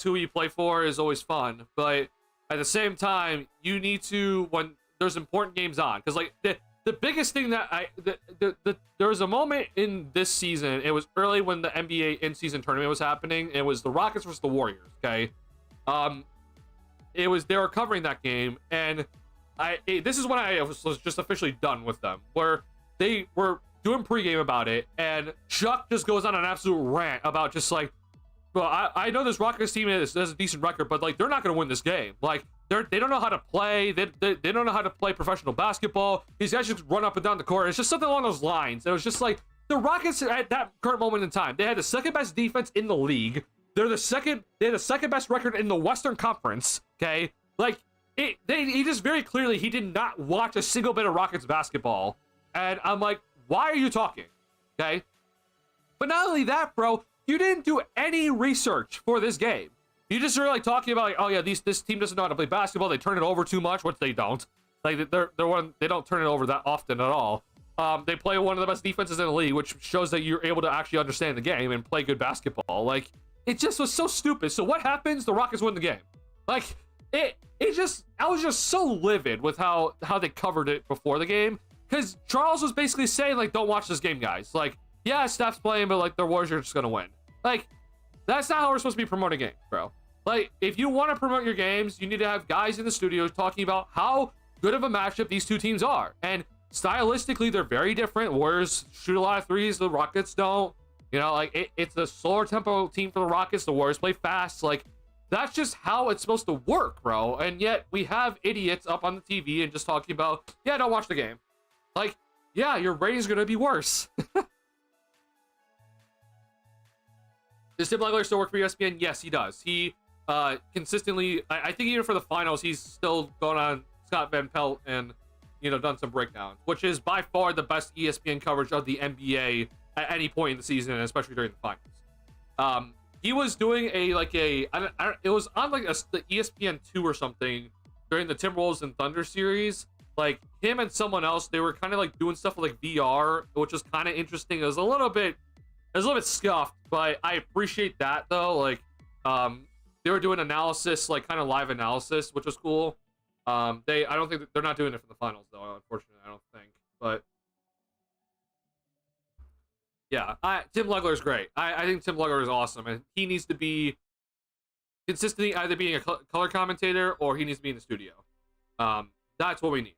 who you play for is always fun, but at the same time, you need to, when there's important games on, because like the biggest thing that there was a moment in this season. It was early when the NBA in-season tournament was happening. It was the Rockets versus the Warriors. Okay, they were covering that game, and this is when I was just officially done with them, where they were doing pregame about it, and Chuck just goes on an absolute rant about just like, well, I know this Rockets team has a decent record, but like, they're not going to win this game. Like, they don't know how to play. They don't know how to play professional basketball. These guys just run up and down the court. It's just something along those lines. It was just like, the Rockets at that current moment in time, they had the second best defense in the league. They had the second best record in the Western Conference. Okay, like he just very clearly, he did not watch a single bit of Rockets basketball, and I'm like, why are you talking? Okay, but not only that, bro, you didn't do any research for this game. You just were like talking about like, oh yeah, this team doesn't know how to play basketball. They turn it over too much, which they don't. Like they don't turn it over that often at all. They play one of the best defenses in the league, which shows that you're able to actually understand the game and play good basketball. Like, it just was so stupid. So what happens? The Rockets win the game. Like, I was just so livid with how they covered it before the game, because Charles was basically saying like, don't watch this game, guys. Like, yeah, Steph's playing, but like, the Warriors are just gonna win. Like, that's not how we're supposed to be promoting games, bro. Like, if you want to promote your games, you need to have guys in the studio talking about how good of a matchup these two teams are. And stylistically, they're very different. Warriors shoot a lot of threes, the Rockets don't. You know, like, it's a slower tempo team for the Rockets. The Warriors play fast. Like, that's just how it's supposed to work, bro. And yet, we have idiots up on the TV and just talking about, yeah, don't watch the game. Like, yeah, your ratings are going to be worse. Does Tim Legler still work for ESPN? Yes, he does. He consistently, I think even for the finals, he's still going on Scott Van Pelt and, done some breakdowns, which is by far the best ESPN coverage of the NBA at any point in the season, and especially during the finals. He was doing it was on like the ESPN 2 or something during the Timberwolves and Thunder series. Like, him and someone else, they were kind of like doing stuff with like VR, which was kind of interesting. It was a little bit scuffed, but I appreciate that though. Like, they were doing analysis, like kind of live analysis, which was cool. I don't think they're not doing it for the finals though, unfortunately. I don't think, but yeah, Tim Legler is great. I think Tim Legler is awesome, and he needs to be consistently either being a color commentator or he needs to be in the studio. That's what we need.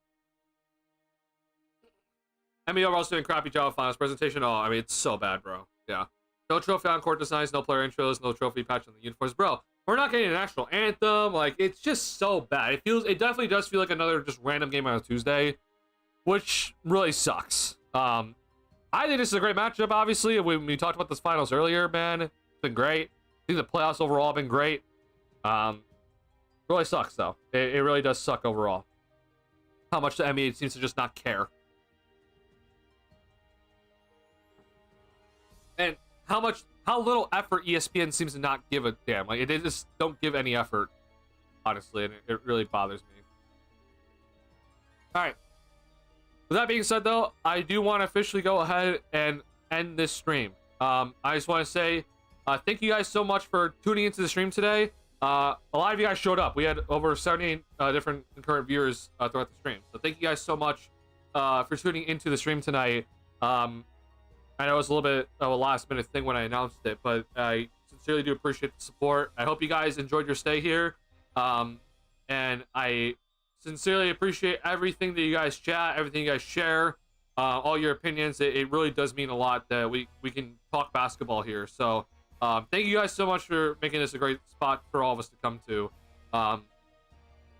NBA overall doing crappy job of finals presentation. Oh, I mean, it's so bad, bro. Yeah. No trophy on court designs, no player intros, no trophy patch on the uniforms. Bro, we're not getting a national anthem. Like, it's just so bad. It definitely does feel like another just random game on a Tuesday, which really sucks. I think this is a great matchup, obviously. We talked about this finals earlier, man. It's been great. think the playoffs overall have been great. Really sucks though. It really does suck overall. How much the NBA seems to just not care. And how little effort ESPN seems to not give a damn. Like, they just don't give any effort, honestly, and it really bothers me. All right. With that being said, though, I do want to officially go ahead and end this stream. I just want to say thank you guys so much for tuning into the stream today. A lot of you guys showed up. We had over 70 different concurrent viewers throughout the stream. So thank you guys so much for tuning into the stream tonight. I know it was a little bit of a last minute thing when I announced it, but I sincerely do appreciate the support. I hope you guys enjoyed your stay here. And I sincerely appreciate everything that you guys chat, everything you guys share, all your opinions. It really does mean a lot that we can talk basketball here. So thank you guys so much for making this a great spot for all of us to come to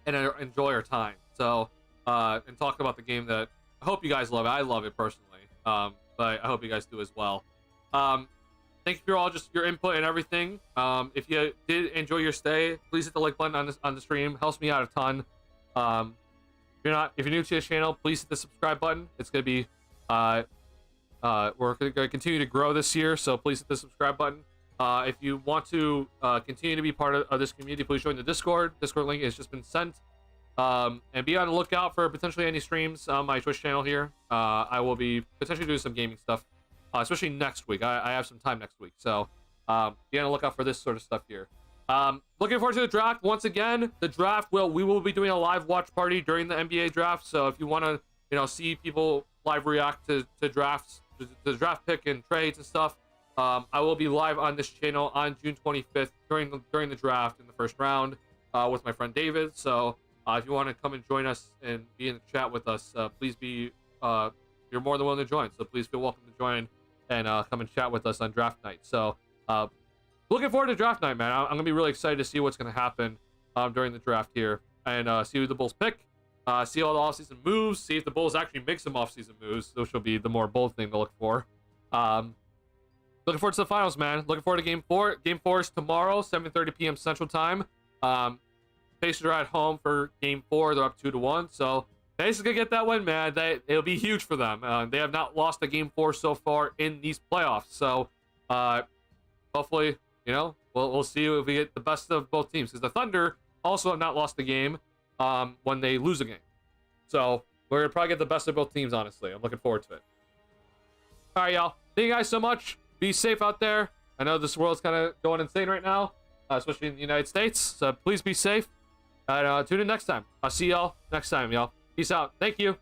and enjoy our time. So and talk about the game that I hope you guys love it. I love it personally, but I hope you guys do as well. Thank you for all just your input and everything. If you did enjoy your stay, please hit the like button on the stream. Helps me out a ton. If you're new to this channel, please hit the subscribe button. It's gonna be we're gonna continue to grow this year, so please hit the subscribe button. If you want to continue to be part of this community, please join the Discord. Discord link has just been sent. And be on the lookout for potentially any streams on my Twitch channel here. I will be potentially doing some gaming stuff, especially next week. I have some time next week, so be on the lookout for this sort of stuff here. Looking forward to the draft. Once again, the draft we will be doing a live watch party during the NBA draft. So if you want to, see people live react to drafts, to the draft pick and trades and stuff, I will be live on this channel on June 25th during the draft in the first round with my friend David. So if you want to come and join us and be in the chat with us, please be you're more than willing to join. So please feel welcome to join and come and chat with us on draft night. So looking forward to draft night, man. I'm gonna be really excited to see what's gonna happen during the draft here and see who the Bulls pick, see all the offseason moves, see if the Bulls actually make some offseason moves, which will be the more bold thing to look for. Looking forward to the finals, man. Looking forward to Game 4. Game 4 is tomorrow, 7:30 p.m. Central Time. Pacers are at home for Game 4. They're up 2-1. So Pacers gonna get that win, man. It'll be huge for them. They have not lost a Game 4 so far in these playoffs. So hopefully, we'll see if we get the best of both teams. Because the Thunder also have not lost a game when they lose a game. So we're gonna probably get the best of both teams, honestly. I'm looking forward to it. All right, y'all. Thank you guys so much. Be safe out there. I know this world's kind of going insane right now, especially in the United States. So please be safe. And tune in next time. I'll see y'all next time, y'all. Peace out. Thank you.